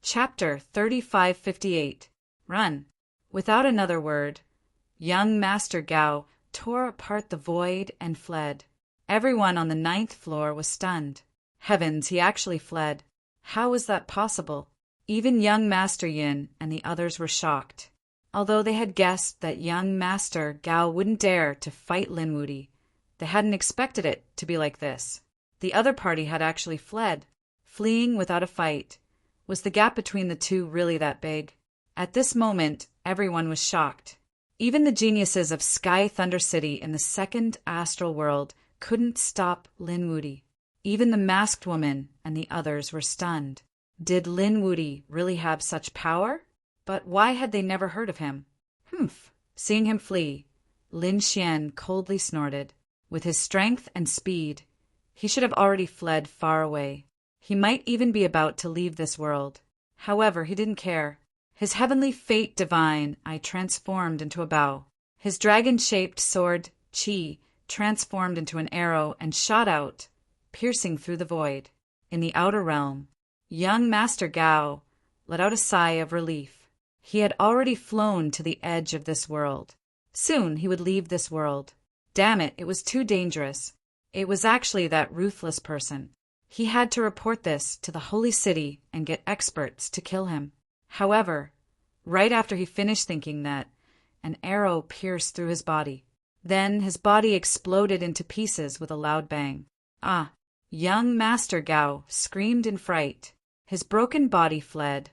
Chapter 3558. Run. Without another word, young Master Gao tore apart the void and fled. Everyone on the 9th floor was stunned. Heavens, he actually fled. How was that possible? Even young Master Yin and the others were shocked. Although they had guessed that young Master Gao wouldn't dare to fight Lin Wuti, they hadn't expected it to be like this. The other party had actually fled. Fleeing without a fight. Was the gap between the two really that big? At this moment, everyone was shocked. Even the geniuses of Sky Thunder City in the second astral world couldn't stop Lin Wuti. Even the masked woman and the others were stunned. Did Lin Wuti really have such power? But why had they never heard of him? Humph! Seeing him flee, Lin Xian coldly snorted. With his strength and speed, he should have already fled far away. He might even be about to leave this world. However, he didn't care. His heavenly fate divine eye transformed into a bow. His dragon-shaped sword, Qi, transformed into an arrow and shot out, piercing through the void. In the outer realm, young Master Gao let out a sigh of relief. He had already flown to the edge of this world. Soon he would leave this world. Damn it, it was too dangerous. It was actually that ruthless person. He had to report this to the holy city and get experts to kill him. However, right after he finished thinking that, an arrow pierced through his body. Then his body exploded into pieces with a loud bang. Ah! Young Master Gao screamed in fright. His broken body fled,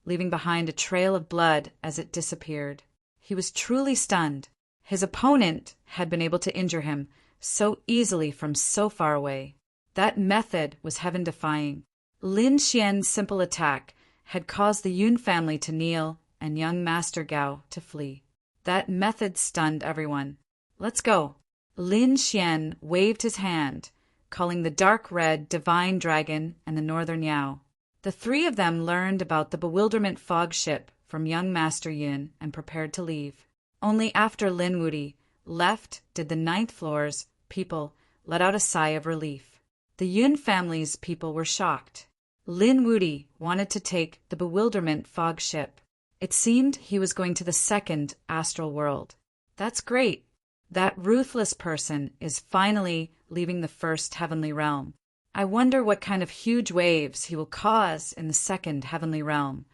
leaving behind a trail of blood as it disappeared. He was truly stunned. His opponent had been able to injure him so easily from so far away. That method was heaven-defying. Lin Xian's simple attack had caused the Yun family to kneel and young Master Gao to flee. That method stunned everyone. Let's go. Lin Xian waved his hand, calling the dark red divine dragon and the northern Yao. The three of them learned about the bewilderment fog ship from young Master Yin and prepared to leave. Only after Lin Wuti left did the 9th floor's people let out a sigh of relief. The Yun family's people were shocked. Lin Wuti wanted to take the bewilderment fog ship. It seemed he was going to the second astral world. That's great. That ruthless person is finally leaving the first heavenly realm. I wonder what kind of huge waves he will cause in the second heavenly realm.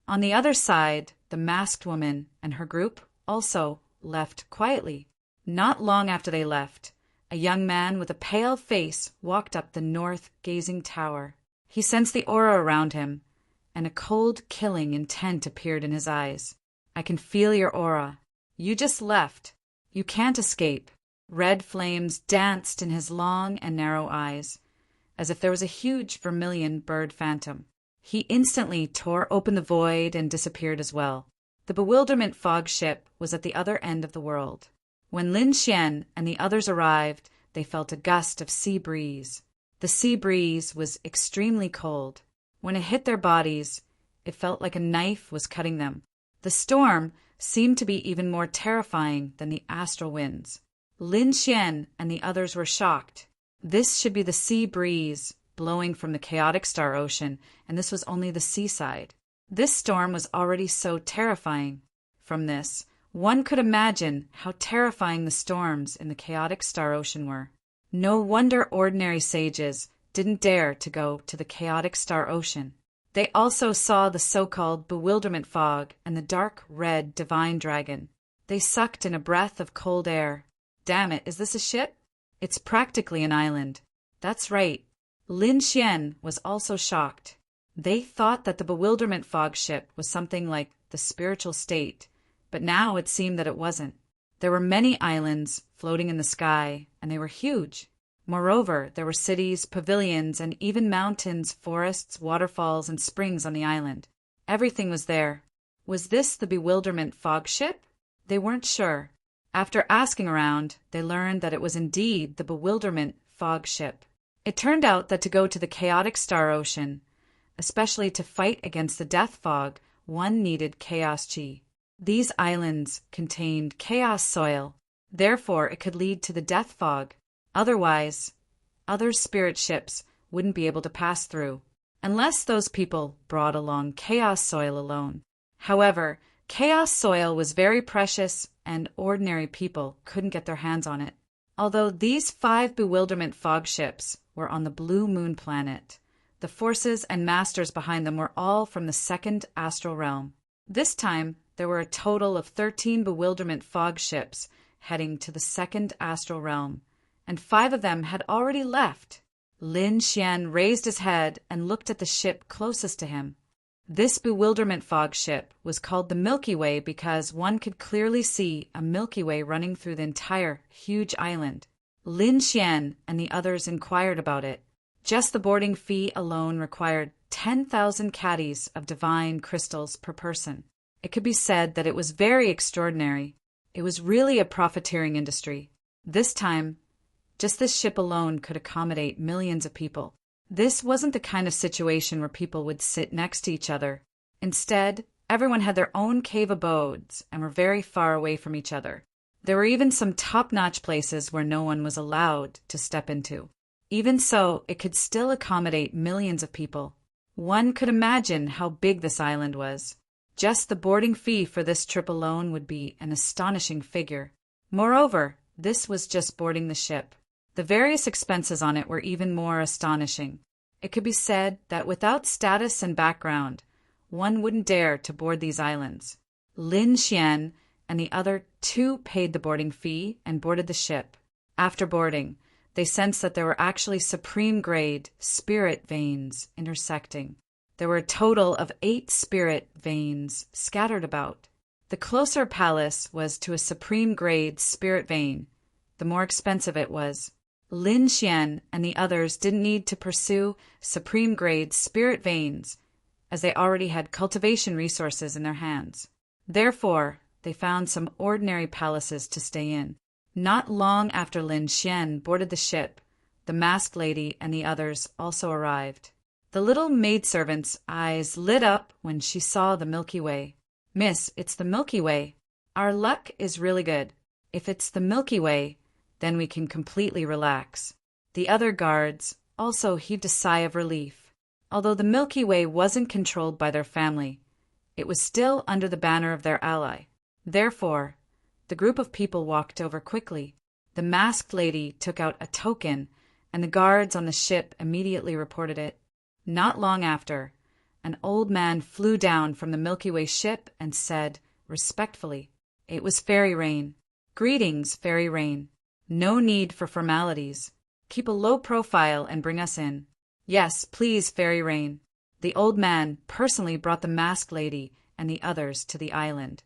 On the other side, the masked woman and her group also left quietly. Not long after they left, a young man with a pale face walked up the north-gazing tower. He sensed the aura around him, and a cold, killing intent appeared in his eyes. I can feel your aura. You just left. You can't escape. Red flames danced in his long and narrow eyes, as if there was a huge vermilion bird phantom. He instantly tore open the void and disappeared as well. The bewilderment fog ship was at the other end of the world. When Lin Xian and the others arrived, they felt a gust of sea breeze. The sea breeze was extremely cold. When it hit their bodies, it felt like a knife was cutting them. The storm seemed to be even more terrifying than the astral winds. Lin Xian and the others were shocked. This should be the sea breeze blowing from the chaotic star ocean, and this was only the seaside. This storm was already so terrifying. From this, one could imagine how terrifying the storms in the chaotic star ocean were. No wonder ordinary sages didn't dare to go to the chaotic star ocean. They also saw the so-called bewilderment fog and the dark red divine dragon. They sucked in a breath of cold air. Damn it, is this a ship? It's practically an island. That's right. Lin Xian was also shocked. They thought that the bewilderment fog ship was something like the spiritual state, but now it seemed that it wasn't. There were many islands floating in the sky, and they were huge. Moreover, there were cities, pavilions, and even mountains, forests, waterfalls, and springs on the island. Everything was there. Was this the bewilderment fog ship? They weren't sure. After asking around, they learned that it was indeed the bewilderment fog ship. It turned out that to go to the chaotic star ocean, especially to fight against the death fog, one needed chaos chi. These islands contained chaos soil, therefore it could lead to the death fog. Otherwise, other spirit ships wouldn't be able to pass through. unless those people brought along chaos soil alone. However, chaos soil was very precious and ordinary people couldn't get their hands on it. Although these 5 bewilderment fog ships were on the Blue Moon planet, the forces and masters behind them were all from the second astral realm. This time, there were a total of 13 bewilderment fog ships heading to the second astral realm, and 5 of them had already left. Lin Xian raised his head and looked at the ship closest to him. This bewilderment fog ship was called the Milky Way because one could clearly see a Milky Way running through the entire huge island. Lin Xian and the others inquired about it. Just the boarding fee alone required 10,000 caddies of divine crystals per person. It could be said that it was very extraordinary. It was really a profiteering industry. This time, just this ship alone could accommodate millions of people. This wasn't the kind of situation where people would sit next to each other. Instead, everyone had their own cave abodes and were very far away from each other. There were even some top-notch places where no one was allowed to step into. Even so, it could still accommodate millions of people. One could imagine how big this island was. Just the boarding fee for this trip alone would be an astonishing figure. Moreover, this was just boarding the ship. The various expenses on it were even more astonishing. It could be said that without status and background, one wouldn't dare to board these islands. Lin Xian and the other 2 paid the boarding fee and boarded the ship. After boarding, they sensed that there were actually supreme-grade spirit veins intersecting. There were a total of 8 spirit veins scattered about. The closer palace was to a supreme-grade spirit vein, the more expensive it was. Lin Xian and the others didn't need to pursue supreme-grade spirit veins, as they already had cultivation resources in their hands. Therefore, they found some ordinary palaces to stay in. Not long after Lin Xian boarded the ship, the masked lady and the others also arrived. The little maidservant's eyes lit up when she saw the Milky Way. "Miss, it's the Milky Way. Our luck is really good. If it's the Milky Way, then we can completely relax." The other guards also heaved a sigh of relief. Although the Milky Way wasn't controlled by their family, it was still under the banner of their ally. Therefore, the group of people walked over quickly. The masked lady took out a token, and the guards on the ship immediately reported it. Not long after, an old man flew down from the Milky Way ship and said, respectfully, "It was Fairy Rain. Greetings, Fairy Rain. No need for formalities. Keep a low profile and bring us in." "Yes, please, Fairy Rain." The old man personally brought the masked lady and the others to the island.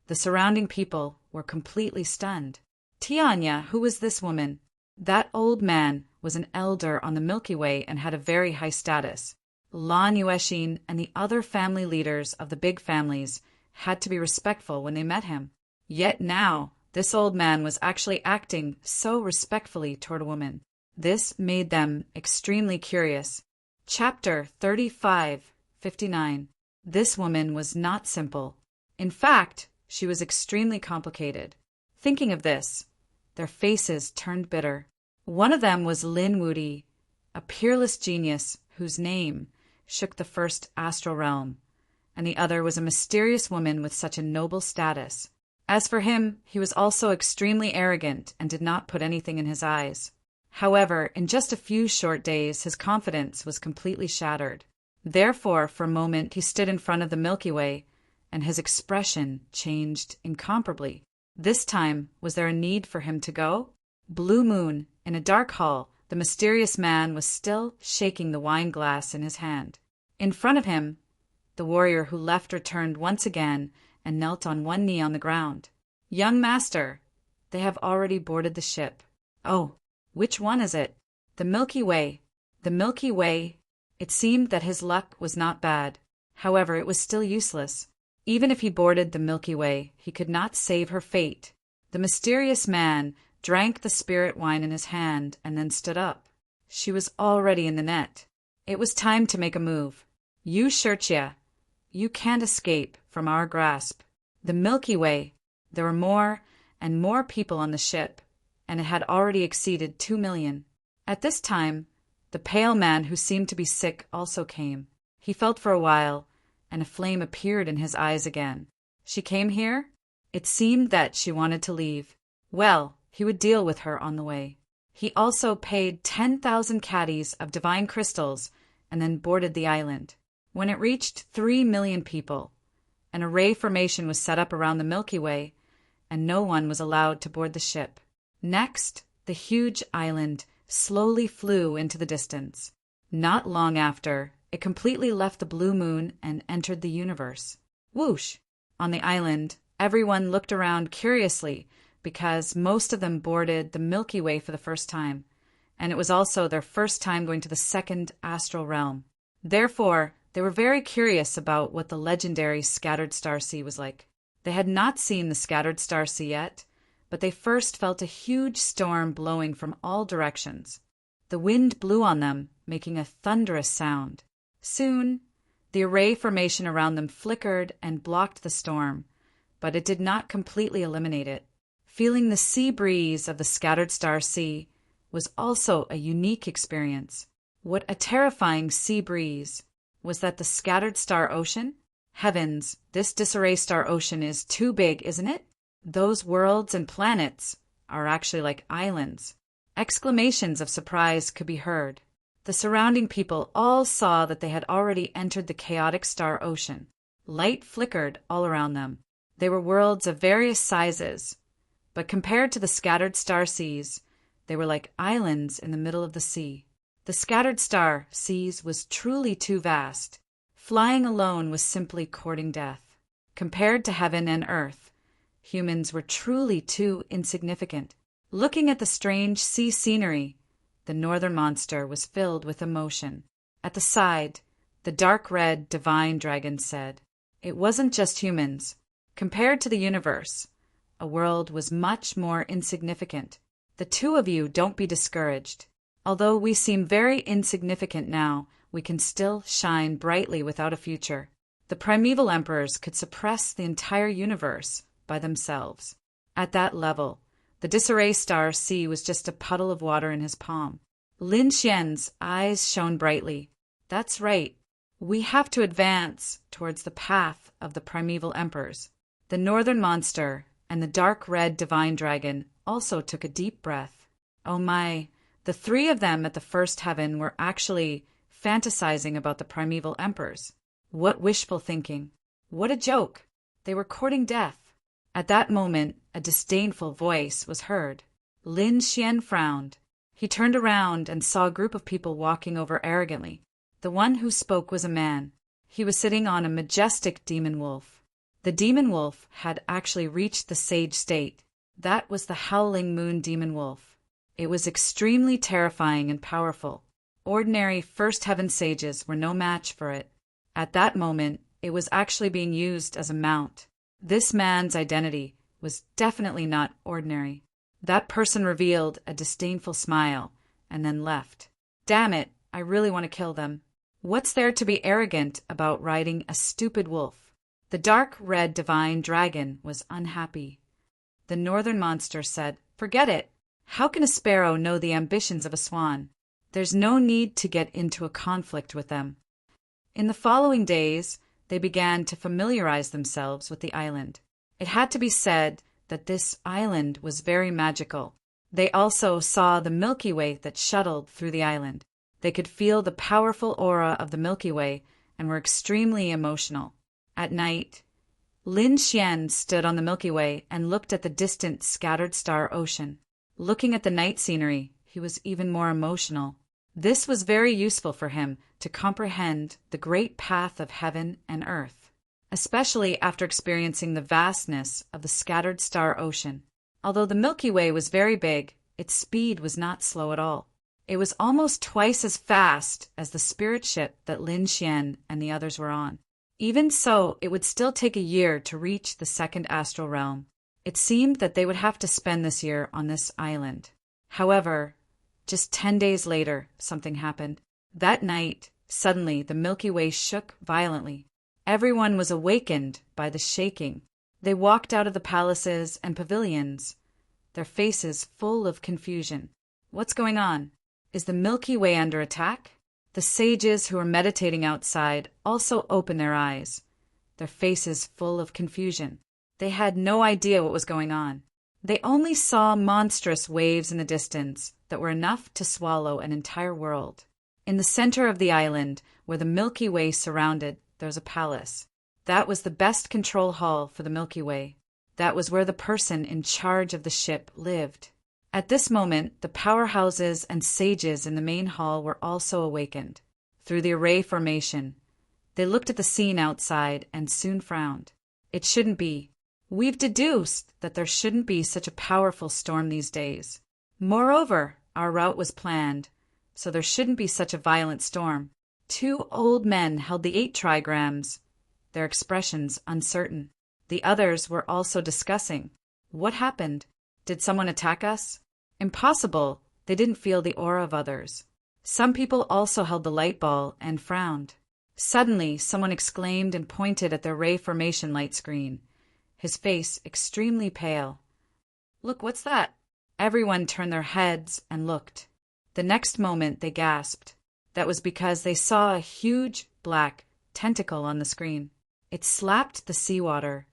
The surrounding people were completely stunned. "Tianya, who was this woman?" That old man was an elder on the Milky Way and had a very high status. Lan Yuexin and the other family leaders of the big families had to be respectful when they met him. Yet now, this old man was actually acting so respectfully toward a woman. This made them extremely curious. Chapter 35:59. This woman was not simple. In fact, she was extremely complicated. Thinking of this, their faces turned bitter. One of them was Lin Wudi, a peerless genius whose name shook the first astral realm, and the other was a mysterious woman with such a noble status. As for him, he was also extremely arrogant and did not put anything in his eyes. However, in just a few short days, his confidence was completely shattered. Therefore, for a moment, he stood in front of the Milky Way, and his expression changed incomparably. This time, was there a need for him to go? Blue Moon, in a dark hall, the mysterious man was still shaking the wine glass in his hand. In front of him, the warrior who left returned once again and knelt on one knee on the ground. "Young master, they have already boarded the ship." "Oh, which one is it?" "The Milky Way. The Milky Way." It seemed that his luck was not bad. However, it was still useless. Even if he boarded the Milky Way, he could not save her fate. The mysterious man drank the spirit wine in his hand and then stood up. She was already in the net. It was time to make a move. "You Shurtia, you can't escape from our grasp." The Milky Way. There were more and more people on the ship, and it had already exceeded 2 million. At this time, The pale man who seemed to be sick also came. He felt for a while, and a flame appeared in his eyes again. She came here? It seemed that she wanted to leave. Well, he would deal with her on the way. He also paid 10,000 caddies of divine crystals and then boarded the island. When it reached 3 million people, an array formation was set up around the Milky Way, and no one was allowed to board the ship. Next, the huge island slowly flew into the distance. Not long after, it completely left the blue moon and entered the universe. Whoosh! On the island, everyone looked around curiously because most of them boarded the Milky Way for the first time, and it was also their first time going to the second astral realm. Therefore, they were very curious about what the legendary Scattered Star Sea was like. They had not seen the Scattered Star Sea yet, but they first felt a huge storm blowing from all directions. The wind blew on them, making a thunderous sound. Soon, the array formation around them flickered and blocked the storm, but it did not completely eliminate it. Feeling the sea breeze of the Scattered Star Sea was also a unique experience. What a terrifying sea breeze! Was that the Scattered Star Ocean? Heavens, this disarray star ocean is too big, isn't it? Those worlds and planets are actually like islands. Exclamations of surprise could be heard. The surrounding people all saw that they had already entered the chaotic star ocean. Light flickered all around them. They were worlds of various sizes, but compared to the scattered star seas, they were like islands in the middle of the sea. The scattered star seas was truly too vast. Flying alone was simply courting death. Compared to heaven and earth, humans were truly too insignificant. Looking at the strange sea scenery, the northern monster was filled with emotion. At the side, the dark red divine dragon said, "It wasn't just humans. Compared to the universe, a world was much more insignificant. The two of you don't be discouraged. Although we seem very insignificant now, we can still shine brightly without a future." The primeval emperors could suppress the entire universe by themselves. At that level, the disarray star sea was just a puddle of water in his palm. Lin Xian's eyes shone brightly. That's right. We have to advance towards the path of the primeval emperors. The northern monster and the dark red divine dragon also took a deep breath. Oh my, the three of them at the first heaven were actually fantasizing about the primeval emperors. What wishful thinking. What a joke. They were courting death. At that moment, a disdainful voice was heard. Lin Xian frowned. He turned around and saw a group of people walking over arrogantly. The one who spoke was a man. He was sitting on a majestic demon wolf. The demon wolf had actually reached the sage state. That was the howling moon demon wolf. It was extremely terrifying and powerful. Ordinary first heaven sages were no match for it. At that moment, it was actually being used as a mount. This man's identity was definitely not ordinary. That person revealed a disdainful smile and then left. Damn it, I really want to kill them. What's there to be arrogant about riding a stupid wolf? The dark red divine dragon was unhappy. The northern monster said, "Forget it. How can a sparrow know the ambitions of a swan? There's no need to get into a conflict with them." In the following days, they began to familiarize themselves with the island. It had to be said that this island was very magical. They also saw the Milky Way that shuttled through the island. They could feel the powerful aura of the Milky Way and were extremely emotional. At night, Lin Xian stood on the Milky Way and looked at the distant scattered star ocean. Looking at the night scenery, he was even more emotional. This was very useful for him to comprehend the great path of heaven and earth, especially after experiencing the vastness of the scattered star ocean. Although the Milky Way was very big, its speed was not slow at all. It was almost twice as fast as the spirit ship that Lin Xian and the others were on. Even so, it would still take a year to reach the second astral realm. It seemed that they would have to spend this year on this island. However, just 10 days later, something happened. That night, suddenly the Milky Way shook violently. Everyone was awakened by the shaking. They walked out of the palaces and pavilions, their faces full of confusion. What's going on? Is the Milky Way under attack? The sages who were meditating outside also opened their eyes, their faces full of confusion. They had no idea what was going on. They only saw monstrous waves in the distance that were enough to swallow an entire world. In the center of the island, where the Milky Way surrounded, there was a palace. That was the best control hall for the Milky Way. That was where the person in charge of the ship lived. At this moment, the powerhouses and sages in the main hall were also awakened. Through the array formation, they looked at the scene outside and soon frowned. It shouldn't be. We've deduced that there shouldn't be such a powerful storm these days. Moreover, our route was planned, so there shouldn't be such a violent storm. 2 old men held the 8 trigrams, their expressions uncertain. The others were also discussing. What happened? Did someone attack us? Impossible. They didn't feel the aura of others. Some people also held the light ball and frowned. Suddenly, someone exclaimed and pointed at their ray formation light screen, his face extremely pale. Look, what's that? Everyone turned their heads and looked. The next moment they gasped. That was because they saw a huge black tentacle on the screen. It slapped the seawater,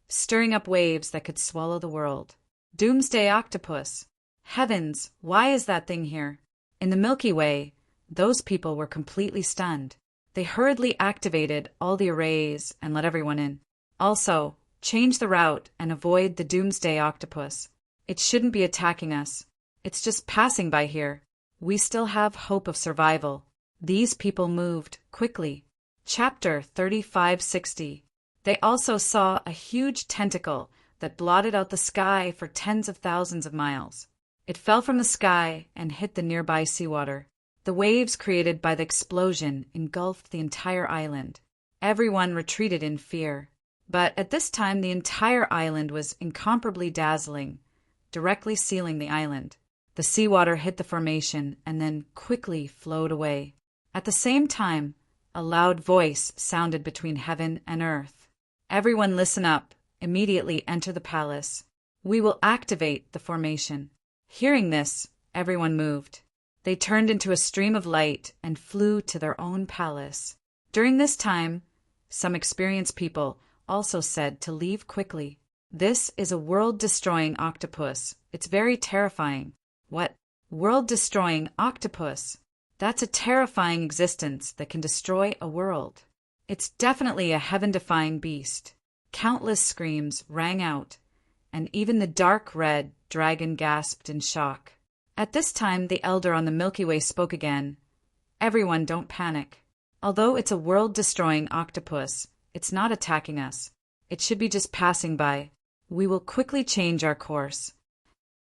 stirring up waves that could swallow the world. Doomsday octopus. Heavens, why is that thing here? In the Milky Way, those people were completely stunned. They hurriedly activated all the arrays and let everyone in. Also, change the route and avoid the Doomsday octopus. It shouldn't be attacking us. It's just passing by here. We still have hope of survival. These people moved quickly. Chapter 3560. They also saw a huge tentacle that blotted out the sky for tens of thousands of miles. It fell from the sky and hit the nearby seawater. The waves created by the explosion engulfed the entire island. Everyone retreated in fear. But at this time, the entire island was incomparably dazzling, directly sealing the island. The seawater hit the formation and then quickly flowed away. At the same time, a loud voice sounded between heaven and earth. Everyone listen up. Immediately enter the palace. We will activate the formation. Hearing this, everyone moved. They turned into a stream of light and flew to their own palace. During this time, some experienced people also said to leave quickly. This is a world-destroying octopus. It's very terrifying. What? World-destroying octopus? That's a terrifying existence that can destroy a world. It's definitely a heaven-defying beast. Countless screams rang out, and even the dark red dragon gasped in shock. At this time, the elder on the Milky Way spoke again. Everyone, don't panic. Although it's a world-destroying octopus, it's not attacking us. It should be just passing by. We will quickly change our course.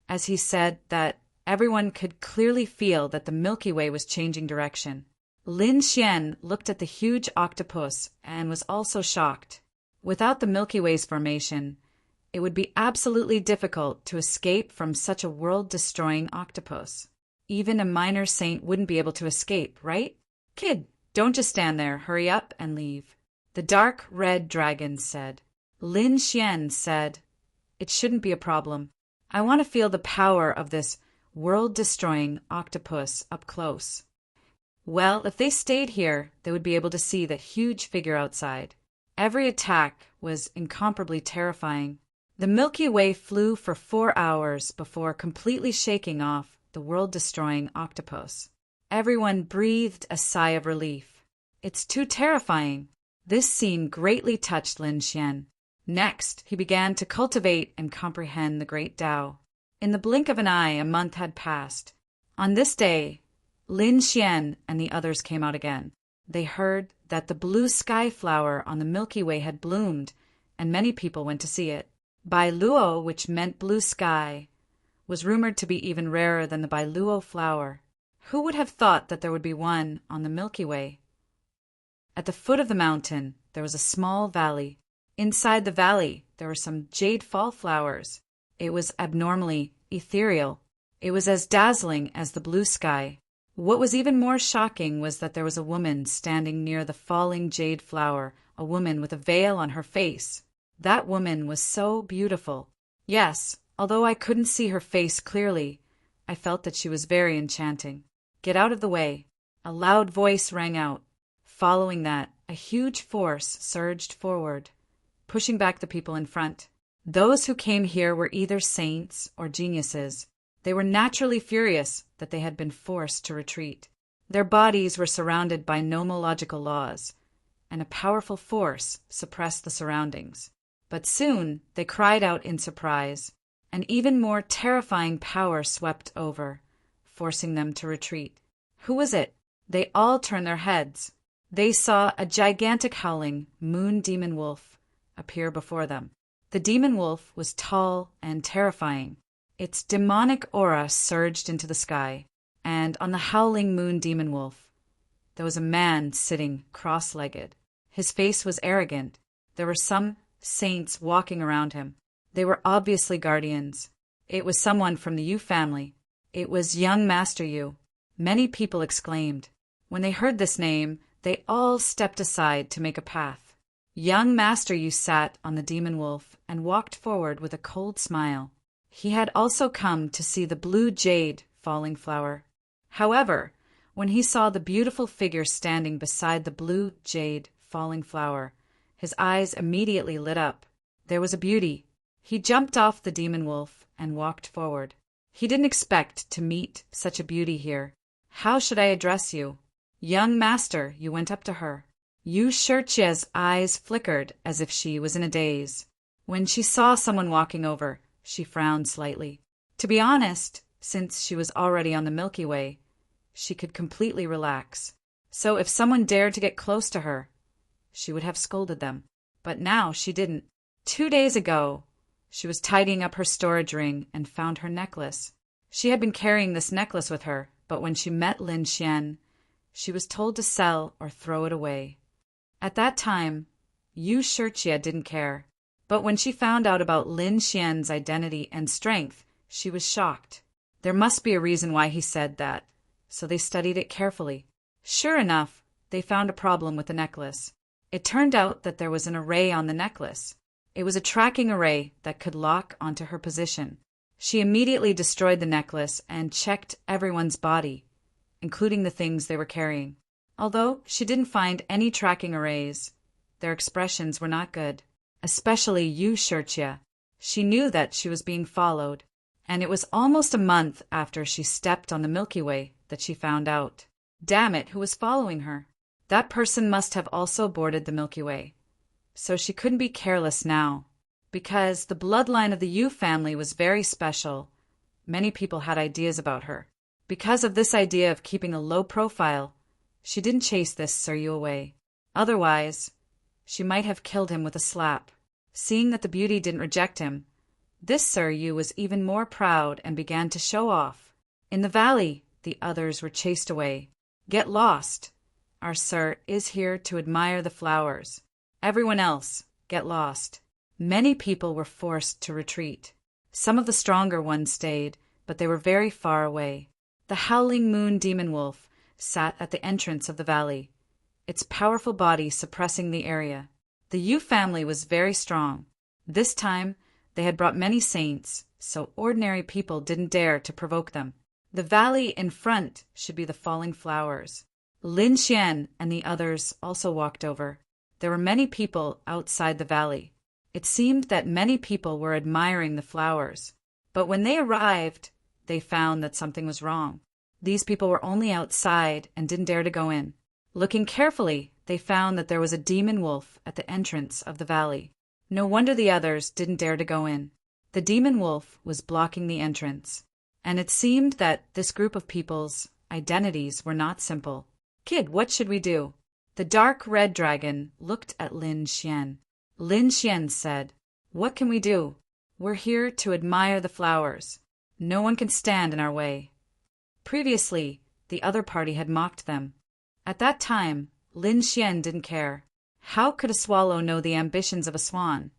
As he said that, everyone could clearly feel that the Milky Way was changing direction. Lin Xian looked at the huge octopus and was also shocked. Without the Milky Way's formation, it would be absolutely difficult to escape from such a world-destroying octopus. Even a minor saint wouldn't be able to escape, right? Kid, don't just stand there. Hurry up and leave. The dark red dragon said. Lin Xian said, it shouldn't be a problem. I want to feel the power of this world-destroying octopus up close. Well, if they stayed here, they would be able to see the huge figure outside. Every attack was incomparably terrifying. The Milky Way flew for 4 hours before completely shaking off the world-destroying octopus. Everyone breathed a sigh of relief. It's too terrifying. This scene greatly touched Lin Xian. Next, he began to cultivate and comprehend the great Tao. In the blink of an eye, a month had passed. On this day, Lin Xian and the others came out again. They heard that the blue sky flower on the Milky Way had bloomed, and many people went to see it. Bai Luo, which meant blue sky, was rumored to be even rarer than the Bai Luo flower. Who would have thought that there would be one on the Milky Way? At the foot of the mountain, there was a small valley. Inside the valley, there were some jade fall flowers. It was abnormally ethereal. It was as dazzling as the blue sky. What was even more shocking was that there was a woman standing near the falling jade flower, a woman with a veil on her face. That woman was so beautiful. Yes, although I couldn't see her face clearly, I felt that she was very enchanting. Get out of the way. A loud voice rang out. Following that, a huge force surged forward, pushing back the people in front. Those who came here were either saints or geniuses. They were naturally furious that they had been forced to retreat. Their bodies were surrounded by nomological laws, and a powerful force suppressed the surroundings. But soon they cried out in surprise. An even more terrifying power swept over, forcing them to retreat. Who was it? They all turned their heads. They saw a gigantic howling moon demon wolf appear before them. The demon wolf was tall and terrifying. Its demonic aura surged into the sky, and on the howling moon demon wolf, there was a man sitting cross-legged. His face was arrogant. There were some saints walking around him. They were obviously guardians. It was someone from the Yu family. It was young Master Yu. Many people exclaimed. When they heard this name, they all stepped aside to make a path. Young Master Yu sat on the demon wolf and walked forward with a cold smile. He had also come to see the blue jade falling flower. However, when he saw the beautiful figure standing beside the blue jade falling flower, his eyes immediately lit up. There was a beauty. He jumped off the demon wolf and walked forward. He didn't expect to meet such a beauty here. How should I address you? Young master, you went up to her. Yu Shichia's eyes flickered as if she was in a daze. When she saw someone walking over, she frowned slightly. To be honest, since she was already on the Milky Way, she could completely relax. So if someone dared to get close to her, she would have scolded them. But now she didn't. 2 days ago, she was tidying up her storage ring and found her necklace. She had been carrying this necklace with her, but when she met Lin Xian, she was told to sell or throw it away. At that time, Yu Shichia didn't care. But when she found out about Lin Xian's identity and strength, she was shocked. There must be a reason why he said that, so they studied it carefully. Sure enough, they found a problem with the necklace. It turned out that there was an array on the necklace. It was a tracking array that could lock onto her position. She immediately destroyed the necklace and checked everyone's body, including the things they were carrying. Although she didn't find any tracking arrays, their expressions were not good, especially Yu Shichia. She knew that she was being followed, and it was almost a month after she stepped on the Milky Way that she found out. Damn it, who was following her? That person must have also boarded the Milky Way. So she couldn't be careless now. Because the bloodline of the Yu family was very special, many people had ideas about her. Because of this idea of keeping a low profile, she didn't chase this Sir Yu away. Otherwise, she might have killed him with a slap. Seeing that the beauty didn't reject him, this Sir Yu was even more proud and began to show off. In the valley, the others were chased away. Get lost. Our Sir is here to admire the flowers. Everyone else, get lost. Many people were forced to retreat. Some of the stronger ones stayed, but they were very far away. The howling moon demon wolf sat at the entrance of the valley, its powerful body suppressing the area. The Yu family was very strong. This time, they had brought many saints, so ordinary people didn't dare to provoke them. The valley in front should be the falling flowers. Lin Xian and the others also walked over. There were many people outside the valley. It seemed that many people were admiring the flowers. But when they arrived, they found that something was wrong. These people were only outside and didn't dare to go in. Looking carefully, they found that there was a demon wolf at the entrance of the valley. No wonder the others didn't dare to go in. The demon wolf was blocking the entrance. And it seemed that this group of people's identities were not simple. Kid, what should we do? The dark red dragon looked at Lin Xian. Lin Xian said, "What can we do? We're here to admire the flowers. No one can stand in our way." Previously, the other party had mocked them. At that time, Lin Xian didn't care. How could a swallow know the ambitions of a swan?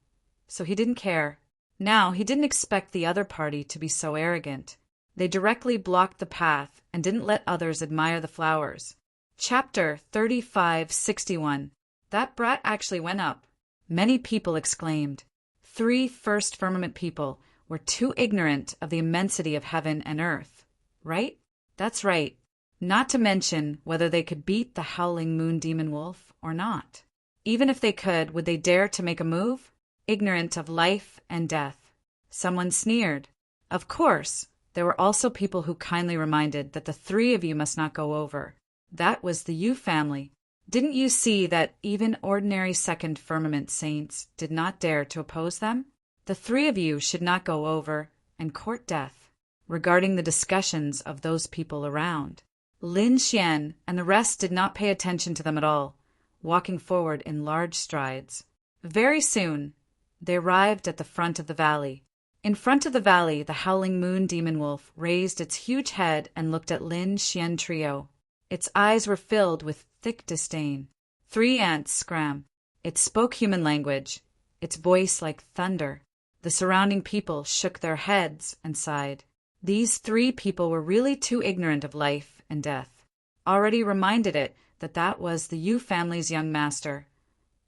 So he didn't care. Now he didn't expect the other party to be so arrogant. They directly blocked the path and didn't let others admire the flowers. Chapter 3561. That brat actually went up. Many people exclaimed. 3 first firmament people were too ignorant of the immensity of heaven and earth. Right? That's right. not to mention whether they could beat the howling moon demon wolf or not. Even if they could, would they dare to make a move? Ignorant of life and death. Someone sneered. Of course, there were also people who kindly reminded that the three of you must not go over. That was the Yu family. Didn't you see that even ordinary second firmament saints did not dare to oppose them? The three of you should not go over and court death. Regarding the discussions of those people around, Lin Xian and the rest did not pay attention to them at all, walking forward in large strides. Very soon, they arrived at the front of the valley. In front of the valley, the howling moon demon wolf raised its huge head and looked at Lin Xian trio. Its eyes were filled with thick disdain. 3 ants scram. It spoke human language, its voice like thunder. The surrounding people shook their heads and sighed. These 3 people were really too ignorant of life and death. Already reminded it that that was the Yu family's young master,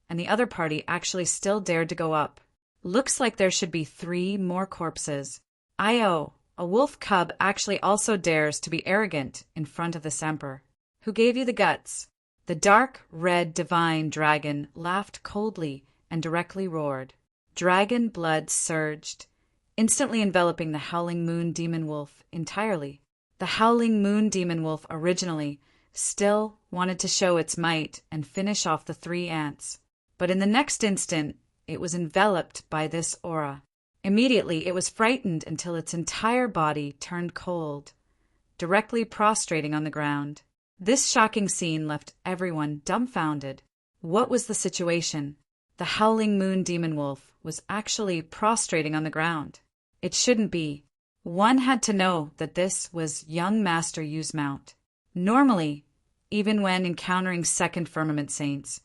and the other party actually still dared to go up. Looks like there should be 3 more corpses. Io, a wolf cub actually also dares to be arrogant in front of this emperor. Who gave you the guts? The dark red divine dragon laughed coldly and directly roared. Dragon blood surged, instantly enveloping the howling moon demon wolf entirely. The howling moon demon wolf originally still wanted to show its might and finish off the 3 ants, but in the next instant it was enveloped by this aura. Immediately it was frightened until its entire body turned cold, directly prostrating on the ground. This shocking scene left everyone dumbfounded. What was the situation? The howling moon demon wolf was actually prostrating on the ground. It shouldn't be. One had to know that this was young Master Yu's mount. Normally, even when encountering second firmament saints,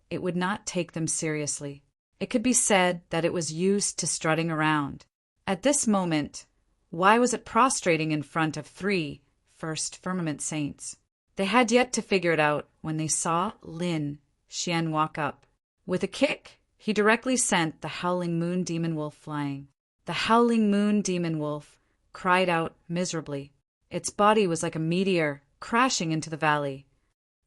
it would not take them seriously. It could be said that it was used to strutting around. At this moment, why was it prostrating in front of 3 first firmament saints? They had yet to figure it out when they saw Lin Xian walk up. With a kick, he directly sent the howling moon demon wolf flying. The howling moon demon wolf cried out miserably. Its body was like a meteor crashing into the valley.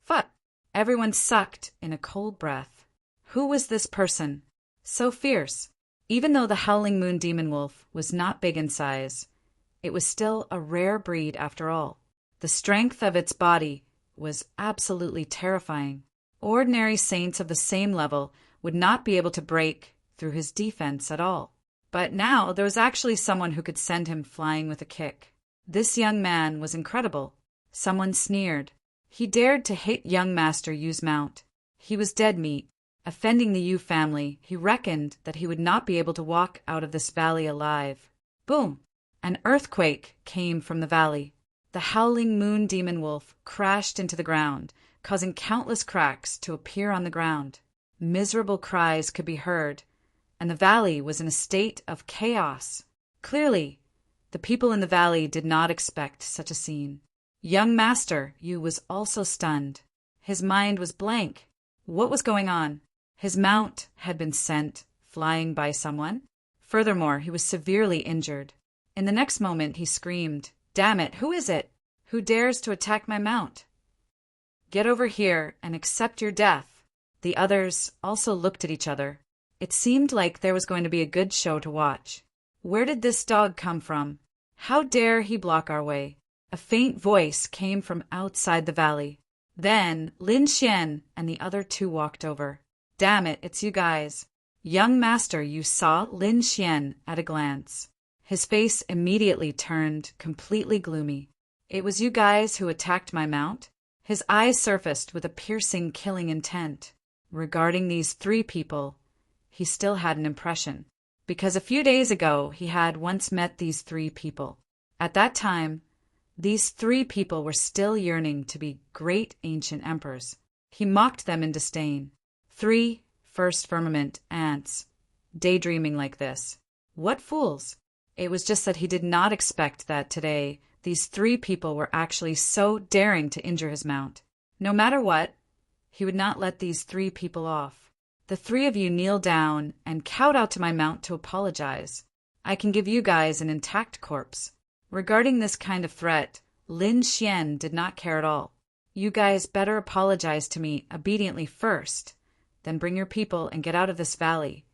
Phut! Everyone sucked in a cold breath. Who was this person? So fierce. Even though the howling moon demon wolf was not big in size, it was still a rare breed after all. The strength of its body was absolutely terrifying. Ordinary saints of the same level would not be able to break through his defense at all. But now there was actually someone who could send him flying with a kick. This young man was incredible. Someone sneered. He dared to hit young Master Yu's mount. He was dead meat. Offending the Yu family, he reckoned that he would not be able to walk out of this valley alive. Boom! An earthquake came from the valley. The howling moon demon wolf crashed into the ground, causing countless cracks to appear on the ground. Miserable cries could be heard, and the valley was in a state of chaos. Clearly, the people in the valley did not expect such a scene. Young Master Yu was also stunned. His mind was blank. What was going on? His mount had been sent flying by someone. Furthermore, he was severely injured. In the next moment, he screamed, "Damn it, who is it? Who dares to attack my mount? Get over here and accept your death." The others also looked at each other. It seemed like there was going to be a good show to watch. Where did this dog come from? How dare he block our way? A faint voice came from outside the valley. Then Lin Xian and the other 2 walked over. "Damn it, it's you guys." Young Master Yu saw Lin Xian at a glance. His face immediately turned completely gloomy. "It was you guys who attacked my mount?" His eyes surfaced with a piercing, killing intent. Regarding these 3 people, he still had an impression, because a few days ago he had once met these 3 people. At that time, these 3 people were still yearning to be great ancient emperors. He mocked them in disdain. 3 first firmament ants, daydreaming like this. What fools! It was just that he did not expect that today these 3 people were actually so daring to injure his mount. No matter what, he would not let these 3 people off. "The 3 of you kneel down and kowed out to my mount to apologize. I can give you guys an intact corpse." Regarding this kind of threat, Lin Xian did not care at all. You guys better apologize to me obediently first, then bring your people and get out of this valley.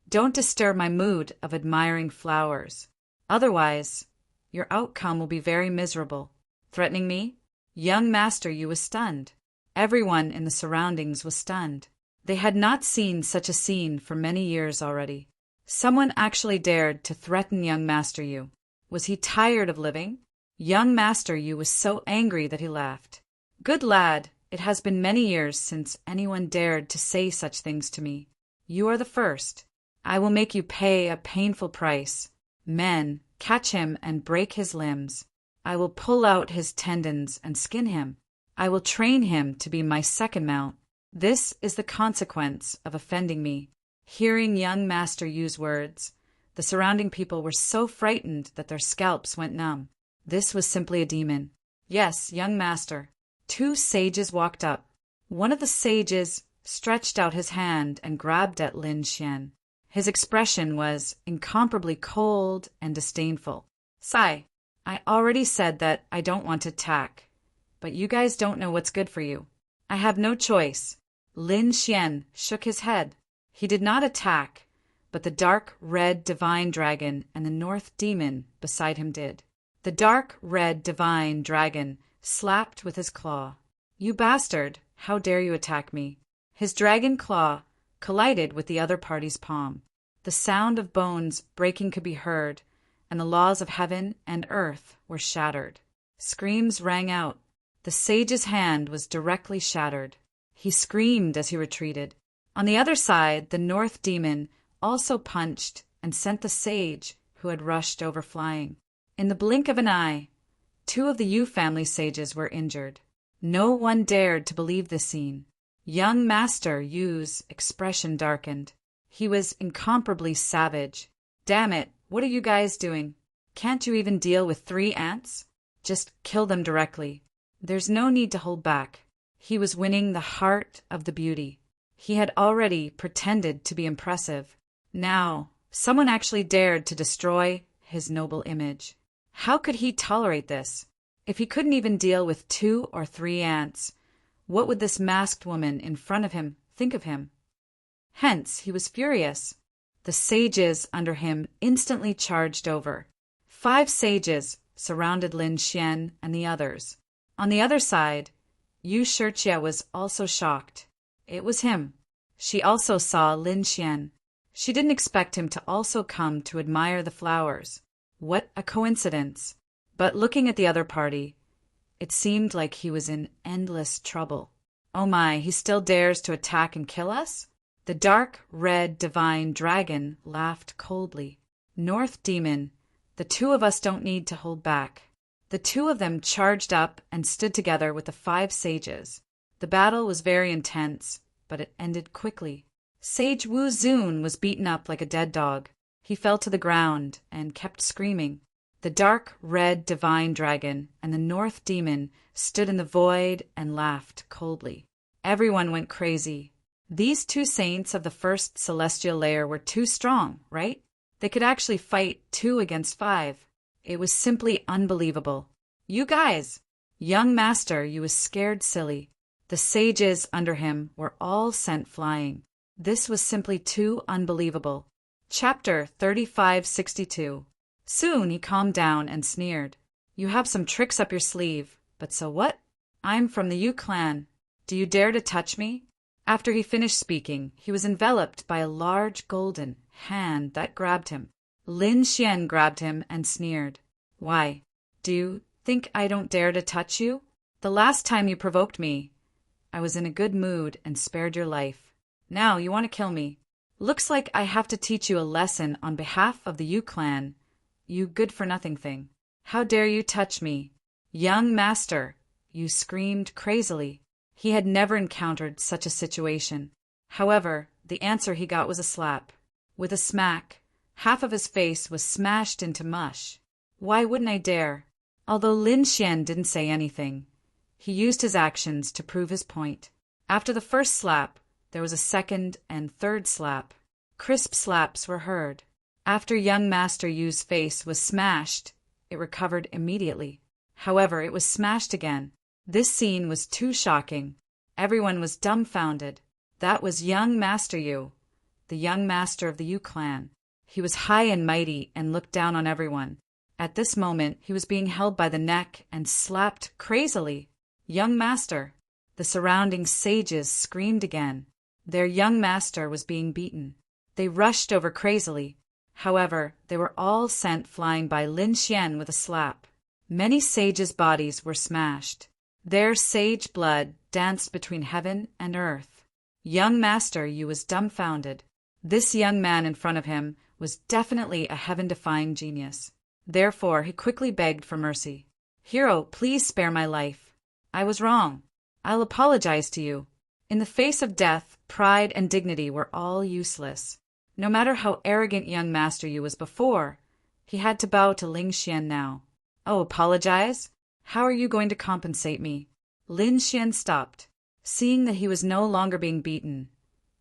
Don't disturb my mood of admiring flowers. Otherwise, your outcome will be very miserable. Threatening me? Young Master Yu was stunned. Everyone in the surroundings was stunned. They had not seen such a scene for many years already. Someone actually dared to threaten young Master Yu. Was he tired of living? Young Master Yu was so angry that he laughed. Good lad, it has been many years since anyone dared to say such things to me. You are the first. I will make you pay a painful price. Men, catch him and break his limbs. I will pull out his tendons and skin him. I will train him to be my second mount. This is the consequence of offending me. Hearing young Master Yu's words, the surrounding people were so frightened that their scalps went numb. This was simply a demon. Yes, young master. 2 sages walked up. One of the sages stretched out his hand and grabbed at Lin Xian. His expression was incomparably cold and disdainful. Sigh, I already said that I don't want to attack, but you guys don't know what's good for you. I have no choice. Lin Xian shook his head. He did not attack, but the dark red divine dragon and the north demon beside him did. The dark red divine dragon slapped with his claw. You bastard, how dare you attack me? His dragon claw collided with the other party's palm. The sound of bones breaking could be heard, and the laws of heaven and earth were shattered. Screams rang out. The sage's hand was directly shattered. He screamed as he retreated. On the other side, the north demon also punched and sent the sage who had rushed over flying. In the blink of an eye, 2 of the Yu family sages were injured. No one dared to believe this scene. Young Master Yu's expression darkened. He was incomparably savage. Damn it, what are you guys doing? Can't you even deal with 3 ants? Just kill them directly. There's no need to hold back. He was winning the heart of the beauty. He had already pretended to be impressive. Now, someone actually dared to destroy his noble image. How could he tolerate this? If he couldn't even deal with 2 or 3 ants, what would this masked woman in front of him think of him? Hence, he was furious. The sages under him instantly charged over. 5 sages surrounded Lin Xian and the others. On the other side, Yu Shijie was also shocked. It was him. She also saw Lin Xian. She didn't expect him to also come to admire the flowers. What a coincidence. But looking at the other party, it seemed like he was in endless trouble. Oh my, he still dares to attack and kill us? The dark red divine dragon laughed coldly. North demon, the 2 of us don't need to hold back. The 2 of them charged up and stood together with the 5 sages. The battle was very intense, but it ended quickly. Sage Wu Zun was beaten up like a dead dog. He fell to the ground and kept screaming. The dark red divine dragon and the north demon stood in the void and laughed coldly. Everyone went crazy. These 2 saints of the first celestial layer were too strong, right? They could actually fight 2 against 5. It was simply unbelievable. You guys! Young Master Yu was scared silly. The sages under him were all sent flying. This was simply too unbelievable. Chapter 3562. Soon he calmed down and sneered. You have some tricks up your sleeve, but so what? I'm from the Yu clan. Do you dare to touch me? After he finished speaking, he was enveloped by a large golden hand that grabbed him. Lin Xian grabbed him and sneered. Why, do you think I don't dare to touch you? The last time you provoked me, I was in a good mood and spared your life. Now you want to kill me. Looks like I have to teach you a lesson on behalf of the Yu clan, you good-for-nothing thing. How dare you touch me? Young master, you screamed crazily. He had never encountered such a situation. However, the answer he got was a slap. With a smack, half of his face was smashed into mush. Why wouldn't I dare? Although Lin Xian didn't say anything, he used his actions to prove his point. After the first slap, there was a second and third slap. Crisp slaps were heard. After young Master Yu's face was smashed, it recovered immediately. However, it was smashed again. This scene was too shocking. Everyone was dumbfounded. That was young Master Yu, the young master of the Yu clan. He was high and mighty and looked down on everyone. At this moment, he was being held by the neck and slapped crazily. Young master! The surrounding sages screamed again. Their young master was being beaten. They rushed over crazily. However, they were all sent flying by Lin Xian with a slap. Many sages' bodies were smashed. Their sage blood danced between heaven and earth. Young Master Yu was dumbfounded. This young man in front of him was definitely a heaven-defying genius. Therefore, he quickly begged for mercy. "Hero, please spare my life. I was wrong. I'll apologize to you." In the face of death, pride and dignity were all useless. No matter how arrogant young Master Yu was before, he had to bow to Lin Xian now. "Oh, apologize? How are you going to compensate me?" Lin Xian stopped. Seeing that he was no longer being beaten,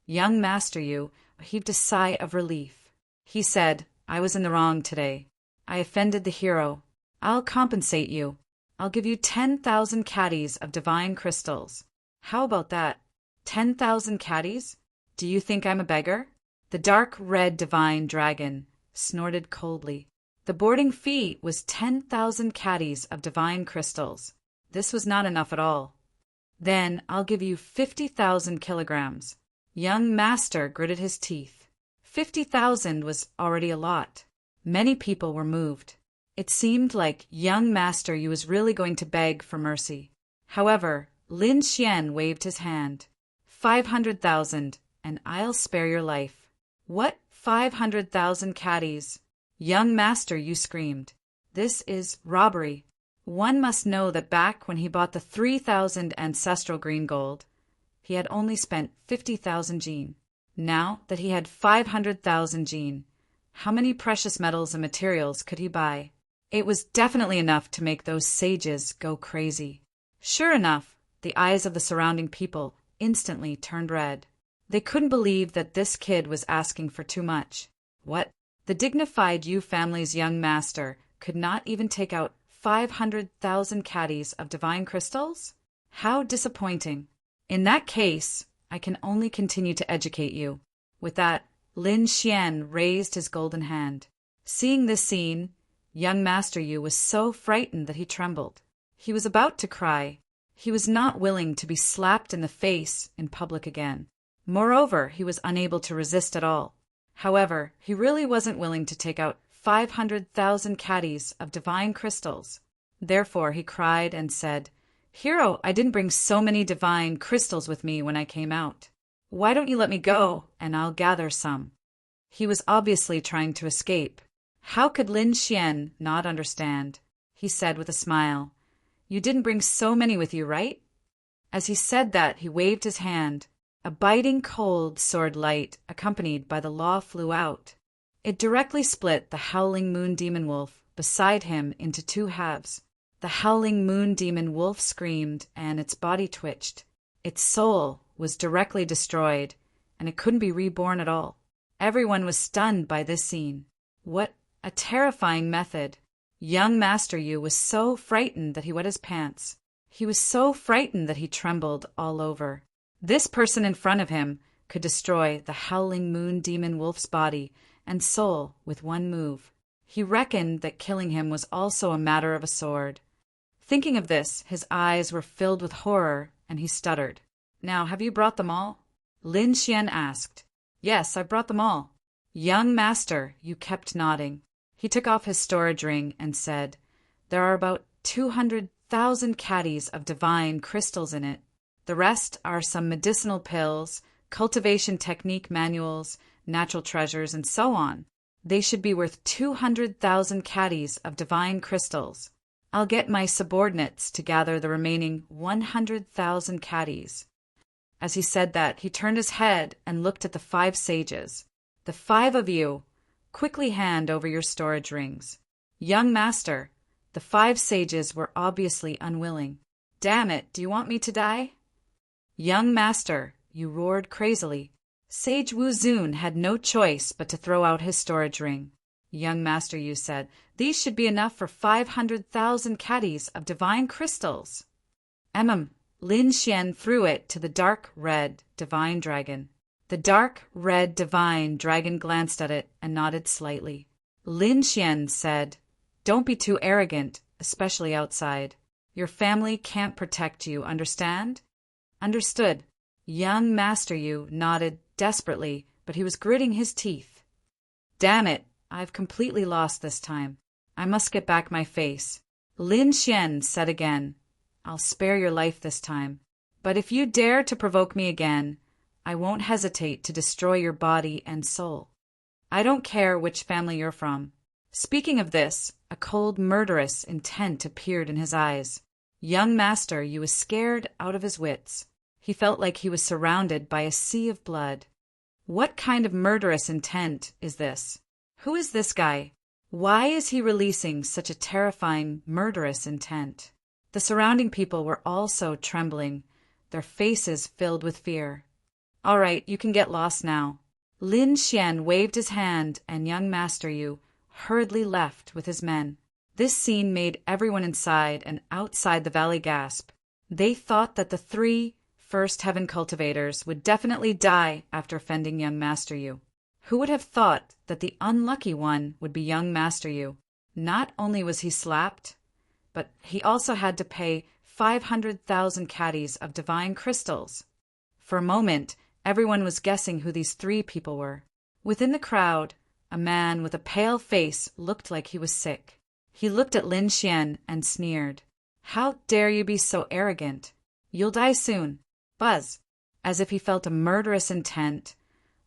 young Master Yu heaved a sigh of relief. He said, "I was in the wrong today. I offended the hero. I'll compensate you. I'll give you 10,000 caddies of divine crystals." "How about that? 10,000 caddies? Do you think I'm a beggar?" The dark red divine dragon snorted coldly. The boarding fee was 10,000 caddies of divine crystals. This was not enough at all. "Then I'll give you 50,000 kilograms. Young Master gritted his teeth. 50,000 was already a lot. Many people were moved. It seemed like young Master Yu was really going to beg for mercy. However, Lin Xian waved his hand. 500,000, and I'll spare your life." "What? 500,000 caddies?" Young Master Yu screamed. "This is robbery. One must know that back when he bought the 3,000 ancestral green gold, he had only spent 50,000 jin. Now that he had 500,000 jin, how many precious metals and materials could he buy? It was definitely enough to make those sages go crazy." Sure enough, the eyes of the surrounding people instantly turned red. They couldn't believe that this kid was asking for too much. What? The dignified Yu family's young master could not even take out 500,000 caddies of divine crystals? How disappointing. In that case, I can only continue to educate you. With that, Lin Xian raised his golden hand. Seeing this scene, young Master Yu was so frightened that he trembled. He was about to cry. He was not willing to be slapped in the face in public again. Moreover, he was unable to resist at all. However, he really wasn't willing to take out 500,000 caddies of divine crystals. Therefore, he cried and said, "Hero, I didn't bring so many divine crystals with me when I came out. Why don't you let me go, and I'll gather some?" He was obviously trying to escape. How could Lin Xian not understand? He said with a smile, "You didn't bring so many with you, right?" As he said that, he waved his hand. A biting cold sword light, accompanied by the law, flew out. It directly split the howling moon demon wolf beside him into two halves. The howling moon demon wolf screamed, and its body twitched. Its soul was directly destroyed, and it couldn't be reborn at all. Everyone was stunned by this scene. What a terrifying method! Young Master Yu was so frightened that he wet his pants. He was so frightened that he trembled all over. This person in front of him could destroy the howling moon demon wolf's body and soul with one move. He reckoned that killing him was also a matter of a sword. Thinking of this, his eyes were filled with horror, and he stuttered. "Now, have you brought them all?" Lin Xian asked. "Yes, I've brought them all." Young Master Yu kept nodding. He took off his storage ring and said, "There are about 200,000 caddies of divine crystals in it. The rest are some medicinal pills, cultivation technique manuals, natural treasures, and so on. They should be worth 200,000 caddies of divine crystals. I'll get my subordinates to gather the remaining 100,000 caddies." As he said that, he turned his head and looked at the 5 sages. "The 5 of you, quickly hand over your storage rings." "Young Master," the 5 sages were obviously unwilling. "Damn it, do you want me to die?" "Young Master," you roared crazily. Sage Wu Zun had no choice but to throw out his storage ring. young Master Yu said. These should be enough for 500,000 caddies of divine crystals. Lin Xian threw it to the dark red divine dragon. The dark red divine dragon glanced at it and nodded slightly. Lin Xian said, "Don't be too arrogant, especially outside. Your family can't protect you, understand?" "Understood." Young Master Yu nodded desperately, but he was gritting his teeth. "Damn it, I've completely lost this time. I must get back my face." Lin Xian said again, "I'll spare your life this time. But if you dare to provoke me again, I won't hesitate to destroy your body and soul. I don't care which family you're from." Speaking of this, a cold, murderous intent appeared in his eyes. Young Master Yu was scared out of his wits. He felt like he was surrounded by a sea of blood. What kind of murderous intent is this? Who is this guy? Why is he releasing such a terrifying, murderous intent? The surrounding people were also trembling, their faces filled with fear. "All right, you can get lost now." Lin Xian waved his hand, and young Master Yu hurriedly left with his men. This scene made everyone inside and outside the valley gasp. They thought that the 3 first heaven cultivators would definitely die after offending young Master Yu. Who would have thought that the unlucky one would be young Master Yu? Not only was he slapped, but he also had to pay 500,000 caddies of divine crystals. For a moment, everyone was guessing who these 3 people were. Within the crowd, a man with a pale face looked like he was sick. He looked at Lin Xian and sneered. "How dare you be so arrogant? You'll die soon." Buzz. As if he felt a murderous intent,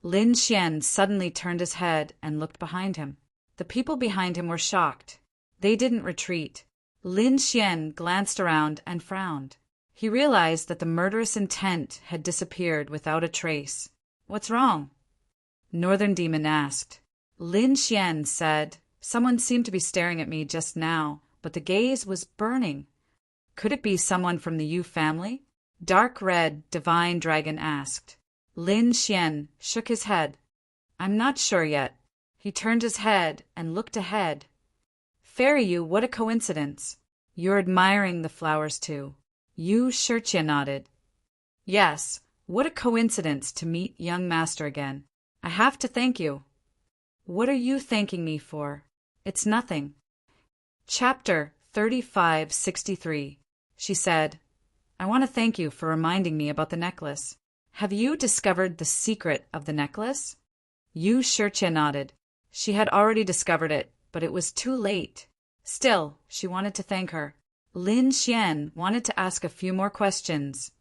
Lin Xian suddenly turned his head and looked behind him. The people behind him were shocked. They didn't retreat. Lin Xian glanced around and frowned. He realized that the murderous intent had disappeared without a trace. "What's wrong?" Northern Demon asked. Lin Xian said, "Someone seemed to be staring at me just now, but the gaze was burning. Could it be someone from the Yu family?" Dark Red Divine Dragon asked. Lin Xian shook his head. "I'm not sure yet." He turned his head and looked ahead. "Fairy Yu, what a coincidence. You're admiring the flowers too." Yu Shirchia nodded. "Yes, what a coincidence to meet young Master again. I have to thank you." "What are you thanking me for?" "It's nothing." Chapter 3563. She said, "I want to thank you for reminding me about the necklace. Have you discovered the secret of the necklace?" Yu Shirchia nodded. She had already discovered it, but it was too late. Still, she wanted to thank her. Lin Xian wanted to ask a few more questions,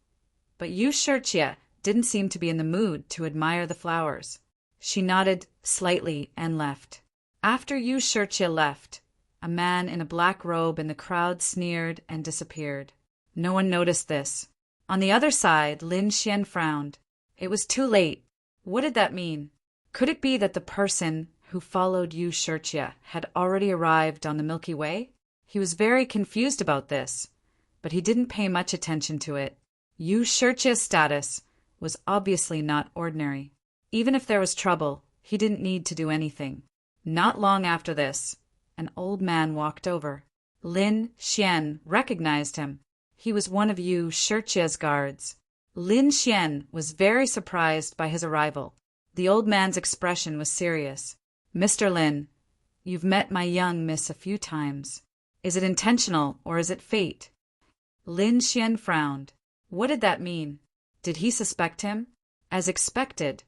but Yu Shirchia didn't seem to be in the mood to admire the flowers. She nodded slightly and left. After Yu Shirchia left, a man in a black robe in the crowd sneered and disappeared. No one noticed this. On the other side, Lin Xian frowned. It was too late. What did that mean? Could it be that the person who followed Yu Shirchia had already arrived on the Milky Way? He was very confused about this, but he didn't pay much attention to it. Yu Shirchia's status was obviously not ordinary. Even if there was trouble, he didn't need to do anything. Not long after this, an old man walked over. Lin Xian recognized him. He was one of Yu Shirchia's guards. Lin Xian was very surprised by his arrival. The old man's expression was serious. "Mr. Lin, you've met my young miss a few times. Is it intentional or is it fate?" Lin Xian frowned. What did that mean? Did he suspect him? As expected,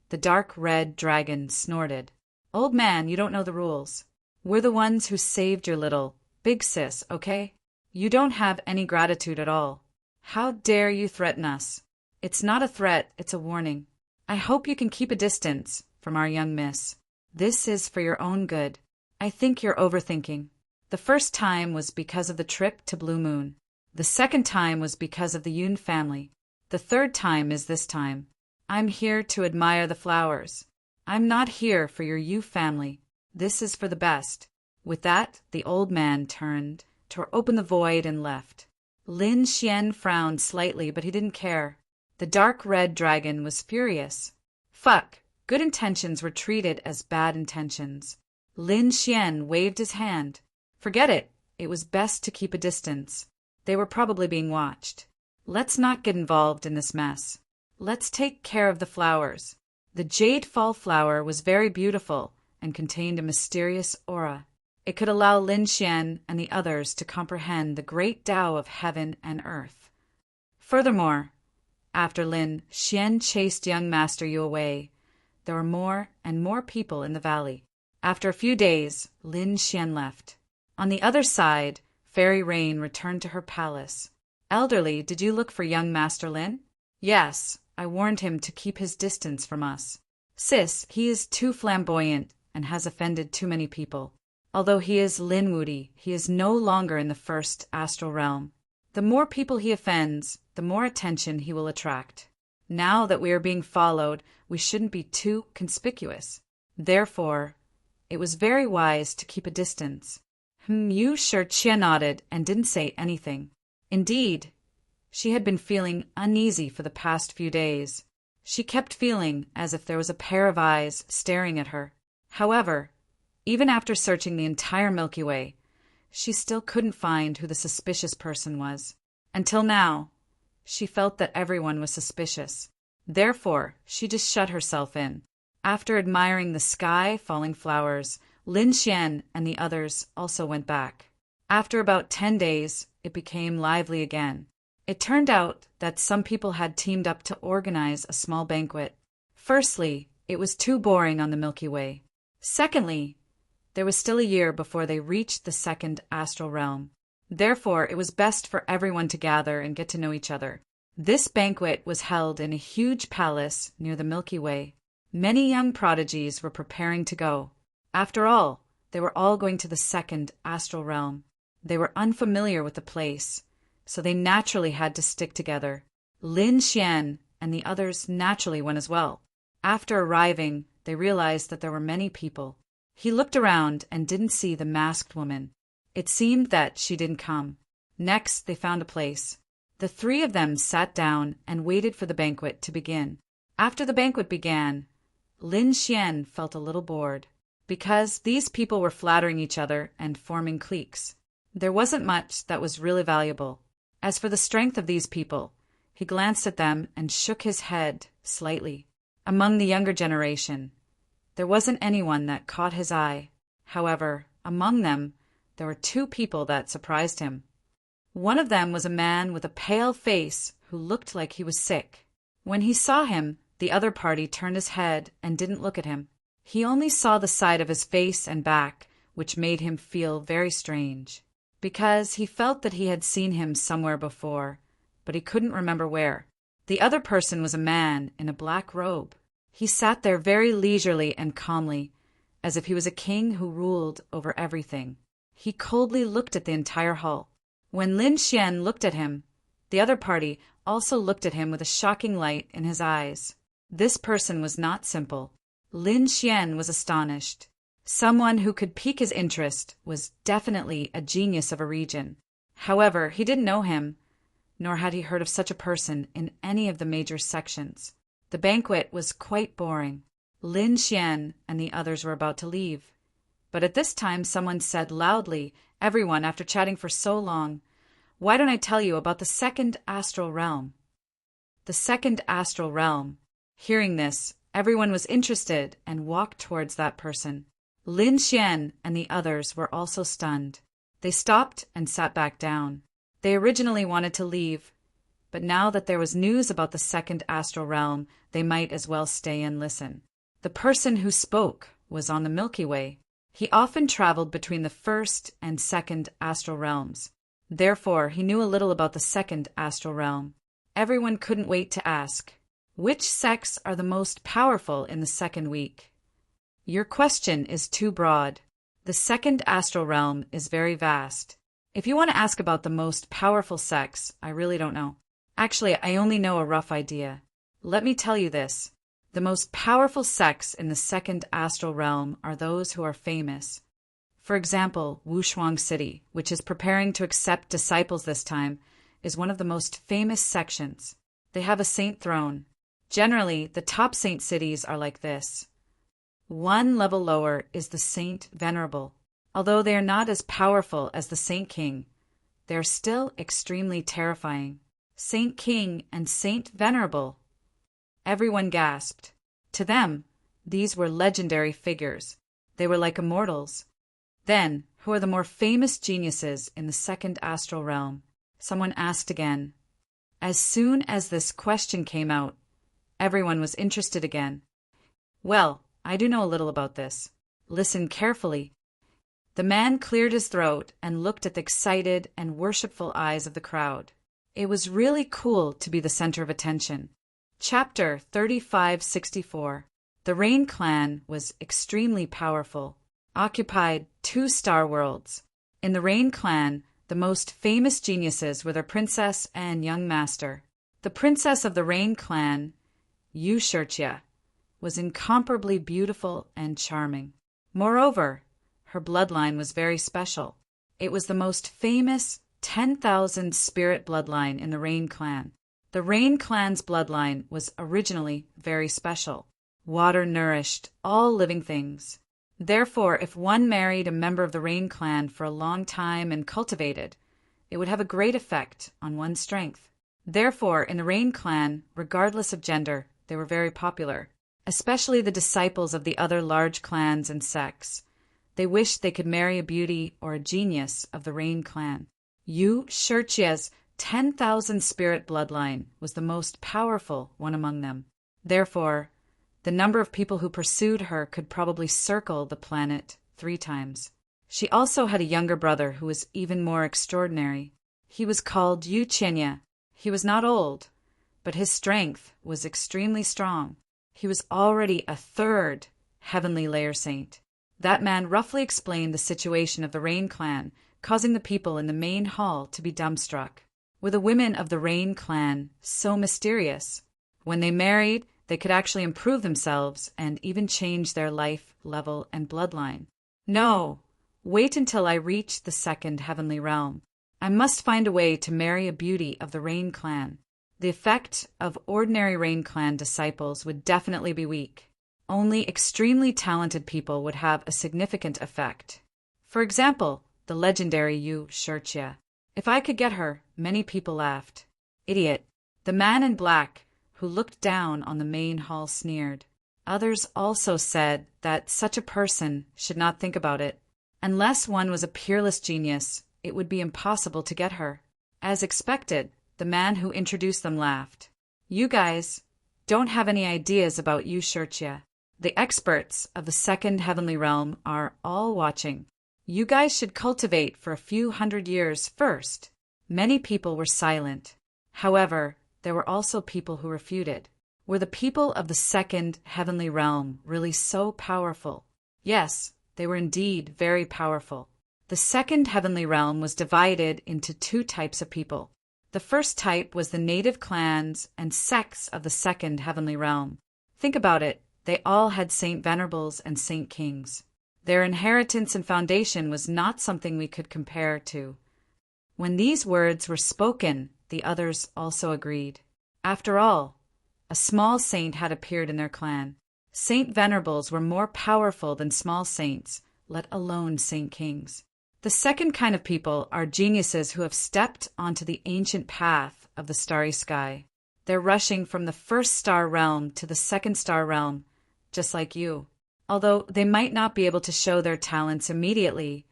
the dark red dragon snorted. "Old man, you don't know the rules. We're the ones who saved your little big sis, okay? You don't have any gratitude at all. How dare you threaten us? It's not a threat, it's a warning. I hope you can keep a distance from our young miss. This is for your own good. I think you're overthinking. The first time was because of the trip to Blue Moon. The second time was because of the Yun family. The third time is this time. I'm here to admire the flowers. I'm not here for your Yu family. This is for the best." With that, the old man turned, tore open the void, and left. Lin Xian frowned slightly, but he didn't care. The dark red dragon was furious. Fuck! Good intentions were treated as bad intentions. Lin Xian waved his hand. Forget it. It was best to keep a distance. They were probably being watched. Let's not get involved in this mess. Let's take care of the flowers. The jade fall flower was very beautiful and contained a mysterious aura. It could allow Lin Xian and the others to comprehend the great Tao of heaven and earth. Furthermore, after Lin Xian chased young Master Yu away, there were more and more people in the valley. After a few days, Lin Xian left. On the other side, Fairy Rain returned to her palace. Elderly, did you look for young Master Lin? Yes, I warned him to keep his distance from us. Sis, he is too flamboyant and has offended too many people. Although he is Lin Wudi, he is no longer in the first astral realm. The more people he offends, the more attention he will attract. Now that we are being followed, we shouldn't be too conspicuous. Therefore, it was very wise to keep a distance. Yu Shijie nodded and didn't say anything. Indeed, she had been feeling uneasy for the past few days. She kept feeling as if there was a pair of eyes staring at her. However, even after searching the entire Milky Way, she still couldn't find who the suspicious person was. Until now, she felt that everyone was suspicious. Therefore, she just shut herself in. After admiring the sky, falling flowers, Lin Xian and the others also went back. After about 10 days, it became lively again. It turned out that some people had teamed up to organize a small banquet. Firstly, it was too boring on the Milky Way. Secondly, there was still a year before they reached the second astral realm. Therefore, it was best for everyone to gather and get to know each other. This banquet was held in a huge palace near the Milky Way. Many young prodigies were preparing to go. After all, they were all going to the second astral realm. They were unfamiliar with the place, so they naturally had to stick together. Lin Xian and the others naturally went as well. After arriving, they realized that there were many people. He looked around and didn't see the masked woman. It seemed that she didn't come. Next, they found a place. The three of them sat down and waited for the banquet to begin. After the banquet began, Lin Xian felt a little bored, because these people were flattering each other and forming cliques. There wasn't much that was really valuable. As for the strength of these people, he glanced at them and shook his head slightly. Among the younger generation, there wasn't anyone that caught his eye. However, among them, there were two people that surprised him. One of them was a man with a pale face who looked like he was sick. When he saw him, the other party turned his head and didn't look at him. He only saw the side of his face and back, which made him feel very strange, because he felt that he had seen him somewhere before, but he couldn't remember where. The other person was a man in a black robe. He sat there very leisurely and calmly, as if he was a king who ruled over everything. He coldly looked at the entire hall. When Lin Xian looked at him, the other party also looked at him with a shocking light in his eyes. This person was not simple. Lin Xian was astonished. Someone who could pique his interest was definitely a genius of a region. However, he didn't know him, nor had he heard of such a person in any of the major sections. The banquet was quite boring. Lin Xian and the others were about to leave. But at this time someone said loudly, "Everyone, after chatting for so long, why don't I tell you about the second astral realm?" The second astral realm. Hearing this, everyone was interested and walked towards that person. Lin Xian and the others were also stunned. They stopped and sat back down. They originally wanted to leave, but now that there was news about the second astral realm, they might as well stay and listen. The person who spoke was on the Milky Way. He often traveled between the first and second astral realms. Therefore, he knew a little about the second astral realm. Everyone couldn't wait to ask, which sects are the most powerful in the second week? Your question is too broad. The second astral realm is very vast. If you want to ask about the most powerful sects, I really don't know. Actually, I only know a rough idea. Let me tell you this. The most powerful sects in the second astral realm are those who are famous. For example, Wushuang City, which is preparing to accept disciples this time, is one of the most famous sections. They have a saint throne. Generally, the top saint cities are like this: One level lower is the Saint Venerable. Although they are not as powerful as the Saint King, they are still extremely terrifying. Saint King and Saint Venerable. Everyone gasped. To them, these were legendary figures. They were like immortals. Then, who are the more famous geniuses in the second astral realm? Someone asked again. As soon as this question came out, everyone was interested again. Well, I do know a little about this. Listen carefully. The man cleared his throat and looked at the excited and worshipful eyes of the crowd. It was really cool to be the center of attention. Chapter 3564. The Rain Clan was extremely powerful, occupied 2 star worlds. In the Rain Clan, the most famous geniuses were their princess and young master. The princess of the Rain Clan, Yushurtia, was incomparably beautiful and charming. Moreover, her bloodline was very special. It was the most famous 10,000 spirit bloodline in the Rain Clan. The Rain Clan's bloodline was originally very special. Water nourished all living things. Therefore, if one married a member of the Rain Clan for a long time and cultivated, it would have a great effect on one's strength. Therefore, in the Rain Clan, regardless of gender, they were very popular, especially the disciples of the other large clans and sects. They wished they could marry a beauty or a genius of the Rain Clan. Yu Shurchia's 10,000 spirit bloodline was the most powerful one among them. Therefore, the number of people who pursued her could probably circle the planet 3 times. She also had a younger brother who was even more extraordinary. He was called Yu Chenya. He was not old, but his strength was extremely strong. He was already a 3rd heavenly layer saint. That man roughly explained the situation of the Rain Clan, causing the people in the main hall to be dumbstruck. Were the women of the Rain Clan so mysterious? When they married, they could actually improve themselves and even change their life level and bloodline. No, wait until I reach the 2nd heavenly realm. I must find a way to marry a beauty of the Rain Clan. The effect of ordinary Rain Clan disciples would definitely be weak. Only extremely talented people would have a significant effect. For example, the legendary Yu Shurchia. If I could get her, many people laughed. Idiot. The man in black, who looked down on the main hall, sneered. Others also said that such a person should not think about it. Unless one was a peerless genius, it would be impossible to get her. As expected, the man who introduced them laughed. You guys don't have any ideas about Yu Shurchia. The experts of the 2nd heavenly realm are all watching. You guys should cultivate for a few hundred years first. Many people were silent. However, there were also people who refuted. Were the people of the 2nd heavenly realm really so powerful? Yes, they were indeed very powerful. The 2nd heavenly realm was divided into 2 types of people. The first type was the native clans and sects of the 2nd heavenly realm. Think about it. They all had Saint Venerables and Saint Kings. Their inheritance and foundation was not something we could compare to. When these words were spoken, the others also agreed. After all, a small saint had appeared in their clan. Saint Venerables were more powerful than small saints, let alone Saint Kings. The second kind of people are geniuses who have stepped onto the ancient path of the starry sky. They're rushing from the 1st star realm to the 2nd star realm, just like you. Although they might not be able to show their talents immediately,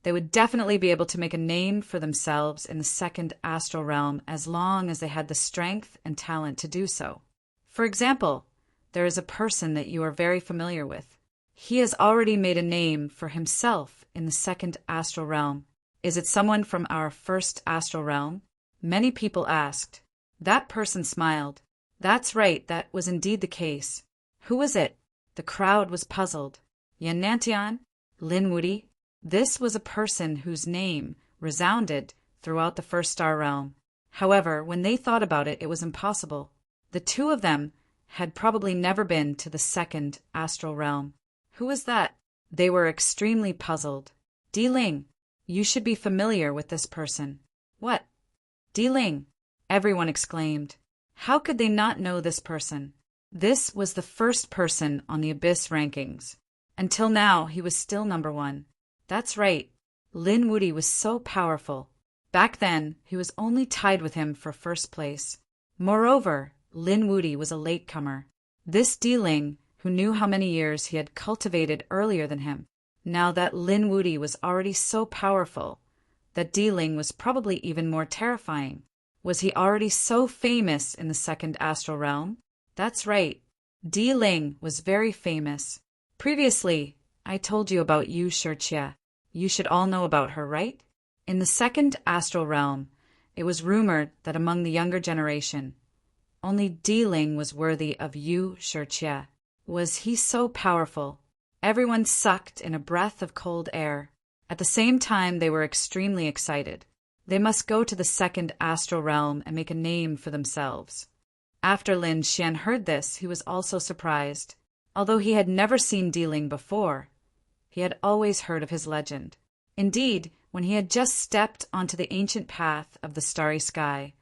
they would definitely be able to make a name for themselves in the 2nd astral realm as long as they had the strength and talent to do so. For example, there is a person that you are very familiar with. He has already made a name for himself in the 2nd astral realm. Is it someone from our 1st astral realm? Many people asked. That person smiled. That's right, that was indeed the case. Who was it? The crowd was puzzled. Yanantian? Linwoody? This was a person whose name resounded throughout the 1st star realm. However, when they thought about it, it was impossible. The 2 of them had probably never been to the 2nd astral realm. Who was that? They were extremely puzzled. Di Ling, you should be familiar with this person. What? Di Ling, everyone exclaimed. How could they not know this person? This was the first person on the Abyss rankings. Until now, he was still number one. That's right. Lin Wuti was so powerful. Back then, he was only tied with him for first place. Moreover, Lin Wuti was a latecomer. This Di-Ling, who knew how many years he had cultivated earlier than him, now that Lin Wuti was already so powerful, that Di-Ling was probably even more terrifying. Was he already so famous in the second astral realm? That's right. Di-Ling was very famous. Previously, I told you about Yu Shijie. You should all know about her, right? In the second astral realm, it was rumored that among the younger generation, only Di-Ling was worthy of Yu Shijie. Was he so powerful? Everyone sucked in a breath of cold air. At the same time, they were extremely excited. They must go to the second astral realm and make a name for themselves. After Lin Xian heard this, he was also surprised. Although he had never seen Di-Ling before, he had always heard of his legend. Indeed, when he had just stepped onto the ancient path of the starry sky,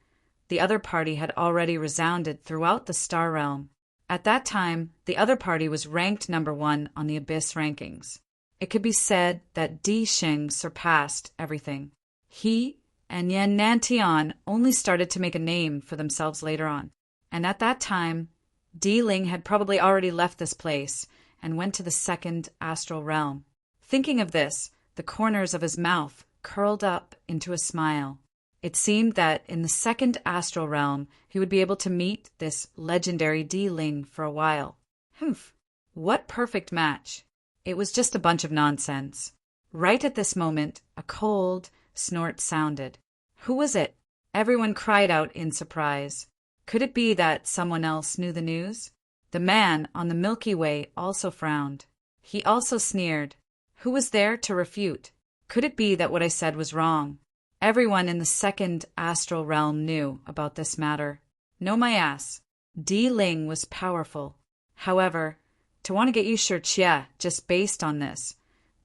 the other party had already resounded throughout the star realm. At that time, the other party was ranked number one on the Abyss rankings. It could be said that Di Xing surpassed everything. He and Yan Nantian only started to make a name for themselves later on. And at that time, Di-Ling had probably already left this place and went to the second astral realm. Thinking of this, the corners of his mouth curled up into a smile. It seemed that in the second astral realm, he would be able to meet this legendary Di-Ling for a while. Humph! What perfect match! It was just a bunch of nonsense. Right at this moment, a cold snort sounded. Who was it? Everyone cried out in surprise. Could it be that someone else knew the news? The man on the Milky Way also frowned. He also sneered. Who was there to refute? Could it be that what I said was wrong? Everyone in the second astral realm knew about this matter. No, my ass. Di-Ling was powerful. However, to want to get Yu Shijie just based on this,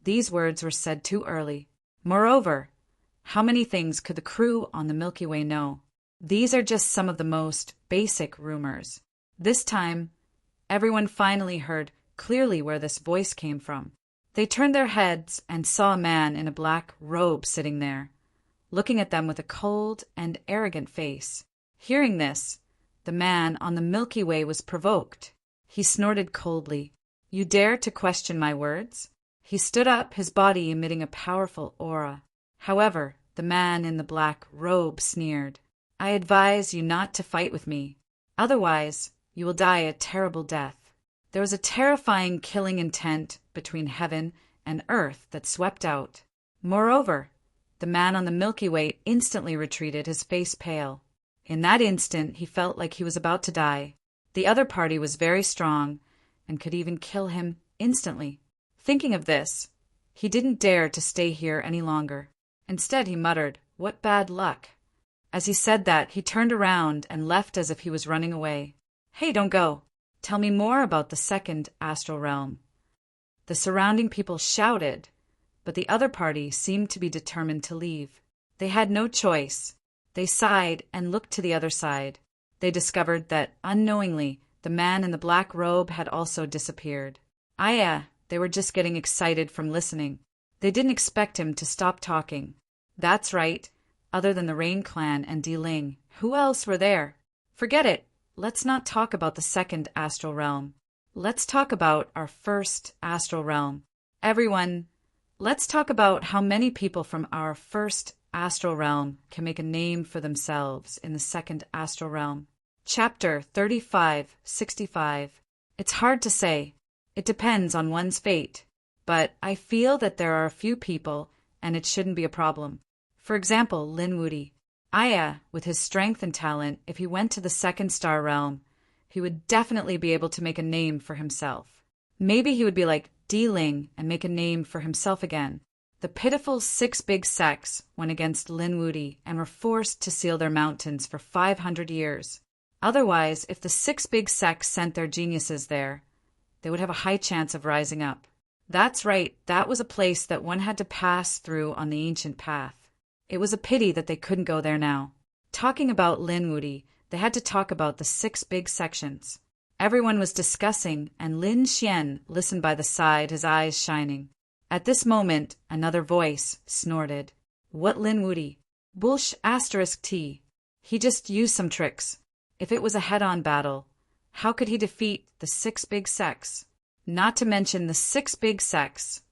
these words were said too early. Moreover, how many things could the crew on the Milky Way know? These are just some of the most basic rumors. This time, everyone finally heard clearly where this voice came from. They turned their heads and saw a man in a black robe sitting there, looking at them with a cold and arrogant face. Hearing this, the man on the Milky Way was provoked. He snorted coldly. You dare to question my words? He stood up, his body emitting a powerful aura. However, the man in the black robe sneered. I advise you not to fight with me. Otherwise, you will die a terrible death. There was a terrifying killing intent between heaven and earth that swept out. Moreover, the man on the Milky Way instantly retreated, his face pale. In that instant, he felt like he was about to die. The other party was very strong and could even kill him instantly. Thinking of this, he didn't dare to stay here any longer. Instead, he muttered, "What bad luck." As he said that, he turned around and left as if he was running away. Hey, don't go. Tell me more about the second astral realm. The surrounding people shouted, but the other party seemed to be determined to leave. They had no choice. They sighed and looked to the other side. They discovered that, unknowingly, the man in the black robe had also disappeared. They were just getting excited from listening. They didn't expect him to stop talking. That's right. Other than the Rain Clan and Di-Ling, who else were there? Forget it. Let's not talk about the second astral realm. Let's talk about our first astral realm. Everyone, let's talk about how many people from our first astral realm can make a name for themselves in the second astral realm. Chapter 3565. It's hard to say. It depends on one's fate. But I feel that there are a few people, and it shouldn't be a problem. For example, Lin Wuti. With his strength and talent, if he went to the second star realm, he would definitely be able to make a name for himself. Maybe he would be like Di-Ling and make a name for himself again. The pitiful 6 big sects went against Lin Wuti and were forced to seal their mountains for 500 years. Otherwise, if the 6 big sects sent their geniuses there, they would have a high chance of rising up. That's right, that was a place that one had to pass through on the ancient path. It was a pity that they couldn't go there now. Talking about Lin Wuti, they had to talk about the 6 big sections. Everyone was discussing, and Lin Xian listened by the side, his eyes shining. At this moment, another voice snorted. What Lin Wudy? Bullsh asterisk T. He just used some tricks. If it was a head-on battle, how could he defeat the 6 big sects? Not to mention the 6 big sects.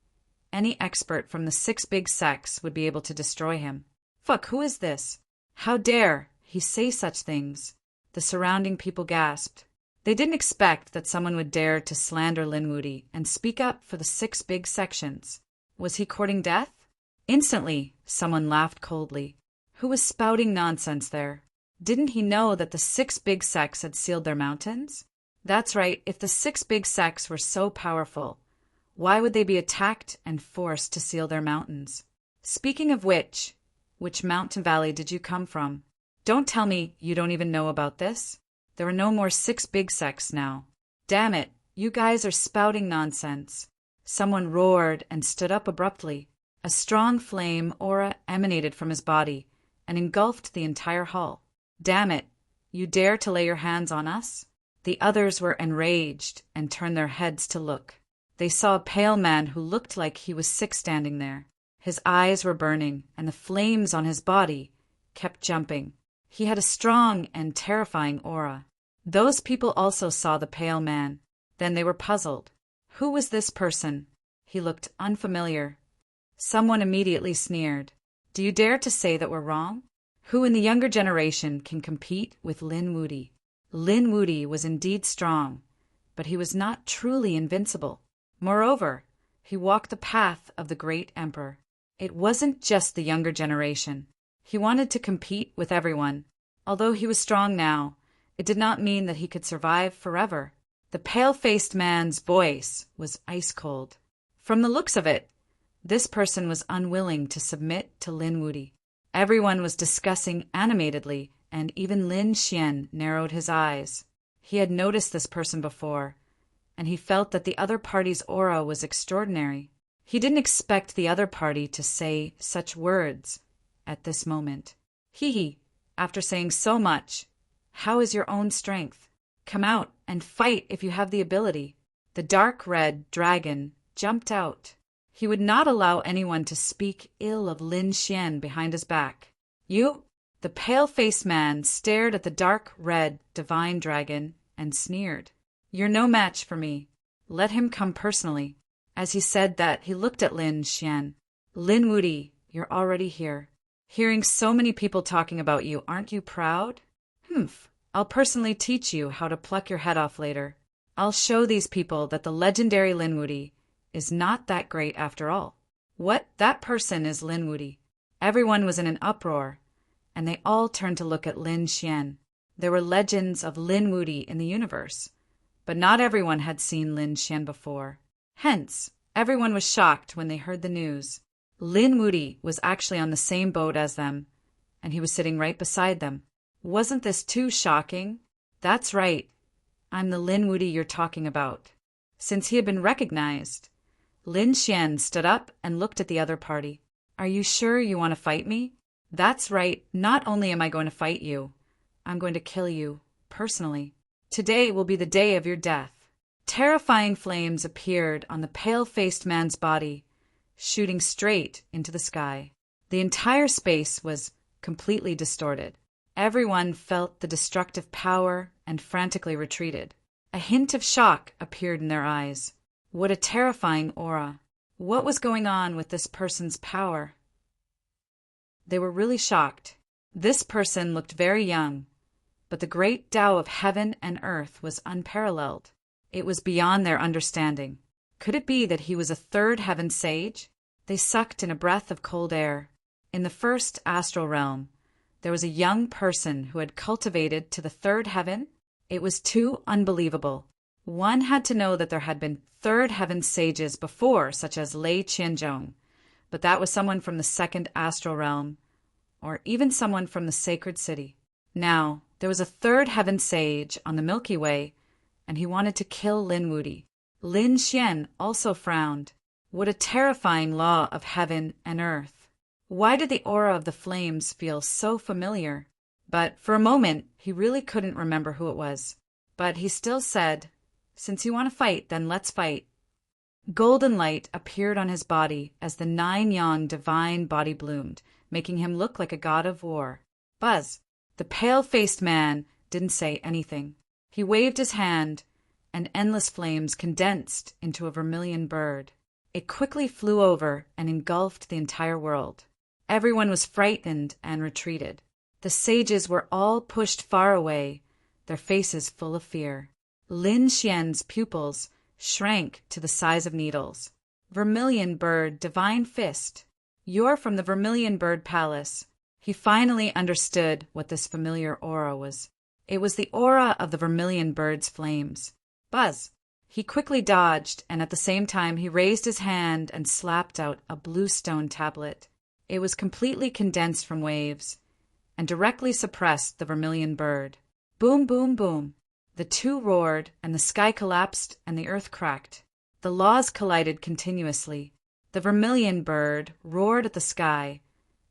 Any expert from the 6 big sects would be able to destroy him. Fuck, who is this? How dare he say such things? The surrounding people gasped. They didn't expect that someone would dare to slander Lin Wudy and speak up for the 6 big sections. Was he courting death? Instantly, someone laughed coldly. Who was spouting nonsense there? Didn't he know that the 6 big sects had sealed their mountains? That's right, if the 6 big sects were so powerful, why would they be attacked and forced to seal their mountains? Speaking of which mountain valley did you come from? Don't tell me you don't even know about this. There are no more 6 big sects now. Damn it, you guys are spouting nonsense. Someone roared and stood up abruptly. A strong flame aura emanated from his body and engulfed the entire hall. Damn it, you dare to lay your hands on us? The others were enraged and turned their heads to look. They saw a pale man who looked like he was sick standing there. His eyes were burning, and the flames on his body kept jumping. He had a strong and terrifying aura. Those people also saw the pale man. Then they were puzzled. Who was this person? He looked unfamiliar. Someone immediately sneered. Do you dare to say that we're wrong? Who in the younger generation can compete with Lin Wudy? Lin Wudy was indeed strong, but he was not truly invincible. Moreover, he walked the path of the great emperor. It wasn't just the younger generation. He wanted to compete with everyone. Although he was strong now, it did not mean that he could survive forever. The pale-faced man's voice was ice cold. From the looks of it, this person was unwilling to submit to Lin Wudy. Everyone was discussing animatedly, and even Lin Xian narrowed his eyes. He had noticed this person before, and he felt that the other party's aura was extraordinary. He didn't expect the other party to say such words at this moment. Hee, after saying so much, how is your own strength? Come out and fight if you have the ability. The dark red dragon jumped out. He would not allow anyone to speak ill of Lin Xian behind his back. You? The pale-faced man stared at the dark red divine dragon and sneered. You're no match for me. Let him come personally. As he said that, he looked at Lin Xian. Lin Wudy, you're already here. Hearing so many people talking about you, aren't you proud? Humph. I'll personally teach you how to pluck your head off later. I'll show these people that the legendary Lin Wudy is not that great after all. What? That person is Lin Wudy. Everyone was in an uproar, and they all turned to look at Lin Xian. There were legends of Lin Wudy in the universe, but not everyone had seen Lin Xian before. Hence, everyone was shocked when they heard the news. Lin Wudy was actually on the same boat as them, and he was sitting right beside them. Wasn't this too shocking? That's right. I'm the Lin Wudy you're talking about. Since he had been recognized, Lin Xian stood up and looked at the other party. Are you sure you want to fight me? That's right. Not only am I going to fight you, I'm going to kill you, personally. Today will be the day of your death. Terrifying flames appeared on the pale-faced man's body, shooting straight into the sky. The entire space was completely distorted. Everyone felt the destructive power and frantically retreated. A hint of shock appeared in their eyes. What a terrifying aura. What was going on with this person's power? They were really shocked. This person looked very young, but the great Tao of heaven and earth was unparalleled. It was beyond their understanding. Could it be that he was a third heaven sage? They sucked in a breath of cold air. In the first astral realm, there was a young person who had cultivated to the third heaven. It was too unbelievable. One had to know that there had been third heaven sages before, such as Lei Qianzhong, but that was someone from the second astral realm, or even someone from the sacred city. Now, there was a third heaven sage on the Milky Way, and he wanted to kill Lin Wudy. Lin Xian also frowned. What a terrifying law of heaven and earth. Why did the aura of the flames feel so familiar? But for a moment, he really couldn't remember who it was. But he still said, "Since you want to fight, then let's fight." Golden light appeared on his body as the 9 yang divine body bloomed, making him look like a god of war. Buzz, the pale-faced man, didn't say anything. He waved his hand, and endless flames condensed into a vermilion bird. It quickly flew over and engulfed the entire world. Everyone was frightened and retreated. The sages were all pushed far away, their faces full of fear. Lin Xian's pupils shrank to the size of needles. Vermilion bird, divine fist. You're from the Vermilion Bird Palace. He finally understood what this familiar aura was. It was the aura of the Vermilion Bird's flames. Buzz. He quickly dodged, and at the same time he raised his hand and slapped out a blue stone tablet. It was completely condensed from waves, and directly suppressed the Vermilion Bird. Boom, boom, boom. The two roared, and the sky collapsed, and the earth cracked. The laws collided continuously. The Vermilion Bird roared at the sky,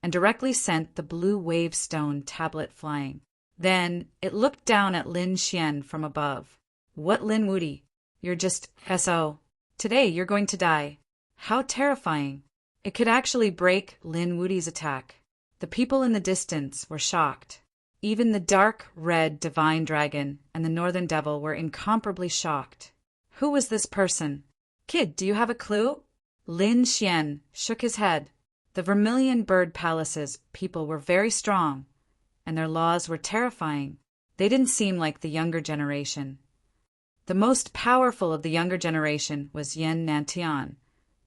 and directly sent the blue wave stone tablet flying. Then it looked down at Lin Xian from above. "What, Lin Wudy? You're just SO. Today you're going to die." How terrifying. It could actually break Lin Wudy's attack. The people in the distance were shocked. Even the dark red divine dragon and the northern devil were incomparably shocked. Who was this person? "Kid, do you have a clue?" Lin Xian shook his head. The Vermilion Bird Palace's people were very strong, and their laws were terrifying. They didn't seem like the younger generation. The most powerful of the younger generation was Yen Nantian,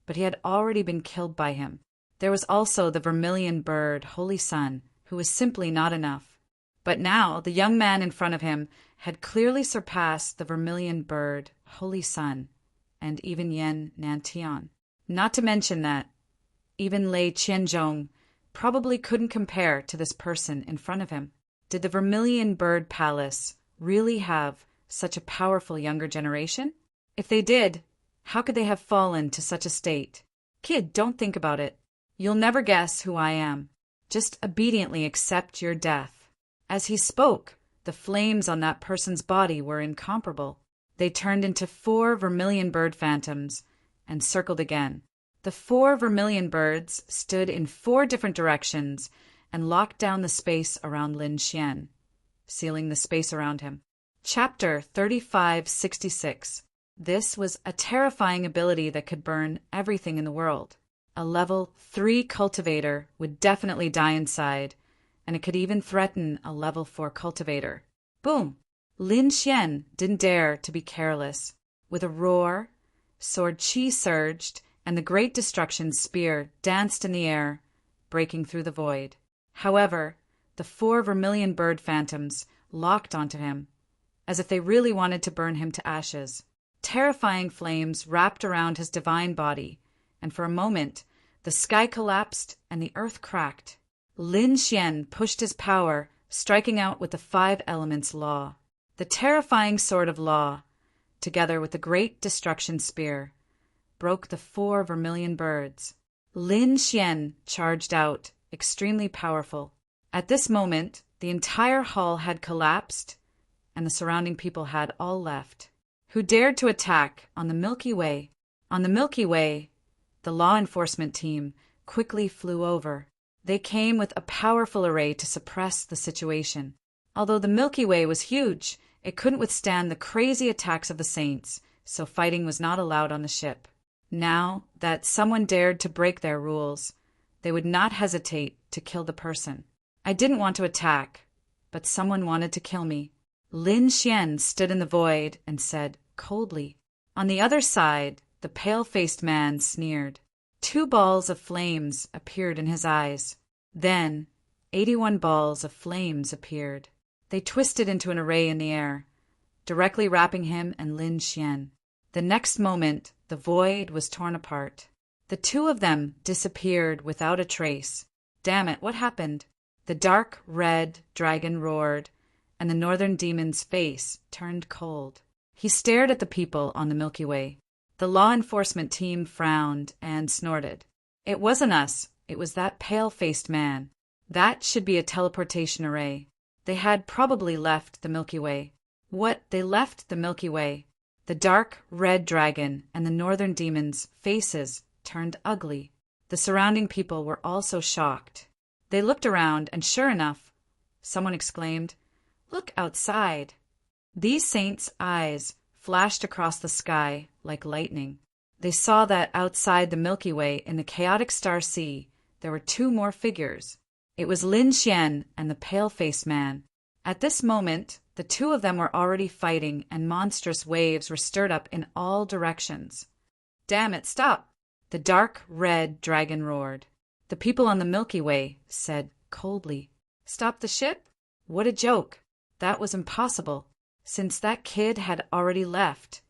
but he had already been killed by him. There was also the Vermilion Bird Holy Sun, who was simply not enough. But now the young man in front of him had clearly surpassed the Vermilion Bird Holy Sun and even Yen Nantian. Not to mention that even Lei Qianzhong probably couldn't compare to this person in front of him. Did the Vermilion Bird Palace really have such a powerful younger generation? If they did, how could they have fallen to such a state? "Kid, don't think about it. You'll never guess who I am. Just obediently accept your death." As he spoke, the flames on that person's body were incomparable. They turned into 4 vermilion bird phantoms and circled again. The 4 vermilion birds stood in 4 different directions and locked down the space around Lin Xian, sealing the space around him. Chapter 3566. This was a terrifying ability that could burn everything in the world. A level 3 cultivator would definitely die inside, and it could even threaten a level 4 cultivator. Boom! Lin Xian didn't dare to be careless. With a roar, sword chi surged, and the Great Destruction Spear danced in the air, breaking through the void. However, the 4 vermilion bird phantoms locked onto him, as if they really wanted to burn him to ashes. Terrifying flames wrapped around his divine body, and for a moment, the sky collapsed and the earth cracked. Lin Xian pushed his power, striking out with the 5 elements law. The terrifying sword of law, together with the Great Destruction Spear, broke the 4 vermilion birds. Lin Xian charged out, extremely powerful. At this moment, the entire hall had collapsed, and the surrounding people had all left. Who dared to attack on the Milky Way? On the Milky Way, the law enforcement team quickly flew over. They came with a powerful array to suppress the situation. Although the Milky Way was huge, it couldn't withstand the crazy attacks of the Saints, so fighting was not allowed on the ship. Now that someone dared to break their rules, they would not hesitate to kill the person. I didn't want to attack, but someone wanted to kill me. Lin Xian stood in the void and said coldly. On the other side, the pale-faced man sneered. 2 balls of flames appeared in his eyes. Then, 81 balls of flames appeared. They twisted into an array in the air, directly wrapping him and Lin Xian. The next moment, the void was torn apart. The 2 of them disappeared without a trace. Damn it, what happened? The dark red dragon roared, and the northern demon's face turned cold. He stared at the people on the Milky Way. The law enforcement team frowned and snorted. It wasn't us, it was that pale-faced man. That should be a teleportation array. They had probably left the Milky Way. What they left the Milky Way. The dark red dragon and the northern demons' faces turned ugly. The surrounding people were also shocked. They looked around, and sure enough, someone exclaimed, "Look outside!" These saints' eyes flashed across the sky like lightning. They saw that outside the Milky Way in the chaotic star sea, there were two more figures. It was Lin Xian and the pale-faced man. At this moment, the two of them were already fighting, and monstrous waves were stirred up in all directions. "Damn it, stop!" the dark red dragon roared. The people on the Milky Way said coldly, "Stop the ship? What a joke! That was impossible. Since that kid had already left,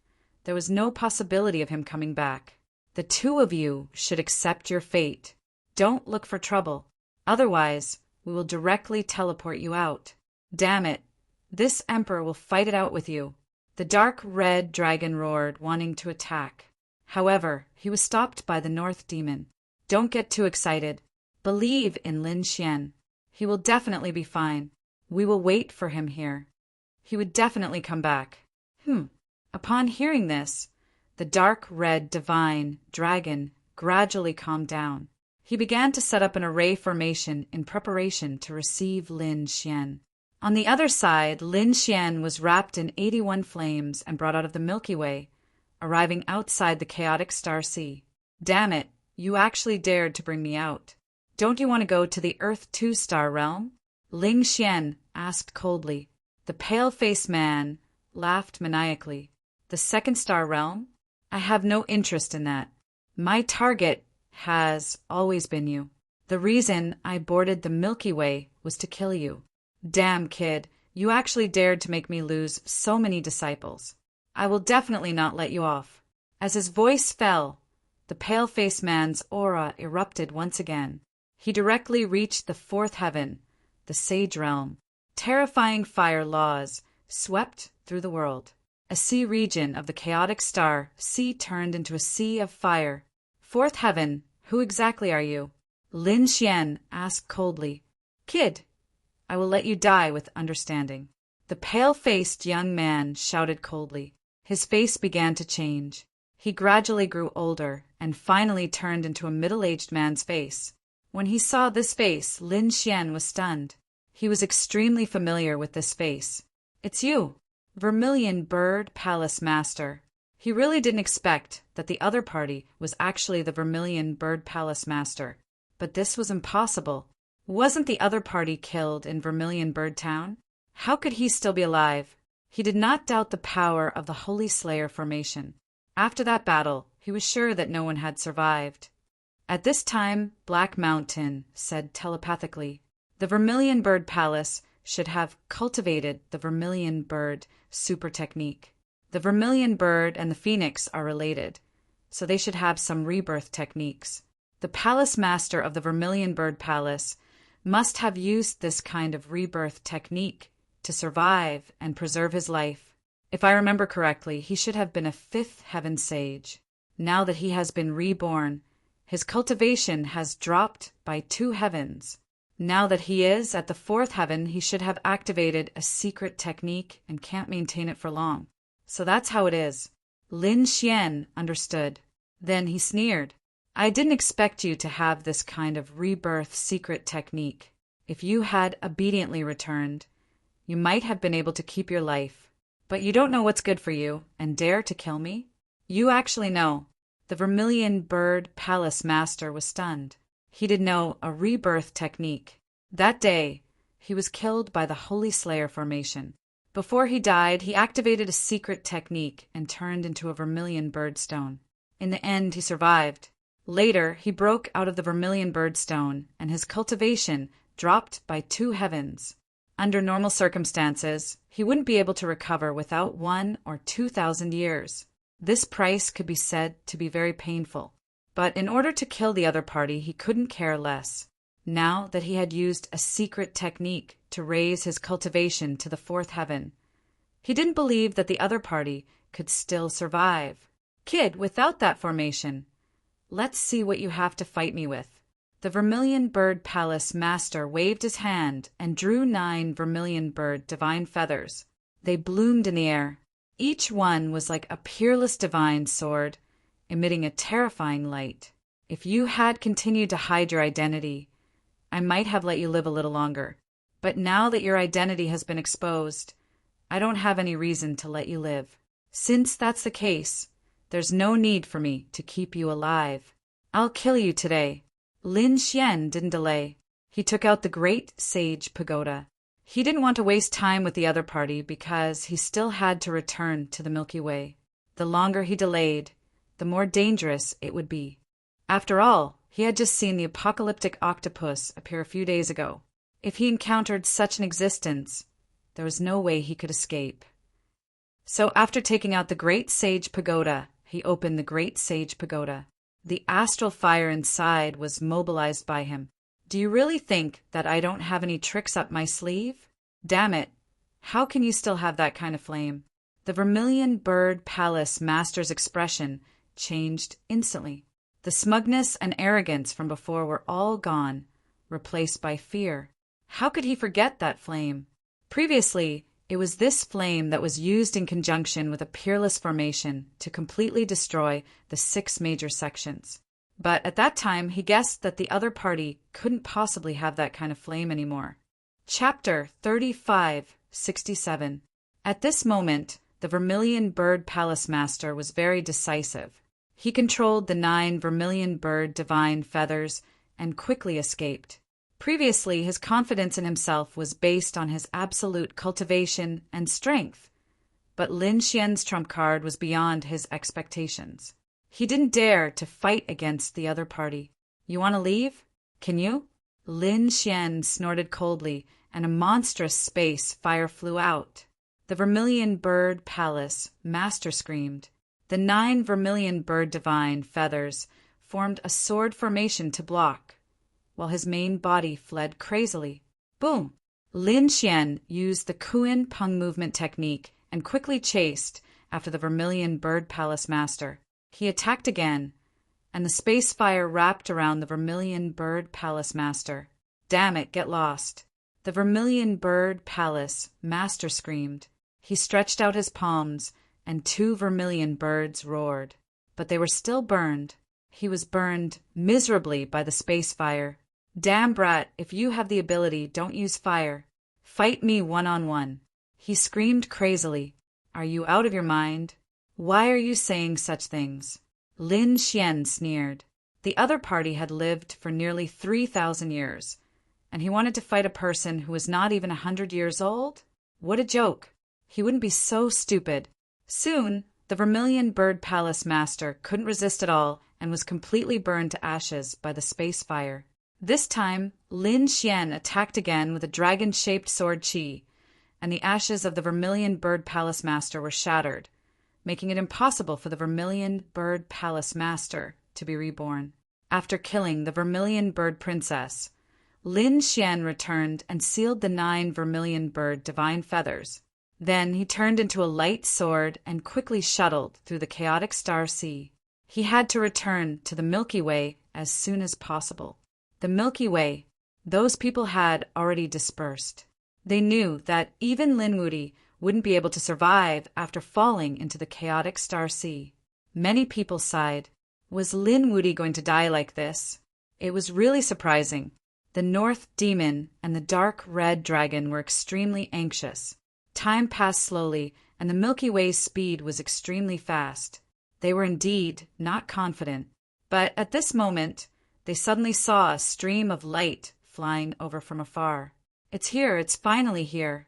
there was no possibility of him coming back. The two of you should accept your fate. Don't look for trouble. Otherwise, we will directly teleport you out. Damn it! This emperor will fight it out with you." The dark red dragon roared, wanting to attack. However, he was stopped by the North Demon. "Don't get too excited. Believe in Lin Xian. He will definitely be fine. We will wait for him here. He would definitely come back." Upon hearing this, the dark red divine dragon gradually calmed down. He began to set up an array formation in preparation to receive Lin Xian. On the other side, Lin Xian was wrapped in 81 flames and brought out of the Milky Way, arriving outside the chaotic star sea. "Damn it, you actually dared to bring me out. Don't you want to go to the Earth 2-star realm?" Lin Xian asked coldly. The pale-faced man laughed maniacally. "The 2nd-star realm? I have no interest in that. My target has always been you. The reason I boarded the Milky Way was to kill you. Damn, kid, you actually dared to make me lose so many disciples. I will definitely not let you off." As his voice fell, the pale-faced man's aura erupted once again. He directly reached the 4th heaven, the Sage Realm. Terrifying fire laws swept through the world. A sea region of the chaotic star sea turned into a sea of fire. "4th heaven, who exactly are you?" Lin Xian asked coldly. "Kid, I will let you die with understanding." The pale-faced young man shouted coldly. His face began to change. He gradually grew older and finally turned into a middle-aged man's face. When he saw this face, Lin Xian was stunned. He was extremely familiar with this face. "It's you, Vermilion Bird Palace Master." He really didn't expect that the other party was actually the Vermilion Bird Palace Master. But this was impossible. Wasn't the other party killed in Vermilion Bird Town? How could he still be alive? He did not doubt the power of the Holy Slayer formation. After that battle, he was sure that no one had survived. At this time, Black Mountain said telepathically, "The Vermilion Bird Palace should have cultivated the Vermilion Bird super technique. The Vermilion Bird and the Phoenix are related, so they should have some rebirth techniques. The Palace Master of the Vermilion Bird Palace must have used this kind of rebirth technique to survive and preserve his life. If I remember correctly, he should have been a 5th heaven sage. Now that he has been reborn, his cultivation has dropped by 2 heavens. Now that he is at the 4th heaven, he should have activated a secret technique and can't maintain it for long. So that's how it is." Lin Xian understood. Then he sneered. "I didn't expect you to have this kind of rebirth secret technique. If you had obediently returned, you might have been able to keep your life. But you don't know what's good for you and dare to kill me? You actually know." The Vermilion Bird Palace Master was stunned. He didn't know a rebirth technique. That day, he was killed by the Holy Slayer formation. Before he died, he activated a secret technique and turned into a Vermilion Birdstone. In the end, he survived. Later, he broke out of the Vermilion Birdstone, and his cultivation dropped by 2 heavens. Under normal circumstances, he wouldn't be able to recover without 1 or 2,000 years. This price could be said to be very painful. But in order to kill the other party, he couldn't care less. Now that he had used a secret technique to raise his cultivation to the 4th heaven, he didn't believe that the other party could still survive. "Kid, without that formation, let's see what you have to fight me with." The Vermilion Bird Palace Master waved his hand and drew 9 vermilion bird divine feathers. They bloomed in the air. Each one was like a peerless divine sword, emitting a terrifying light. If you had continued to hide your identity, I might have let you live a little longer. But now that your identity has been exposed, I don't have any reason to let you live. Since that's the case, there's no need for me to keep you alive. I'll kill you today. Lin Xian didn't delay. He took out the great sage pagoda. He didn't want to waste time with the other party because he still had to return to the Milky Way. The longer he delayed, the more dangerous it would be. After all, he had just seen the apocalyptic octopus appear a few days ago. If he encountered such an existence, there was no way he could escape. So after taking out the Great Sage Pagoda, he opened the Great Sage Pagoda. The astral fire inside was mobilized by him. Do you really think that I don't have any tricks up my sleeve? Damn it, how can you still have that kind of flame? The Vermilion Bird Palace Master's expression changed instantly. The smugness and arrogance from before were all gone, replaced by fear. How could he forget that flame? Previously, it was this flame that was used in conjunction with a peerless formation to completely destroy the 6 major sections. But at that time, he guessed that the other party couldn't possibly have that kind of flame anymore. Chapter 3567. At this moment, the Vermilion Bird Palace Master was very decisive. He controlled the 9 vermilion bird divine feathers and quickly escaped. Previously, his confidence in himself was based on his absolute cultivation and strength, but Lin Xian's trump card was beyond his expectations. He didn't dare to fight against the other party. You want to leave? Can you? Lin Xian snorted coldly, and a monstrous space fire flew out. The Vermilion Bird Palace Master screamed. The 9 vermilion bird divine feathers formed a sword formation to block, while his main body fled crazily. Boom! Lin Xian used the Kuan Peng movement technique and quickly chased after the Vermilion Bird Palace Master. He attacked again, and the space fire wrapped around the Vermilion Bird Palace Master. Damn it, get lost! The Vermilion Bird Palace Master screamed. He stretched out his palms, and 2 vermilion birds roared. But they were still burned. He was burned miserably by the space fire. Damn brat, if you have the ability, don't use fire. Fight me one-on-one. He screamed crazily. Are you out of your mind? Why are you saying such things? Lin Xian sneered. The other party had lived for nearly 3,000 years, and he wanted to fight a person who was not even 100 years old? What a joke. He wouldn't be so stupid. Soon, the Vermilion Bird Palace Master couldn't resist at all and was completely burned to ashes by the space fire. This time, Lin Xian attacked again with a dragon-shaped sword chi, and the ashes of the Vermilion Bird Palace Master were shattered, making it impossible for the Vermilion Bird Palace Master to be reborn. After killing the Vermilion Bird Princess, Lin Xian returned and sealed the 9 vermilion bird divine feathers. Then he turned into a light sword and quickly shuttled through the chaotic star sea. He had to return to the Milky Way as soon as possible. The Milky Way, those people had already dispersed. They knew that even Lin Wuti wouldn't be able to survive after falling into the chaotic star sea. Many people sighed. Was Lin Wuti going to die like this? It was really surprising. The North Demon and the Dark Red Dragon were extremely anxious. Time passed slowly, and the Milky Way's speed was extremely fast. They were indeed not confident. But at this moment, they suddenly saw a stream of light flying over from afar. It's here, it's finally here.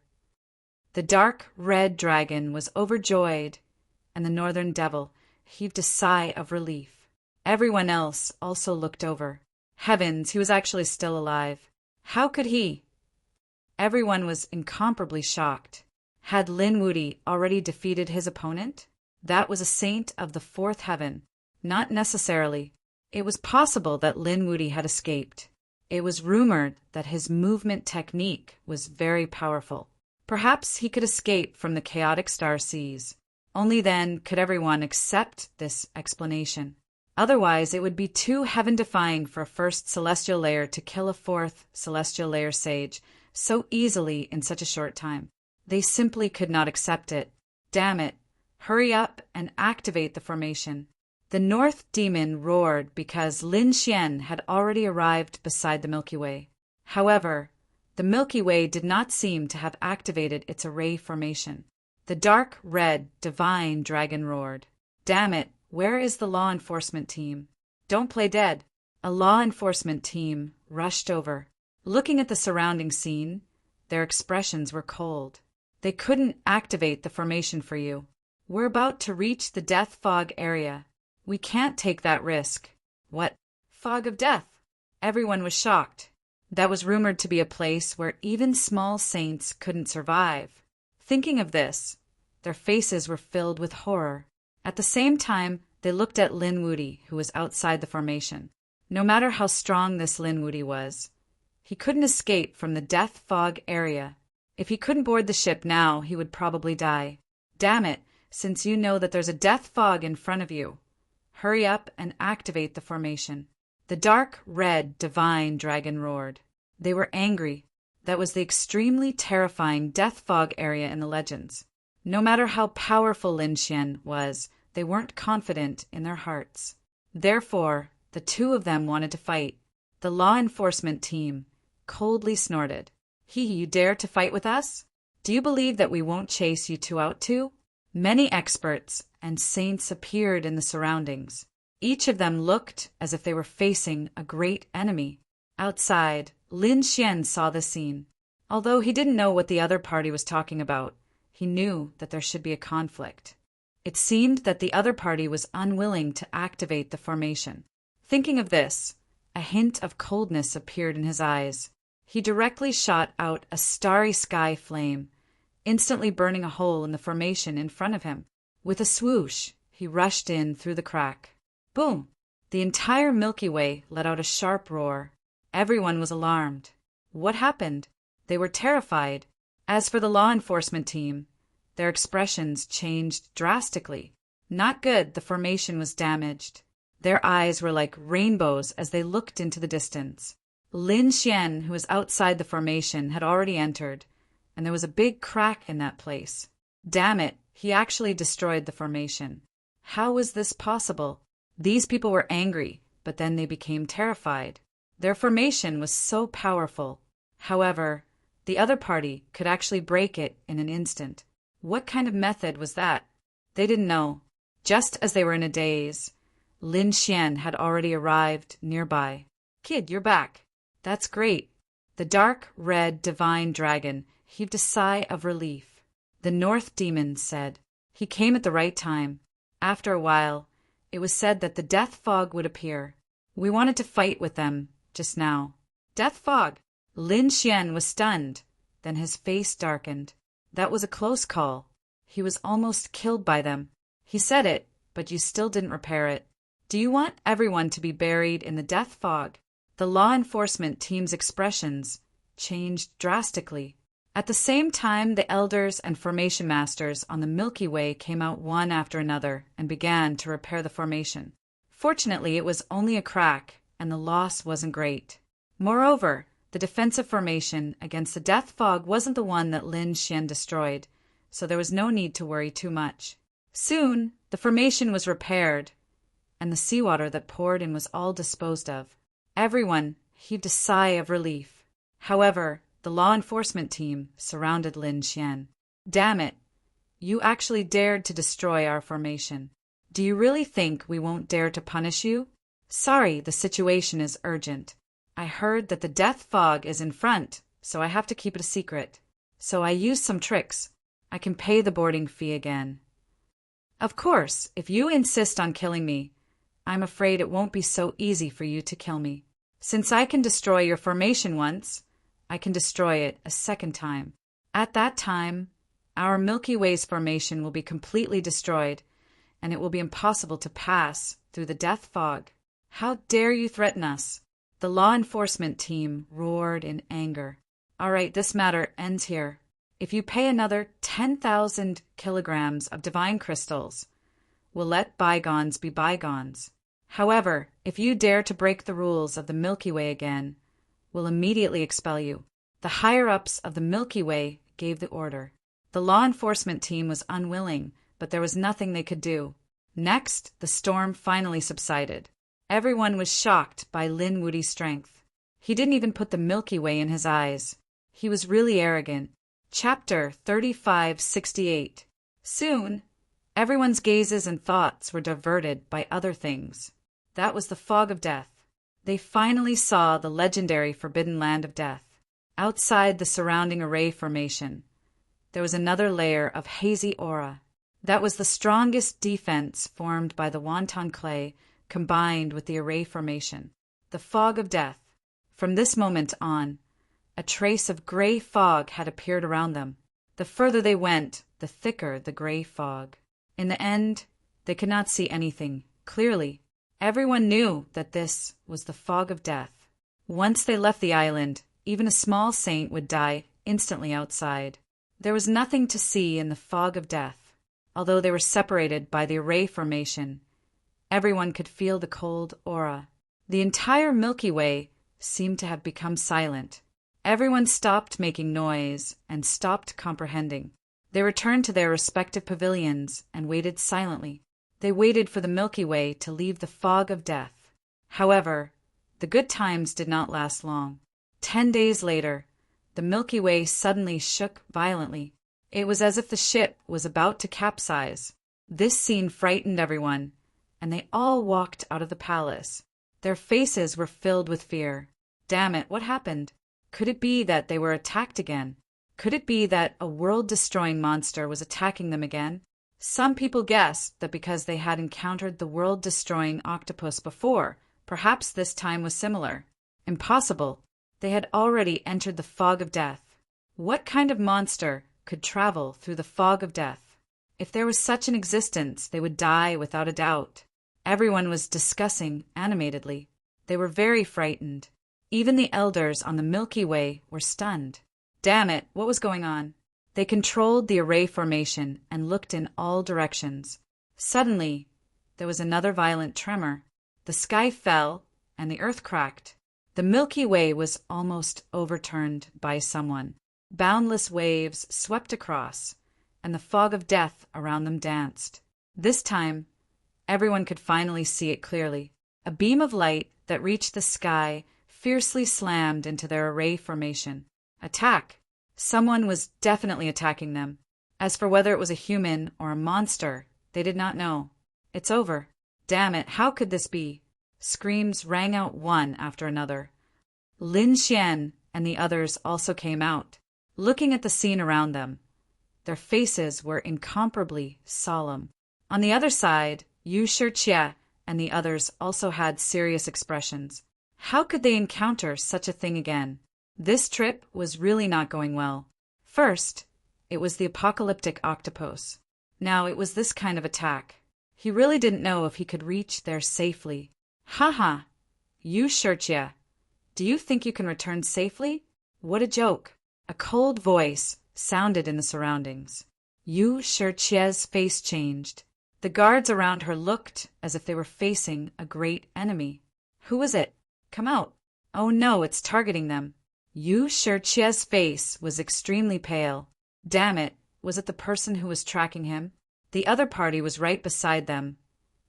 The Dark Red Dragon was overjoyed, and the Northern Devil heaved a sigh of relief. Everyone else also looked over. Heavens, he was actually still alive. How could he? Everyone was incomparably shocked. Had Lin Wuti already defeated his opponent? That was a saint of the 4th heaven. Not necessarily. It was possible that Lin Wuti had escaped. It was rumored that his movement technique was very powerful. Perhaps he could escape from the chaotic star seas. Only then could everyone accept this explanation. Otherwise, it would be too heaven-defying for a 1st celestial layer to kill a 4th celestial layer sage so easily in such a short time. They simply could not accept it. Damn it! Hurry up and activate the formation. The North Demon roared because Lin Xian had already arrived beside the Milky Way. However, the Milky Way did not seem to have activated its array formation. The dark red divine dragon roared. Damn it, where is the law enforcement team? Don't play dead. A law enforcement team rushed over. Looking at the surrounding scene, their expressions were cold. They couldn't activate the formation for you. We're about to reach the death fog area. We can't take that risk. What? Fog of death? Everyone was shocked. That was rumored to be a place where even small saints couldn't survive. Thinking of this, their faces were filled with horror. At the same time, they looked at Lin Wudi, who was outside the formation. No matter how strong this Lin Wudi was, he couldn't escape from the death fog area. If he couldn't board the ship now, he would probably die. Damn it, since you know that there's a death fog in front of you. Hurry up and activate the formation. The dark red divine dragon roared. They were angry. That was the extremely terrifying death fog area in the legends. No matter how powerful Lin Xian was, they weren't confident in their hearts. Therefore, the two of them wanted to fight. The law enforcement team coldly snorted. You dare to fight with us? Do you believe that we won't chase you two out too? Many experts and saints appeared in the surroundings. Each of them looked as if they were facing a great enemy. Outside, Lin Xian saw the scene. Although he didn't know what the other party was talking about, he knew that there should be a conflict. It seemed that the other party was unwilling to activate the formation. Thinking of this, a hint of coldness appeared in his eyes. He directly shot out a starry sky flame, instantly burning a hole in the formation in front of him. With a swoosh, he rushed in through the crack. Boom! The entire Milky Way let out a sharp roar. Everyone was alarmed. What happened? They were terrified. As for the law enforcement team, their expressions changed drastically. Not good, the formation was damaged. Their eyes were like rainbows as they looked into the distance. Lin Xian, who was outside the formation, had already entered, and there was a big crack in that place. Damn it, he actually destroyed the formation. How was this possible? These people were angry, but then they became terrified. Their formation was so powerful. However, the other party could actually break it in an instant. What kind of method was that? They didn't know. Just as they were in a daze, Lin Xian had already arrived nearby. Kid, you're back. That's great. The dark red divine dragon heaved a sigh of relief. The North Demon said. He came at the right time. After a while, it was said that the death fog would appear. We wanted to fight with them just now. Death fog! Lin Xian was stunned. Then his face darkened. That was a close call. He was almost killed by them. He said it, but you still didn't repair it. Do you want everyone to be buried in the death fog? The law enforcement team's expressions changed drastically. At the same time, the elders and formation masters on the Milky Way came out one after another and began to repair the formation. Fortunately, it was only a crack, and the loss wasn't great. Moreover, the defensive formation against the death fog wasn't the one that Lin Xian destroyed, so there was no need to worry too much. Soon, the formation was repaired, and the seawater that poured in was all disposed of. Everyone heaved a sigh of relief. However, the law enforcement team surrounded Lin Xian. Damn it! You actually dared to destroy our formation. Do you really think we won't dare to punish you? Sorry, the situation is urgent. I heard that the death fog is in front, so I have to keep it a secret. So I used some tricks. I can pay the boarding fee again. Of course, if you insist on killing me, I'm afraid it won't be so easy for you to kill me. Since I can destroy your formation once, I can destroy it a second time. At that time, our Milky Way's formation will be completely destroyed, and it will be impossible to pass through the death fog. How dare you threaten us? The law enforcement team roared in anger. All right, this matter ends here. If you pay another 10,000 kilograms of divine crystals, we'll let bygones be bygones. However, if you dare to break the rules of the Milky Way again, we'll immediately expel you. The higher-ups of the Milky Way gave the order. The law enforcement team was unwilling, but there was nothing they could do. Next, the storm finally subsided. Everyone was shocked by Lin Woody's strength. He didn't even put the Milky Way in his eyes. He was really arrogant. Chapter 3568. Soon, everyone's gazes and thoughts were diverted by other things. That was the fog of death. They finally saw the legendary Forbidden Land of Death. Outside the surrounding array formation, there was another layer of hazy aura. That was the strongest defense formed by the wonton clay combined with the array formation. The fog of death. From this moment on, a trace of gray fog had appeared around them. The further they went, the thicker the gray fog. In the end, they could not see anything clearly. Everyone knew that this was the fog of death. Once they left the island, even a small saint would die instantly outside. There was nothing to see in the fog of death. Although they were separated by the array formation, everyone could feel the cold aura. The entire Milky Way seemed to have become silent. Everyone stopped making noise and stopped comprehending. They returned to their respective pavilions and waited silently. They waited for the Milky Way to leave the fog of death. However, the good times did not last long. 10 days later, the Milky Way suddenly shook violently. It was as if the ship was about to capsize. This scene frightened everyone, and they all walked out of the palace. Their faces were filled with fear. Damn it, what happened? Could it be that they were attacked again? Could it be that a world-destroying monster was attacking them again? Some people guessed that because they had encountered the world-destroying octopus before, perhaps this time was similar. Impossible. They had already entered the fog of death. What kind of monster could travel through the fog of death? If there was such an existence, they would die without a doubt. Everyone was discussing animatedly. They were very frightened. Even the elders on the Milky Way were stunned. Damn it, what was going on? They controlled the array formation and looked in all directions. Suddenly, there was another violent tremor. The sky fell, and the earth cracked. The Milky Way was almost overturned by someone. Boundless waves swept across, and the fog of death around them danced. This time, everyone could finally see it clearly. A beam of light that reached the sky fiercely slammed into their array formation. Attack! Someone was definitely attacking them. As for whether it was a human or a monster, they did not know. It's over. Damn it, how could this be? Screams rang out one after another. Lin Xian and the others also came out, looking at the scene around them. Their faces were incomparably solemn. On the other side, Yu Shijie and the others also had serious expressions. How could they encounter such a thing again? This trip was really not going well. First, it was the apocalyptic octopus. Now it was this kind of attack. He really didn't know if he could reach there safely. Haha, Yu Shijie, do you think you can return safely? What a joke. A cold voice sounded in the surroundings. Yu Shijie's face changed. The guards around her looked as if they were facing a great enemy. Who is it? Come out. Oh no, it's targeting them. Yu Shijie's face was extremely pale. Damn it, was it the person who was tracking him? The other party was right beside them,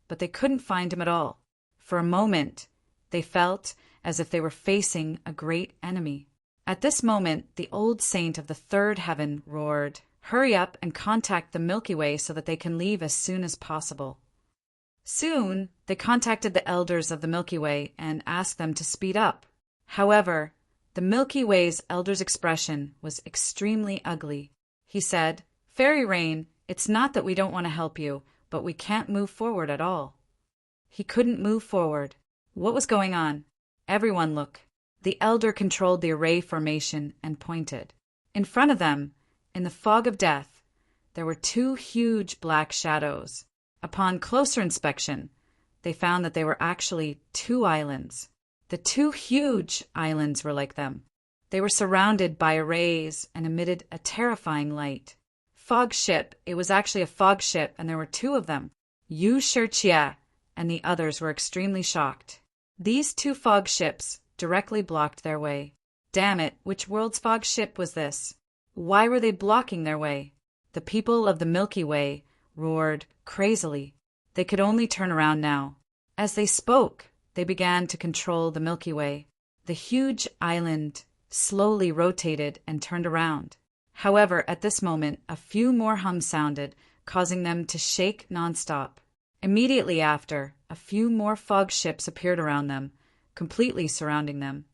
but they couldn't find him at all. For a moment, they felt as if they were facing a great enemy. At this moment, the old saint of the third heaven roared, "Hurry up and contact the Milky Way so that they can leave as soon as possible." Soon, they contacted the elders of the Milky Way and asked them to speed up. However, the Milky Way's elder's expression was extremely ugly. He said, "Fairy Rain, it's not that we don't want to help you, but we can't move forward at all." He couldn't move forward. What was going on? Everyone look. The elder controlled the array formation and pointed. In front of them, in the fog of death, there were two huge black shadows. Upon closer inspection, they found that they were actually two islands. The two huge islands were like them. They were surrounded by arrays and emitted a terrifying light. Fog ship, it was actually a fog ship, and there were two of them. Yu Shijie and the others were extremely shocked. These two fog ships directly blocked their way. Damn it, which world's fog ship was this? Why were they blocking their way? The people of the Milky Way roared crazily. They could only turn around now. As they spoke, they began to control the Milky Way. The huge island slowly rotated and turned around. However, at this moment, a few more hums sounded, causing them to shake nonstop. Immediately after, a few more fog ships appeared around them, completely surrounding them.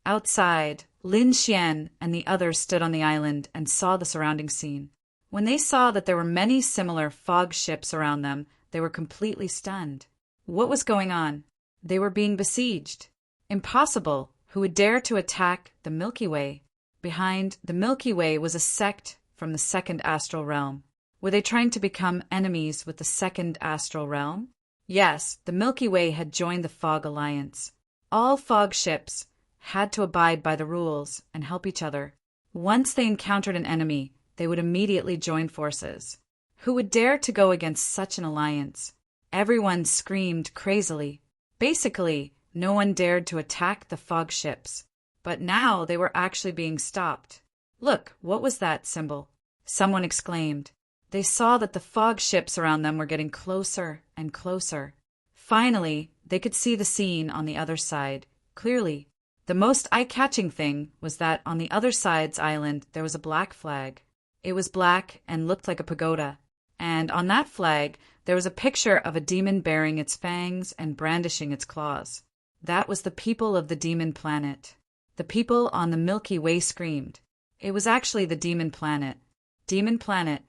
Outside, Lin Xian and the others stood on the island and saw the surrounding scene. When they saw that there were many similar fog ships around them, they were completely stunned. What was going on? They were being besieged. Impossible! Who would dare to attack the Milky Way? Behind the Milky Way was a sect from the second astral realm. Were they trying to become enemies with the second astral realm? Yes, the Milky Way had joined the Fog Alliance. All fog ships had to abide by the rules and help each other. Once they encountered an enemy, they would immediately join forces. Who would dare to go against such an alliance? Everyone screamed crazily. Basically, no one dared to attack the fog ships. But now they were actually being stopped. Look, what was that symbol? Someone exclaimed. They saw that the fog ships around them were getting closer and closer. Finally, they could see the scene on the other side, clearly. The most eye-catching thing was that on the other side's island there was a black flag. It was black and looked like a pagoda. And on that flag there was a picture of a demon baring its fangs and brandishing its claws. That was the people of the demon planet. The people on the Milky Way screamed. It was actually the demon planet. Demon planet.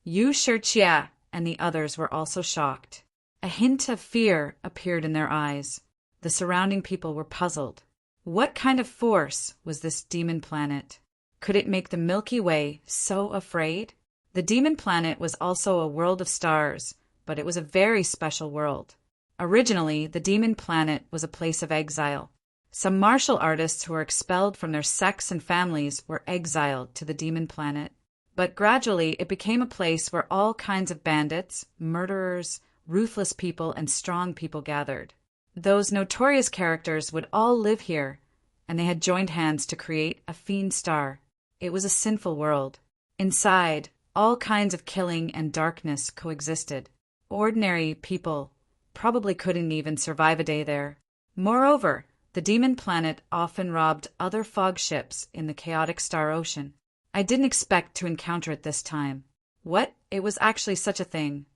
Yu Shirchia and the others were also shocked. A hint of fear appeared in their eyes. The surrounding people were puzzled. What kind of force was this demon planet? Could it make the Milky Way so afraid? The demon planet was also a world of stars, but it was a very special world. Originally, the demon planet was a place of exile. Some martial artists who were expelled from their sects and families were exiled to the demon planet. But gradually, it became a place where all kinds of bandits, murderers, ruthless people, and strong people gathered. Those notorious characters would all live here, and they had joined hands to create a fiend star. It was a sinful world. Inside, all kinds of killing and darkness coexisted. Ordinary people probably couldn't even survive a day there. Moreover, the demon planet often robbed other fog ships in the chaotic star ocean. I didn't expect to encounter it this time. What? It was actually such a thing.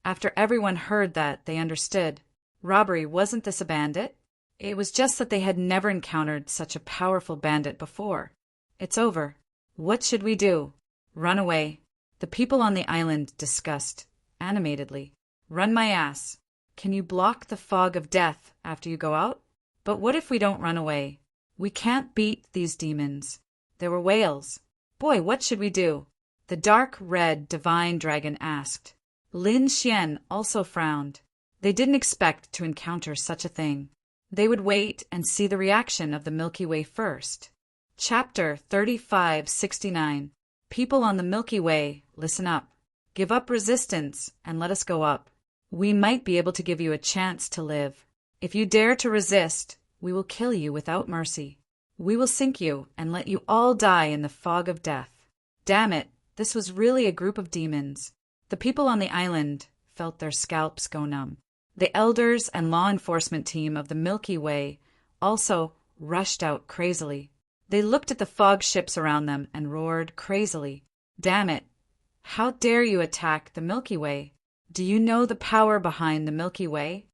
After everyone heard that, they understood. Robbery, wasn't this a bandit? It was just that they had never encountered such a powerful bandit before. It's over. What should we do? Run away. The people on the island discussed, animatedly. Run my ass. Can you block the fog of death after you go out? But what if we don't run away? We can't beat these demons. There were whales. Boy, what should we do? The dark red divine dragon asked. Lin Xian also frowned. They didn't expect to encounter such a thing. They would wait and see the reaction of the Milky Way first. Chapter 3569. People on the Milky Way, listen up. Give up resistance and let us go up. We might be able to give you a chance to live. If you dare to resist, we will kill you without mercy. We will sink you and let you all die in the fog of death. Damn it, this was really a group of demons. The people on the island felt their scalps go numb. The elders and law enforcement team of the Milky Way also rushed out crazily. They looked at the fog ships around them and roared crazily. Damn it! How dare you attack the Milky Way? Do you know the power behind the Milky Way?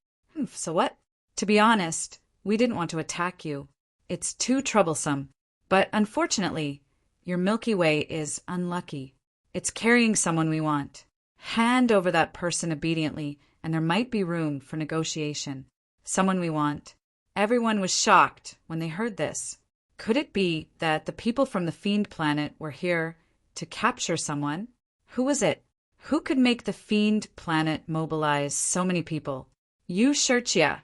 So what? To be honest, we didn't want to attack you. It's too troublesome. But unfortunately, your Milky Way is unlucky. It's carrying someone we want. Hand over that person obediently, and there might be room for negotiation. Someone we want. Everyone was shocked when they heard this. Could it be that the people from the Fiend planet were here to capture someone? Who was it? Who could make the Fiend planet mobilize so many people? You, Shirchia,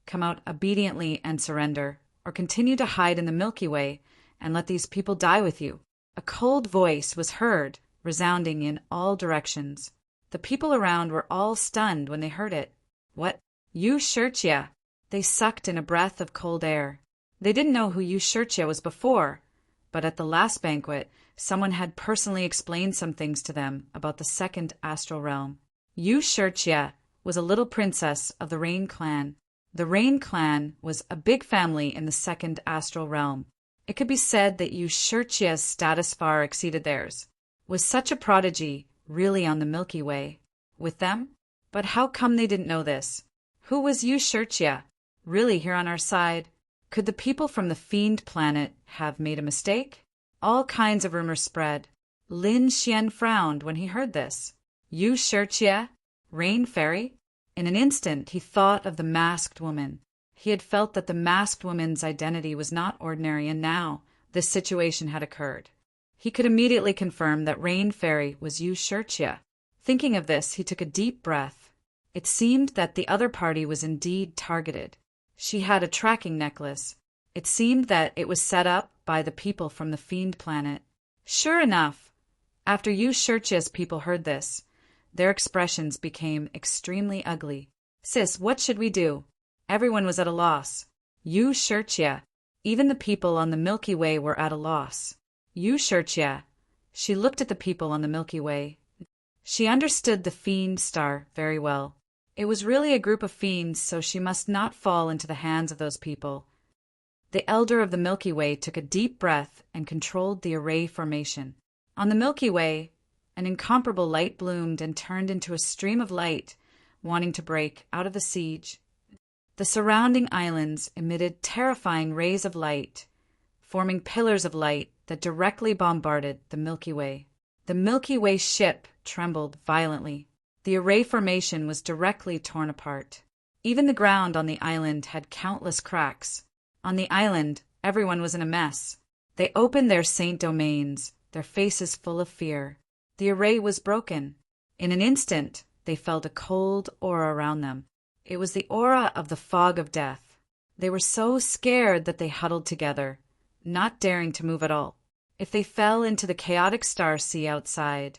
come out obediently and surrender, or continue to hide in the Milky Way and let these people die with you. A cold voice was heard, resounding in all directions. The people around were all stunned when they heard it. What? You, Shirchia? They sucked in a breath of cold air. They didn't know who Yushirchia was before, but at the last banquet, someone had personally explained some things to them about the second astral realm. Yu Shirchia was a little princess of the Rain clan. The Rain clan was a big family in the second astral realm. It could be said that Yu Shirchia's status far exceeded theirs. Was such a prodigy really on the Milky Way with them? But how come they didn't know this? Who was Yu Shirchia really here on our side? Could the people from the Fiend planet have made a mistake? All kinds of rumors spread. Lin Xian frowned when he heard this. Yu Shirchia? Rain fairy? In an instant he thought of the masked woman. He had felt that the masked woman's identity was not ordinary, and now this situation had occurred. He could immediately confirm that Rain fairy was Yu Shirchia. Thinking of this, he took a deep breath. It seemed that the other party was indeed targeted. She had a tracking necklace. It seemed that it was set up by the people from the Fiend planet. Sure enough, after Yu Shirchia's people heard this, their expressions became extremely ugly. Sis, what should we do? Everyone was at a loss. Yu Shirchia, even the people on the Milky Way were at a loss. Yu Shirchia. She looked at the people on the Milky Way. She understood the Fiend star very well. It was really a group of fiends, so she must not fall into the hands of those people. The elder of the Milky Way took a deep breath and controlled the array formation. On the Milky Way, an incomparable light bloomed and turned into a stream of light, wanting to break out of the siege. The surrounding islands emitted terrifying rays of light, forming pillars of light that directly bombarded the Milky Way. The Milky Way ship trembled violently. The array formation was directly torn apart. Even the ground on the island had countless cracks. On the island, everyone was in a mess. They opened their saint domains, their faces full of fear. The array was broken. In an instant, they felt a cold aura around them. It was the aura of the fog of death. They were so scared that they huddled together, not daring to move at all. If they fell into the chaotic star sea outside,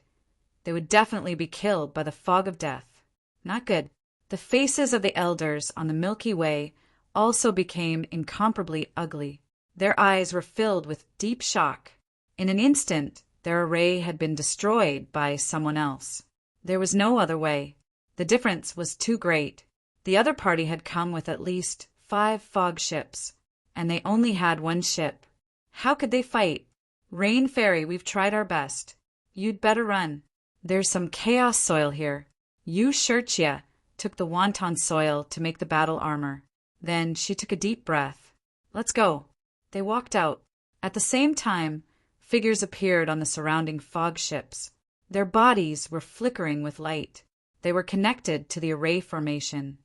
they would definitely be killed by the fog of death. Not good. The faces of the elders on the Milky Way also became incomparably ugly. Their eyes were filled with deep shock. In an instant, their array had been destroyed by someone else. There was no other way. The difference was too great. The other party had come with at least 5 fog ships, and they only had 1 ship. How could they fight? Rain Fairy, we've tried our best. You'd better run. There's some chaos soil here. Yu Shirchia took the wonton soil to make the battle armor. Then she took a deep breath. Let's go. They walked out. At the same time, figures appeared on the surrounding fog ships. Their bodies were flickering with light. They were connected to the array formation.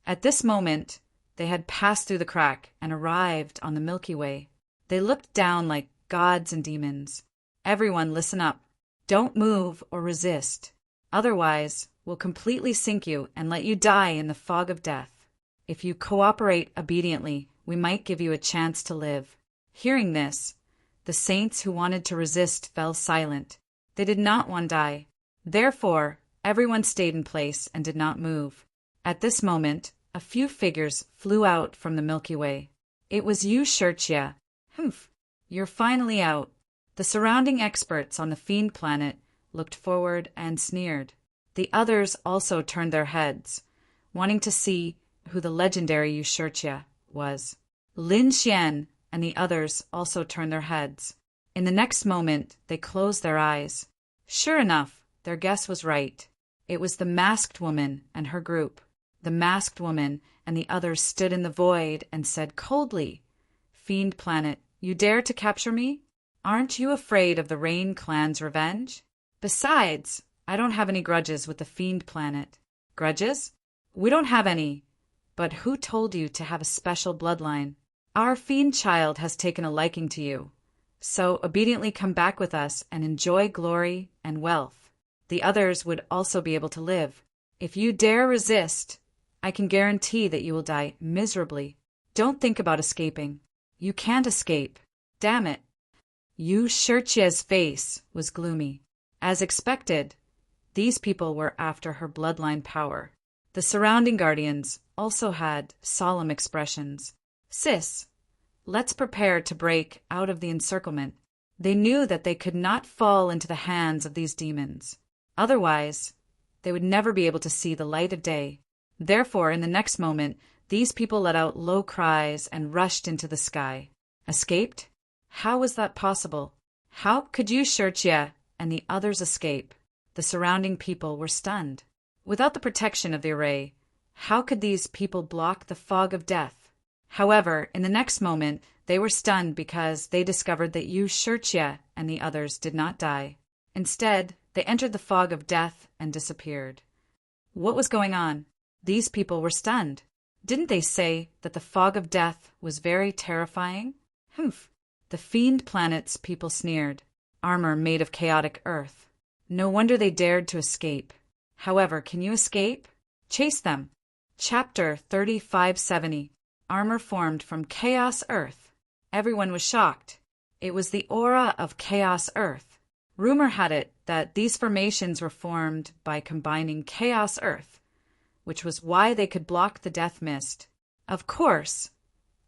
At this moment, they had passed through the crack and arrived on the Milky Way. They looked down like gods and demons. Everyone, listen up. Don't move or resist. Otherwise, we'll completely sink you and let you die in the fog of death. If you cooperate obediently, we might give you a chance to live. Hearing this, the saints who wanted to resist fell silent. They did not want to die. Therefore, everyone stayed in place and did not move. At this moment, a few figures flew out from the Milky Way. It was Yu Shirchia. Humph, you're finally out. The surrounding experts on the Fiend planet looked forward and sneered. The others also turned their heads, wanting to see who the legendary Yu Shirchia was. Lin Xian and the others also turned their heads. In the next moment, they closed their eyes. Sure enough, their guess was right. It was the masked woman and her group. The masked woman and the others stood in the void and said coldly, "Fiend planet, you dare to capture me? Aren't you afraid of the Rain clan's revenge? Besides, I don't have any grudges with the Fiend planet." Grudges? We don't have any. But who told you to have a special bloodline? Our Fiend child has taken a liking to you. So obediently come back with us and enjoy glory and wealth. The others would also be able to live. If you dare resist, I can guarantee that you will die miserably. Don't think about escaping. You can't escape. Damn it. Yu Shirchia's face was gloomy. As expected, these people were after her bloodline power. The surrounding guardians also had solemn expressions. Sis, Let's prepare to break out of the encirclement. They knew that they could not fall into the hands of these demons. Otherwise, they would never be able to see the light of day. Therefore, in the next moment, these people let out low cries and rushed into the sky. Escaped? How was that possible? How could you, Shirtye, and the others escape? The surrounding people were stunned. Without the protection of the array, how could these people block the fog of death? However, in the next moment, they were stunned because they discovered that you, Shirtye, and the others did not die. Instead, they entered the fog of death and disappeared. What was going on? These people were stunned. Didn't they say that the fog of death was very terrifying? Humph! The fiend planet's people sneered. Armor made of chaotic earth. No wonder they dared to escape. However, can you escape? Chase them. Chapter 3570. Armor formed from Chaos Earth. Everyone was shocked. It was the aura of Chaos Earth. Rumor had it that these formations were formed by combining Chaos Earth, which was why they could block the death mist. Of course,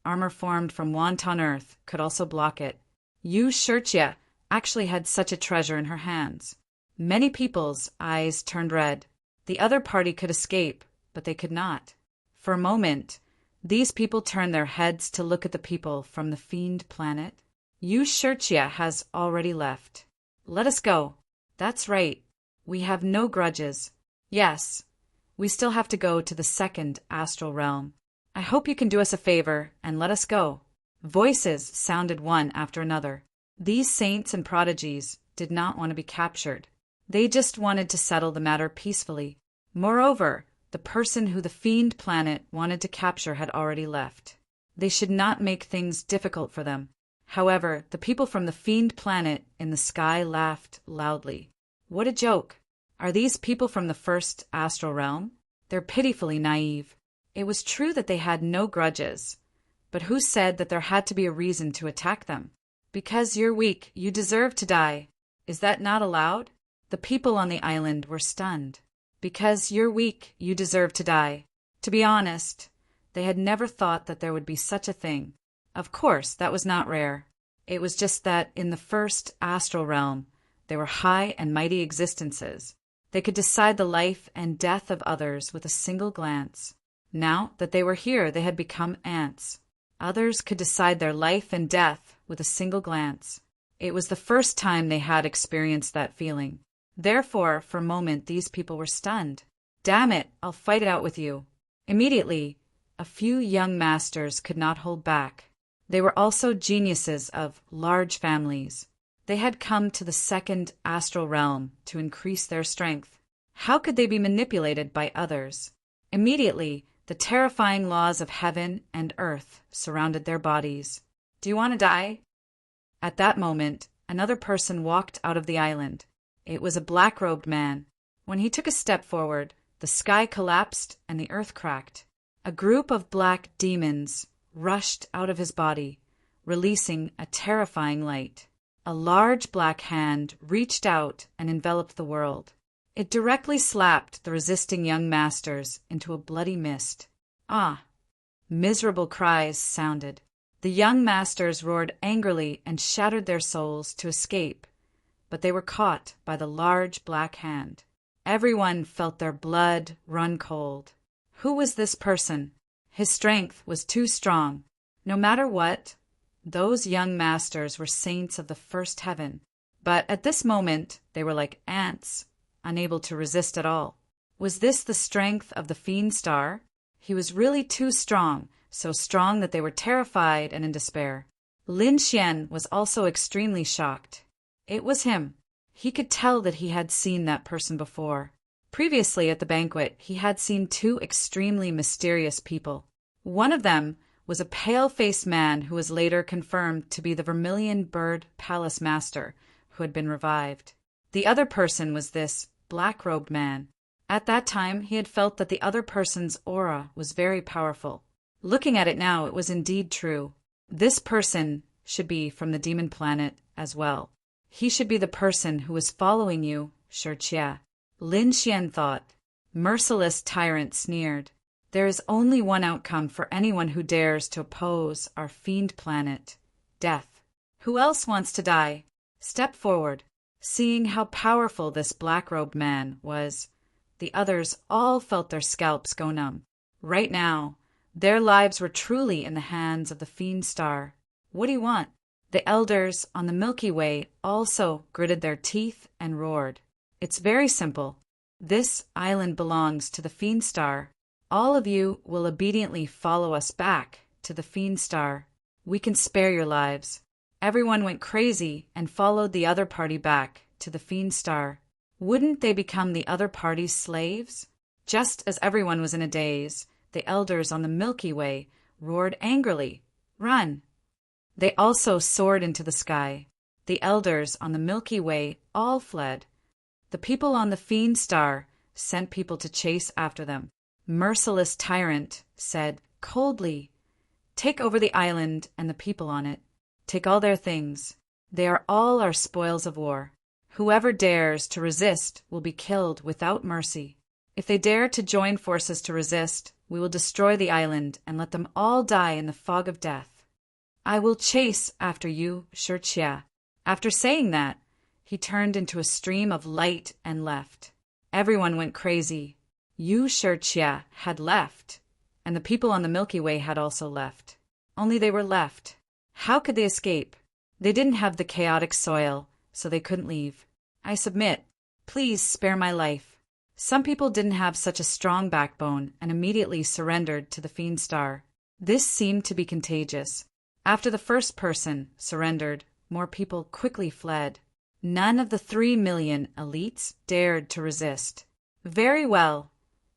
armor formed from Wonton Earth could also block it. You, Shirtye, actually had such a treasure in her hands. Many people's eyes turned red. The other party could escape, but they could not. For a moment, these people turned their heads to look at the people from the fiend planet. You, Shirtye, has already left. Let us go. That's right. We have no grudges. Yes, we still have to go to the second astral realm. I hope you can do us a favor and let us go. Voices sounded one after another. These saints and prodigies did not want to be captured. They just wanted to settle the matter peacefully. Moreover, the person who the fiend planet wanted to capture had already left. They should not make things difficult for them. However, the people from the fiend planet in the sky laughed loudly. What a joke! Are these people from the first astral realm? They're pitifully naive. It was true that they had no grudges, but who said that there had to be a reason to attack them? Because you're weak, you deserve to die. Is that not allowed? The people on the island were stunned. Because you're weak, you deserve to die. To be honest, they had never thought that there would be such a thing. Of course, that was not rare. It was just that in the first astral realm, they were high and mighty existences. They could decide the life and death of others with a single glance. Now that they were here, they had become ants. Others could decide their life and death with a single glance. It was the first time they had experienced that feeling. Therefore, for a moment, these people were stunned. Damn it, I'll fight it out with you. Immediately, a few young masters could not hold back. They were also geniuses of large families. They had come to the second astral realm to increase their strength. How could they be manipulated by others? Immediately, the terrifying laws of heaven and earth surrounded their bodies. Do you want to die? At that moment, another person walked out of the island. It was a black-robed man. When he took a step forward, the sky collapsed and the earth cracked. A group of black demons rushed out of his body, releasing a terrifying light. A large black hand reached out and enveloped the world. It directly slapped the resisting young masters into a bloody mist. Ah! Miserable cries sounded. The young masters roared angrily and shattered their souls to escape, but they were caught by the large black hand. Everyone felt their blood run cold. Who was this person? His strength was too strong. No matter what, those young masters were saints of the first heaven. But at this moment, they were like ants, unable to resist at all. Was this the strength of the fiend star? He was really too strong, so strong that they were terrified and in despair. Lin Xian was also extremely shocked. It was him. He could tell that he had seen that person before. Previously at the banquet, he had seen two extremely mysterious people. One of them was a pale-faced man who was later confirmed to be the Vermilion Bird Palace Master, who had been revived. The other person was this black-robed man. At that time, he had felt that the other person's aura was very powerful. Looking at it now, it was indeed true. This person should be from the demon planet as well. He should be the person who was following you, Shirtye. Lin Xian thought. Merciless tyrant sneered. There is only one outcome for anyone who dares to oppose our fiend planet, death. Who else wants to die? Step forward. Seeing how powerful this black-robed man was, the others all felt their scalps go numb. Right now, their lives were truly in the hands of the fiend star. What do you want? The elders on the Milky Way also gritted their teeth and roared. It's very simple. This island belongs to the fiend star. All of you will obediently follow us back to the fiend star. We can spare your lives. Everyone went crazy and followed the other party back to the fiend star. Wouldn't they become the other party's slaves? Just as everyone was in a daze, the elders on the Milky Way roared angrily, "Run!" They also soared into the sky. The elders on the Milky Way all fled. The people on the fiend star sent people to chase after them. Merciless tyrant said coldly, "Take over the island and the people on it. Take all their things. They are all our spoils of war. Whoever dares to resist will be killed without mercy. If they dare to join forces to resist, we will destroy the island and let them all die in the fog of death. I will chase after you, Shirchia." After saying that, he turned into a stream of light and left. Everyone went crazy. Yu Shirchia had left, and the people on the Milky Way had also left. Only they were left. How could they escape? They didn't have the chaotic soil, so they couldn't leave. I submit. Please spare my life. Some people didn't have such a strong backbone and immediately surrendered to the fiend star. This seemed to be contagious. After the first person surrendered, more people quickly fled. None of the 3 million elites dared to resist. Very well.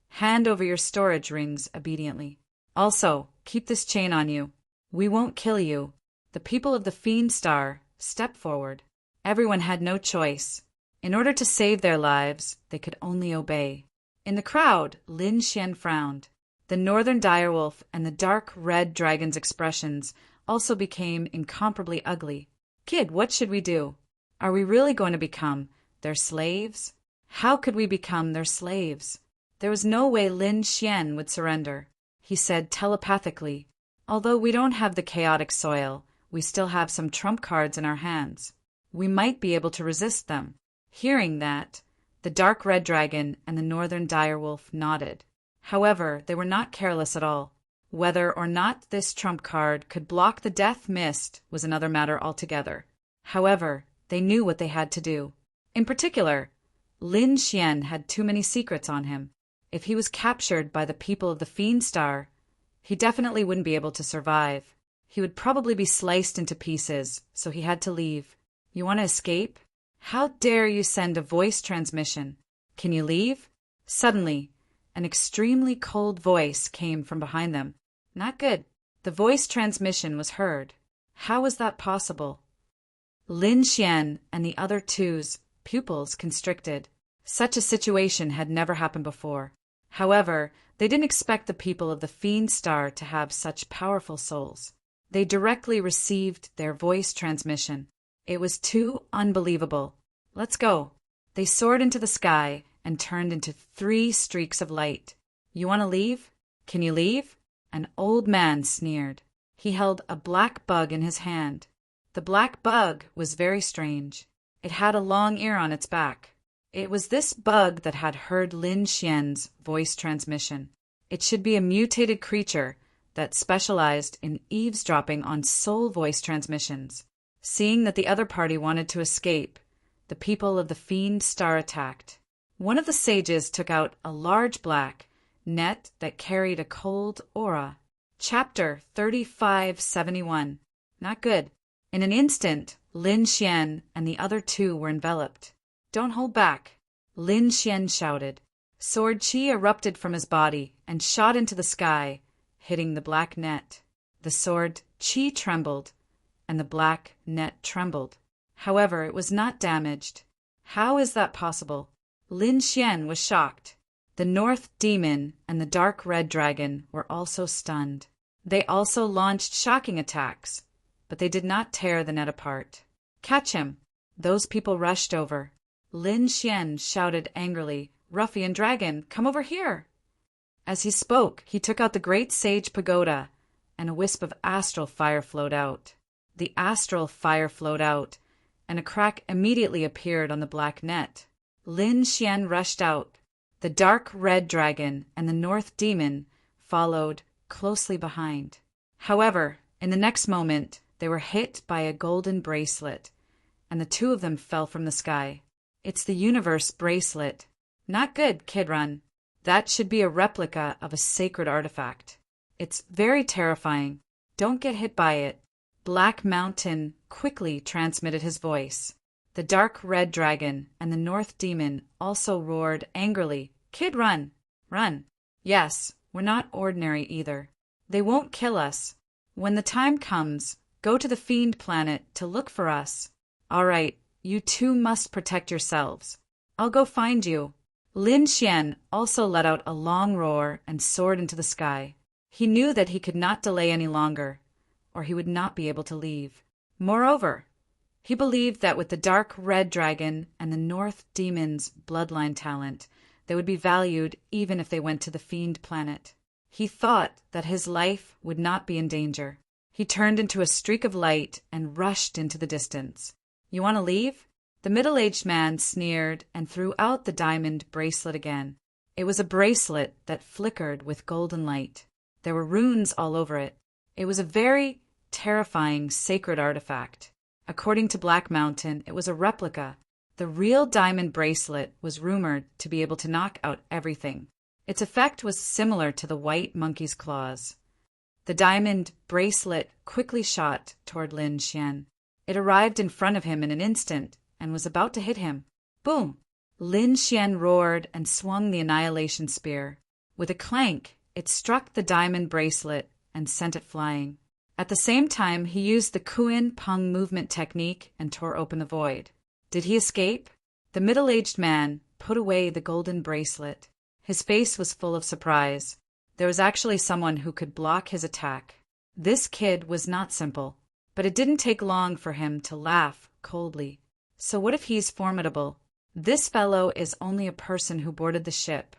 Hand over your storage rings obediently. Also, keep this chain on you. We won't kill you. The people of the fiend star stepped forward. Everyone had no choice. In order to save their lives, they could only obey. In the crowd, Lin Xian frowned. The northern direwolf and the dark red dragon's expressions also became incomparably ugly. Kid, what should we do? Are we really going to become their slaves? How could we become their slaves? There was no way Lin Xian would surrender. He said telepathically, "Although we don't have the chaotic soil, we still have some trump cards in our hands. We might be able to resist them." Hearing that, the dark red dragon and the northern direwolf nodded. However, they were not careless at all. Whether or not this trump card could block the death mist was another matter altogether. However, they knew what they had to do. In particular, Lin Xian had too many secrets on him. If he was captured by the people of the fiend star, he definitely wouldn't be able to survive. He would probably be sliced into pieces, so he had to leave. You want to escape? How dare you send a voice transmission? Can you leave? Suddenly, an extremely cold voice came from behind them. Not good. The voice transmission was heard. How was that possible? Lin Xian and the other two's pupils constricted. Such a situation had never happened before. However, they didn't expect the people of the fiend star to have such powerful souls. They directly received their voice transmission. It was too unbelievable. Let's go. They soared into the sky and turned into 3 streaks of light. You want to leave? Can you leave? An old man sneered. He held a black bug in his hand. The black bug was very strange. It had a long ear on its back. It was this bug that had heard Lin Xian's voice transmission. It should be a mutated creature that specialized in eavesdropping on soul voice transmissions. Seeing that the other party wanted to escape, the people of the fiend star attacked. One of the sages took out a large black net that carried a cold aura. Chapter 3571. Not good. In an instant, Lin Xian and the other 2 were enveloped. Don't hold back, Lin Xian shouted. Sword chi erupted from his body and shot into the sky, hitting the black net. The sword chi trembled, and the black net trembled. However, it was not damaged. How is that possible? Lin Xian was shocked. The North Demon and the Dark Red Dragon were also stunned. They also launched shocking attacks, but they did not tear the net apart. Catch him! Those people rushed over. Lin Xian shouted angrily, "Ruffian dragon, come over here!" As he spoke, he took out the great sage pagoda, and a wisp of astral fire flowed out. The astral fire flowed out, and a crack immediately appeared on the black net. Lin Xian rushed out. The dark red dragon and the north demon followed closely behind. However, in the next moment, they were hit by a golden bracelet, and the two of them fell from the sky. It's the universe bracelet. Not good, Kid Run. That should be a replica of a sacred artifact. It's very terrifying. Don't get hit by it. Black Mountain quickly transmitted his voice. The dark red dragon and the north demon also roared angrily, Kid Run! Run! Yes, we're not ordinary either. They won't kill us. When the time comes, go to the fiend planet to look for us. All right, you two must protect yourselves. I'll go find you. Lin Xian also let out a long roar and soared into the sky. He knew that he could not delay any longer, or he would not be able to leave. Moreover, he believed that with the dark red dragon and the north demon's bloodline talent, they would be valued even if they went to the fiend planet. He thought that his life would not be in danger. He turned into a streak of light and rushed into the distance. You want to leave? The middle-aged man sneered and threw out the diamond bracelet again. It was a bracelet that flickered with golden light. There were runes all over it. It was a very terrifying sacred artifact. According to Black Mountain, it was a replica. The real diamond bracelet was rumored to be able to knock out everything. Its effect was similar to the white monkey's claws. The diamond bracelet quickly shot toward Lin Xian. It arrived in front of him in an instant and was about to hit him. Boom! Lin Xian roared and swung the annihilation spear. With a clank, it struck the diamond bracelet and sent it flying. At the same time, he used the Kuin Peng movement technique and tore open the void. Did he escape? The middle-aged man put away the golden bracelet. His face was full of surprise. There was actually someone who could block his attack. This kid was not simple, but it didn't take long for him to laugh coldly. So what if he's formidable? This fellow is only a person who boarded the ship,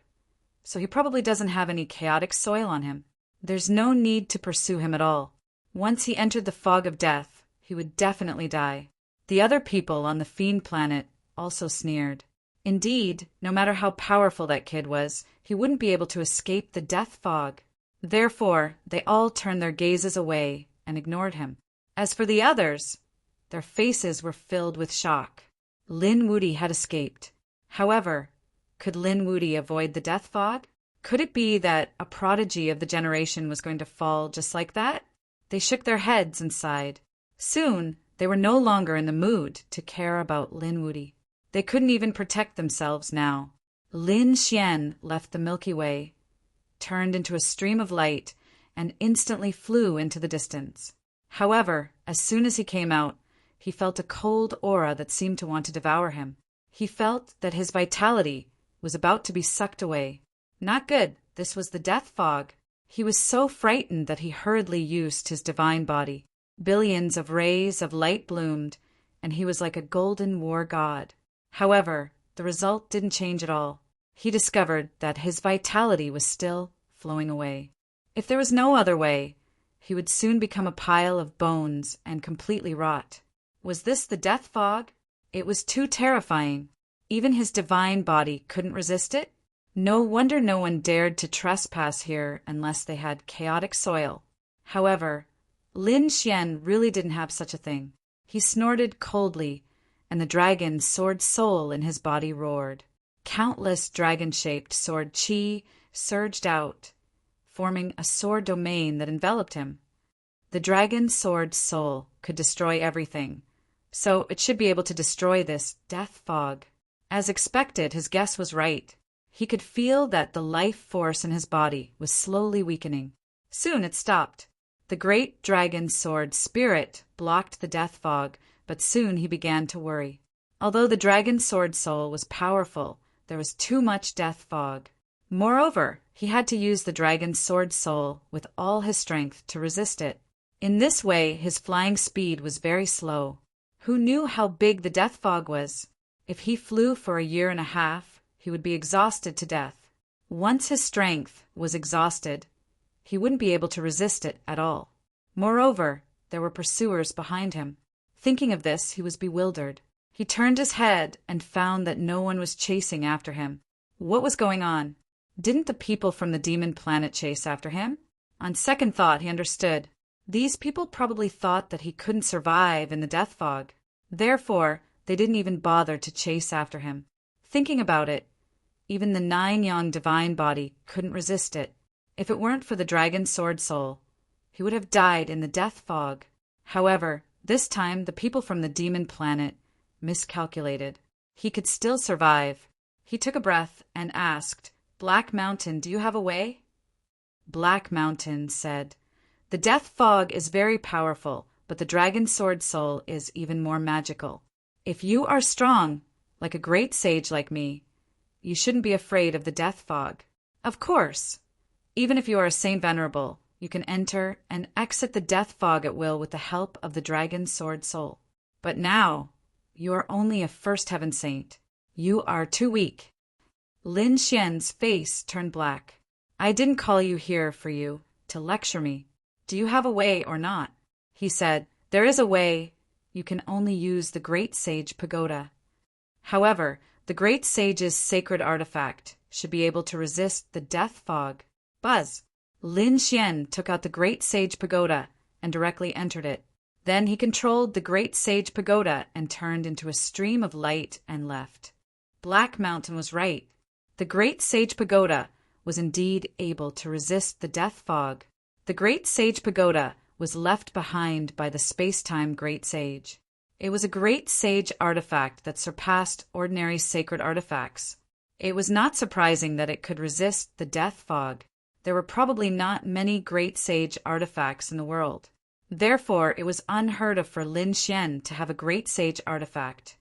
so he probably doesn't have any chaotic soil on him. There's no need to pursue him at all. Once he entered the fog of death, he would definitely die. The other people on the fiend planet also sneered. Indeed, no matter how powerful that kid was, he wouldn't be able to escape the death fog. Therefore, they all turned their gazes away and ignored him. As for the others, their faces were filled with shock. Lin Wudy had escaped. However, could Lin Wudy avoid the death fog? Could it be that a prodigy of the generation was going to fall just like that? They shook their heads and sighed. Soon, they were no longer in the mood to care about Lin Wudy. They couldn't even protect themselves now. Lin Xian left the Milky Way, turned into a stream of light, and instantly flew into the distance. However, as soon as he came out, he felt a cold aura that seemed to want to devour him. He felt that his vitality was about to be sucked away. Not good. This was the death fog. He was so frightened that he hurriedly used his divine body. Billions of rays of light bloomed, and he was like a golden war god. However, the result didn't change at all. He discovered that his vitality was still flowing away. If there was no other way, he would soon become a pile of bones and completely rot. Was this the death fog? It was too terrifying. Even his divine body couldn't resist it. No wonder no one dared to trespass here unless they had chaotic soil. However, Lin Xian really didn't have such a thing. He snorted coldly, and the dragon's sword soul in his body roared. Countless dragon-shaped sword chi surged out, forming a sword domain that enveloped him. The dragon's sword soul could destroy everything, so it should be able to destroy this death fog. As expected, his guess was right. He could feel that the life force in his body was slowly weakening. Soon it stopped. The great dragon sword spirit blocked the death fog, but soon he began to worry. Although the dragon sword soul was powerful, there was too much death fog. Moreover, he had to use the dragon's sword soul with all his strength to resist it. In this way, his flying speed was very slow. Who knew how big the death fog was? If he flew for a year and a half, he would be exhausted to death. Once his strength was exhausted, he wouldn't be able to resist it at all. Moreover, there were pursuers behind him. Thinking of this, he was bewildered. He turned his head and found that no one was chasing after him. What was going on? Didn't the people from the demon planet chase after him? On second thought, he understood. These people probably thought that he couldn't survive in the death fog. Therefore, they didn't even bother to chase after him. Thinking about it, even the 9-yang divine body couldn't resist it. If it weren't for the dragon sword soul, he would have died in the death fog. However, this time the people from the demon planet miscalculated. He could still survive. He took a breath and asked, "Black Mountain, do you have a way?" Black Mountain said, "The death fog is very powerful, but the dragon sword soul is even more magical. If you are strong, like a great sage like me, you shouldn't be afraid of the death fog. Of course, even if you are a saint venerable, you can enter and exit the death fog at will with the help of the dragon sword soul. But now, you are only a first heaven saint. You are too weak." Lin Xian's face turned black. "I didn't call you here for you to lecture me. Do you have a way or not?" He said, "There is a way. You can only use the Great Sage Pagoda. However, the Great Sage's sacred artifact should be able to resist the death fog." Buzz! Lin Xian took out the Great Sage Pagoda and directly entered it. Then he controlled the Great Sage Pagoda and turned into a stream of light and left. Black Mountain was right. The Great Sage Pagoda was indeed able to resist the death fog. The Great Sage Pagoda was left behind by the space-time Great Sage. It was a Great Sage artifact that surpassed ordinary sacred artifacts. It was not surprising that it could resist the death fog. There were probably not many Great Sage artifacts in the world. Therefore, it was unheard of for Lin Xian to have a Great Sage artifact.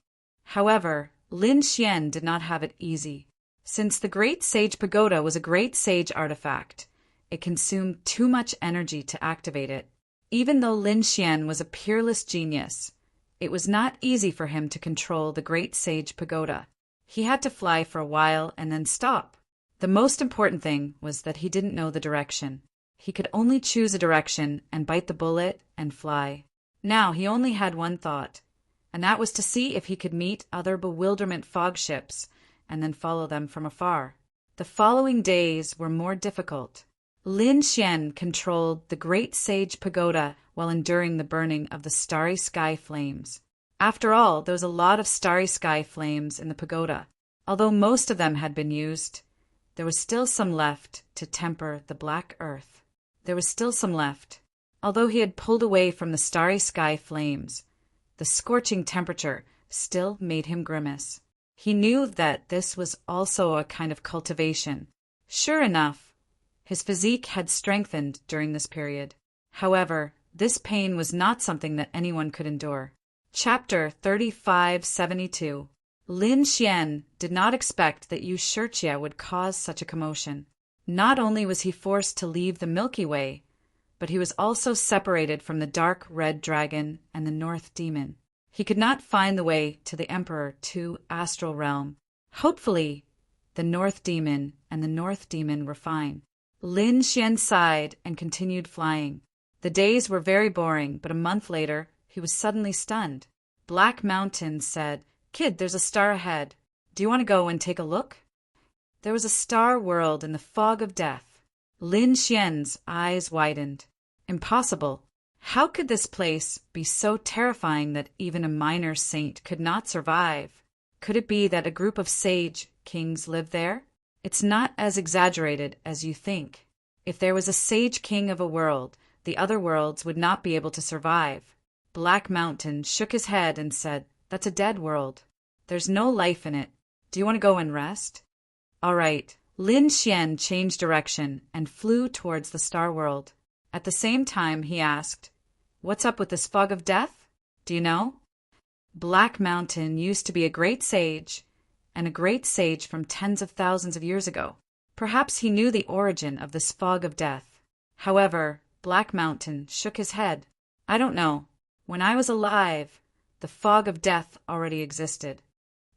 However, Lin Xian did not have it easy. Since the Great Sage Pagoda was a Great Sage artifact, it consumed too much energy to activate it. Even though Lin Xian was a peerless genius, it was not easy for him to control the Great Sage Pagoda. He had to fly for a while and then stop. The most important thing was that he didn't know the direction. He could only choose a direction and bite the bullet and fly. Now he only had one thought, and that was to see if he could meet other bewilderment fog ships and then follow them from afar. The following days were more difficult. Lin Xian controlled the Great Sage Pagoda while enduring the burning of the starry sky flames. After all, there was a lot of starry sky flames in the pagoda. Although most of them had been used, there was still some left to temper the black earth. There was still some left. Although he had pulled away from the starry sky flames, the scorching temperature still made him grimace. He knew that this was also a kind of cultivation. Sure enough, his physique had strengthened during this period. However, this pain was not something that anyone could endure. Chapter 3572. Lin Xian did not expect that Yu Shijie would cause such a commotion. Not only was he forced to leave the Milky Way, but he was also separated from the dark red dragon and the North Demon. He could not find the way to the Emperor II astral realm. Hopefully, the North Demon and the North Demon were fine. Lin Xian sighed and continued flying. The days were very boring, but a month later, he was suddenly stunned. Black Mountain said, "Kid, there's a star ahead. Do you want to go and take a look?" There was a star world in the fog of death. Lin Xian's eyes widened. Impossible. How could this place be so terrifying that even a minor saint could not survive? Could it be that a group of sage kings lived there? It's not as exaggerated as you think. If there was a sage king of a world, the other worlds would not be able to survive. Black Mountain shook his head and said, "That's a dead world. There's no life in it. Do you want to go and rest?" All right. Lin Xian changed direction and flew towards the star world. At the same time, he asked, "What's up with this fog of death? Do you know?" Black Mountain used to be a great sage, and a great sage from tens of thousands of years ago. Perhaps he knew the origin of this fog of death. However, Black Mountain shook his head. "I don't know. When I was alive, the fog of death already existed.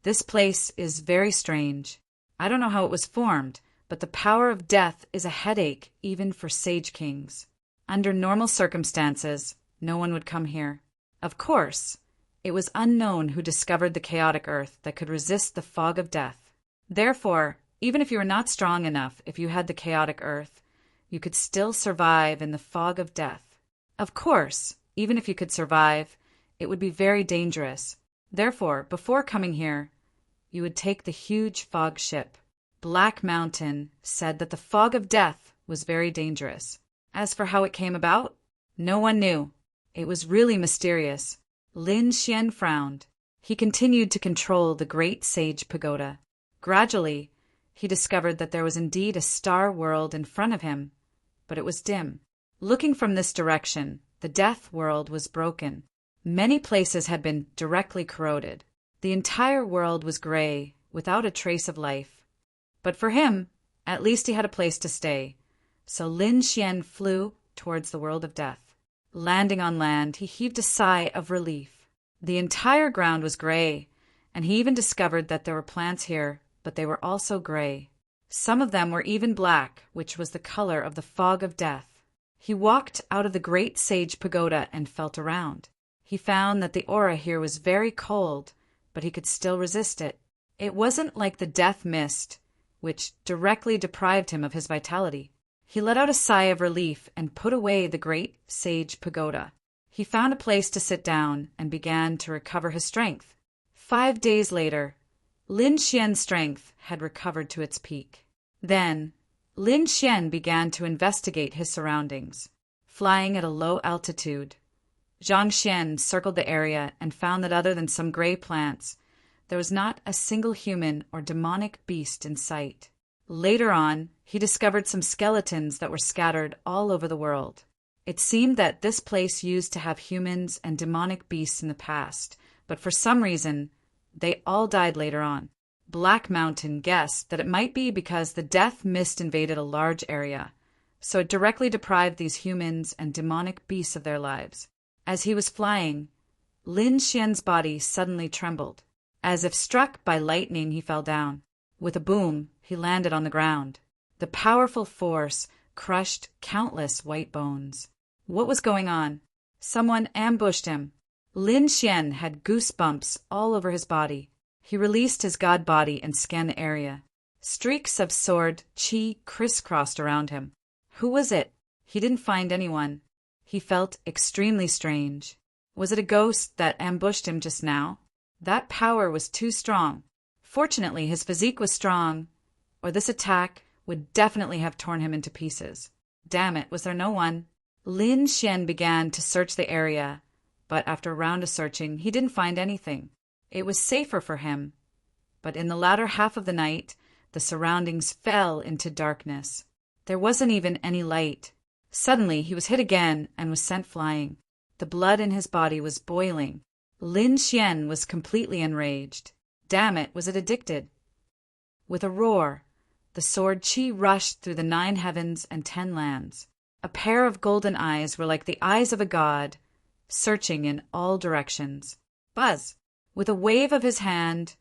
This place is very strange. I don't know how it was formed, but the power of death is a headache even for sage kings. Under normal circumstances, no one would come here. Of course, it was unknown who discovered the chaotic earth that could resist the fog of death. Therefore, even if you were not strong enough, if you had the chaotic earth, you could still survive in the fog of death. Of course, even if you could survive, it would be very dangerous. Therefore, before coming here, you would take the huge fog ship. Black Mountain said that the fog of death was very dangerous. As for how it came about, no one knew. It was really mysterious. Lin Xian frowned. He continued to control the great sage pagoda. Gradually, he discovered that there was indeed a star world in front of him, but it was dim. Looking from this direction, the death world was broken. Many places had been directly corroded. The entire world was gray, without a trace of life. But for him, at least he had a place to stay. So Lin Xian flew towards the world of death. Landing on land, he heaved a sigh of relief. The entire ground was gray, and he even discovered that there were plants here, but they were also gray. Some of them were even black, which was the color of the fog of death. He walked out of the great sage pagoda and felt around. He found that the aura here was very cold, but he could still resist it. It wasn't like the death mist, which directly deprived him of his vitality. He let out a sigh of relief and put away the great sage pagoda. He found a place to sit down and began to recover his strength. 5 days later, Lin Xian's strength had recovered to its peak. Then, Lin Xian began to investigate his surroundings. Flying at a low altitude, Zhang Xian circled the area and found that other than some gray plants, there was not a single human or demonic beast in sight. Later on, he discovered some skeletons that were scattered all over the world. It seemed that this place used to have humans and demonic beasts in the past, but for some reason, they all died later on. Black Mountain guessed that it might be because the death mist invaded a large area, so it directly deprived these humans and demonic beasts of their lives. As he was flying, Lin Xian's body suddenly trembled. As if struck by lightning, he fell down. With a boom, he landed on the ground. The powerful force crushed countless white bones. What was going on? Someone ambushed him. Lin Xian had goosebumps all over his body. He released his god body and scanned the area. Streaks of sword qi crisscrossed around him. Who was it? He didn't find anyone. He felt extremely strange. Was it a ghost that ambushed him just now? That power was too strong. Fortunately, his physique was strong, or this attack would definitely have torn him into pieces. Damn it, was there no one? Lin Xian began to search the area, but after a round of searching, he didn't find anything. It was safer for him. But in the latter half of the night, the surroundings fell into darkness. There wasn't even any light. Suddenly, he was hit again and was sent flying. The blood in his body was boiling. Lin Xian was completely enraged. Damn it, was it addicted? With a roar, the sword qi rushed through the 9 heavens and 10 lands. A pair of golden eyes were like the eyes of a god, searching in all directions. Buzz! With a wave of his hand,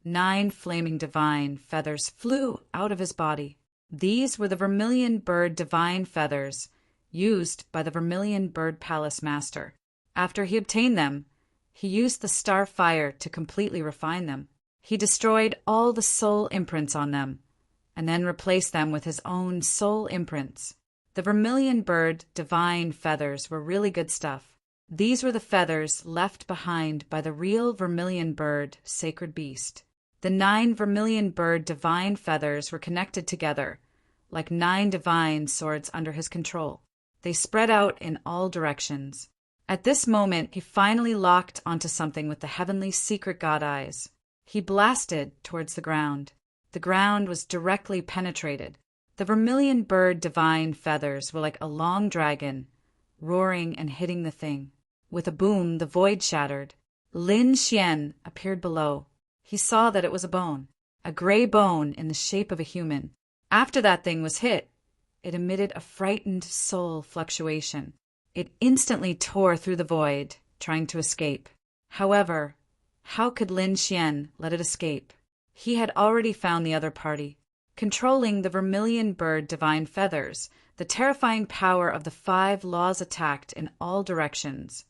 9 flaming divine feathers flew out of his body. These were the vermilion bird divine feathers used by the Vermilion Bird Palace Master. After he obtained them, he used the star fire to completely refine them. He destroyed all the soul imprints on them, and then replaced them with his own soul imprints. The Vermilion Bird divine feathers were really good stuff. These were the feathers left behind by the real Vermilion Bird sacred beast. The 9 Vermilion Bird divine feathers were connected together, like 9 divine swords under his control. They spread out in all directions. At this moment, he finally locked onto something with the heavenly secret god eyes. He blasted towards the ground. The ground was directly penetrated. The Vermilion Bird divine feathers were like a long dragon, roaring and hitting the thing. With a boom, the void shattered. Lin Xian appeared below. He saw that it was a bone, a gray bone in the shape of a human. After that thing was hit, it emitted a frightened soul fluctuation. It instantly tore through the void, trying to escape. However, how could Lin Xian let it escape? He had already found the other party. Controlling the vermilion bird divine feathers, the terrifying power of the 5 laws attacked in all directions,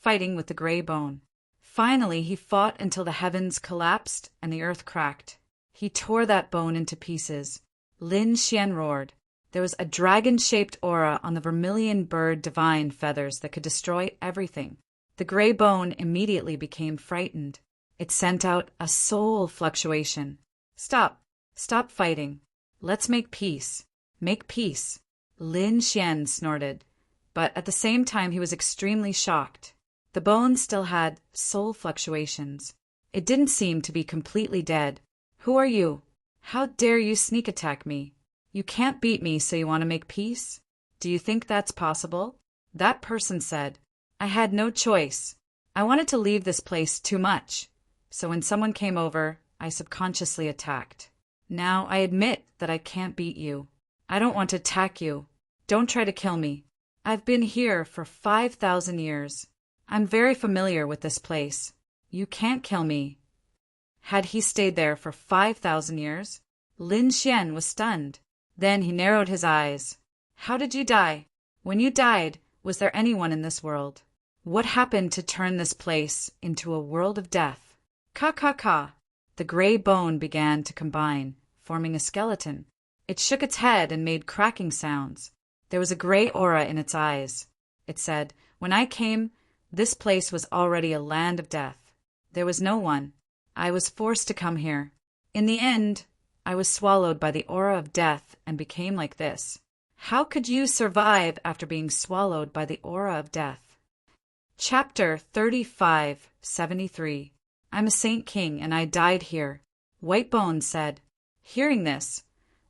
fighting with the gray bone. Finally, he fought until the heavens collapsed and the earth cracked. He tore that bone into pieces. Lin Xian roared. There was a dragon-shaped aura on the vermilion bird divine feathers that could destroy everything. The gray bone immediately became frightened. It sent out a soul fluctuation. Stop. Stop fighting. Let's make peace. Make peace. Lin Xian snorted, but at the same time he was extremely shocked. The bone still had soul fluctuations. It didn't seem to be completely dead. Who are you? How dare you sneak attack me? You can't beat me, so you want to make peace? Do you think that's possible? That person said. I had no choice. I wanted to leave this place too much. So when someone came over, I subconsciously attacked. Now I admit that I can't beat you. I don't want to attack you. Don't try to kill me. I've been here for 5,000 years. I'm very familiar with this place. You can't kill me. Had he stayed there for 5,000 years? Lin Xian was stunned. Then he narrowed his eyes. How did you die? When you died, was there anyone in this world? What happened to turn this place into a world of death? Ka. The gray bone began to combine, forming a skeleton. It shook its head and made cracking sounds. There was a gray aura in its eyes. It said, When I came, this place was already a land of death. There was no one. I was forced to come here. In the end, I was swallowed by the aura of death and became like this. How could you survive after being swallowed by the aura of death? Chapter 3573. I'm a Saint King and I died here. White Bones said. Hearing this,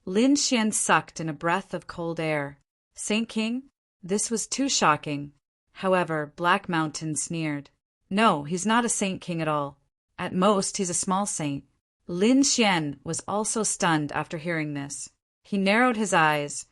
Lin Xian sucked in a breath of cold air. Saint King? This was too shocking. However, Black Mountain sneered. No, he's not a Saint King at all. At most, he's a small saint. Lin Xian was also stunned after hearing this. He narrowed his eyes,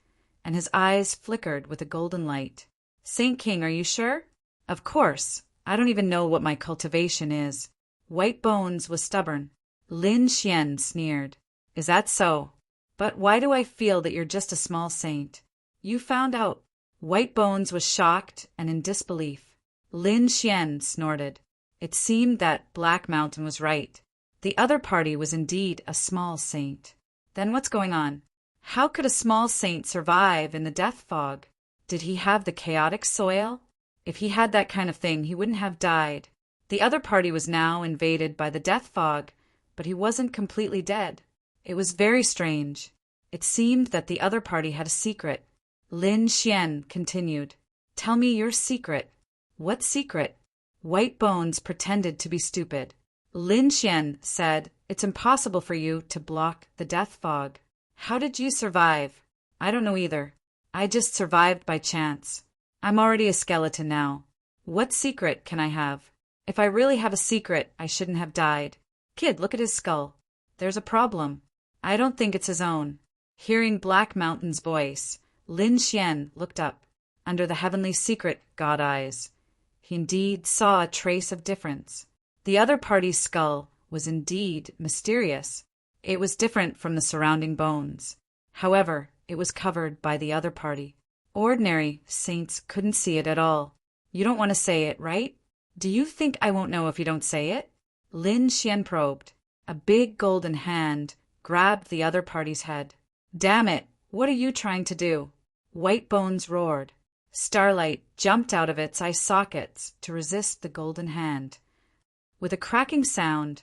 and his eyes flickered with a golden light. Saint King, are you sure? Of course. I don't even know what my cultivation is. White Bones was stubborn. Lin Xian sneered. Is that so? But why do I feel that you're just a small saint? You found out. White Bones was shocked and in disbelief. Lin Xian snorted. It seemed that Black Mountain was right. The other party was indeed a small saint. Then what's going on? How could a small saint survive in the death fog? Did he have the chaotic soil? If he had that kind of thing, he wouldn't have died. The other party was now invaded by the death fog, but he wasn't completely dead. It was very strange. It seemed that the other party had a secret. Lin Xian continued. Tell me your secret. What secret? White Bones pretended to be stupid. Lin Xian said, It's impossible for you to block the death fog. How did you survive? I don't know either. I just survived by chance. I'm already a skeleton now. What secret can I have? If I really have a secret, I shouldn't have died. Kid, look at his skull. There's a problem. I don't think it's his own. Hearing Black Mountain's voice, Lin Xian looked up. Under the heavenly secret god eyes, he indeed saw a trace of difference. The other party's skull was indeed mysterious. It was different from the surrounding bones. However, it was covered by the other party. Ordinary saints couldn't see it at all. You don't want to say it, right? Do you think I won't know if you don't say it? Lin Xian probed. A big golden hand grabbed the other party's head. Damn it! What are you trying to do? White Bones roared. Starlight jumped out of its eye sockets to resist the golden hand. With a cracking sound,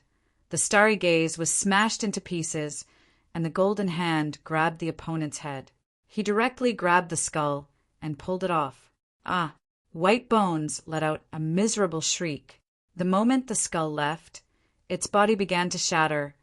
the starry gaze was smashed into pieces, and the golden hand grabbed the opponent's head. He directly grabbed the skull and pulled it off. Ah! White Bones let out a miserable shriek. The moment the skull left, its body began to shatter,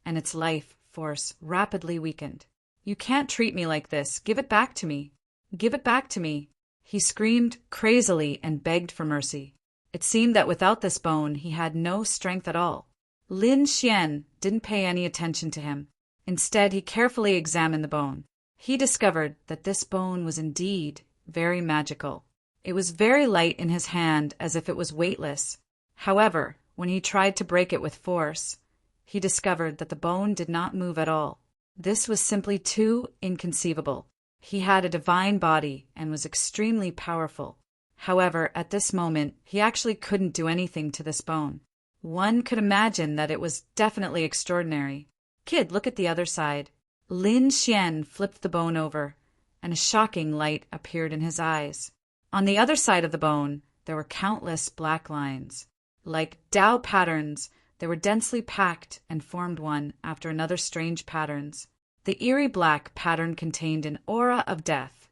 and its life force rapidly weakened. You can't treat me like this. Give it back to me. Give it back to me. He screamed crazily and begged for mercy. It seemed that without this bone, he had no strength at all. Lin Xian didn't pay any attention to him. Instead, he carefully examined the bone. He discovered that this bone was indeed very magical. It was very light in his hand, as if it was weightless. However, when he tried to break it with force, he discovered that the bone did not move at all. This was simply too inconceivable. He had a divine body and was extremely powerful. However, at this moment, he actually couldn't do anything to this bone. One could imagine that it was definitely extraordinary. Kid, look at the other side. Lin Xian flipped the bone over, and a shocking light appeared in his eyes. On the other side of the bone, there were countless black lines. Like Tao patterns, they were densely packed and formed one after another strange patterns. The eerie black pattern contained an aura of death,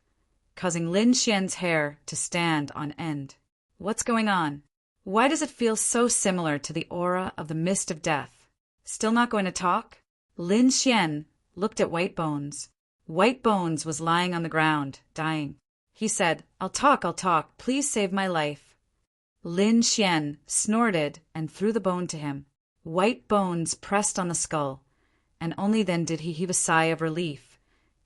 causing Lin Xian's hair to stand on end. What's going on? Why does it feel so similar to the aura of the mist of death? Still not going to talk? Lin Xian looked at White Bones. White Bones was lying on the ground, dying. He said, I'll talk, please save my life. Lin Xian snorted and threw the bone to him. White Bones pressed on the skull, and only then did he heave a sigh of relief,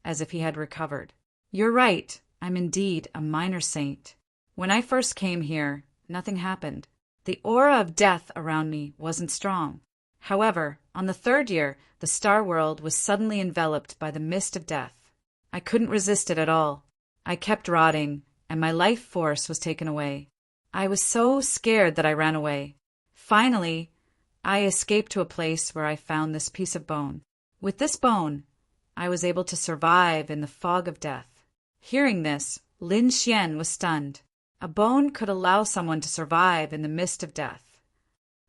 as if he had recovered. You're right, I'm indeed a minor saint. When I first came here, nothing happened. The aura of death around me wasn't strong. However, on the third year, the star world was suddenly enveloped by the mist of death. I couldn't resist it at all. I kept rotting, and my life force was taken away. I was so scared that I ran away. Finally, I escaped to a place where I found this piece of bone. With this bone, I was able to survive in the fog of death. Hearing this, Lin Xian was stunned. A bone could allow someone to survive in the mist of death.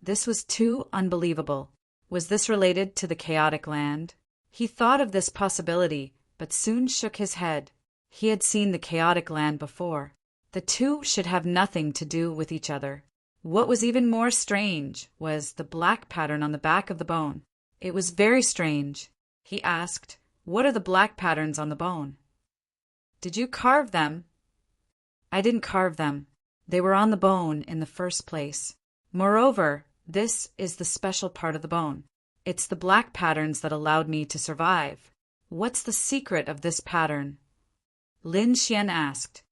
This was too unbelievable. Was this related to the chaotic land? He thought of this possibility, but soon shook his head. He had seen the chaotic land before. The two should have nothing to do with each other. What was even more strange was the black pattern on the back of the bone. It was very strange. He asked, What are the black patterns on the bone? Did you carve them? I didn't carve them. They were on the bone in the first place. Moreover, this is the special part of the bone. It's the black patterns that allowed me to survive. What's the secret of this pattern? Lin Xian asked.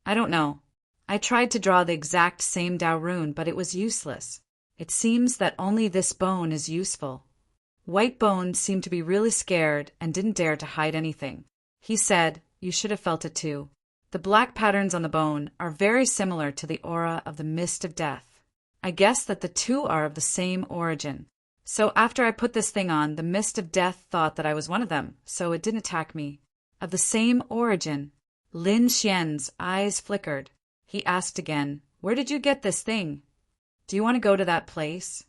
I don't know. I tried to draw the exact same Dao rune, but it was useless. It seems that only this bone is useful. White Bones seemed to be really scared and didn't dare to hide anything. He said, You should have felt it too. The black patterns on the bone are very similar to the aura of the mist of death. I guess that the two are of the same origin. So after I put this thing on, the mist of death thought that I was one of them, so it didn't attack me. Of the same origin. Lin Xian's eyes flickered. He asked again, Where did you get this thing? Do you want to go to that place?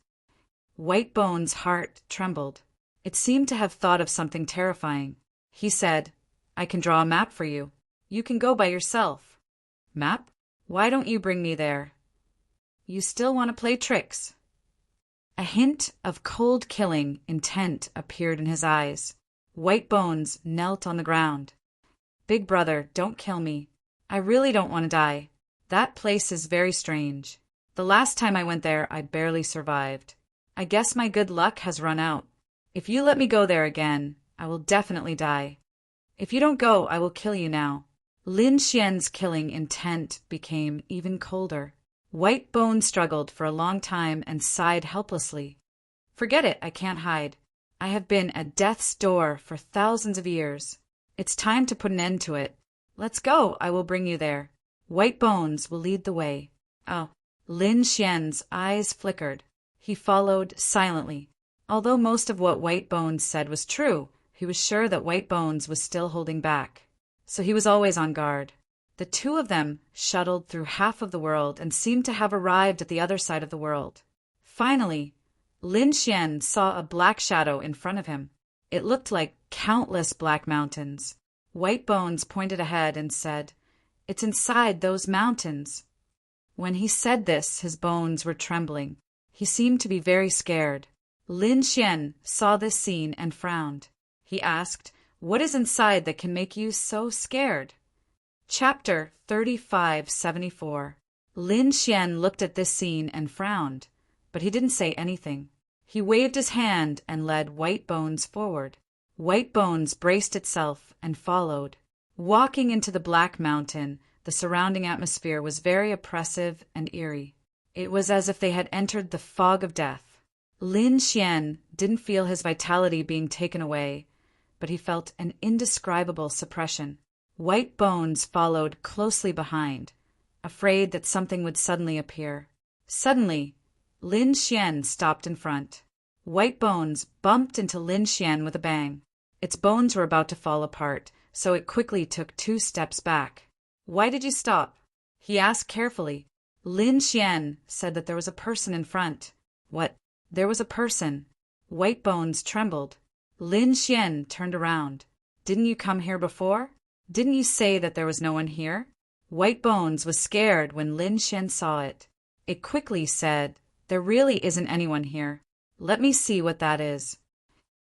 White Bones' heart trembled. It seemed to have thought of something terrifying. He said, I can draw a map for you. You can go by yourself. Map? Why don't you bring me there? You still want to play tricks? A hint of cold killing intent appeared in his eyes. White Bones knelt on the ground. Big brother, don't kill me. I really don't want to die. That place is very strange. The last time I went there, I barely survived. I guess my good luck has run out. If you let me go there again, I will definitely die. If you don't go, I will kill you now. Lin Xian's killing intent became even colder. White Bones struggled for a long time and sighed helplessly. Forget it, I can't hide. I have been at death's door for thousands of years. It's time to put an end to it. Let's go, I will bring you there. White Bones will lead the way. Oh, Lin Xian's eyes flickered. He followed silently. Although most of what White Bones said was true, he was sure that White Bones was still holding back. So he was always on guard. The two of them shuttled through half of the world and seemed to have arrived at the other side of the world. Finally, Lin Xian saw a black shadow in front of him. It looked like countless black mountains. White Bones pointed ahead and said, It's inside those mountains. When he said this, his bones were trembling. He seemed to be very scared. Lin Xian saw this scene and frowned. He asked, What is inside that can make you so scared? Chapter 3574. Lin Xian looked at this scene and frowned, but he didn't say anything. He waved his hand and led White Bones forward. White Bones braced itself and followed. Walking into the Black Mountain, the surrounding atmosphere was very oppressive and eerie. It was as if they had entered the fog of death. Lin Xian didn't feel his vitality being taken away, but he felt an indescribable suppression. White Bones followed closely behind, afraid that something would suddenly appear. Suddenly, Lin Xian stopped in front. White Bones bumped into Lin Xian with a bang. Its bones were about to fall apart, so it quickly took 2 steps back. "Why did you stop?" he asked carefully. Lin Xian said that there was a person in front. What? There was a person? White Bones trembled. Lin Xian turned around. "Didn't you come here before? Didn't you say that there was no one here?" White Bones was scared when Lin Xian saw it. It quickly said, "There really isn't anyone here. Let me see what that is."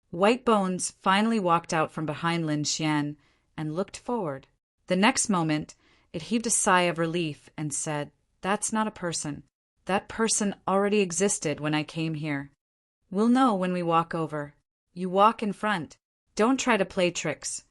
White Bones finally walked out from behind Lin Xian and looked forward. The next moment, it heaved a sigh of relief and said, "That's not a person. That person already existed when I came here. We'll know when we walk over. You walk in front. Don't try to play tricks."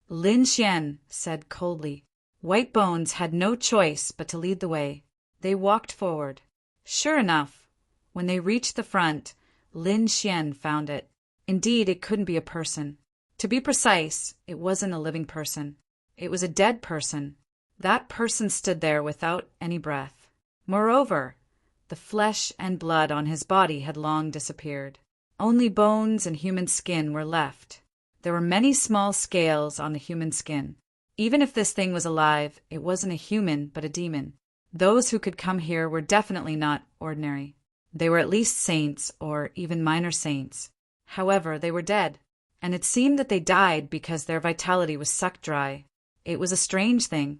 Lin Xian said coldly. White Bones had no choice but to lead the way. They walked forward. Sure enough, when they reached the front, Lin Xian found it. Indeed, it couldn't be a person. To be precise, it wasn't a living person. It was a dead person. That person stood there without any breath. Moreover, the flesh and blood on his body had long disappeared. Only bones and human skin were left. There were many small scales on the human skin. Even if this thing was alive, it wasn't a human but a demon. Those who could come here were definitely not ordinary. They were at least saints or even minor saints. However, they were dead, and it seemed that they died because their vitality was sucked dry. It was a strange thing.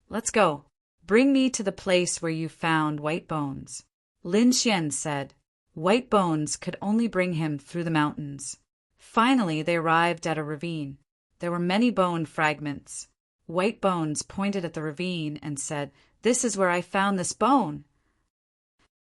"Let's go. Bring me to the place where you found White Bones," Lin Xian said. White Bones could only bring him through the mountains. Finally, they arrived at a ravine. There were many bone fragments. White Bones pointed at the ravine and said, "This is where I found this bone."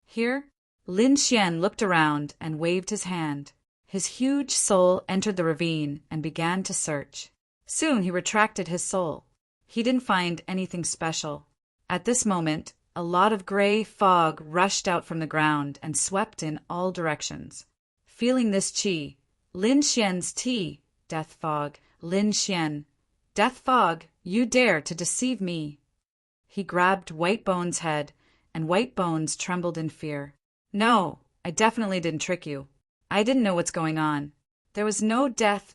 Here, Lin Xian looked around and waved his hand. His huge soul entered the ravine and began to search. Soon he retracted his soul. He didn't find anything special. At this moment, a lot of gray fog rushed out from the ground and swept in all directions. Feeling this qi, Lin Xian's tea, death fog, Lin Xian, "Death fog, you dare to deceive me." He grabbed White Bones' head, and White Bones trembled in fear. "No, I definitely didn't trick you. I didn't know what's going on. There was no death.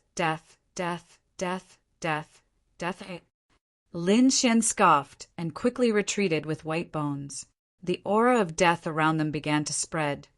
Lin Xian scoffed and quickly retreated with White Bones. The aura of death around them began to spread.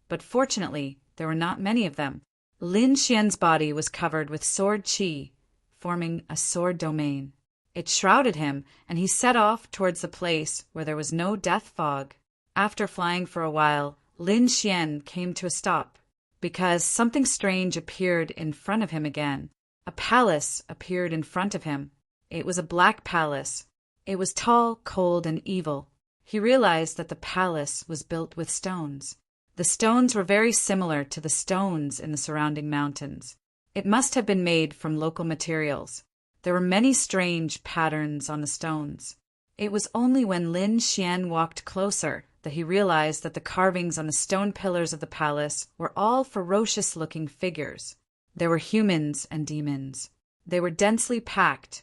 But fortunately, there were not many of them. Lin Xian's body was covered with sword qi, forming a sword domain. It shrouded him, and he set off towards the place where there was no death fog. After flying for a while, Lin Xian came to a stop, because something strange appeared in front of him again. A palace appeared in front of him. It was a black palace. It was tall, cold, and evil. He realized that the palace was built with stones. The stones were very similar to the stones in the surrounding mountains. It must have been made from local materials. There were many strange patterns on the stones. It was only when Lin Xian walked closer that he realized that the carvings on the stone pillars of the palace were all ferocious-looking figures. There were humans and demons. They were densely packed,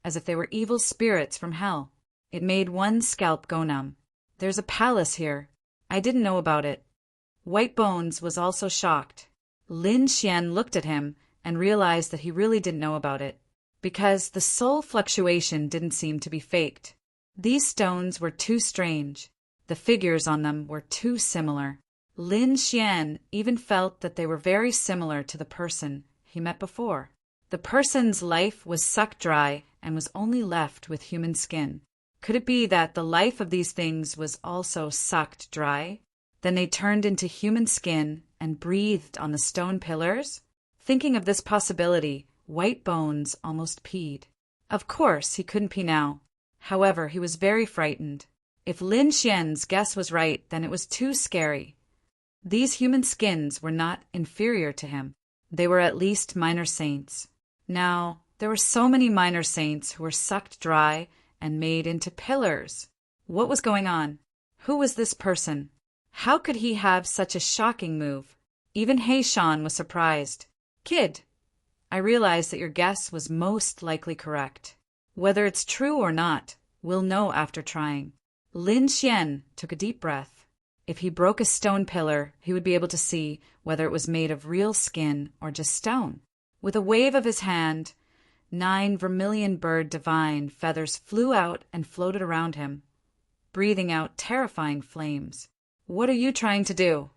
as if they were evil spirits from hell. It made one's scalp go numb. "There's a palace here. I didn't know about it." White Bones was also shocked. Lin Xian looked at him and realized that he really didn't know about it, because the soul fluctuation didn't seem to be faked. These stones were too strange. The figures on them were too similar. Lin Xian even felt that they were very similar to the person he met before. The person's life was sucked dry and was only left with human skin. Could it be that the life of these things was also sucked dry? Then they turned into human skin and breathed on the stone pillars? Thinking of this possibility, White Bones almost peed. Of course, he couldn't pee now. However, he was very frightened. If Lin Xian's guess was right, then it was too scary. These human skins were not inferior to him. They were at least minor saints. Now, there were so many minor saints who were sucked dry and made into pillars. What was going on? Who was this person? How could he have such a shocking move? Even He Shan was surprised. "Kid, I realize that your guess was most likely correct. Whether it's true or not, we'll know after trying. Lin Xian took a deep breath. If he broke a stone pillar, he would be able to see whether it was made of real skin or just stone. With a wave of his hand, 9 vermilion bird divine feathers flew out and floated around him, breathing out terrifying flames. "What are you trying to do?"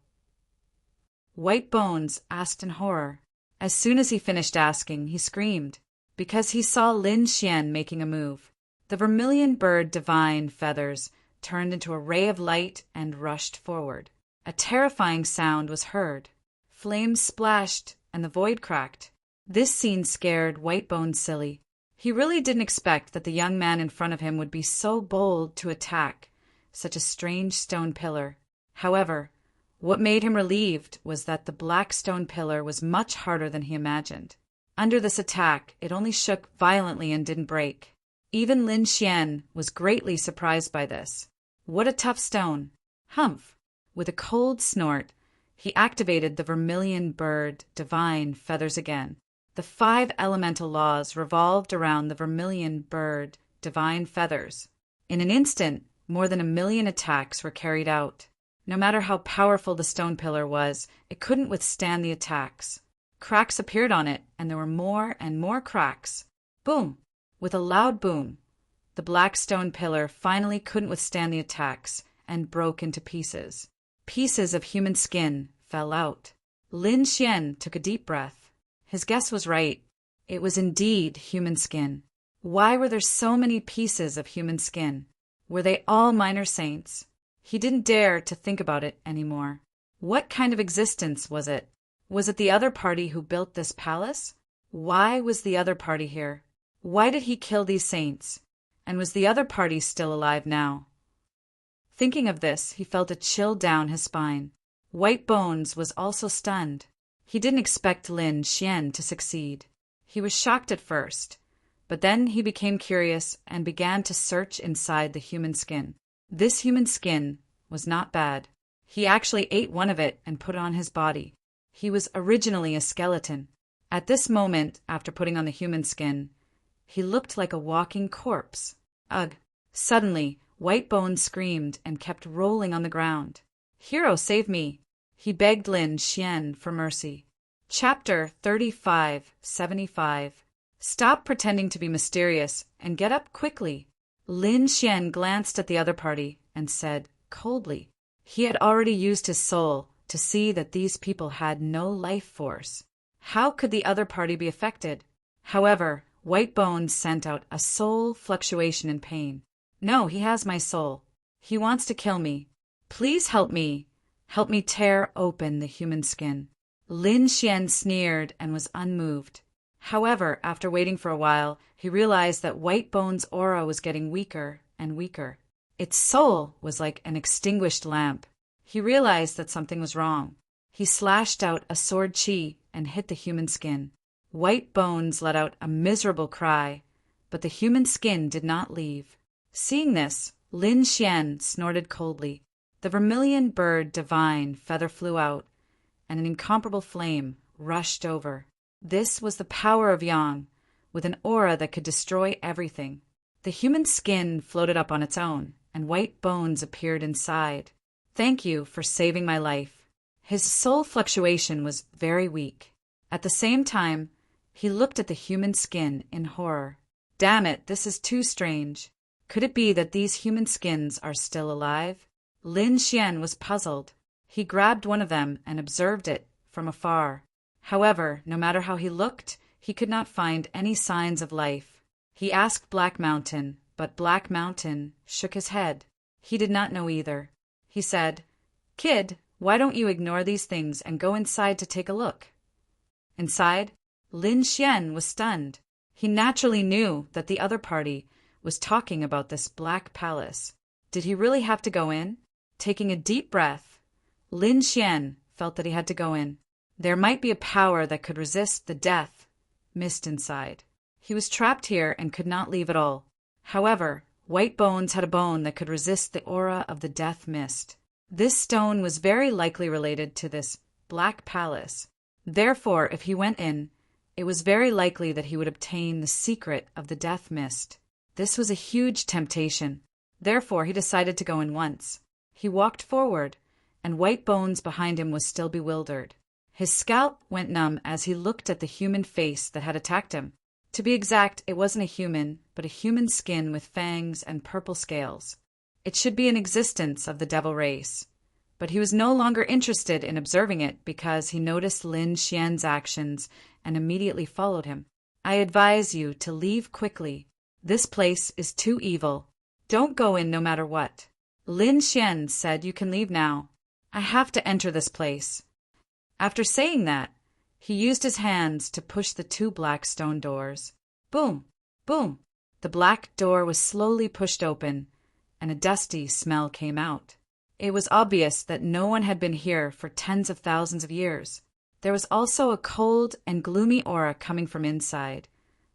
White Bones asked in horror. As soon as he finished asking, he screamed, because he saw Lin Xian making a move. The vermilion bird divine feathers turned into a ray of light and rushed forward. A terrifying sound was heard. Flames splashed and the void cracked. This scene scared White Bones silly. He really didn't expect that the young man in front of him would be so bold to attack such a strange stone pillar. However, what made him relieved was that the black stone pillar was much harder than he imagined. Under this attack, it only shook violently and didn't break. Even Lin Xian was greatly surprised by this. What a tough stone! Humph! With a cold snort, he activated the vermilion bird divine feathers again. The 5 elemental laws revolved around the vermilion bird divine feathers. In an instant, more than 1,000,000 attacks were carried out. No matter how powerful the stone pillar was, it couldn't withstand the attacks. Cracks appeared on it, and there were more and more cracks. Boom! With a loud boom, the black stone pillar finally couldn't withstand the attacks and broke into pieces. Pieces of human skin fell out. Lin Xian took a deep breath. His guess was right. It was indeed human skin. Why were there so many pieces of human skin? Were they all minor saints? He didn't dare to think about it anymore. What kind of existence was it? Was it the other party who built this palace? Why was the other party here? Why did he kill these saints? And was the other party still alive now? Thinking of this, he felt a chill down his spine. White Bones was also stunned. He didn't expect Lin Xian to succeed. He was shocked at first, but then he became curious and began to search inside the human skin. This human skin was not bad. He actually ate one of it and put it on his body. He was originally a skeleton. At this moment, after putting on the human skin, he looked like a walking corpse. Ugh! Suddenly, White Bones screamed and kept rolling on the ground. "Hero, save me!" He begged Lin Xian for mercy. Chapter 3575. Stop pretending to be mysterious and get up quickly. Lin Xian glanced at the other party and said coldly. He had already used his soul to see that these people had no life force. How could the other party be affected? However, White Bones sent out a soul fluctuation in pain. "No, he has my soul. He wants to kill me. Please help me. Help me tear open the human skin." Lin Xian sneered and was unmoved. However, after waiting for a while, he realized that White Bones' aura was getting weaker and weaker. Its soul was like an extinguished lamp. He realized that something was wrong. He slashed out a sword chi and hit the human skin. White Bones let out a miserable cry, but the human skin did not leave. Seeing this, Lin Xian snorted coldly. The vermilion bird divine feather flew out, and an incomparable flame rushed over. This was the power of Yang, with an aura that could destroy everything. The human skin floated up on its own, and White Bones appeared inside. "Thank you for saving my life." His soul fluctuation was very weak. At the same time, he looked at the human skin in horror. Damn it, this is too strange. Could it be that these human skins are still alive? Lin Xian was puzzled. He grabbed one of them and observed it from afar. However, no matter how he looked, he could not find any signs of life. He asked Black Mountain, but Black Mountain shook his head. He did not know either. He said, "Kid, why don't you ignore these things and go inside to take a look?" Inside, Lin Xian was stunned. He naturally knew that the other party was talking about this black palace. Did he really have to go in? Taking a deep breath, Lin Xian felt that he had to go in. There might be a power that could resist the death mist inside. He was trapped here and could not leave at all. However, White Bones had a bone that could resist the aura of the death mist. This stone was very likely related to this black palace. Therefore, if he went in, It was very likely that he would obtain the secret of the death mist. This was a huge temptation. Therefore, he decided to go in once. He walked forward, and White Bones behind him was still bewildered. His scalp went numb as he looked at the human face that had attacked him. To be exact, it wasn't a human, but a human skin with fangs and purple scales. It should be an existence of the devil race. But he was no longer interested in observing it because he noticed Lin Xian's actions and immediately followed him. I advise you to leave quickly. This place is too evil. Don't go in no matter what. Lin Xian said you can leave now. I have to enter this place. After saying that, he used his hands to push the two black stone doors. Boom! Boom! The black door was slowly pushed open, and a dusty smell came out. It was obvious that no one had been here for tens of thousands of years. There was also a cold and gloomy aura coming from inside,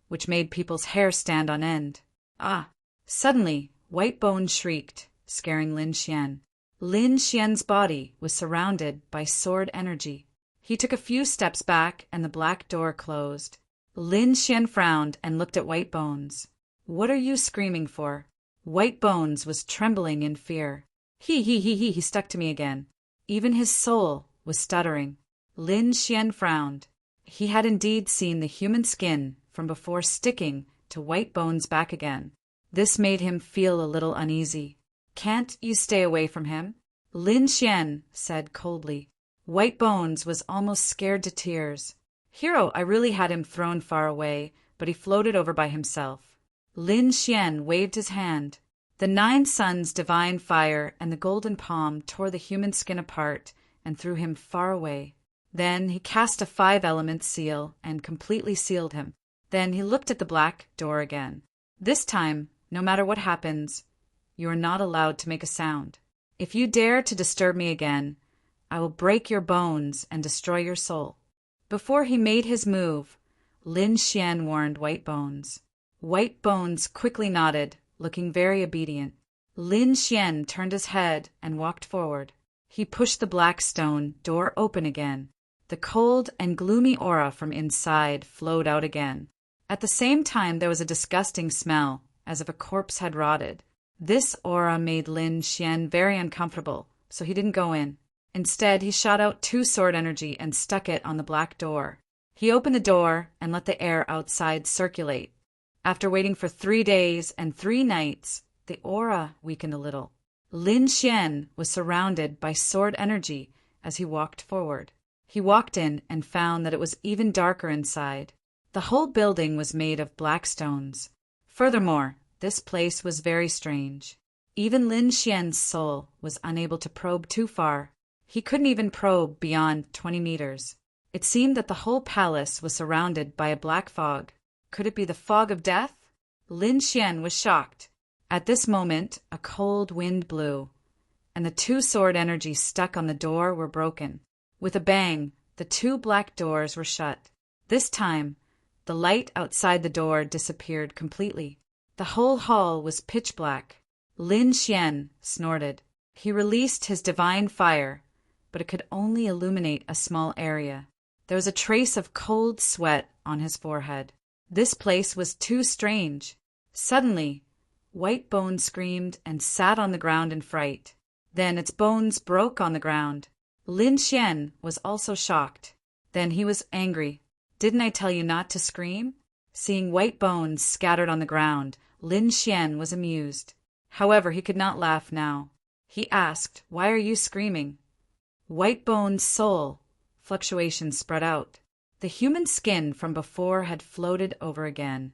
which made people's hair stand on end. Ah! Suddenly, White Bones shrieked, scaring Lin Xian. Lin Xian's body was surrounded by sword energy. He took a few steps back and the black door closed. Lin Xian frowned and looked at White Bones. What are you screaming for? White Bones was trembling in fear. He stuck to me again. Even his soul was stuttering. Lin Xian frowned. He had indeed seen the human skin from before sticking to White Bones' back again. This made him feel a little uneasy. Can't you stay away from him? Lin Xian said coldly. White Bones was almost scared to tears. Hero, I really had him thrown far away, but he floated over by himself. Lin Xian waved his hand. The 9 suns' divine fire and the golden palm tore the human skin apart and threw him far away. Then he cast a 5-element seal and completely sealed him. Then he looked at the black door again. This time, no matter what happens, you are not allowed to make a sound. If you dare to disturb me again, I will break your bones and destroy your soul. Before he made his move, Lin Xian warned White Bones. White Bones quickly nodded, looking very obedient. Lin Xian turned his head and walked forward. He pushed the black stone door open again. The cold and gloomy aura from inside flowed out again. At the same time, there was a disgusting smell, as if a corpse had rotted. This aura made Lin Xian very uncomfortable, so he didn't go in. Instead, he shot out 2 sword energy and stuck it on the black door. He opened the door and let the air outside circulate. After waiting for 3 days and 3 nights, the aura weakened a little. Lin Xian was surrounded by sword energy as he walked forward. He walked in and found that it was even darker inside. The whole building was made of black stones. Furthermore, this place was very strange. Even Lin Xian's soul was unable to probe too far. He couldn't even probe beyond 20 meters. It seemed that the whole palace was surrounded by a black fog. Could it be the fog of death? Lin Xian was shocked. At this moment, a cold wind blew, and the 2 sword energies stuck on the door were broken. With a bang, the 2 black doors were shut. This time, the light outside the door disappeared completely. The whole hall was pitch black. Lin Xian snorted. He released his divine fire, but it could only illuminate a small area. There was a trace of cold sweat on his forehead. This place was too strange. Suddenly, White Bones screamed and sat on the ground in fright. Then its bones broke on the ground. Lin Xian was also shocked. Then he was angry. Didn't I tell you not to scream? Seeing White Bones scattered on the ground, Lin Xian was amused. However, he could not laugh now. He asked, "Why are you screaming?" White Bones' soul fluctuations spread out. The human skin from before had floated over again,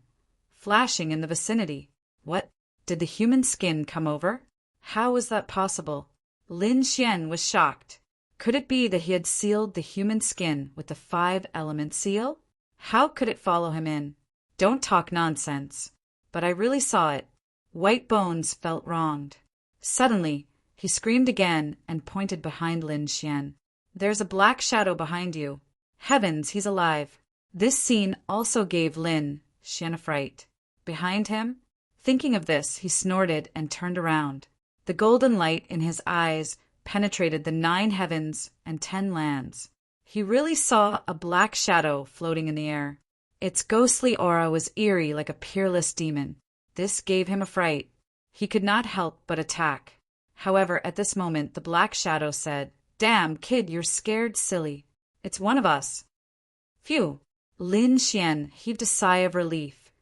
flashing in the vicinity. What? Did the human skin come over? How was that possible? Lin Xian was shocked. Could it be that he had sealed the human skin with the 5-element seal? How could it follow him in? Don't talk nonsense. But I really saw it. White Bones felt wronged. Suddenly, he screamed again and pointed behind Lin Xian. There's a black shadow behind you. Heavens, he's alive. This scene also gave Lin Xian a fright. Behind him? Thinking of this, he snorted and turned around. The golden light in his eyes penetrated the 9 heavens and 10 lands. He really saw a black shadow floating in the air. Its ghostly aura was eerie like a peerless demon. This gave him a fright. He could not help but attack. However, at this moment, the black shadow said, "Damn, kid, you're scared silly. It's one of us." Phew! Lin Xian heaved a sigh of relief,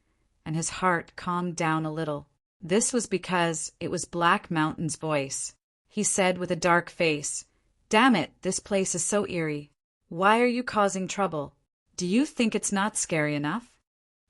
and his heart calmed down a little. This was because it was Black Mountain's voice. He said with a dark face, "Damn it, this place is so eerie. Why are you causing trouble? Do you think it's not scary enough?"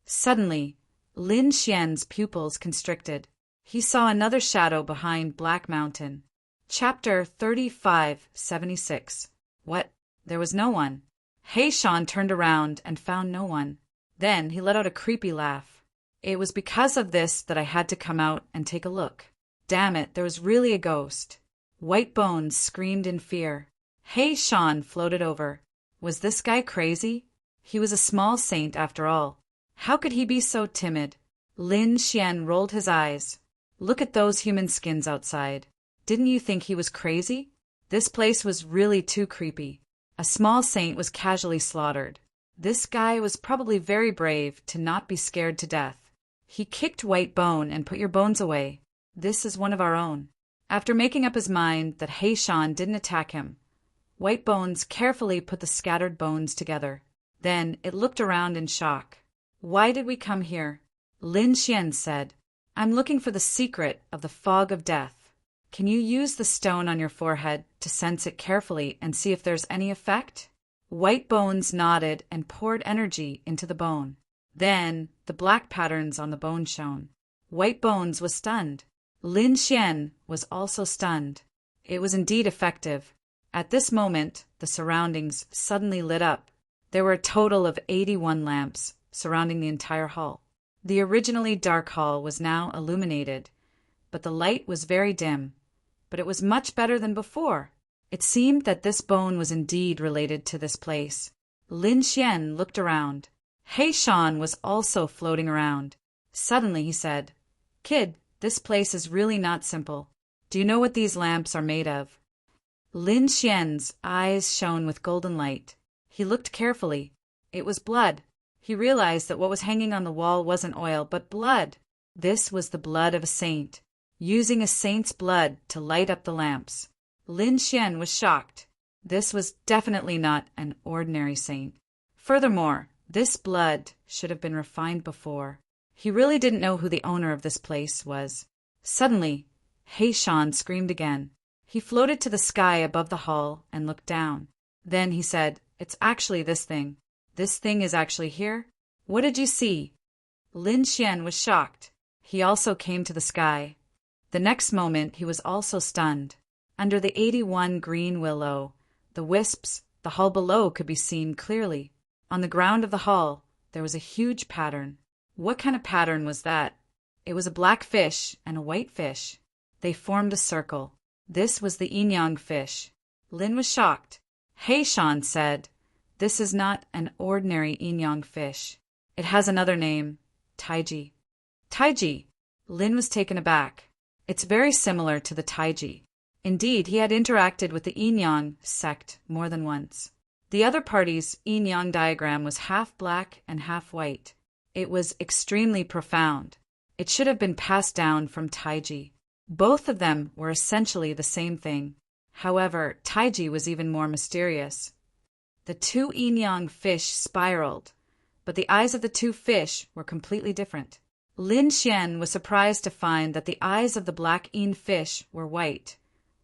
Suddenly, Lin Xian's pupils constricted. He saw another shadow behind Black Mountain. Chapter 3576. What? There was no one. He Shan turned around and found no one. Then he let out a creepy laugh. "It was because of this that I had to come out and take a look. Damn it, there was really a ghost." White Bones screamed in fear. He Shan floated over. Was this guy crazy? He was a small saint after all. How could he be so timid? Lin Xian rolled his eyes. "Look at those human skins outside. Didn't you think he was crazy? This place was really too creepy. A small saint was casually slaughtered. This guy was probably very brave to not be scared to death. He kicked White Bone and put your bones away. This is one of our own." After making up his mind that He Shan didn't attack him, White Bones carefully put the scattered bones together. Then it looked around in shock. "Why did we come here?" Lin Xian said, "I'm looking for the secret of the fog of death. Can you use the stone on your forehead to sense it carefully and see if there's any effect?" White Bones nodded and poured energy into the bone. Then the black patterns on the bone shone. White Bones was stunned. Lin Xian was also stunned. It was indeed effective. At this moment, the surroundings suddenly lit up. There were a total of 81 lamps surrounding the entire hall. The originally dark hall was now illuminated, but the light was very dim. But it was much better than before. It seemed that this bone was indeed related to this place. Lin Xian looked around. He Shan was also floating around. Suddenly he said, "Kid, this place is really not simple. Do you know what these lamps are made of?" Lin Xian's eyes shone with golden light. He looked carefully. It was blood. He realized that what was hanging on the wall wasn't oil, but blood. This was the blood of a saint, using a saint's blood to light up the lamps. Lin Xian was shocked. This was definitely not an ordinary saint. Furthermore, this blood should have been refined before. He really didn't know who the owner of this place was. Suddenly, He Shan screamed again. He floated to the sky above the hall and looked down. Then he said, "It's actually this thing. This thing is actually here? What did you see?" Lin Xian was shocked. He also came to the sky. The next moment he was also stunned. Under the 81 green willow, the wisps, the hall below could be seen clearly. On the ground of the hall, there was a huge pattern. What kind of pattern was that? It was a black fish and a white fish. They formed a circle. This was the yin-yang fish. Lin was shocked. He Shan said, "This is not an ordinary yin-yang fish. It has another name, Taiji." Taiji? Lin was taken aback. It's very similar to the Taiji. Indeed, he had interacted with the yin-yang sect more than once. The other party's yin-yang diagram was half black and half white. It was extremely profound. It should have been passed down from Taiji. Both of them were essentially the same thing. However, Taiji was even more mysterious. The two yin-yang fish spiraled, but the eyes of the two fish were completely different. Lin Xian was surprised to find that the eyes of the black yin fish were white,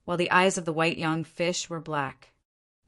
while the eyes of the white yang fish were black.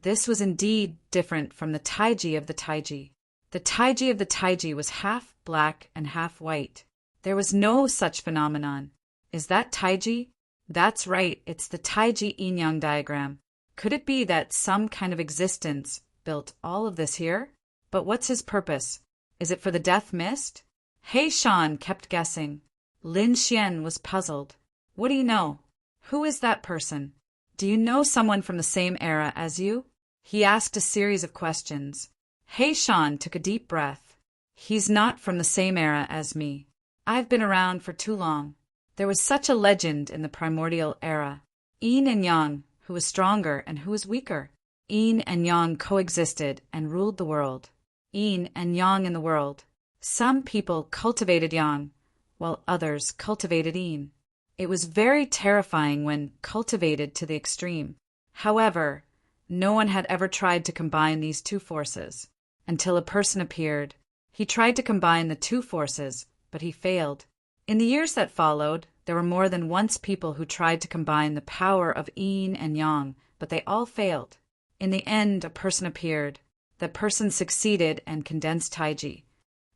This was indeed different from the Taiji of the Taiji. The Taiji of the Taiji was half black and half white. There was no such phenomenon. Is that Taiji? That's right, it's the Taiji yin-yang diagram. Could it be that some kind of existence built all of this here? But what's his purpose? Is it for the death mist? He Shan kept guessing. Lin Xian was puzzled. What do you know? Who is that person? Do you know someone from the same era as you? He asked a series of questions. He Shan took a deep breath. He's not from the same era as me. I've been around for too long. There was such a legend in the primordial era. Yin and Yang, who was stronger and who was weaker. Yin and Yang coexisted and ruled the world. yin and yang in the world. Some people cultivated yang, while others cultivated yin. It was very terrifying when cultivated to the extreme. However, no one had ever tried to combine these two forces, until a person appeared. He tried to combine the two forces, but he failed. In the years that followed, there were more than once people who tried to combine the power of yin and yang, but they all failed. In the end, a person appeared. That person succeeded and condensed Taiji.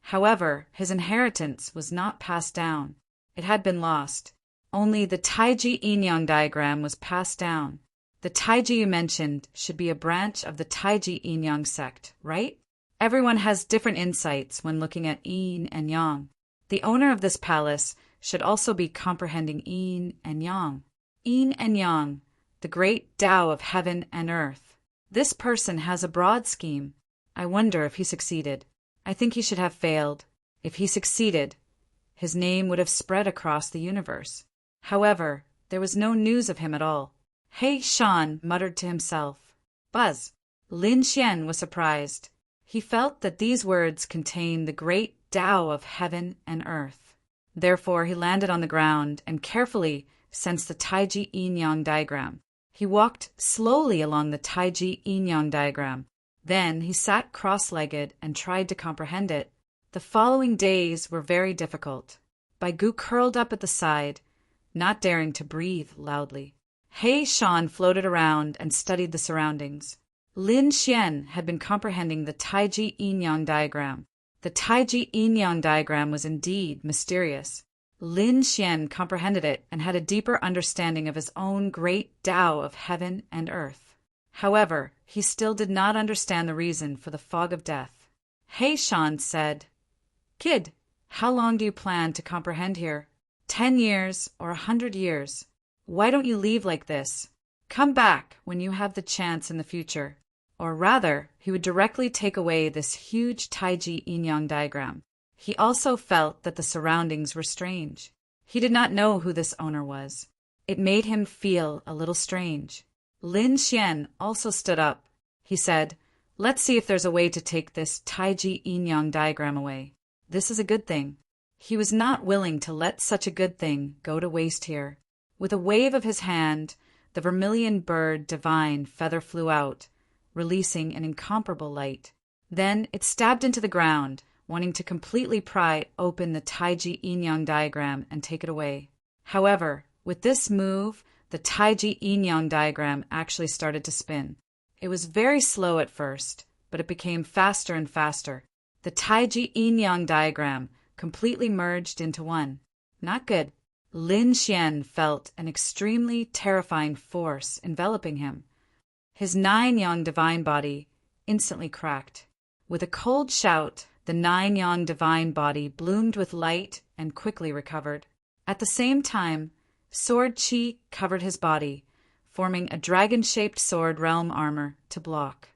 However, his inheritance was not passed down. It had been lost. Only the Taiji yin-yang diagram was passed down. The Taiji you mentioned should be a branch of the Taiji yin-yang sect, right? Everyone has different insights when looking at yin and yang. The owner of this palace should also be comprehending yin and yang. Yin and yang, the great Tao of heaven and earth. This person has a broad scheme. I wonder if he succeeded. I think he should have failed. If he succeeded, his name would have spread across the universe. However, there was no news of him at all. He Shan muttered to himself. Buzz. Lin Xian was surprised. He felt that these words contained the great Tao of heaven and earth. Therefore, he landed on the ground and carefully sensed the Taiji yin-yang diagram. He walked slowly along the Taiji yin-yang diagram. Then he sat cross-legged and tried to comprehend it. The following days were very difficult. Baigu curled up at the side, not daring to breathe loudly. He Shan floated around and studied the surroundings. Lin Xian had been comprehending the Taiji yin-yang diagram. The Taiji yin-yang diagram was indeed mysterious. Lin Xian comprehended it and had a deeper understanding of his own great Tao of heaven and earth. However, he still did not understand the reason for the fog of death. He Shan said, Kid, how long do you plan to comprehend here? 10 years or 100 years? Why don't you leave like this? Come back when you have the chance in the future. Or rather, he would directly take away this huge Taiji yin-yang diagram. He also felt that the surroundings were strange. He did not know who this owner was. It made him feel a little strange. Lin Xian also stood up. He said, Let's see if there's a way to take this Taiji yin-yang diagram away. This is a good thing. He was not willing to let such a good thing go to waste here. With a wave of his hand, the vermilion bird divine feather flew out, releasing an incomparable light. Then it stabbed into the ground, wanting to completely pry open the Taiji yin-yang diagram and take it away. However, with this move, the Taiji yin-yang diagram actually started to spin. It was very slow at first, but it became faster and faster. The Taiji yin-yang diagram completely merged into one. Not good. Lin Xian felt an extremely terrifying force enveloping him. His 9-yang divine body instantly cracked. With a cold shout, the 9-yang divine body bloomed with light and quickly recovered. At the same time, sword chi covered his body, forming a dragon-shaped sword realm armor to block.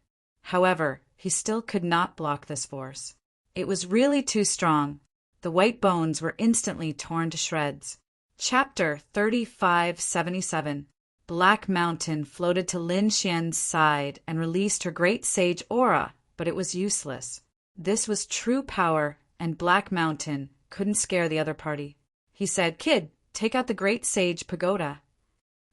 However, he still could not block this force. It was really too strong. The white bones were instantly torn to shreds. Chapter 3577. Black Mountain floated to Lin Xian's side and released her great sage aura, but it was useless. This was true power, and Black Mountain couldn't scare the other party. He said, Kid, take out the great sage pagoda.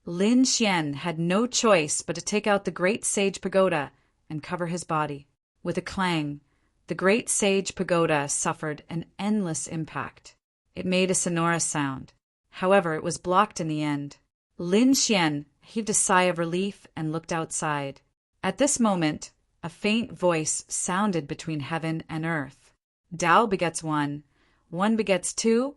Lin Xian had no choice but to take out the great sage pagoda and cover his body. With a clang, the great sage pagoda suffered an endless impact. It made a sonorous sound. However, it was blocked in the end. Lin Xian heaved a sigh of relief and looked outside. At this moment, a faint voice sounded between heaven and earth. Tao begets one, one begets two,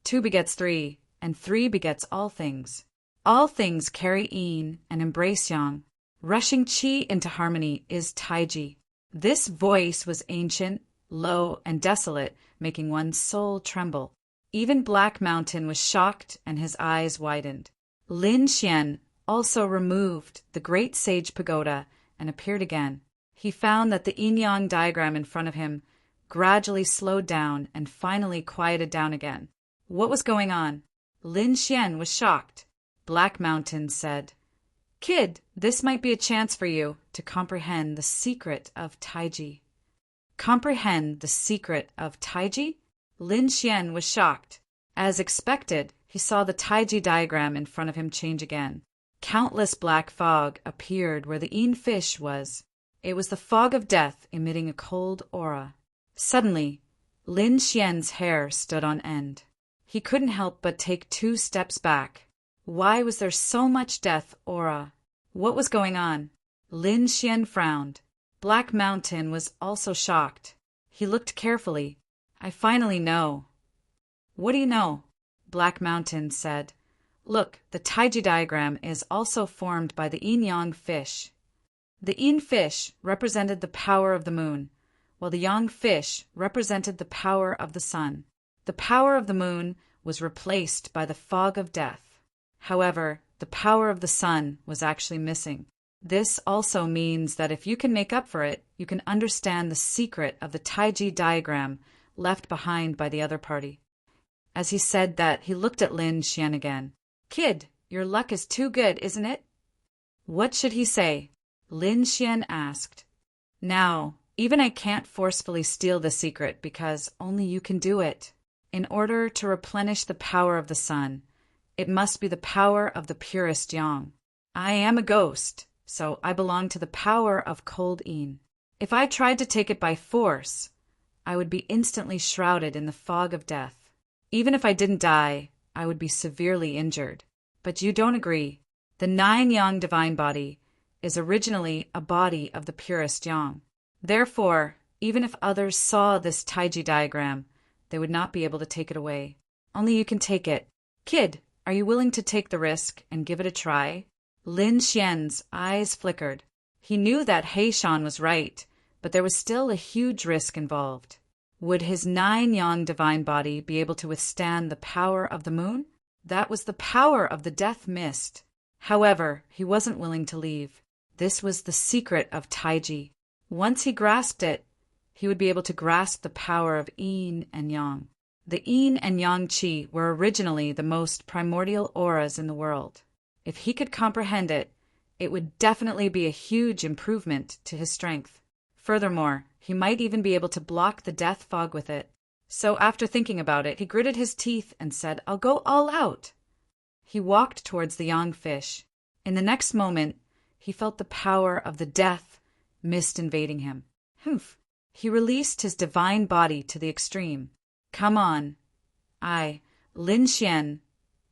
two begets three, and three begets all things. All things carry yin and embrace yang. Rushing qi into harmony is Taiji. This voice was ancient, low, and desolate, making one's soul tremble. Even Black Mountain was shocked and his eyes widened. Lin Xian also removed the great sage pagoda and appeared again. He found that the yin-yang diagram in front of him gradually slowed down and finally quieted down again. What was going on? Lin Xian was shocked. Black Mountain said, Kid, this might be a chance for you to comprehend the secret of Taiji. comprehend the secret of Taiji? Lin Xian was shocked. As expected, he saw the Taiji diagram in front of him change again. Countless black fog appeared where the Yin fish was. It was the fog of death emitting a cold aura. Suddenly, Lin Xian's hair stood on end. He couldn't help but take 2 steps back. Why was there so much death aura? What was going on? Lin Xian frowned. Black Mountain was also shocked. He looked carefully. I finally know. What do you know? Black Mountain said. Look, the Taiji diagram is also formed by the yin-yang fish. The yin fish represented the power of the moon, while the yang fish represented the power of the sun. The power of the moon was replaced by the fog of death. However, the power of the sun was actually missing. This also means that if you can make up for it, you can understand the secret of the Taiji diagram left behind by the other party. As he said that, he looked at Lin Xian again. Kid, your luck is too good, isn't it? What should he say? Lin Xian asked. Now, even I can't forcefully steal the secret because only you can do it. In order to replenish the power of the sun, it must be the power of the purest yang. I am a ghost, so I belong to the power of cold yin. If I tried to take it by force, I would be instantly shrouded in the fog of death. Even if I didn't die, I would be severely injured. But you don't agree. The 9-yang divine body is originally a body of the purest yang. Therefore, even if others saw this Taiji diagram, they would not be able to take it away. Only you can take it. Kid, are you willing to take the risk and give it a try? Lin Xian's eyes flickered. He knew that Heishan was right, but there was still a huge risk involved. Would his 9-yang divine body be able to withstand the power of the moon? That was the power of the death mist. However, he wasn't willing to leave. This was the secret of Taiji. Once he grasped it, he would be able to grasp the power of yin and yang. The yin and yang qi were originally the most primordial auras in the world. If he could comprehend it, it would definitely be a huge improvement to his strength. Furthermore, he might even be able to block the death fog with it. So after thinking about it, he gritted his teeth and said, I'll go all out. He walked towards the yang fish. In the next moment, he felt the power of the death mist invading him. Humph! He released his divine body to the extreme. Come on. I, Lin Xian,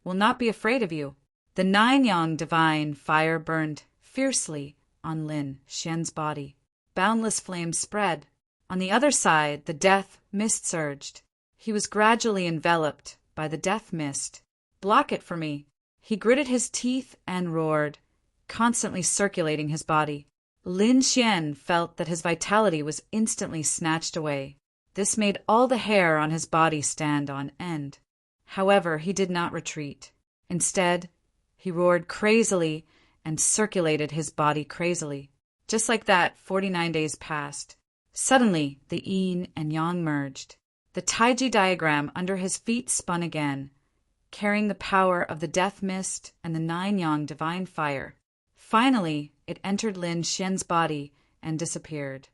will not be afraid of you. The 9-yang divine fire burned fiercely on Lin Xian's body. Boundless flames spread. On the other side, the death mist surged. He was gradually enveloped by the death mist. Block it for me. He gritted his teeth and roared, constantly circulating his body. Lin Xian felt that his vitality was instantly snatched away. This made all the hair on his body stand on end. However, he did not retreat. Instead, he roared crazily and circulated his body crazily. Just like that, 49 days passed. Suddenly, the yin and yang merged. The Taiji diagram under his feet spun again, carrying the power of the death mist and the 9-yang divine fire. Finally, it entered Lin Xian's body and disappeared.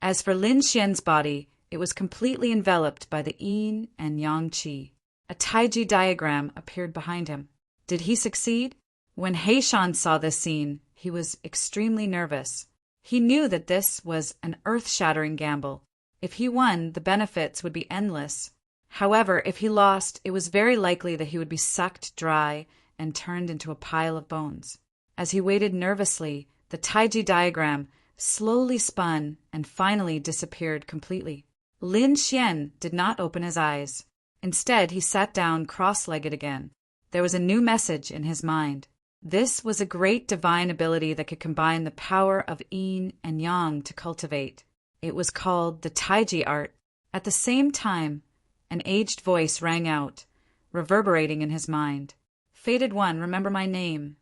As for Lin Xian's body, it was completely enveloped by the yin and yang qi. A Taiji diagram appeared behind him. Did he succeed? When Heishan saw this scene, he was extremely nervous. He knew that this was an earth-shattering gamble. If he won, the benefits would be endless. However, if he lost, it was very likely that he would be sucked dry and turned into a pile of bones. As he waited nervously, the Taiji diagram slowly spun and finally disappeared completely. Lin Xian did not open his eyes. Instead, he sat down cross-legged again. There was a new message in his mind. This was a great divine ability that could combine the power of yin and yang to cultivate. It was called the Taiji art. At the same time, an aged voice rang out, reverberating in his mind. Fated one, remember my name.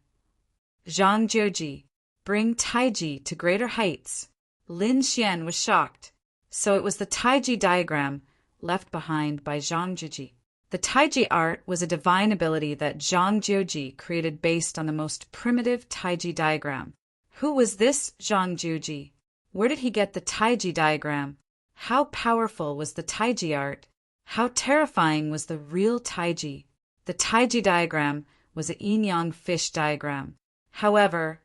Zhang Jioji, bring Taiji to greater heights. Lin Xian was shocked. So it was the Taiji diagram left behind by Zhang Jioji. The Taiji art was a divine ability that Zhang Jioji created based on the most primitive Taiji diagram. Who was this Zhang Jioji? Where did he get the Taiji diagram? How powerful was the Taiji art? How terrifying was the real Taiji? The Taiji diagram was a yin-yang fish diagram. However,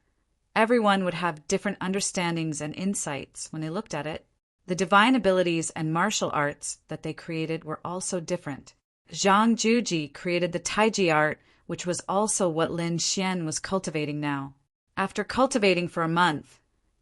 everyone would have different understandings and insights when they looked at it. The divine abilities and martial arts that they created were also different. Zhang Juji created the Taiji art, which was also what Lin Xian was cultivating now. After cultivating for a month,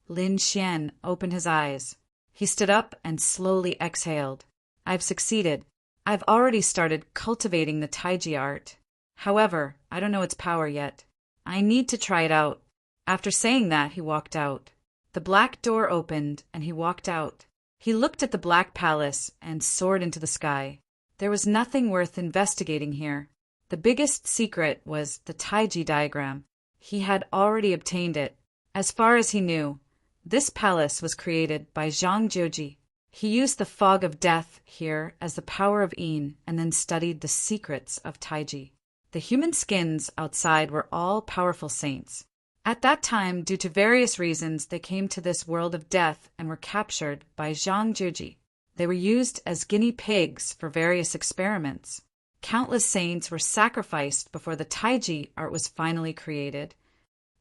Lin Xian opened his eyes. He stood up and slowly exhaled. I've succeeded. I've already started cultivating the Taiji art. However, I don't know its power yet. I need to try it out. After saying that, he walked out. The black door opened, and he walked out. He looked at the black palace and soared into the sky. There was nothing worth investigating here. The biggest secret was the Taiji diagram. He had already obtained it. As far as he knew, this palace was created by Zhang Juji. He used the fog of death here as the power of Yin and then studied the secrets of Taiji. The human skins outside were all powerful saints. At that time, due to various reasons, they came to this world of death and were captured by Zhang Juji. They were used as guinea pigs for various experiments. Countless saints were sacrificed before the Taiji art was finally created.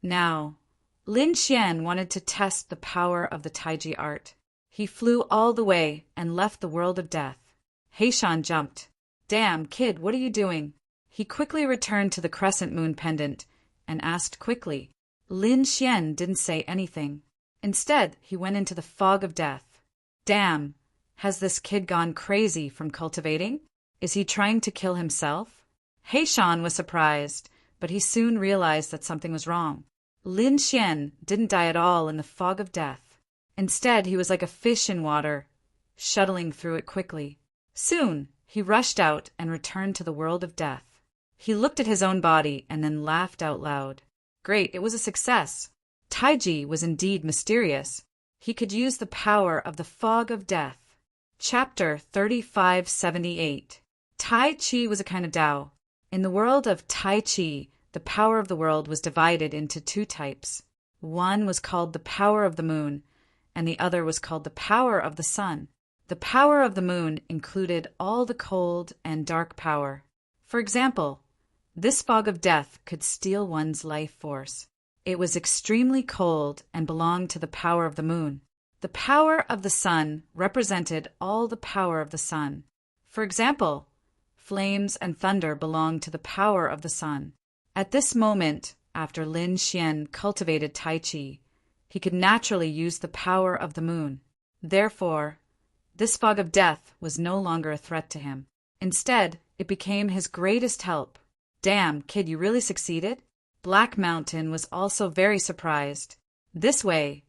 Now, Lin Xian wanted to test the power of the Taiji art. He flew all the way and left the world of death. Heishan jumped. Damn, kid, what are you doing? He quickly returned to the crescent moon pendant and asked quickly. Lin Xian didn't say anything. Instead, he went into the fog of death. Damn, has this kid gone crazy from cultivating? Is he trying to kill himself? Heishan was surprised, but he soon realized that something was wrong. Lin Xian didn't die at all in the fog of death. Instead, he was like a fish in water, shuttling through it quickly. Soon, he rushed out and returned to the world of death. He looked at his own body and then laughed out loud. Great, it was a success. Taiji was indeed mysterious. He could use the power of the fog of death. Chapter 3578. Tai Chi was a kind of Tao. In the world of Tai Chi, the power of the world was divided into two types. One was called the power of the moon, and the other was called the power of the sun. The power of the moon included all the cold and dark power. For example, this fog of death could steal one's life force. It was extremely cold and belonged to the power of the moon. The power of the sun represented all the power of the sun. For example, flames and thunder belonged to the power of the sun. At this moment, after Lin Xian cultivated Tai Chi, he could naturally use the power of the moon. Therefore, this fog of death was no longer a threat to him. Instead, it became his greatest help. Damn, kid, you really succeeded? Black Mountain was also very surprised. This way,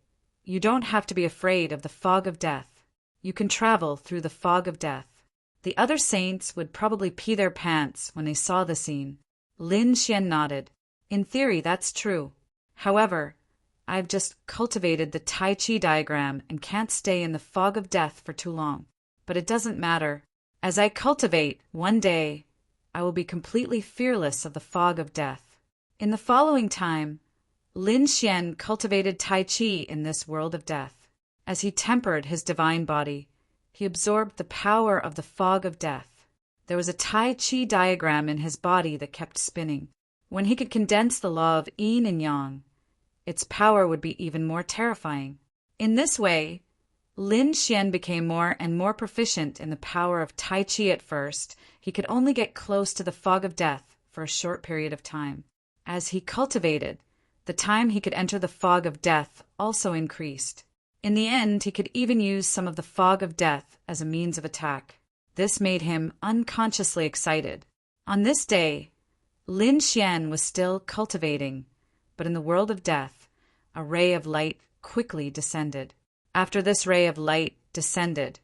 you don't have to be afraid of the fog of death. You can travel through the fog of death. The other saints would probably pee their pants when they saw the scene. Lin Xian nodded. In theory, that's true. However, I've just cultivated the Tai Chi diagram and can't stay in the fog of death for too long. But it doesn't matter. As I cultivate, one day, I will be completely fearless of the fog of death. In the following time, Lin Xian cultivated Tai Chi in this world of death. As he tempered his divine body, he absorbed the power of the fog of death. There was a Tai Chi diagram in his body that kept spinning. When he could condense the law of yin and yang, its power would be even more terrifying. In this way, Lin Xian became more and more proficient in the power of Tai Chi. At first, he could only get close to the fog of death for a short period of time. As he cultivated, the time he could enter the fog of death also increased. In the end, he could even use some of the fog of death as a means of attack. This made him unconsciously excited. On this day, Lin Xian was still cultivating, but in the world of death, a ray of light quickly descended. After this ray of light descended,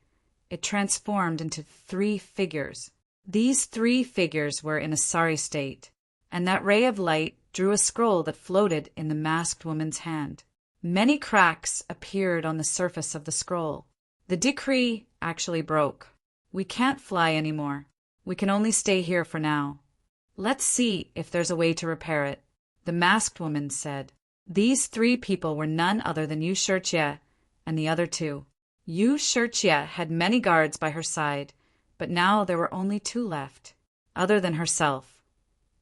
it transformed into 3 figures. These 3 figures were in a sorry state, and that ray of light drew a scroll that floated in the masked woman's hand. Many cracks appeared on the surface of the scroll. The decree actually broke. We can't fly anymore. We can only stay here for now. Let's see if there's a way to repair it, the masked woman said. These 3 people were none other than Yu Shijie and the other 2. Yu Shirchia had many guards by her side, but now there were only two left. Other than herself,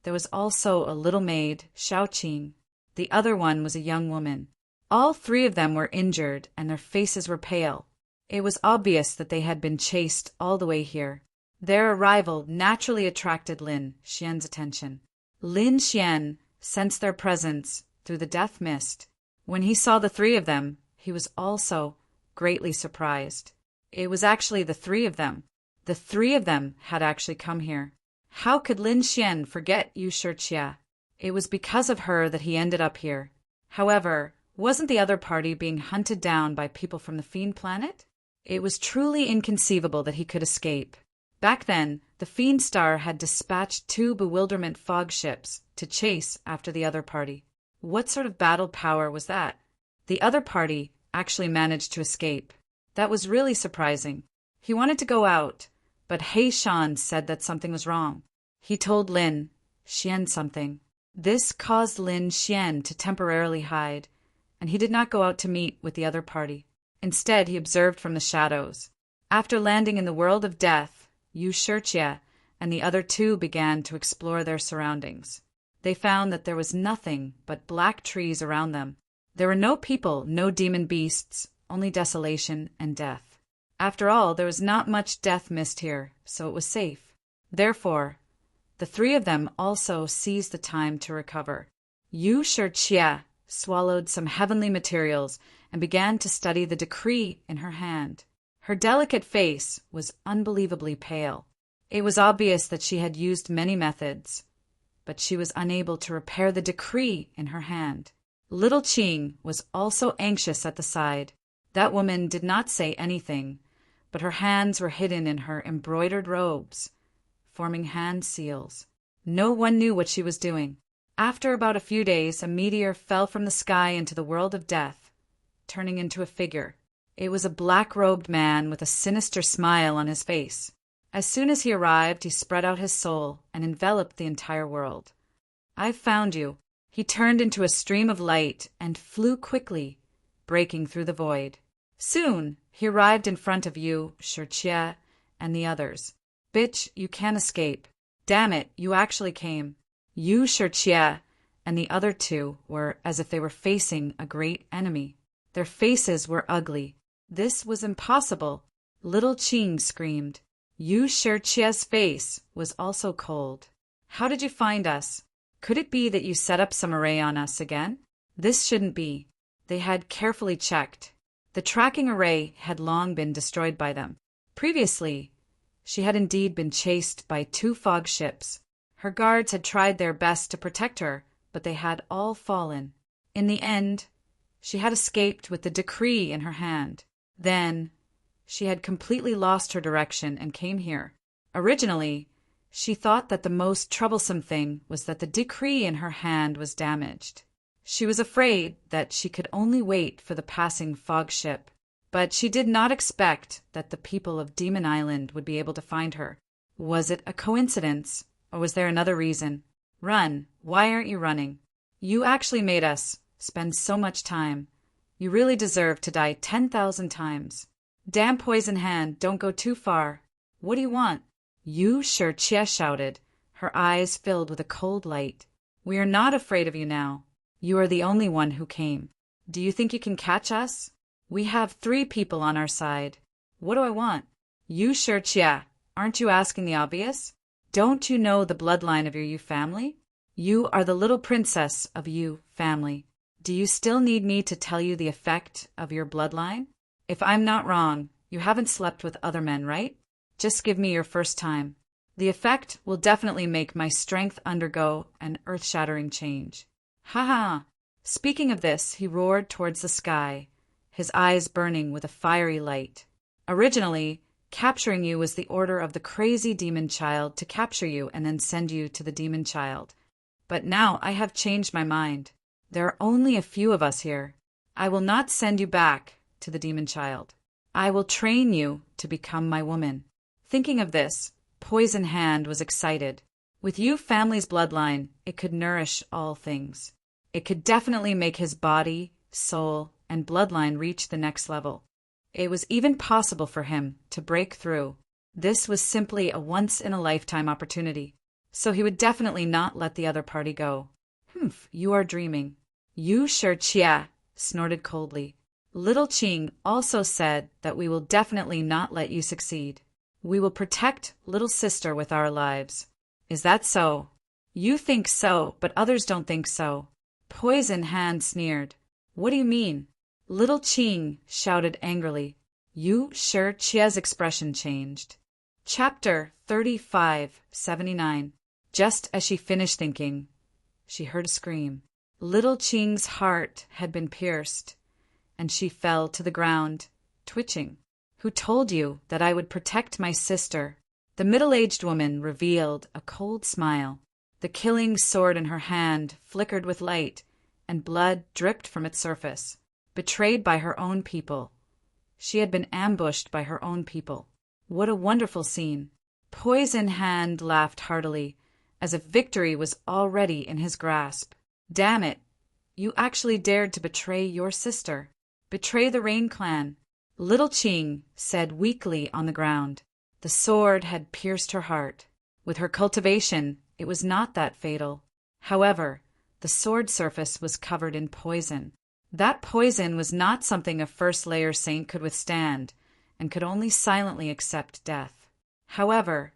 there was also a little maid, Xiaoqing. The other one was a young woman. All three of them were injured, and their faces were pale. It was obvious that they had been chased all the way here. Their arrival naturally attracted Lin Xian's attention. Lin Xian sensed their presence through the death mist. When he saw the three of them, he was also greatly surprised. It was actually the three of them. The three of them had actually come here. How could Lin Xian forget Yu Shirchia? It was because of her that he ended up here. However, wasn't the other party being hunted down by people from the Fiend Planet? It was truly inconceivable that he could escape. Back then, the Fiend Star had dispatched 2 bewilderment fog ships to chase after the other party. What sort of battle power was that? The other party actually managed to escape. That was really surprising. He wanted to go out, but He Shan said that something was wrong. He told Lin Xian something. This caused Lin Xian to temporarily hide, and he did not go out to meet with the other party. Instead, he observed from the shadows. After landing in the world of death, Yu Shirchia and the other two began to explore their surroundings. They found that there was nothing but black trees around them. There were no people, no demon beasts, only desolation and death. After all, there was not much death mist here, so it was safe. Therefore, the three of them also seized the time to recover. Yu Shirchia swallowed some heavenly materials and began to study the decree in her hand. Her delicate face was unbelievably pale. It was obvious that she had used many methods, but she was unable to repair the decree in her hand. Little Qing was also anxious at the side. That woman did not say anything, but her hands were hidden in her embroidered robes, forming hand seals. No one knew what she was doing. After about a few days, a meteor fell from the sky into the world of death, turning into a figure. It was a black-robed man with a sinister smile on his face. As soon as he arrived, he spread out his soul and enveloped the entire world. "I've found you." He turned into a stream of light and flew quickly, breaking through the void. Soon, he arrived in front of Yu Shirchia and the others. "Bitch, you can't escape. Damn it, you actually came." Yu Shirchia and the other two were as if they were facing a great enemy. Their faces were ugly. This was impossible. Little Qing screamed. Yu Shirchia's face was also cold. "How did you find us? Could it be that you set up some array on us again?" This shouldn't be. They had carefully checked. The tracking array had long been destroyed by them. Previously, she had indeed been chased by 2 fog ships. Her guards had tried their best to protect her, but they had all fallen. In the end, she had escaped with the decree in her hand. Then, she had completely lost her direction and came here. Originally, she thought that the most troublesome thing was that the decree in her hand was damaged. She was afraid that she could only wait for the passing fog ship, but she did not expect that the people of Demon Island would be able to find her. Was it a coincidence, or was there another reason? Run! Why aren't you running? You actually made us spend so much time. You really deserve to die 10,000 times. Damn Poison Hand, don't go too far. What do you want? Yu Shirchia shouted, her eyes filled with a cold light. We are not afraid of you now. You are the only one who came. Do you think you can catch us? We have 3 people on our side. What do I want? Yu Shirchia, aren't you asking the obvious? Don't you know the bloodline of your Yu family? You are the little princess of Yu family. Do you still need me to tell you the effect of your bloodline? If I'm not wrong, you haven't slept with other men, right? Just give me your first time. The effect will definitely make my strength undergo an earth-shattering change. Ha ha! Speaking of this, he roared towards the sky, his eyes burning with a fiery light. Originally, capturing you was the order of the crazy demon child to capture you and then send you to the demon child. But now I have changed my mind. There are only a few of us here. I will not send you back to the demon child. I will train you to become my woman. Thinking of this, Poison Hand was excited. With Yu family's bloodline, it could nourish all things. It could definitely make his body, soul, and bloodline reach the next level. it was even possible for him to break through. This was simply a once-in-a-lifetime opportunity, so he would definitely not let the other party go. Humph, you are dreaming. You sure Chia snorted coldly. Little Qing also said that we will definitely not let you succeed. We will protect little sister with our lives. Is that so? You think so, but others don't think so. Poison Hand sneered. What do you mean? Little Qing shouted angrily. You sure Chia's expression changed. Chapter 35:79. Just as she finished thinking, she heard a scream. Little Qing's heart had been pierced, and she fell to the ground, twitching. Who told you that I would protect my sister? The middle-aged woman revealed a cold smile. The killing sword in her hand flickered with light, and blood dripped from its surface. Betrayed by her own people. She had been ambushed by her own people. What a wonderful scene. Poison Hand laughed heartily, as if victory was already in his grasp. Damn it! You actually dared to betray your sister. Betray the Rain Clan. Little Qing said weakly on the ground. The sword had pierced her heart. With her cultivation, it was not that fatal. However, the sword surface was covered in poison. That poison was not something a first-layer saint could withstand, and could only silently accept death. However,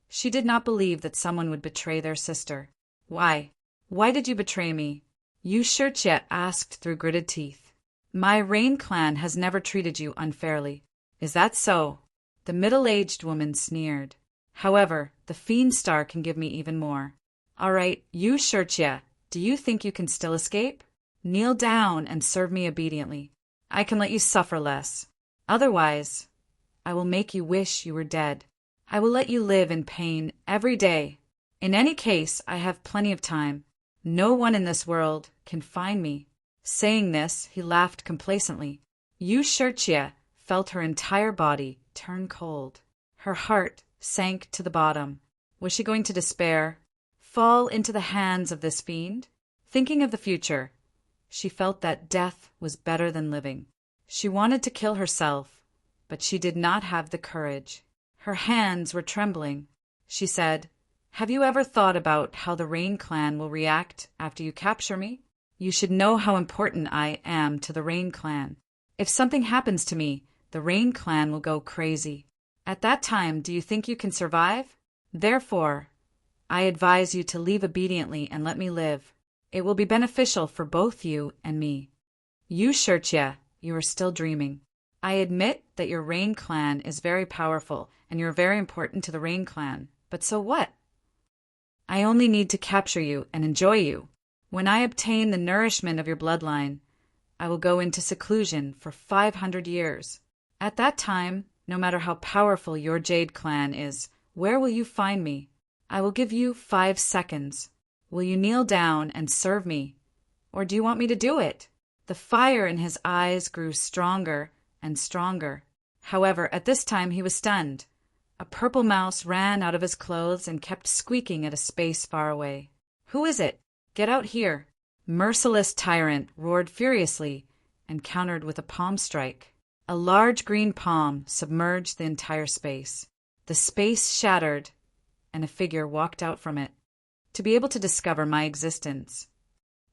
she did not believe that someone would betray their sister. Why? Why did you betray me? Yu Shijie asked through gritted teeth. My Rain Clan has never treated you unfairly. Is that so? The middle-aged woman sneered. However, the Fiend Star can give me even more. All right, Yu Shijie, do you think you can still escape? Kneel down and serve me obediently. I can let you suffer less. Otherwise, I will make you wish you were dead. I will let you live in pain every day. In any case, I have plenty of time. No one in this world can find me. Saying this, he laughed complacently. Yu Shijie felt her entire body turn cold. Her heart sank to the bottom. Was she going to despair? Fall into the hands of this fiend? Thinking of the future, she felt that death was better than living. She wanted to kill herself, but she did not have the courage. Her hands were trembling. She said, Have you ever thought about how the Rain Clan will react after you capture me? You should know how important I am to the Rain Clan. If something happens to me, the Rain Clan will go crazy. At that time, do you think you can survive? Therefore, I advise you to leave obediently and let me live. It will be beneficial for both you and me. Yu Shijie, you are still dreaming. I admit that your Rain Clan is very powerful, and you're very important to the Rain Clan. But so what? I only need to capture you and enjoy you. When I obtain the nourishment of your bloodline, I will go into seclusion for 500 years. At that time, no matter how powerful your Jade Clan is, where will you find me? I will give you 5 seconds. Will you kneel down and serve me? Or do you want me to do it? The fire in his eyes grew stronger and stronger. However, at this time he was stunned. A purple mouse ran out of his clothes and kept squeaking at a space far away. Who is it? Get out here! Merciless Tyrant roared furiously and countered with a palm strike. A large green palm submerged the entire space. The space shattered, and a figure walked out from it. To be able to discover my existence.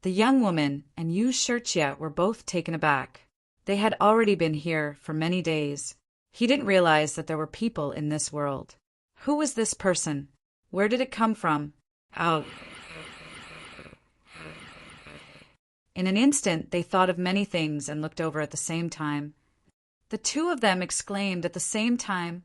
The young woman and Yu Shijie were both taken aback. They had already been here for many days. He didn't realize that there were people in this world. Who was this person? Where did it come from? Oh. In an instant, they thought of many things and looked over at the same time. The two of them exclaimed at the same time.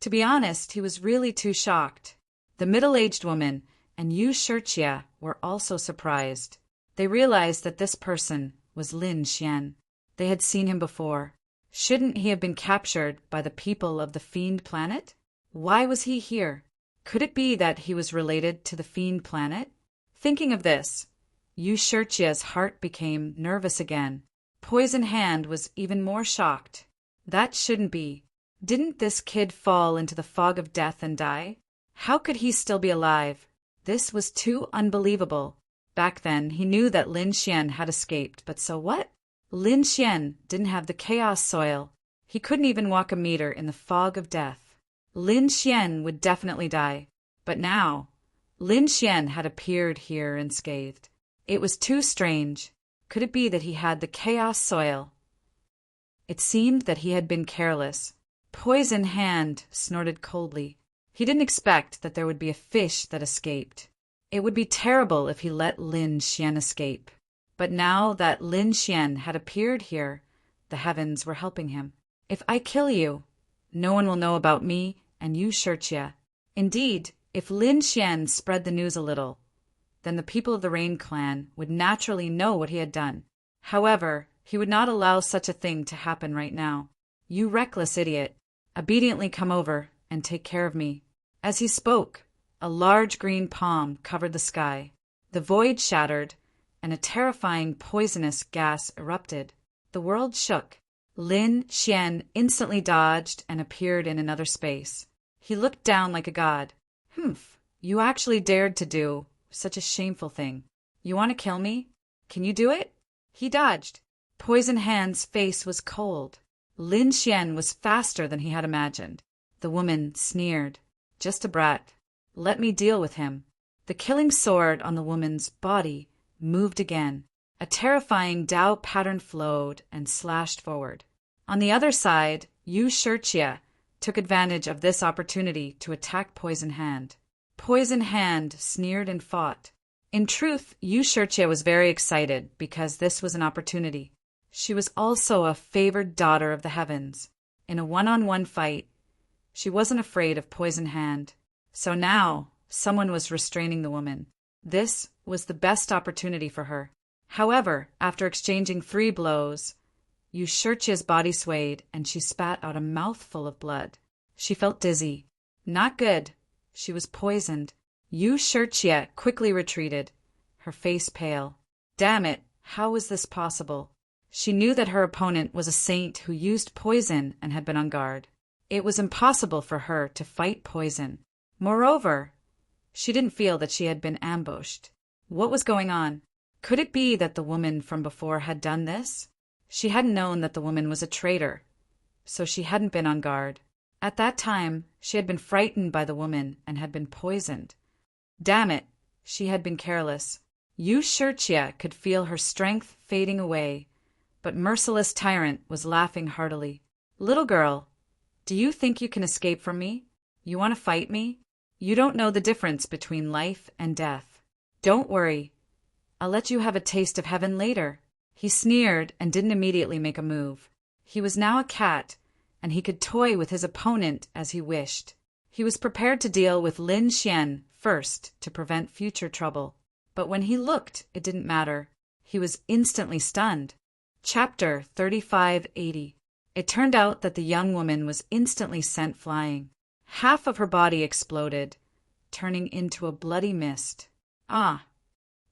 To be honest, he was really too shocked. The middle-aged woman and Yu Shijie were also surprised. They realized that this person was Lin Xian. They had seen him before. Shouldn't he have been captured by the people of the Fiend Planet? Why was he here? Could it be that he was related to the Fiend Planet? Thinking of this, Yu Shijie's heart became nervous again. Poison Hand was even more shocked. That shouldn't be. Didn't this kid fall into the fog of death and die? How could he still be alive? This was too unbelievable. Back then, he knew that Lin Xian had escaped, but so what? Lin Xian didn't have the chaos soil. He couldn't even walk a meter in the fog of death. Lin Xian would definitely die. But now, Lin Xian had appeared here unscathed. It was too strange. Could it be that he had the chaos soil? It seemed that he had been careless. Poison Hand snorted coldly. He didn't expect that there would be a fish that escaped. It would be terrible if he let Lin Xian escape. But now that Lin Xian had appeared here, the heavens were helping him. If I kill you, no one will know about me and you Shurchia. Indeed, if Lin Xian spread the news a little, then the people of the Rain Clan would naturally know what he had done. However, he would not allow such a thing to happen right now. You reckless idiot, obediently come over and take care of me. As he spoke, a large green palm covered the sky. The void shattered, and a terrifying poisonous gas erupted. The world shook. Lin Xian instantly dodged and appeared in another space. He looked down like a god. Humph, you actually dared to do such a shameful thing. You want to kill me? Can you do it? He dodged. Poison Hand's face was cold. Lin Xian was faster than he had imagined. The woman sneered. Just a brat. Let me deal with him. The killing sword on the woman's body moved again. A terrifying Dao pattern flowed and slashed forward. On the other side, Yu Shurchia took advantage of this opportunity to attack Poison Hand. Poison Hand sneered and fought. In truth, Yu Shurchia was very excited because this was an opportunity. She was also a favored daughter of the heavens. In a one-on-one fight, she wasn't afraid of Poison Hand. So now, someone was restraining the woman. This was the best opportunity for her. However, after exchanging 3 blows, Yu Shurchia's body swayed and she spat out a mouthful of blood. She felt dizzy. Not good. She was poisoned. Yu Shurchia quickly retreated, her face pale. Damn it, how was this possible? She knew that her opponent was a saint who used poison and had been on guard. It was impossible for her to fight poison. Moreover, she didn't feel that she had been ambushed. What was going on? Could it be that the woman from before had done this? She hadn't known that the woman was a traitor, so she hadn't been on guard. At that time, she had been frightened by the woman and had been poisoned. Damn it, she had been careless. Yu Shurchia could feel her strength fading away, but Merciless Tyrant was laughing heartily. Little girl, do you think you can escape from me? You want to fight me? You don't know the difference between life and death. Don't worry. I'll let you have a taste of heaven later. He sneered and didn't immediately make a move. He was now a cat, and he could toy with his opponent as he wished. He was prepared to deal with Lin Xian first to prevent future trouble. But when he looked, it didn't matter. He was instantly stunned. Chapter 3580. It turned out that the young woman was instantly sent flying. Half of her body exploded, turning into a bloody mist. Ah!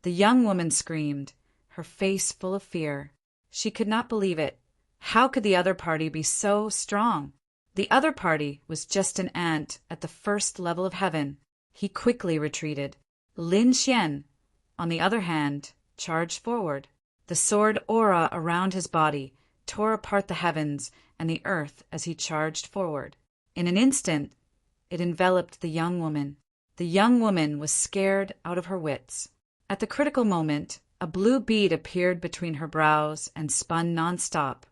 The young woman screamed, her face full of fear. She could not believe it. How could the other party be so strong? The other party was just an ant at the first level of heaven. He quickly retreated. Lin Xian, on the other hand, charged forward. The sword aura around his body tore apart the heavens and the earth as he charged forward. In an instant, it enveloped the young woman. The young woman was scared out of her wits. At the critical moment, a blue bead appeared between her brows and spun non-stop,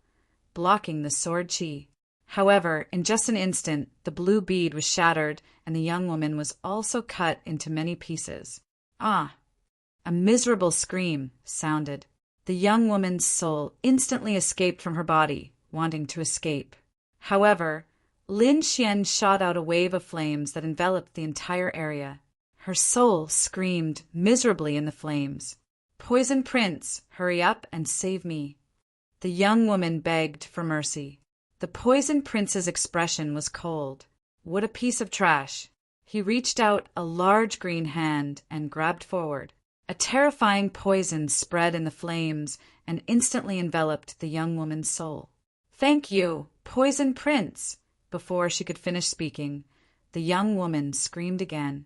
blocking the sword chi. However, in just an instant, the blue bead was shattered and the young woman was also cut into many pieces. Ah! A miserable scream sounded. The young woman's soul instantly escaped from her body, wanting to escape. However, Lin Xian shot out a wave of flames that enveloped the entire area. Her soul screamed miserably in the flames. Poison Prince, hurry up and save me. The young woman begged for mercy. The Poison Prince's expression was cold. What a piece of trash. He reached out a large green hand and grabbed forward. A terrifying poison spread in the flames and instantly enveloped the young woman's soul. Thank you, Poison Prince! Before she could finish speaking, the young woman screamed again.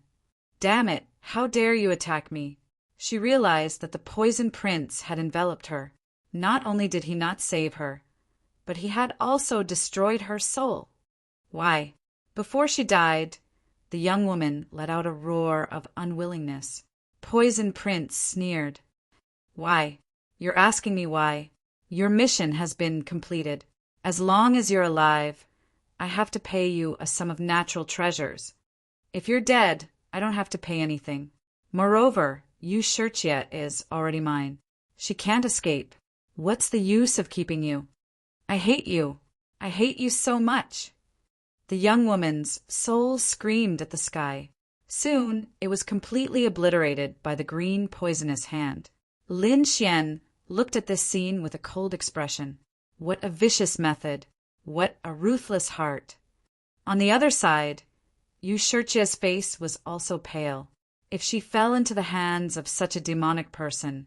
Damn it, how dare you attack me? She realized that the Poison Prince had enveloped her. Not only did he not save her, but he had also destroyed her soul. Why? Before she died, the young woman let out a roar of unwillingness. Poison Prince sneered. Why? You're asking me why? Your mission has been completed. As long as you're alive, I have to pay you a sum of natural treasures. If you're dead, I don't have to pay anything. Moreover, Yu Shirchie is already mine. She can't escape. What's the use of keeping you? I hate you. I hate you so much. The young woman's soul screamed at the sky. Soon, it was completely obliterated by the green poisonous hand. Lin Xian looked at this scene with a cold expression. What a vicious method! What a ruthless heart! On the other side, Yu Shirchie's face was also pale. If she fell into the hands of such a demonic person,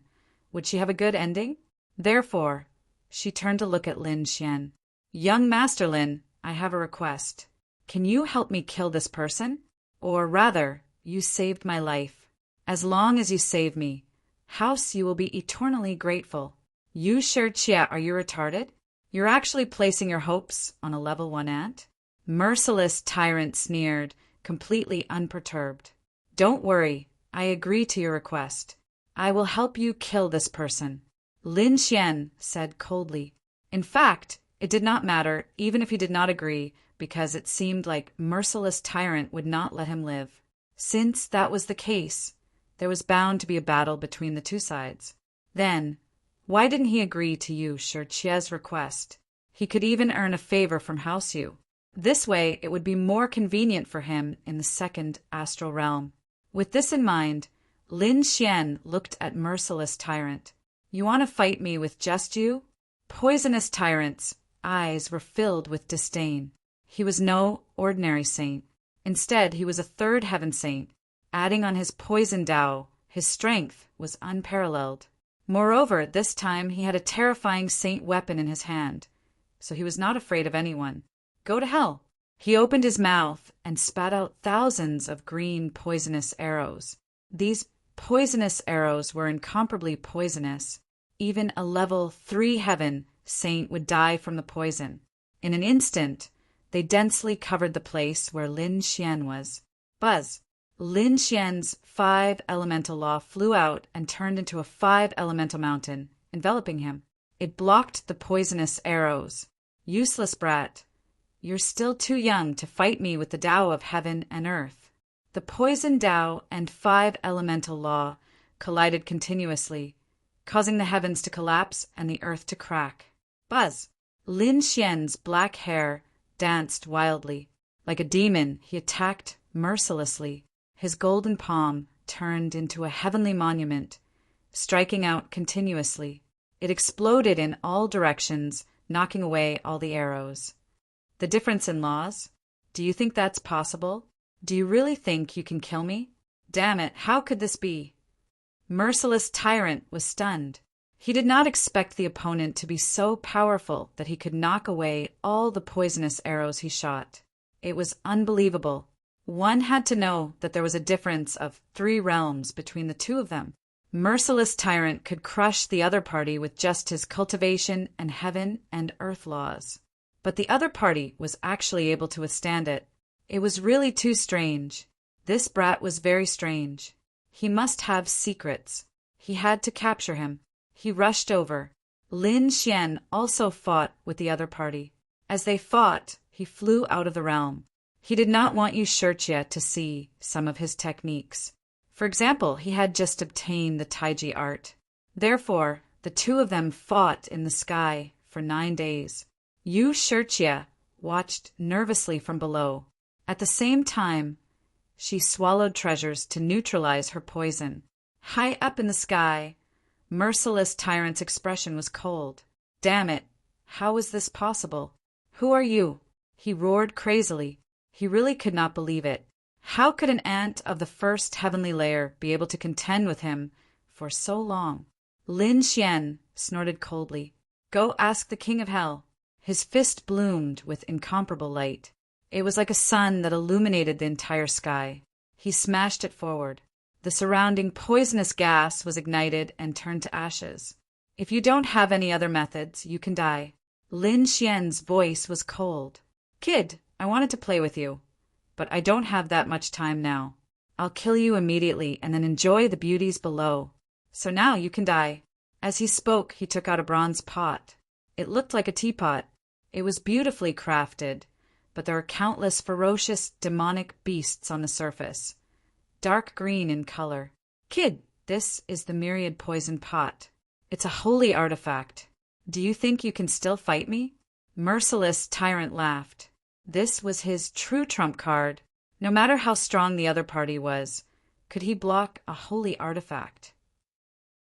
would she have a good ending? Therefore, she turned to look at Lin Xian. Young Master Lin, I have a request. Can you help me kill this person? Or rather, you saved my life. As long as you save me, House, you will be eternally grateful. Yu Shirchie, are you retarded? You're actually placing your hopes on a level 1 ant? Merciless tyrant sneered, completely unperturbed. Don't worry, I agree to your request. I will help you kill this person. Lin Xian said coldly. In fact, it did not matter, even if he did not agree, because it seemed like merciless tyrant would not let him live. Since that was the case, there was bound to be a battle between the two sides. Then, why didn't he agree to Yu Shirchie's request? He could even earn a favor from House Yu. This way, it would be more convenient for him in the second astral realm. With this in mind, Lin Xian looked at merciless tyrant. You want to fight me with just you? Poisonous tyrant's eyes were filled with disdain. He was no ordinary saint. Instead, he was a third heaven saint. Adding on his poison Dao, his strength was unparalleled. Moreover, this time he had a terrifying saint weapon in his hand, so he was not afraid of anyone. Go to hell. He opened his mouth and spat out thousands of green poisonous arrows. These poisonous arrows were incomparably poisonous. Even a level 3 heaven saint would die from the poison. In an instant, they densely covered the place where Lin Xian was. Buzz! Lin Xian's 5 elemental law flew out and turned into a 5 elemental mountain, enveloping him. It blocked the poisonous arrows. Useless brat! You're still too young to fight me with the Tao of heaven and earth. The poison Tao and 5 elemental law collided continuously, causing the heavens to collapse and the earth to crack. Buzz! Lin Xian's black hair danced wildly. Like a demon, he attacked mercilessly. His golden palm turned into a heavenly monument, striking out continuously. It exploded in all directions, knocking away all the arrows. The difference in laws? Do you think that's possible? Do you really think you can kill me? Damn it, how could this be? Merciless tyrant was stunned. He did not expect the opponent to be so powerful that he could knock away all the poisonous arrows he shot. It was unbelievable. One had to know that there was a difference of 3 realms between the two of them. Merciless tyrant could crush the other party with just his cultivation and heaven and earth laws. But the other party was actually able to withstand it. It was really too strange. This brat was very strange. He must have secrets. He had to capture him. He rushed over. Lin Xian also fought with the other party. As they fought, he flew out of the realm. He did not want Yu Shirchie to see some of his techniques. For example, he had just obtained the Taiji art. Therefore, the two of them fought in the sky for 9 days. Yu Shirchie watched nervously from below. At the same time, she swallowed treasures to neutralize her poison. High up in the sky, merciless tyrant's expression was cold. Damn it! How is this possible? Who are you? He roared crazily. He really could not believe it. How could an ant of the first heavenly layer be able to contend with him for so long? Lin Xian snorted coldly. Go ask the king of hell. His fist bloomed with incomparable light. It was like a sun that illuminated the entire sky. He smashed it forward. The surrounding poisonous gas was ignited and turned to ashes. If you don't have any other methods, you can die. Lin Xian's voice was cold. Kid, I wanted to play with you, but I don't have that much time now. I'll kill you immediately and then enjoy the beauties below. So now you can die. As he spoke, he took out a bronze pot. It looked like a teapot. It was beautifully crafted, but there were countless ferocious, demonic beasts on the surface, dark green in color. Kid, this is the myriad poison pot. It's a holy artifact. Do you think you can still fight me? Merciless Tyrant laughed. This was his true trump card. No matter how strong the other party was, could he block a holy artifact?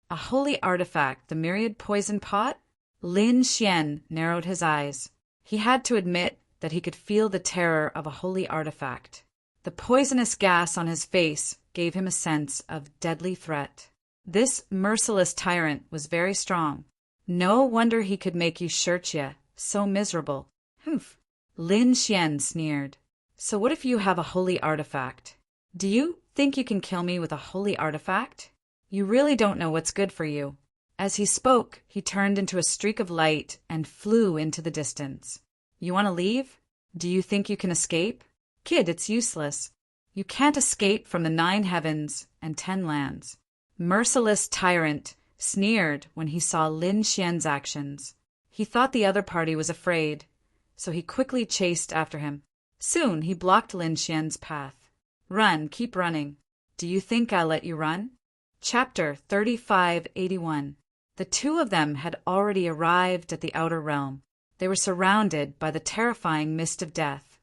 A holy artifact, the myriad poison pot? Lin Xian narrowed his eyes. He had to admit that he could feel the terror of a holy artifact. The poisonous gas on his face gave him a sense of deadly threat. This merciless tyrant was very strong. No wonder he could make you shirtya, so miserable. Humph. Lin Xian sneered. So what if you have a holy artifact? Do you think you can kill me with a holy artifact? You really don't know what's good for you. As he spoke, he turned into a streak of light and flew into the distance. You want to leave? Do you think you can escape? Kid, it's useless. You can't escape from the 9 heavens and 10 lands. Merciless Tyrant sneered when he saw Lin Xian's actions. He thought the other party was afraid, so he quickly chased after him. Soon he blocked Lin Xian's path. Run, keep running. Do you think I'll let you run? Chapter 3581. The two of them had already arrived at the outer realm. They were surrounded by the terrifying mist of death,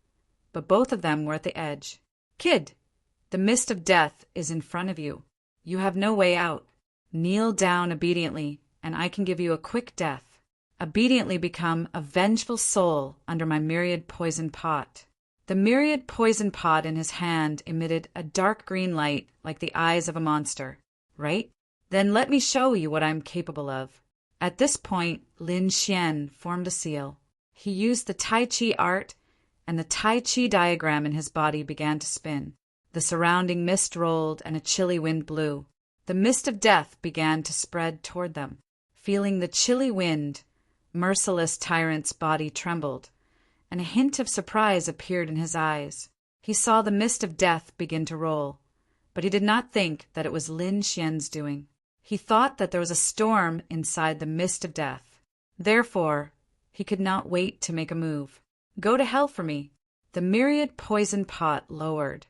but both of them were at the edge. Kid, the mist of death is in front of you. You have no way out. Kneel down obediently, and I can give you a quick death. Obediently become a vengeful soul under my myriad poison pot. The myriad poison pot in his hand emitted a dark green light like the eyes of a monster. Right? Then let me show you what I'm capable of. At this point, Lin Xian formed a seal. He used the Tai Chi art, and the Tai Chi diagram in his body began to spin. The surrounding mist rolled, and a chilly wind blew. The mist of death began to spread toward them. Feeling the chilly wind, Merciless Tyrant's body trembled, and a hint of surprise appeared in his eyes. He saw the mist of death begin to roll, but he did not think that it was Lin Xian's doing. He thought that there was a storm inside the mist of death. Therefore, he could not wait to make a move. Go to hell for me. The myriad poison pot lowered,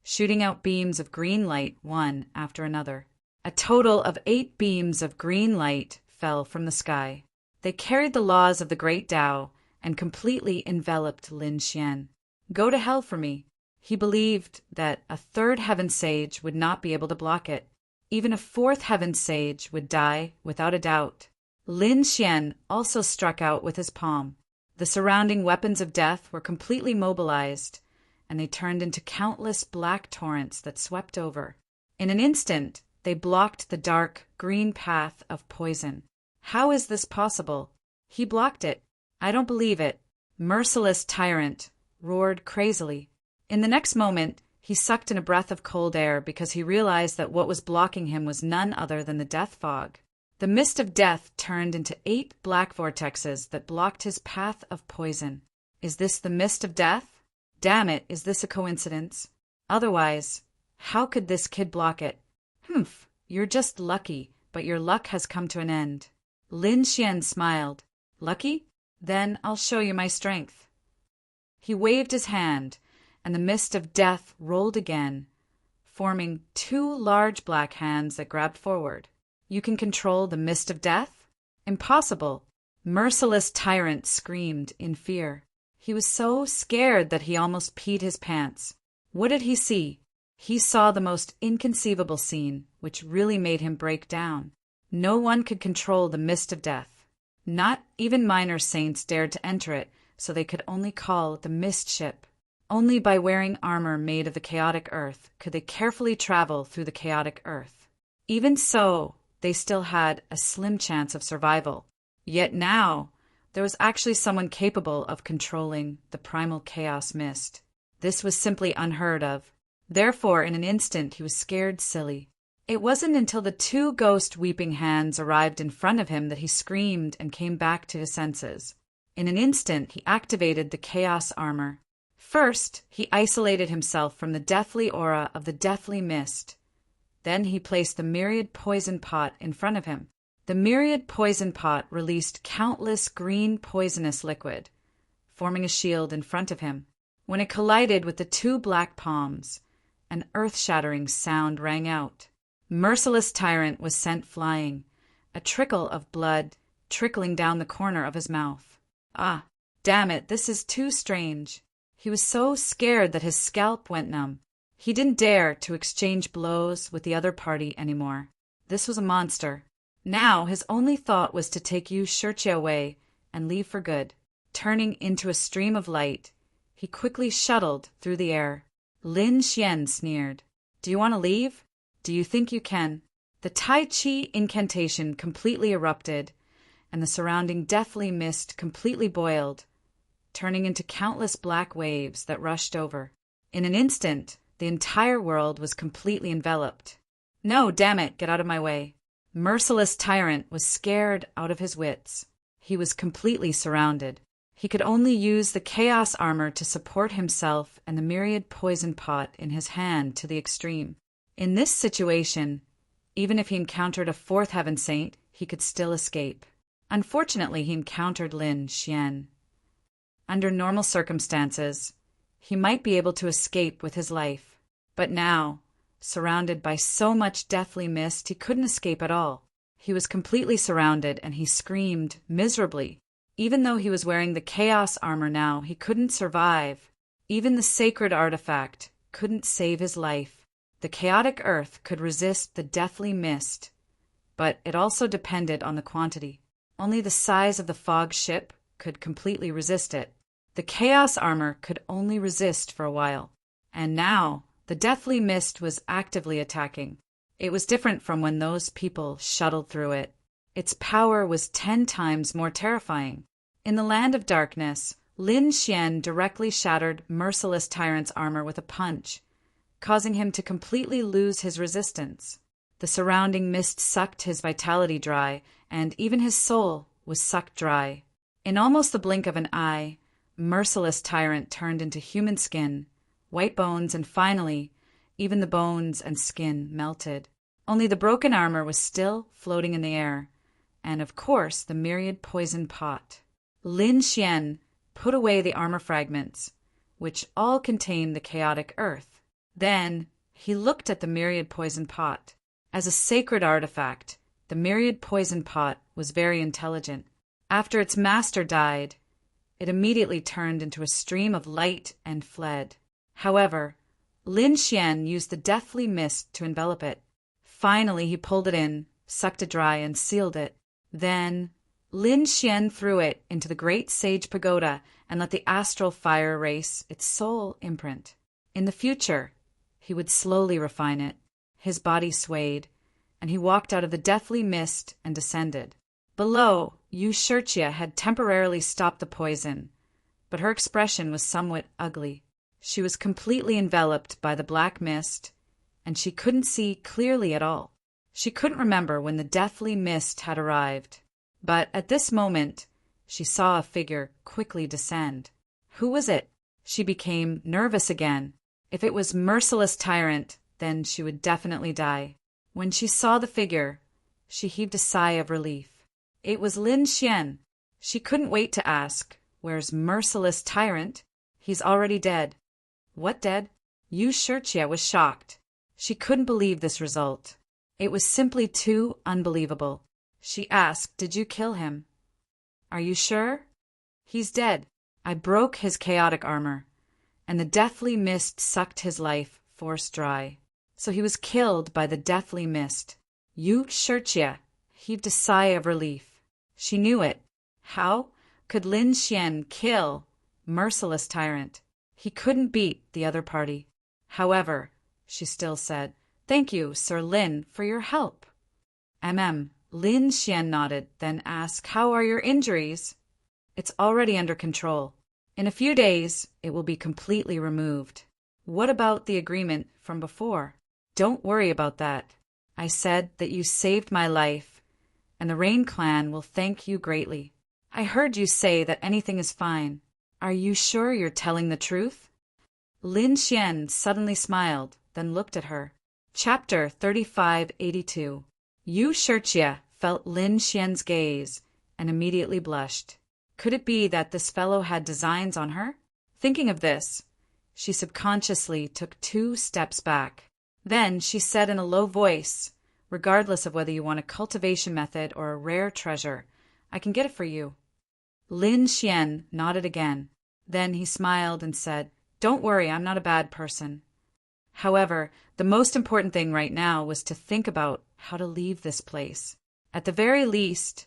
shooting out beams of green light one after another. A total of 8 beams of green light fell from the sky. They carried the laws of the great Tao and completely enveloped Lin Xian. Go to hell for me. He believed that a 3rd heaven sage would not be able to block it. Even a 4th heaven sage would die without a doubt. Lin Xian also struck out with his palm. The surrounding weapons of death were completely mobilized, and they turned into countless black torrents that swept over. In an instant, they blocked the dark, green path of poison. How is this possible? He blocked it. I don't believe it. Merciless Tyrant roared crazily. In the next moment, he sucked in a breath of cold air because he realized that what was blocking him was none other than the death fog. The mist of death turned into 8 black vortexes that blocked his path of poison. Is this the mist of death? Damn it, is this a coincidence? Otherwise, how could this kid block it? Humph, you're just lucky, but your luck has come to an end. Lin Xian smiled. Lucky? Then I'll show you my strength. He waved his hand, and the mist of death rolled again, forming 2 large black hands that grabbed forward. You can control the mist of death? Impossible. Merciless Tyrant screamed in fear. He was so scared that he almost peed his pants. What did he see? He saw the most inconceivable scene, which really made him break down. No one could control the mist of death. Not even minor saints dared to enter it, so they could only call it the mist ship. Only by wearing armor made of the chaotic earth could they carefully travel through the chaotic earth. Even so, they still had a slim chance of survival. Yet now, there was actually someone capable of controlling the primal chaos mist. This was simply unheard of. Therefore, in an instant, he was scared silly. It wasn't until the 2 ghost weeping hands arrived in front of him that he screamed and came back to his senses. In an instant, he activated the Chaos Armor. First, he isolated himself from the deathly aura of the deathly mist. Then he placed the Myriad Poison Pot in front of him. The Myriad Poison Pot released countless green poisonous liquid, forming a shield in front of him. When it collided with the two black palms, an earth-shattering sound rang out. Merciless Tyrant was sent flying, a trickle of blood trickling down the corner of his mouth. Ah, damn it, this is too strange. He was so scared that his scalp went numb. He didn't dare to exchange blows with the other party anymore. This was a monster. Now his only thought was to take Yu Shirche away and leave for good. Turning into a stream of light, he quickly shuttled through the air. Lin Xian sneered. Do you want to leave? Do you think you can? The Tai Chi incantation completely erupted, and the surrounding deathly mist completely boiled, turning into countless black waves that rushed over. In an instant, the entire world was completely enveloped. No, damn it, get out of my way. Merciless Tyrant was scared out of his wits. He was completely surrounded. He could only use the Chaos Armor to support himself and the Myriad Poison Pot in his hand to the extreme. In this situation, even if he encountered a fourth Heaven Saint, he could still escape. Unfortunately, he encountered Lin Xian. Under normal circumstances, he might be able to escape with his life. But now, surrounded by so much deathly mist, he couldn't escape at all. He was completely surrounded, and he screamed miserably. Even though he was wearing the Chaos Armor now, he couldn't survive. Even the sacred artifact couldn't save his life. The chaotic earth could resist the deathly mist, but it also depended on the quantity. Only the size of the fog ship could completely resist it. The Chaos Armor could only resist for a while. And now, the deathly mist was actively attacking. It was different from when those people shuttled through it. Its power was 10 times more terrifying. In the land of darkness, Lin Xian directly shattered Merciless Tyrant's armor with a punch, causing him to completely lose his resistance. The surrounding mist sucked his vitality dry, and even his soul was sucked dry. In almost the blink of an eye, Merciless Tyrant turned into human skin, white bones, and finally, even the bones and skin melted. Only the broken armor was still floating in the air, and of course the Myriad Poison Pot. Lin Xian put away the armor fragments, which all contained the chaotic earth. Then he looked at the Myriad Poison Pot. As a sacred artifact, the Myriad Poison Pot was very intelligent. After its master died, it immediately turned into a stream of light and fled. However, Lin Xian used the deathly mist to envelop it. Finally, he pulled it in, sucked it dry, and sealed it. Then Lin Xian threw it into the Great Sage Pagoda and let the astral fire erase its soul imprint. In the future, he would slowly refine it. His body swayed, and he walked out of the deathly mist and descended. Below, Yu Shirche had temporarily stopped the poison, but her expression was somewhat ugly. She was completely enveloped by the black mist, and she couldn't see clearly at all. She couldn't remember when the deathly mist had arrived. But at this moment, she saw a figure quickly descend. Who was it? She became nervous again. If it was Merciless Tyrant, then she would definitely die. When she saw the figure, she heaved a sigh of relief. It was Lin Xian. She couldn't wait to ask, "Where's Merciless Tyrant?" "He's already dead." "What dead?" Yu Shirche was shocked. She couldn't believe this result. It was simply too unbelievable. She asked, "Did you kill him?" "Are you sure?" "He's dead. I broke his chaotic armor, and the deathly mist sucked his life force dry. So he was killed by the deathly mist." Yu Shirche heaved a sigh of relief. She knew it. How could Lin Xian kill Merciless Tyrant? He couldn't beat the other party. However, she still said, "Thank you, Sir Lin, for your help." Lin Xian nodded, then asked, "How are your injuries?" "It's already under control. In a few days, it will be completely removed." "What about the agreement from before?" "Don't worry about that. I said that you saved my life, and the Rain Clan will thank you greatly." I heard you say that anything is fine. Are you sure you're telling the truth? Lin Xian suddenly smiled, then looked at her. Chapter 3582. Yu Shirjie felt Lin Xian's gaze and immediately blushed. Could it be that this fellow had designs on her? Thinking of this, she subconsciously took 2 steps back. Then she said in a low voice, "Regardless of whether you want a cultivation method or a rare treasure, I can get it for you." Lin Xian nodded again. Then he smiled and said, "Don't worry, I'm not a bad person." However, the most important thing right now was to think about how to leave this place. At the very least,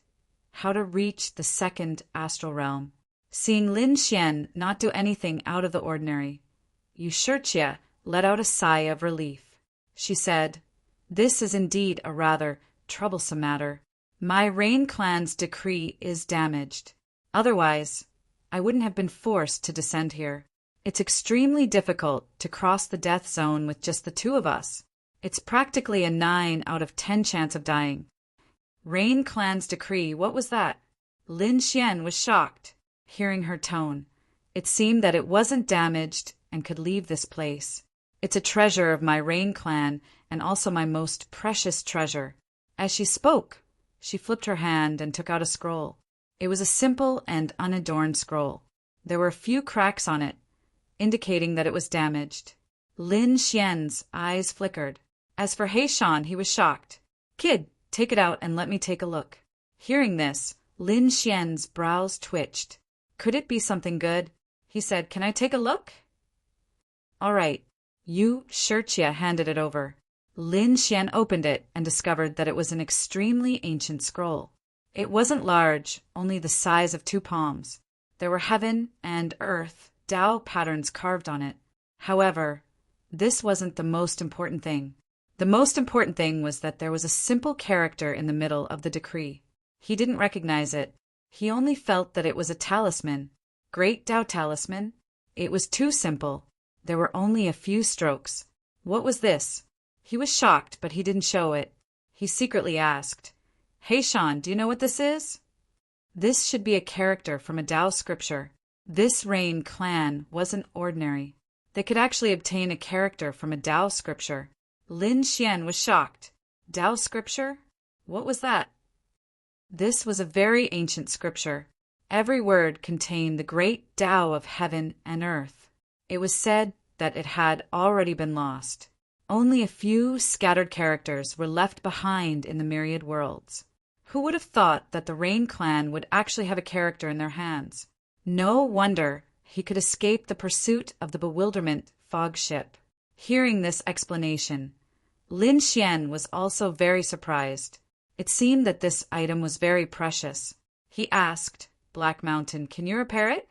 how to reach the second astral realm. Seeing Lin Xian not do anything out of the ordinary, Yu Shirjie let out a sigh of relief. She said, "This is indeed a rather troublesome matter. My Rain clan's decree is damaged. Otherwise, I wouldn't have been forced to descend here. It's extremely difficult to cross the death zone with just the 2 of us. It's practically a 9 out of 10 chance of dying." Rain clan's decree, what was that? Lin Xian was shocked, hearing her tone. It seemed that it wasn't damaged and could leave this place. "It's a treasure of my Rain clan and also my most precious treasure." As she spoke, she flipped her hand and took out a scroll. It was a simple and unadorned scroll. There were a few cracks on it, indicating that it was damaged. Lin Xian's eyes flickered. As for Heishan, he was shocked. "Kid, take it out and let me take a look." Hearing this, Lin Xian's brows twitched. Could it be something good? He said, "Can I take a look?" "All right." Yu Shirjie handed it over. Lin Xian opened it and discovered that it was an extremely ancient scroll. It wasn't large, only the size of 2 palms. There were heaven and earth Tao patterns carved on it. However, this wasn't the most important thing. The most important thing was that there was a simple character in the middle of the decree. He didn't recognize it. He only felt that it was a talisman. Great Tao talisman? It was too simple. There were only a few strokes. What was this? He was shocked, but he didn't show it. He secretly asked, "Heishan, do you know what this is?" This should be a character from a Tao scripture. This Rain clan wasn't ordinary. They could actually obtain a character from a Tao scripture. Lin Xian was shocked. Tao scripture? What was that? This was a very ancient scripture. Every word contained the great Tao of heaven and earth. It was said that it had already been lost. Only a few scattered characters were left behind in the myriad worlds. Who would have thought that the Rain clan would actually have a character in their hands? No wonder he could escape the pursuit of the bewilderment fog ship. Hearing this explanation, Lin Xian was also very surprised. It seemed that this item was very precious. He asked, "Black Mountain, can you repair it?"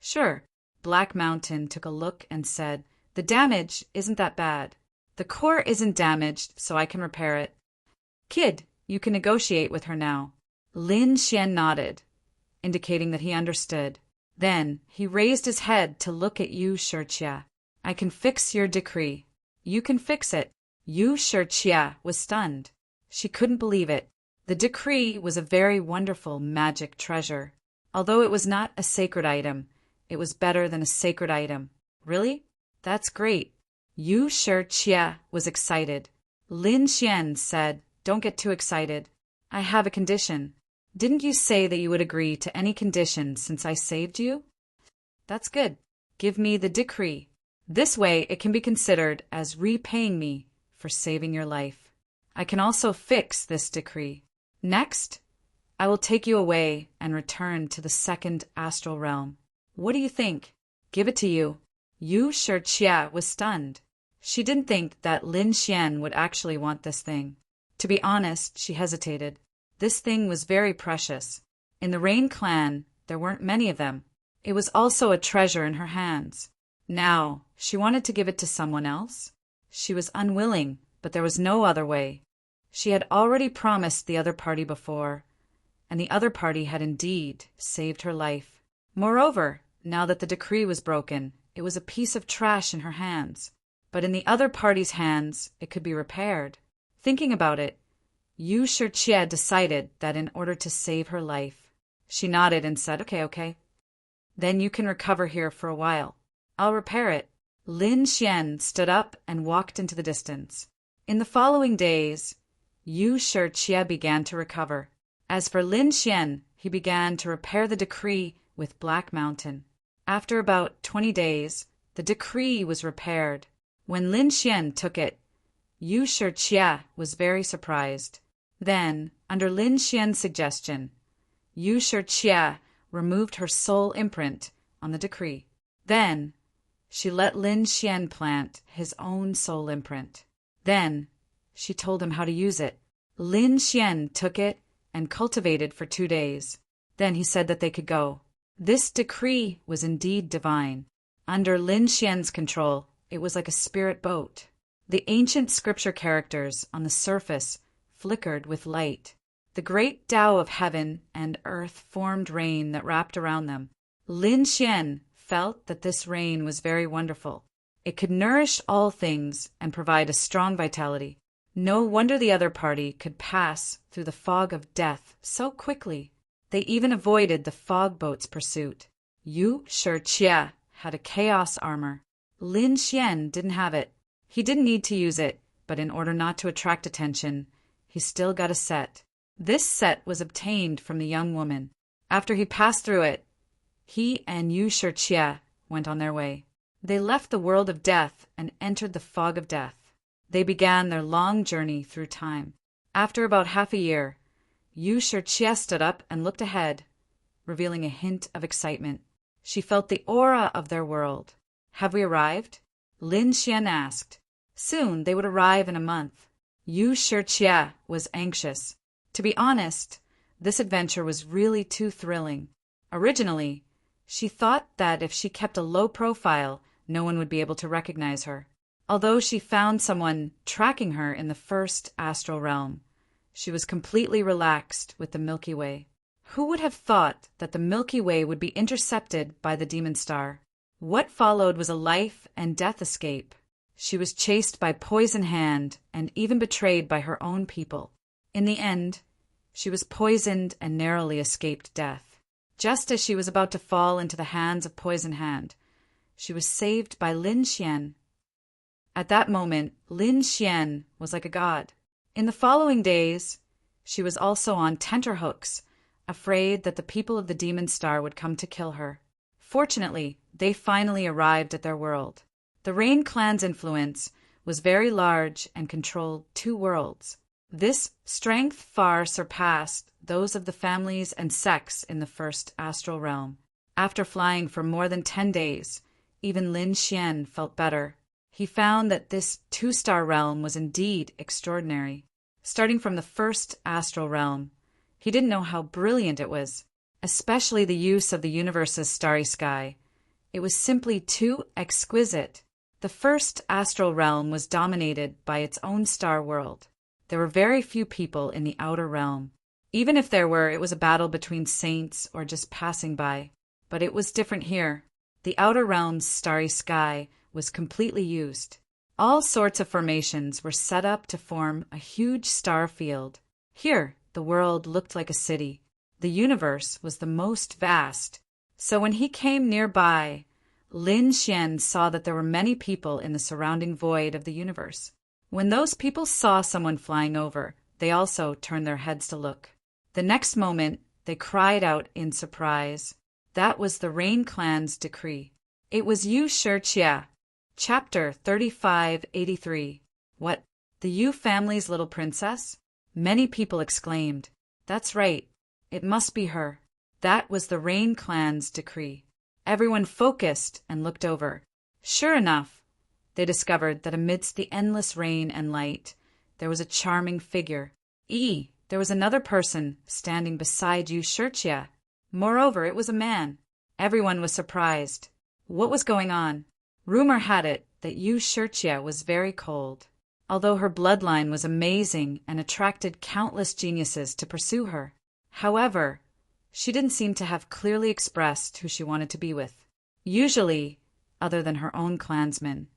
"Sure." Black Mountain took a look and said, "The damage isn't that bad. The core isn't damaged, so I can repair it." "Kid, you can negotiate with her now." Lin Xian nodded, indicating that he understood. Then he raised his head to look at Yu Shirjie. "I can fix your decree." "You can fix it." Yu Shirjie was stunned. She couldn't believe it. The decree was a very wonderful magic treasure. Although it was not a sacred item, it was better than a sacred item. "Really? That's great." Yu Shirjie was excited. Lin Xian said, "Don't get too excited. I have a condition." "Didn't you say that you would agree to any condition since I saved you?" "That's good. Give me the decree. This way it can be considered as repaying me for saving your life. I can also fix this decree. Next, I will take you away and return to the second astral realm. What do you think? Give it to you." Yu Shirjie was stunned. She didn't think that Lin Xian would actually want this thing. To be honest, she hesitated. This thing was very precious. In the Rain clan, there weren't many of them. It was also a treasure in her hands. Now, she wanted to give it to someone else. She was unwilling, but there was no other way. She had already promised the other party before, and the other party had indeed saved her life. Moreover, now that the decree was broken, it was a piece of trash in her hands. But in the other party's hands, it could be repaired. Thinking about it, Yu Shirjie decided that in order to save her life, She nodded and said, Okay. Then you can recover here for a while. I'll repair it. Lin Xian stood up and walked into the distance. In the following days, Yu Shiqie began to recover. As for Lin Xian, he began to repair the decree with Black Mountain. After about 20 days, the decree was repaired. When Lin Xian took it, Yu Shiqie was very surprised. Then, under Lin Xian's suggestion, Yu Shiqie removed her soul imprint on the decree. Then, she let Lin Xian plant his own soul imprint. Then, she told him how to use it. Lin Xian took it and cultivated for 2 days. Then he said that they could go. This decree was indeed divine. Under Lin Xian's control, it was like a spirit boat. The ancient scripture characters on the surface flickered with light. The great Tao of heaven and earth formed rain that wrapped around them. Lin Xian felt that this rain was very wonderful. It could nourish all things and provide a strong vitality. No wonder the other party could pass through the fog of death so quickly. They even avoided the fog boat's pursuit. Yu Shiqie had a chaos armor. Lin Xian didn't have it. He didn't need to use it, but in order not to attract attention, he still got a set. This set was obtained from the young woman. After he passed through it, he and Yu Shiqie went on their way. They left the world of death and entered the fog of death. They began their long journey through time. After about half a year, Yu Shiqie stood up and looked ahead, revealing a hint of excitement. She felt the aura of their world. Have we arrived? Lin Xian asked. Soon they would arrive in a month. Yu Shiqie was anxious. To be honest, this adventure was really too thrilling. Originally, she thought that if she kept a low profile, no one would be able to recognize her. Although she found someone tracking her in the first astral realm, she was completely relaxed with the Milky Way. Who would have thought that the Milky Way would be intercepted by the demon star? What followed was a life and death escape. She was chased by Poison Hand and even betrayed by her own people. In the end, she was poisoned and narrowly escaped death. Just as she was about to fall into the hands of Poison Hand, she was saved by Lin Xian. At that moment, Lin Xian was like a god. In the following days, she was also on tenterhooks, afraid that the people of the demon star would come to kill her. Fortunately, they finally arrived at their world. The Rain clan's influence was very large and controlled 2 worlds. This strength far surpassed those of the families and sects in the first astral realm. After flying for more than 10 days, even Lin Xian felt better. He found that this 2-star realm was indeed extraordinary. Starting from the first astral realm, he didn't know how brilliant it was, especially the use of the universe's starry sky. It was simply too exquisite. The first astral realm was dominated by its own star world. There were very few people in the outer realm. Even if there were, it was a battle between saints or just passing by. But it was different here. The outer realm's starry sky was completely used. All sorts of formations were set up to form a huge star field. Here, the world looked like a city. The universe was the most vast. So when he came nearby, Lin Xian saw that there were many people in the surrounding void of the universe. When those people saw someone flying over, they also turned their heads to look. The next moment, they cried out in surprise. That was the Rain clan's decree. It was Yu Shiqie. Chapter 3583. What? The Yu family's little princess? Many people exclaimed. That's right. It must be her. That was the Rain clan's decree. Everyone focused and looked over. Sure enough, they discovered that amidst the endless rain and light, there was a charming figure. There was another person standing beside Yu Shiqie. Moreover, it was a man. Everyone was surprised. What was going on? Rumor had it that Yu Shiqie was very cold. Although her bloodline was amazing and attracted countless geniuses to pursue her. However, she didn't seem to have clearly expressed who she wanted to be with. Usually, other than her own clansmen,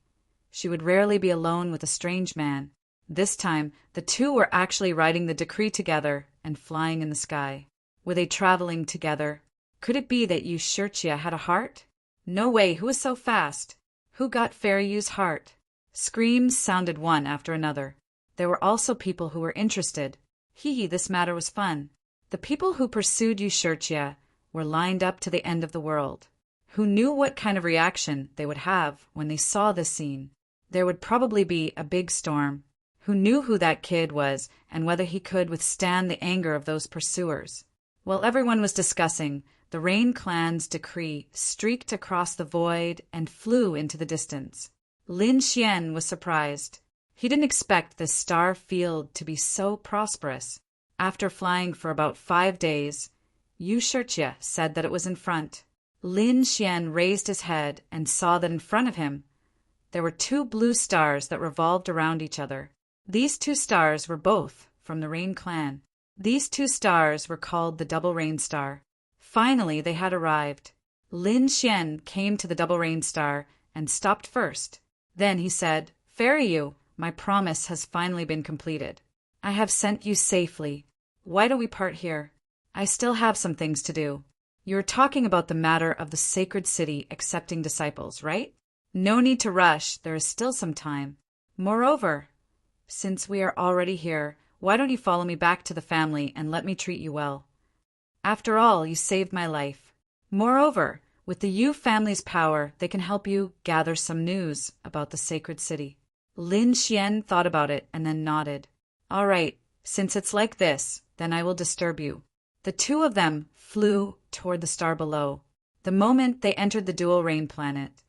she would rarely be alone with a strange man. This time, the two were actually writing the decree together and flying in the sky. Were they traveling together? Could it be that Yu Shirchia had a heart? No way, who was so fast? Who got Fairy Yu's heart? Screams sounded one after another. There were also people who were interested. Hee, this matter was fun. The people who pursued Yu Shirchia were lined up to the end of the world. Who knew what kind of reaction they would have when they saw this scene? There would probably be a big storm. Who knew who that kid was and whether he could withstand the anger of those pursuers? While everyone was discussing, the Rain Clan's decree streaked across the void and flew into the distance. Lin Xian was surprised. He didn't expect this star field to be so prosperous. After flying for about 5 days, Yu Shirchia said that it was in front. Lin Xian raised his head and saw that in front of him there were 2 blue stars that revolved around each other. These 2 stars were both from the Rain Clan. These 2 stars were called the Double Rain Star. Finally, they had arrived. Lin Xian came to the Double Rain Star and stopped first. Then he said, "Fairy Yu, my promise has finally been completed. I have sent you safely. Why don't we part here? I still have some things to do." You are talking about the matter of the sacred city accepting disciples, right? No need to rush, there is still some time. Moreover, since we are already here, why don't you follow me back to the family and let me treat you well? After all, you saved my life. Moreover, with the Yu family's power, they can help you gather some news about the sacred city. Lin Xian thought about it and then nodded. All right, since it's like this, then I will disturb you. The 2 of them flew toward the star below. The moment they entered the dual rain planet,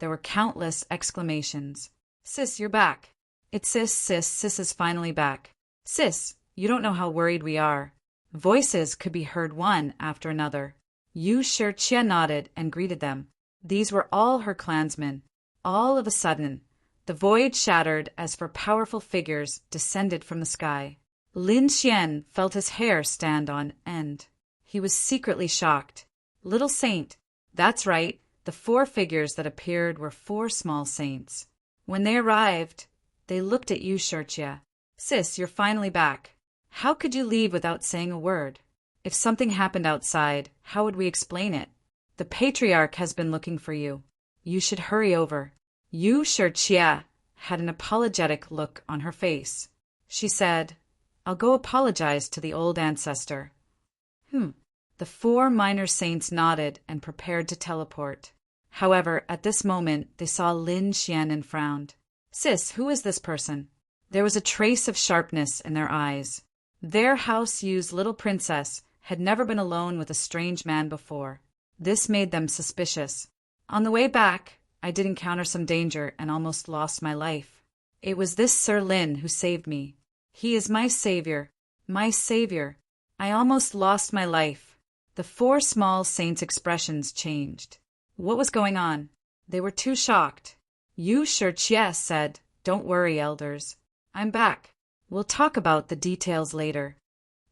there were countless exclamations. "Sis, you're back. It's Sis is finally back. Sis, you don't know how worried we are." Voices could be heard one after another. Yu Shirchia nodded and greeted them. These were all her clansmen. All of a sudden, the void shattered as 4 powerful figures descended from the sky. Lin Xian felt his hair stand on end. He was secretly shocked. Little saint. That's right, the 4 figures that appeared were 4 small saints. When they arrived, they looked at Yu Shirchia. "Sis, you're finally back. How could you leave without saying a word? If something happened outside, how would we explain it? The patriarch has been looking for you. You should hurry over." Yu Shirchia had an apologetic look on her face. She said, "I'll go apologize to the old ancestor." The 4 minor saints nodded and prepared to teleport. However, at this moment, they saw Lin Xian and frowned. "Sis, who is this person?" There was a trace of sharpness in their eyes. Their house Yu's little princess had never been alone with a strange man before. This made them suspicious. "On the way back, I did encounter some danger and almost lost my life. It was this Sir Lin who saved me. He is my savior. My savior. I almost lost my life." The 4 small saints' expressions changed. What was going on? They were too shocked. Yu Shirchia said, "Don't worry, elders. I'm back. We'll talk about the details later."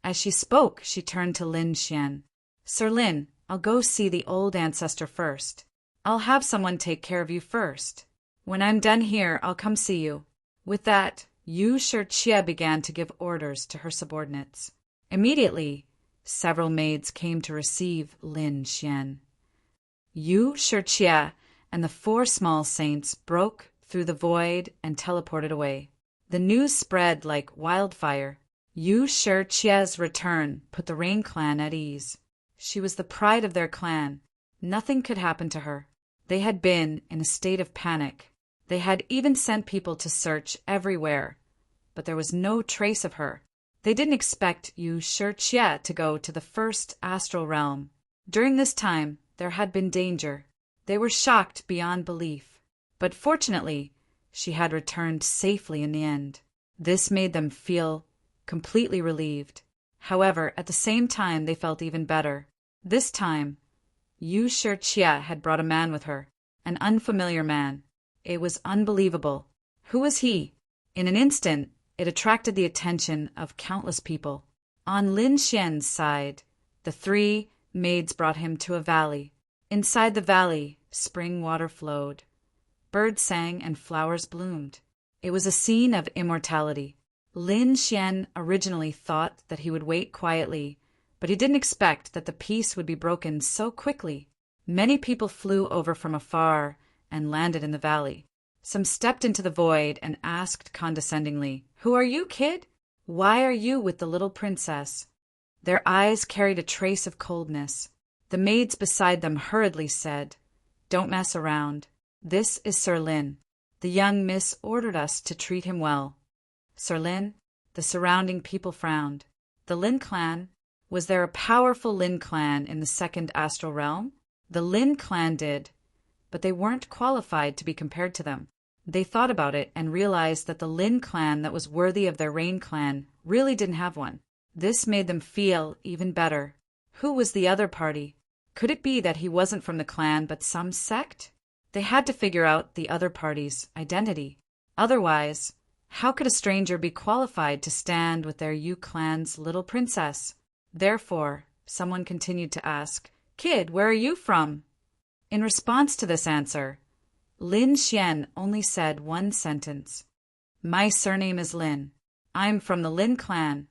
As she spoke, she turned to Lin Xian. "Sir Lin, I'll go see the old ancestor first. I'll have someone take care of you first. When I'm done here, I'll come see you." With that, Yu Shirchia began to give orders to her subordinates. Immediately, several maids came to receive Lin Xian. Yu Shirchia and the 4 small saints broke through the void and teleported away. The news spread like wildfire. Yu Shirchia's return put the Rain Clan at ease. She was the pride of their clan. Nothing could happen to her. They had been in a state of panic. They had even sent people to search everywhere, but there was no trace of her. They didn't expect Yu Shirchia to go to the first astral realm. During this time, there had been danger. They were shocked beyond belief. But fortunately, she had returned safely in the end. This made them feel completely relieved. However, at the same time, they felt even better. This time, Yu Shirchia had brought a man with her, an unfamiliar man. It was unbelievable. Who was he? In an instant, it attracted the attention of countless people. On Lin Xian's side, the 3 maids brought him to a valley. Inside the valley, spring water flowed. Birds sang and flowers bloomed. It was a scene of immortality. Lin Xian originally thought that he would wait quietly, but he didn't expect that the peace would be broken so quickly. Many people flew over from afar and landed in the valley. Some stepped into the void and asked condescendingly, "Who are you, kid? Why are you with the little princess?" Their eyes carried a trace of coldness. The maids beside them hurriedly said, "Don't mess around. This is Sir Lin. The young miss ordered us to treat him well." Sir Lin? The surrounding people frowned. The Lin clan? Was there a powerful Lin clan in the second astral realm? The Lin clan did, but they weren't qualified to be compared to them. They thought about it and realized that the Lin clan that was worthy of their Rain clan really didn't have one. This made them feel even better. Who was the other party? Could it be that he wasn't from the clan but some sect? They had to figure out the other party's identity. Otherwise, how could a stranger be qualified to stand with their Yu clan's little princess? Therefore, someone continued to ask, "Kid, where are you from?" In response to this answer, Lin Xian only said one sentence. "My surname is Lin. I'm from the Lin clan."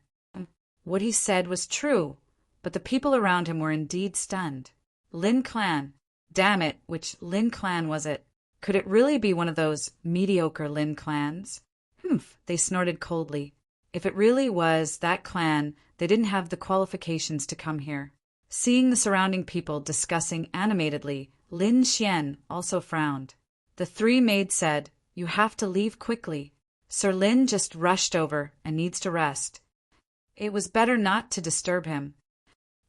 What he said was true, but the people around him were indeed stunned. Lin clan. Damn it, which Lin clan was it? Could it really be one of those mediocre Lin clans? Humph, they snorted coldly. If it really was that clan, they didn't have the qualifications to come here. Seeing the surrounding people discussing animatedly, Lin Xian also frowned. The three maids said, "You have to leave quickly. Sir Lin just rushed over and needs to rest. It was better not to disturb him."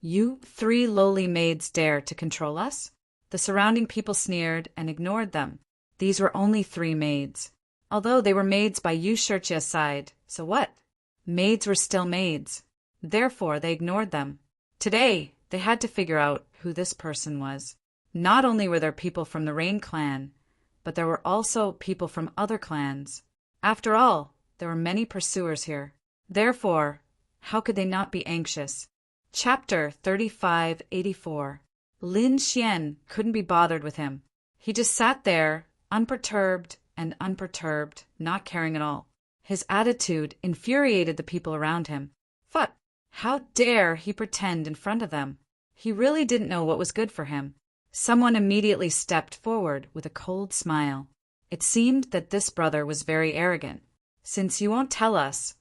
"You three lowly maids dare to control us?" The surrounding people sneered and ignored them. These were only three maids. Although they were maids by Yu Shirchia's side, so what? Maids were still maids. Therefore, they ignored them. Today, they had to figure out who this person was. Not only were there people from the Rain clan, but there were also people from other clans. After all, there were many pursuers here. Therefore, how could they not be anxious? Chapter 3584. Lin Xian couldn't be bothered with him. He just sat there, unperturbed, not caring at all. His attitude infuriated the people around him. But how dare he pretend in front of them? He really didn't know what was good for him. Someone immediately stepped forward with a cold smile. It seemed that this brother was very arrogant. "Since you won't tell us,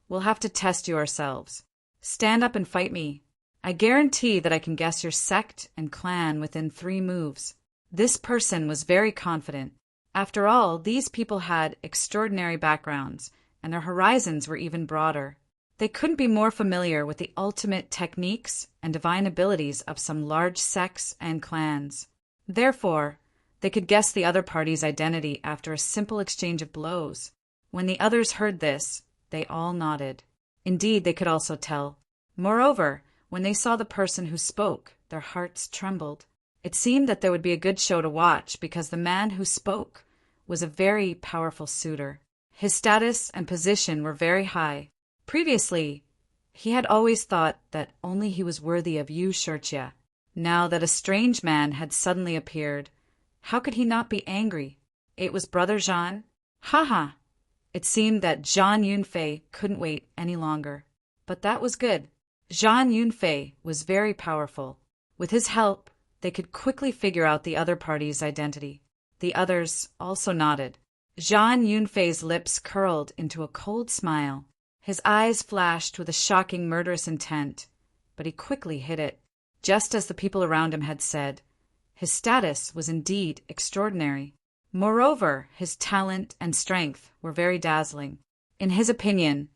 we'll have to test you ourselves. Stand up and fight me. I guarantee that I can guess your sect and clan within 3 moves." This person was very confident. After all, these people had extraordinary backgrounds, and their horizons were even broader. They couldn't be more familiar with the ultimate techniques and divine abilities of some large sects and clans. Therefore, they could guess the other party's identity after a simple exchange of blows. When the others heard this, they all nodded. Indeed, they could also tell. Moreover, when they saw the person who spoke, their hearts trembled. It seemed that there would be a good show to watch because the man who spoke was a very powerful suitor. His status and position were very high. Previously, he had always thought that only he was worthy of Yu Shirchia. Now that a strange man had suddenly appeared, how could he not be angry? It was Brother Zhan. Ha! It seemed that Zhan Yunfei couldn't wait any longer. But that was good. Zhan Yunfei was very powerful. With his help, they could quickly figure out the other party's identity. The others also nodded. Zhan Yunfei's lips curled into a cold smile. His eyes flashed with a shocking murderous intent, but he quickly hid it. Just as the people around him had said, his status was indeed extraordinary. Moreover, his talent and strength were very dazzling. In his opinion,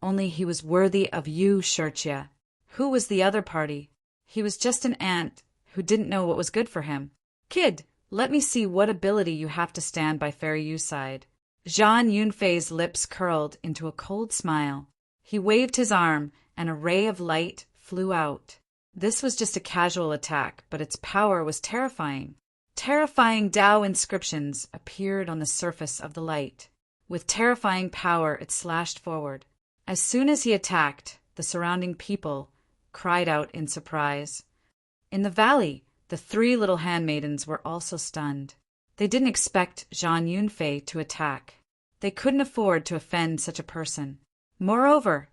only he was worthy of Yu Shirchia. Who was the other party? He was just an ant who didn't know what was good for him. "Kid, let me see what ability you have to stand by Fairy Yu's side." Zhan Yunfei's lips curled into a cold smile. He waved his arm, and a ray of light flew out. This was just a casual attack, but its power was terrifying. Terrifying Tao inscriptions appeared on the surface of the light. With terrifying power, it slashed forward. As soon as he attacked, the surrounding people cried out in surprise. In the valley, the 3 little handmaidens were also stunned. They didn't expect Zhan Yunfei to attack. They couldn't afford to offend such a person. Moreover,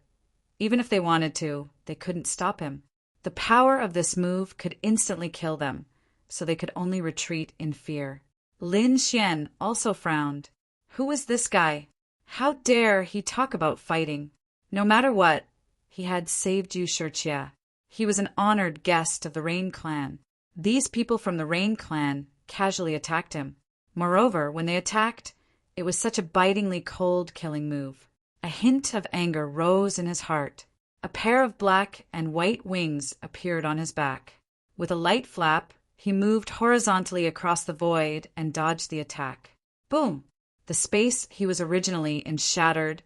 even if they wanted to, they couldn't stop him. The power of this move could instantly kill them, so they could only retreat in fear. Lin Xian also frowned. Who was this guy? How dare he talk about fighting? No matter what, he had saved Yu Shijie. He was an honored guest of the Rain Clan. These people from the Rain Clan casually attacked him. Moreover, when they attacked, it was such a bitingly cold killing move. A hint of anger rose in his heart. A pair of black and white wings appeared on his back. With a light flap, he moved horizontally across the void and dodged the attack. Boom! The space he was originally in shattered,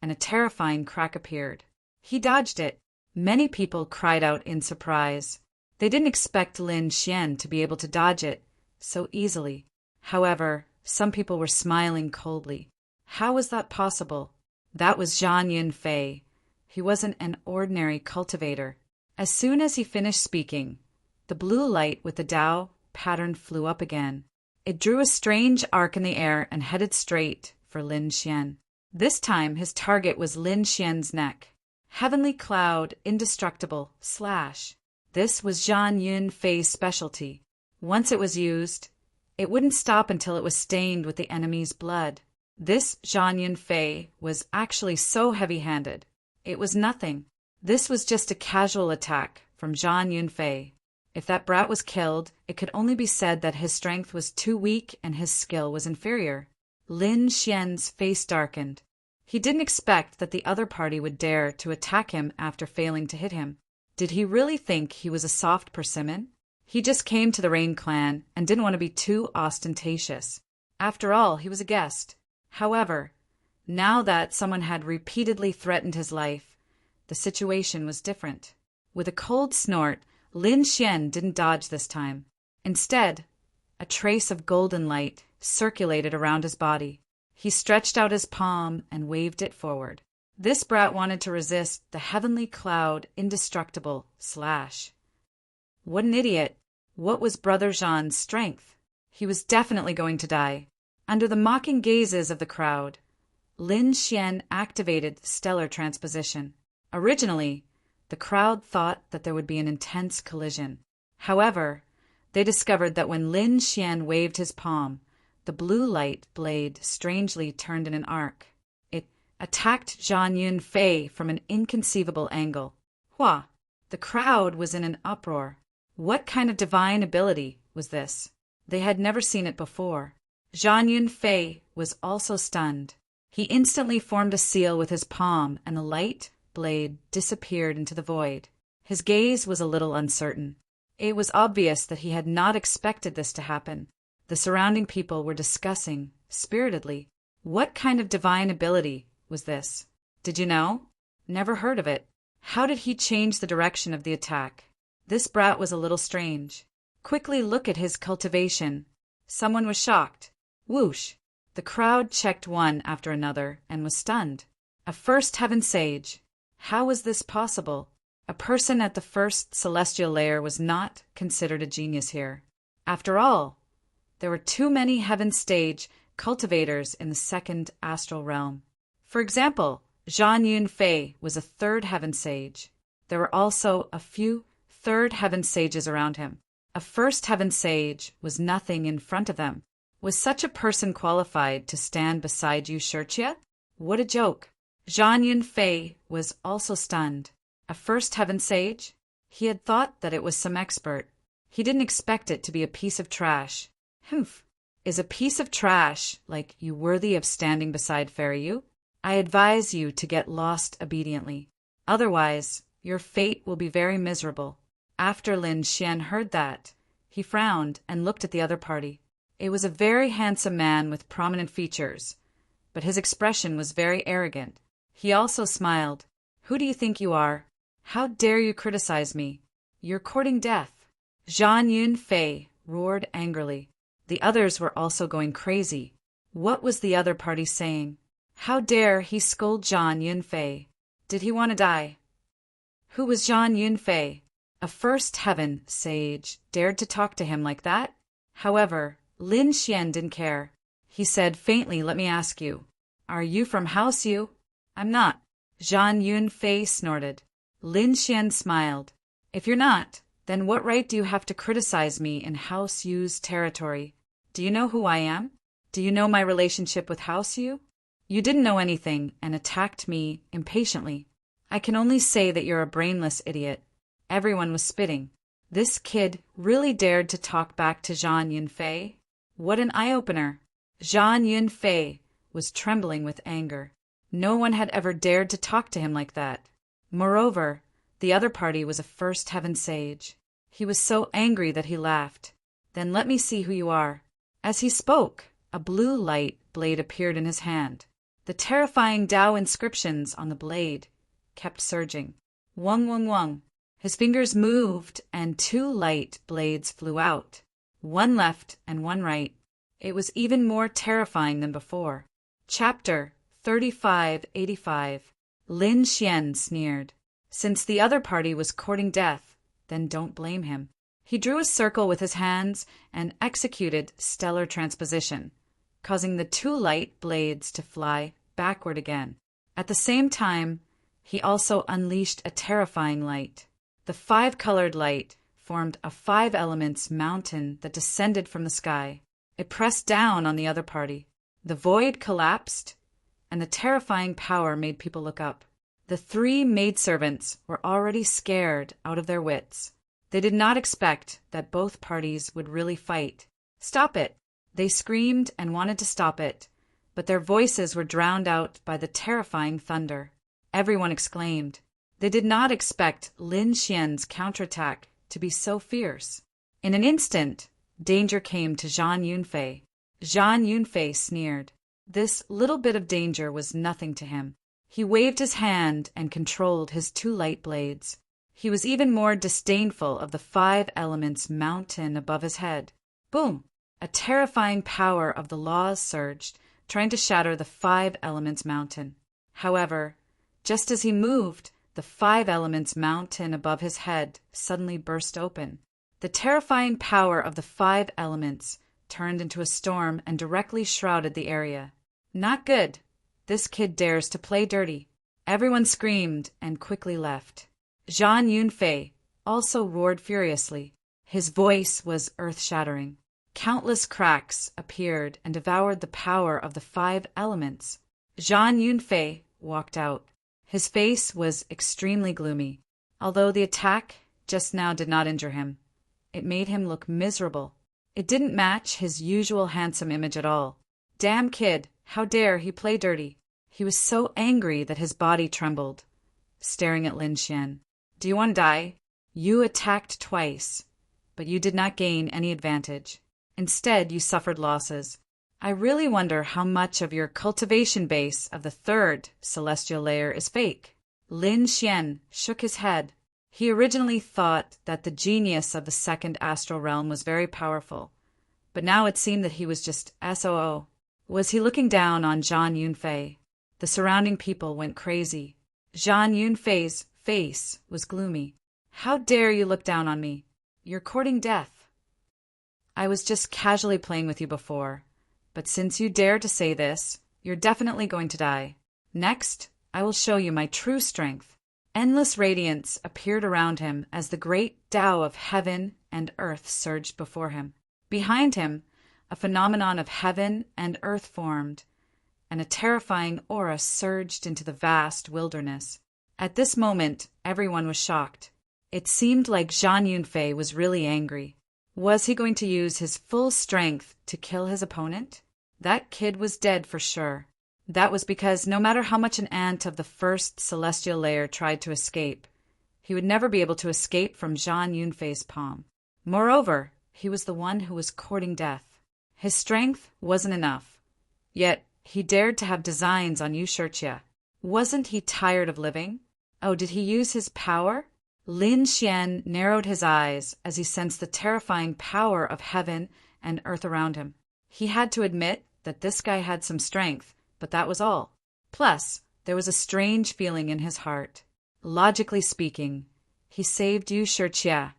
and a terrifying crack appeared. He dodged it. Many people cried out in surprise. They didn't expect Lin Xian to be able to dodge it so easily. However, some people were smiling coldly. How was that possible? That was Zhang Yunfei. He wasn't an ordinary cultivator. As soon as he finished speaking, the blue light with the Dao pattern flew up again. It drew a strange arc in the air and headed straight for Lin Xian. This time his target was Lin Xian's neck. Heavenly Cloud, Indestructible, Slash. This was Zhang Yunfei's specialty. Once it was used, it wouldn't stop until it was stained with the enemy's blood. This Zhang Yunfei was actually so heavy-handed. It was nothing. This was just a casual attack from Zhang Yunfei. If that brat was killed, it could only be said that his strength was too weak and his skill was inferior. Lin Xian's face darkened. He didn't expect that the other party would dare to attack him after failing to hit him. Did he really think he was a soft persimmon? He just came to the Rain Clan and didn't want to be too ostentatious. After all, he was a guest. However, now that someone had repeatedly threatened his life, the situation was different. With a cold snort, Lin Xian didn't dodge this time. Instead, a trace of golden light circulated around his body. He stretched out his palm and waved it forward. This brat wanted to resist the Heavenly Cloud, Indestructible, Slash. What an idiot. What was Brother Zhan's strength? He was definitely going to die. Under the mocking gazes of the crowd, Lin Xian activated stellar transposition. Originally, the crowd thought that there would be an intense collision. However, they discovered that when Lin Xian waved his palm, the blue light blade strangely turned in an arc. It attacked Zhang Yunfei from an inconceivable angle. Hua! The crowd was in an uproar. What kind of divine ability was this? They had never seen it before. Zhang Yunfei was also stunned. He instantly formed a seal with his palm, and the light blade disappeared into the void. His gaze was a little uncertain. It was obvious that he had not expected this to happen. The surrounding people were discussing, spiritedly, what kind of divine ability was this? Did you know? Never heard of it. How did he change the direction of the attack? This brat was a little strange. Quickly look at his cultivation. Someone was shocked. Whoosh! The crowd checked one after another and was stunned. A first heaven sage. How was this possible? A person at the first celestial layer was not considered a genius here. After all, there were too many heaven stage cultivators in the second astral realm. For example, Zhang Yunfei was a third heaven sage. There were also a few third heaven sages around him. A first heaven sage was nothing in front of them. Was such a person qualified to stand beside Yu Shijie? What a joke. Zhang Yunfei was also stunned. A first heaven sage? He had thought that it was some expert. He didn't expect it to be a piece of trash. Humph. Is a piece of trash like you worthy of standing beside Fairy Yu? I advise you to get lost obediently. Otherwise, your fate will be very miserable. After Lin Xian heard that, he frowned and looked at the other party. It was a very handsome man with prominent features, but his expression was very arrogant. He also smiled. Who do you think you are? How dare you criticize me? You're courting death. Zhang Yunfei roared angrily. The others were also going crazy. What was the other party saying? How dare he scold Zhang Yunfei? Did he want to die? Who was Zhang Yunfei? A first heaven sage dared to talk to him like that? However, Lin Xian didn't care. He said faintly, let me ask you, are you from House Yu? I'm not. Zhang Yunfei snorted. Lin Xian smiled. If you're not, then what right do you have to criticize me in House Yu's territory? Do you know who I am? Do you know my relationship with House Yu? You didn't know anything and attacked me impatiently. I can only say that you're a brainless idiot. Everyone was spitting. This kid really dared to talk back to Zhang Yunfei? What an eye-opener! Zhang Yunfei was trembling with anger. No one had ever dared to talk to him like that. Moreover, the other party was a first heaven sage. He was so angry that he laughed. Then let me see who you are. As he spoke, a blue light blade appeared in his hand. The terrifying Dao inscriptions on the blade kept surging. Wung wung wung. His fingers moved and 2 light blades flew out. One left and one right. It was even more terrifying than before. Chapter 3585. Lin Xian sneered. Since the other party was courting death, then don't blame him. He drew a circle with his hands and executed stellar transposition, causing the 2 light blades to fly backward again. At the same time, he also unleashed a terrifying light. The 5-colored light formed a 5 elements mountain that descended from the sky. It pressed down on the other party. The void collapsed, and the terrifying power made people look up. The 3 maidservants were already scared out of their wits. They did not expect that both parties would really fight. Stop it! They screamed and wanted to stop it, but their voices were drowned out by the terrifying thunder. Everyone exclaimed. They did not expect Lin Xian's counterattack to be so fierce. In an instant, danger came to Zhang Yunfei. Zhang Yunfei sneered. This little bit of danger was nothing to him. He waved his hand and controlled his 2 light blades. He was even more disdainful of the 5 elements mountain above his head. Boom! A terrifying power of the laws surged, trying to shatter the 5 elements mountain. However, just as he moved, the 5 elements mountain above his head suddenly burst open. The terrifying power of the 5 elements turned into a storm and directly shrouded the area. Not good. This kid dares to play dirty. Everyone screamed and quickly left. Zhang Yunfei also roared furiously. His voice was earth-shattering. Countless cracks appeared and devoured the power of the 5 elements. Zhang Yunfei walked out. His face was extremely gloomy. Although the attack just now did not injure him, it made him look miserable. It didn't match his usual handsome image at all. Damn kid, how dare he play dirty? He was so angry that his body trembled, staring at Lin Xian. Do you want to die? You attacked twice, but you did not gain any advantage. Instead, you suffered losses. I really wonder how much of your cultivation base of the 3rd celestial layer is fake. Lin Xian shook his head. He originally thought that the genius of the 2nd astral realm was very powerful, but now it seemed that he was just SOO. Was he looking down on Zhang Yunfei? The surrounding people went crazy. Zhang Yunfei's face was gloomy. How dare you look down on me? You're courting death. I was just casually playing with you before, but since you dare to say this, you're definitely going to die. Next, I will show you my true strength. Endless radiance appeared around him as the great Tao of heaven and earth surged before him. Behind him, a phenomenon of heaven and earth formed, and a terrifying aura surged into the vast wilderness. At this moment, everyone was shocked. It seemed like Zhang Yunfei was really angry. Was he going to use his full strength to kill his opponent? That kid was dead for sure. That was because no matter how much an ant of the 1st celestial layer tried to escape, he would never be able to escape from Zhang Yunfei's palm. Moreover, he was the one who was courting death. His strength wasn't enough. Yet, he dared to have designs on Yu Shirjia. Wasn't he tired of living? Oh, did he use his power? Lin Xian narrowed his eyes as he sensed the terrifying power of heaven and earth around him. He had to admit that this guy had some strength, but that was all. Plus, there was a strange feeling in his heart. Logically speaking, he saved Yu Shirjia,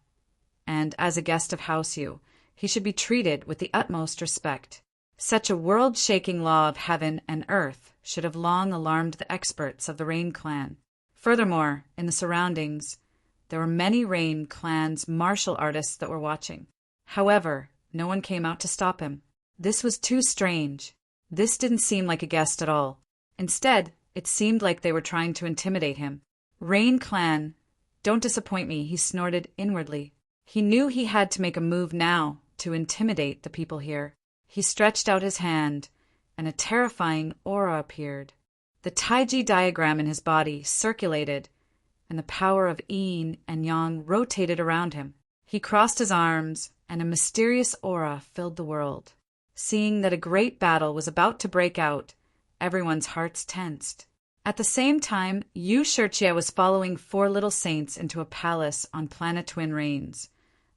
and as a guest of House Yu, he should be treated with the utmost respect. Such a world-shaking law of heaven and earth should have long alarmed the experts of the Rain clan. Furthermore, in the surroundings, There were many Rain Clan's martial artists that were watching. However, no one came out to stop him. This was too strange. This didn't seem like a guest at all. Instead, it seemed like they were trying to intimidate him. Rain Clan, don't disappoint me, he snorted inwardly. He knew he had to make a move now to intimidate the people here. He stretched out his hand, and a terrifying aura appeared. The Taiji diagram in his body circulated, and the power of yin and yang rotated around him. He crossed his arms, and a mysterious aura filled the world. Seeing that a great battle was about to break out, everyone's hearts tensed. At the same time, Yu Shirchie was following 4 little saints into a palace on planet Twin Rains,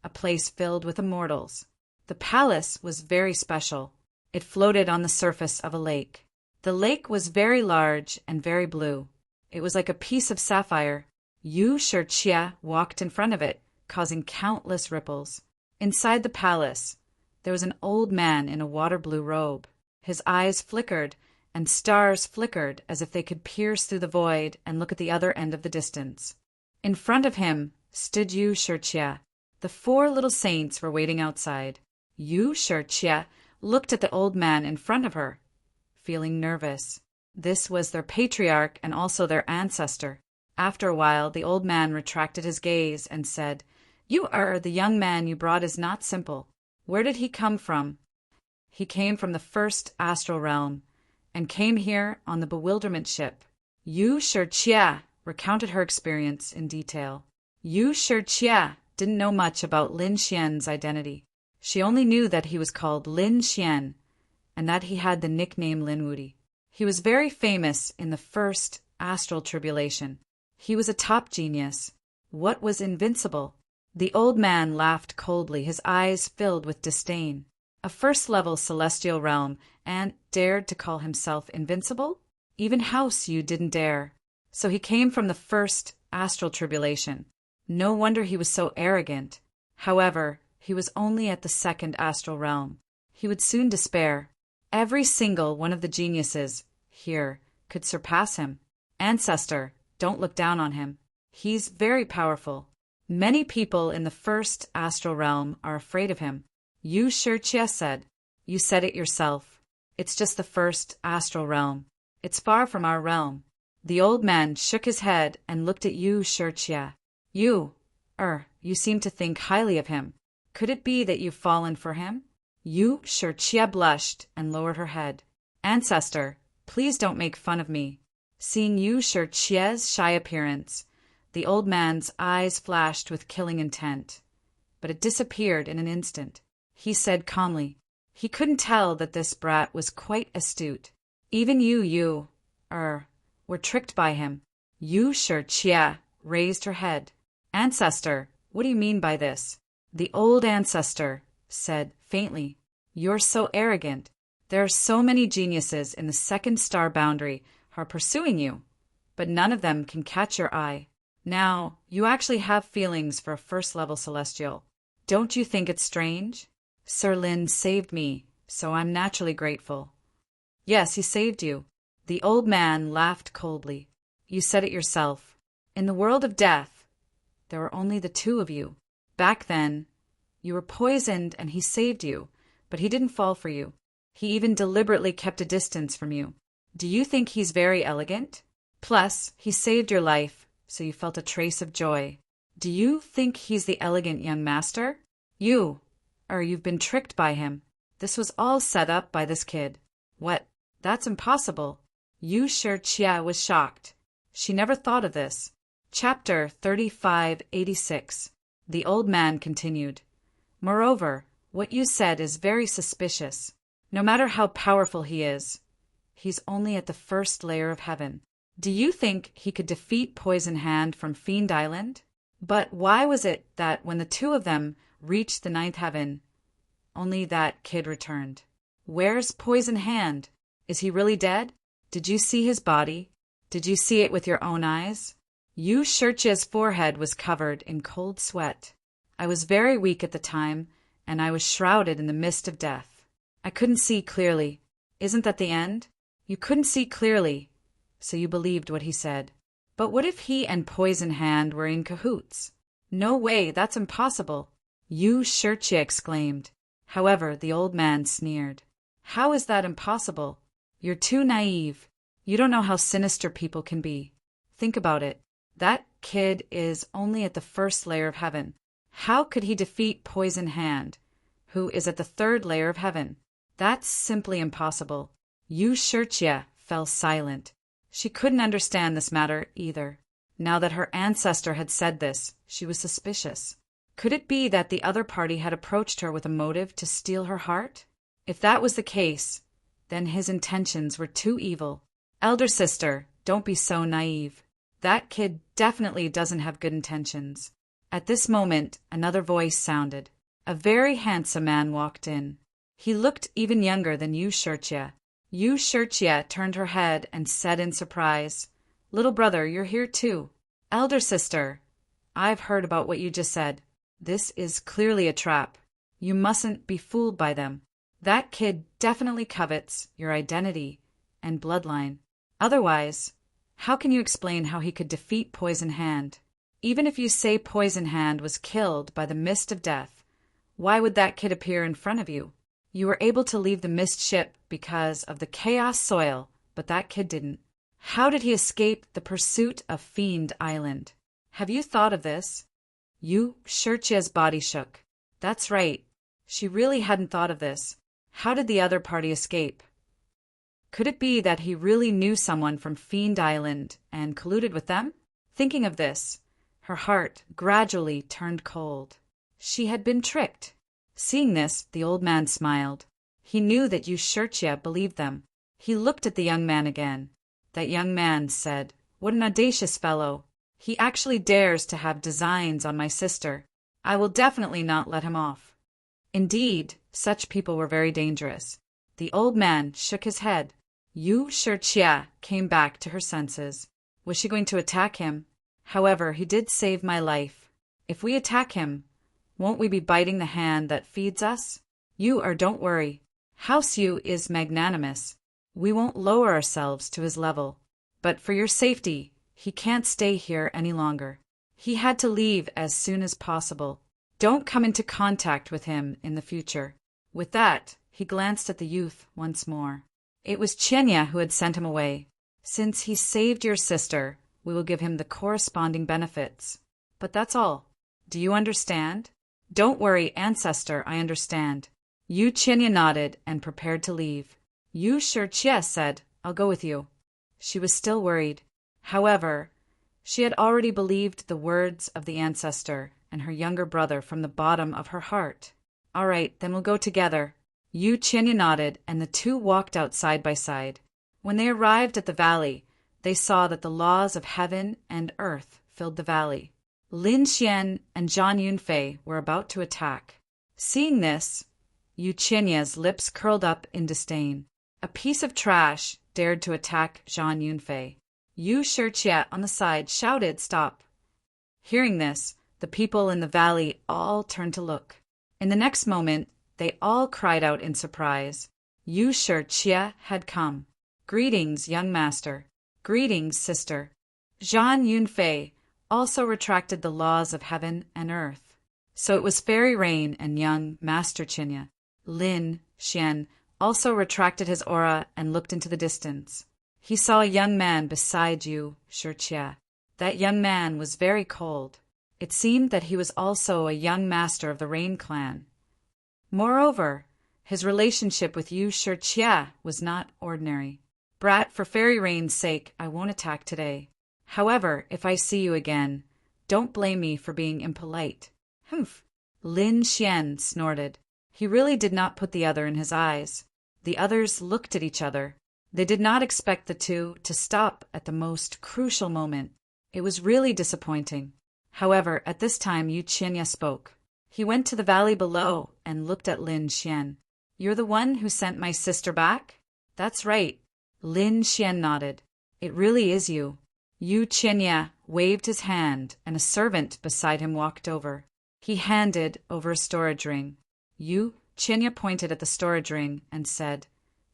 a place filled with immortals. The palace was very special. It floated on the surface of a lake. The lake was very large and very blue. It was like a piece of sapphire. Yu Shirchie walked in front of it, causing countless ripples. Inside the palace, there was an old man in a water-blue robe. His eyes flickered, and stars flickered as if they could pierce through the void and look at the other end of the distance. In front of him stood Yu Shirchie. The 4 little saints were waiting outside. Yu Shirchie looked at the old man in front of her, feeling nervous. This was their patriarch and also their ancestor. After a while, the old man retracted his gaze and said, The young man you brought is not simple. Where did he come from?" "He came from the first astral realm, and came here on the bewilderment ship." Yu Shirchie recounted her experience in detail. Yu Shirchie didn't know much about Lin Xian's identity. She only knew that he was called Lin Xian, and that he had the nickname Lin Wudi. He was very famous in the first astral tribulation. He was a top genius. What was invincible? The old man laughed coldly, his eyes filled with disdain. A first-level celestial realm, and dared to call himself invincible? Even House Yu didn't dare. So he came from the first astral tribulation. No wonder he was so arrogant. However, he was only at the second astral realm. He would soon despair. Every single one of the geniuses here could surpass him. Ancestor, don't look down on him. He's very powerful. Many people in the first astral realm are afraid of him. Yu Shirchie said, "You said it yourself. It's just the first astral realm. It's far from our realm." The old man shook his head and looked at Yu Shirchie. You seem to think highly of him. Could it be that you've fallen for him?" Yu Shirchie blushed and lowered her head. "Ancestor, please don't make fun of me." Seeing Yu Shirchie's shy appearance, the old man's eyes flashed with killing intent, but it disappeared in an instant. He said calmly, he couldn't tell that this brat was quite astute. Even you were tricked by him. Yu Shirchie raised her head. "Ancestor, what do you mean by this?" The old ancestor said faintly, "You're so arrogant. There are so many geniuses in the second star boundary who are pursuing you, but none of them can catch your eye. Now, you actually have feelings for a first-level celestial. Don't you think it's strange? Sir Lin saved me, so I'm naturally grateful." "Yes, he saved you." The old man laughed coldly. "You said it yourself. In the world of death, there were only the 2 of you. Back then, you were poisoned and he saved you, but he didn't fall for you. He even deliberately kept a distance from you. Do you think he's very elegant? Plus, he saved your life, so you felt a trace of joy. Do you think he's the elegant young master? You've been tricked by him. This was all set up by this kid." "What? That's impossible." Yu Shirchie was shocked. She never thought of this. Chapter 3586. The old man continued. "Moreover, what you said is very suspicious. No matter how powerful he is, he's only at the first layer of heaven. Do you think he could defeat Poison Hand from Fiend Island? But why was it that when the 2 of them reached the 9th heaven, only that kid returned? Where's Poison Hand? Is he really dead? Did you see his body? Did you see it with your own eyes?" Yu Shirchie's forehead was covered in cold sweat. "I was very weak at the time, and I was shrouded in the mist of death. I couldn't see clearly. Isn't that the end? You couldn't see clearly, so you believed what he said. But what if he and Poison Hand were in cahoots? No way, that's impossible, Yu Shirche exclaimed. However, the old man sneered. How is that impossible? You're too naive. You don't know how sinister people can be. Think about it. That kid is only at the first layer of heaven. How could he defeat Poison Hand, who is at the third layer of heaven? That's simply impossible. Yu Shirche fell silent. She couldn't understand this matter either. Now that her ancestor had said this, she was suspicious. Could it be that the other party had approached her with a motive to steal her heart? If that was the case, then his intentions were too evil. Elder sister, don't be so naive. That kid definitely doesn't have good intentions. At this moment, another voice sounded. A very handsome man walked in. He looked even younger than Yu Shirche. Yu Shirche turned her head and said in surprise, Little brother, you're here too. Elder sister, I've heard about what you just said. This is clearly a trap. You mustn't be fooled by them. That kid definitely covets your identity and bloodline. Otherwise, how can you explain how he could defeat Poison Hand? Even if you say Poison Hand was killed by the mist of death, why would that kid appear in front of you? You were able to leave the mist ship because of the chaos soil, but that kid didn't. How did he escape the pursuit of Fiend Island? Have you thought of this? Yu Shirche's body shook. That's right. She really hadn't thought of this. How did the other party escape? Could it be that he really knew someone from Fiend Island and colluded with them? Thinking of this, her heart gradually turned cold. She had been tricked. Seeing this, the old man smiled. He knew that Yu Shirche believed them. He looked at the young man again. That young man said, What an audacious fellow. He actually dares to have designs on my sister. I will definitely not let him off. Indeed, such people were very dangerous. The old man shook his head. Yu Shirche came back to her senses. Was she going to attack him? However, he did save my life. If we attack him, won't we be biting the hand that feeds us? Don't worry. House Yu is magnanimous. We won't lower ourselves to his level. But for your safety, he can't stay here any longer. He had to leave as soon as possible. Don't come into contact with him in the future. With that, he glanced at the youth once more. It was Qianya who had sent him away. Since he saved your sister, we will give him the corresponding benefits. But that's all. Do you understand? Don't worry, ancestor, I understand. Yu Qianya nodded and prepared to leave. Yu Shirche said, I'll go with you. She was still worried. However, she had already believed the words of the ancestor and her younger brother from the bottom of her heart. All right, then we'll go together. Yu Qianya nodded, and the two walked out side by side. When they arrived at the valley, they saw that the laws of heaven and earth filled the valley. Lin Xian and Zhang Yunfei were about to attack. Seeing this, Yu Qianya's lips curled up in disdain. A piece of trash dared to attack Zhang Yunfei. Yu Shirche on the side shouted, Stop! Hearing this, the people in the valley all turned to look. In the next moment, they all cried out in surprise. Yu Shirche had come. Greetings, young master. Greetings, sister. Zhang Yunfei also retracted the laws of heaven and earth. So it was Fairy Rain and young Master Qianya. Lin Xian also retracted his aura and looked into the distance. He saw a young man beside Yu Shirche. That young man was very cold. It seemed that he was also a young master of the Rain clan. Moreover, his relationship with Yu Shirche was not ordinary. Brat, for Fairy Rain's sake, I won't attack today. However, if I see you again, don't blame me for being impolite. Humph! Lin Xian snorted. He really did not put the other in his eyes. The others looked at each other. They did not expect the two to stop at the most crucial moment. It was really disappointing. However, at this time Yu Qianya spoke. He went to the valley below and looked at Lin Xian. You're the one who sent my sister back? That's right. Lin Xian nodded. It really is you. Yu Qianya waved his hand, and a servant beside him walked over. He handed over a storage ring. Yu Qianya pointed at the storage ring and said,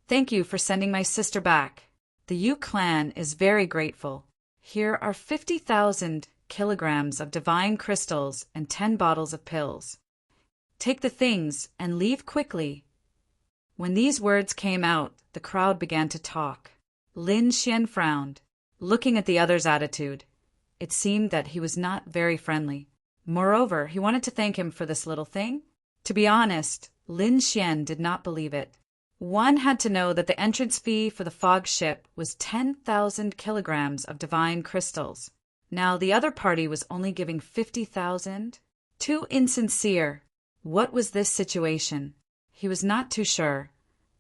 Thank you for sending my sister back. The Yu clan is very grateful. Here are 50,000 kilograms of divine crystals and 10 bottles of pills. Take the things and leave quickly." When these words came out, the crowd began to talk. Lin Xian frowned, looking at the other's attitude. It seemed that he was not very friendly. Moreover, he wanted to thank him for this little thing. To be honest, Lin Xian did not believe it. One had to know that the entrance fee for the fog ship was 10,000 kilograms of divine crystals. Now the other party was only giving 50,000. Too insincere. What was this situation? He was not too sure,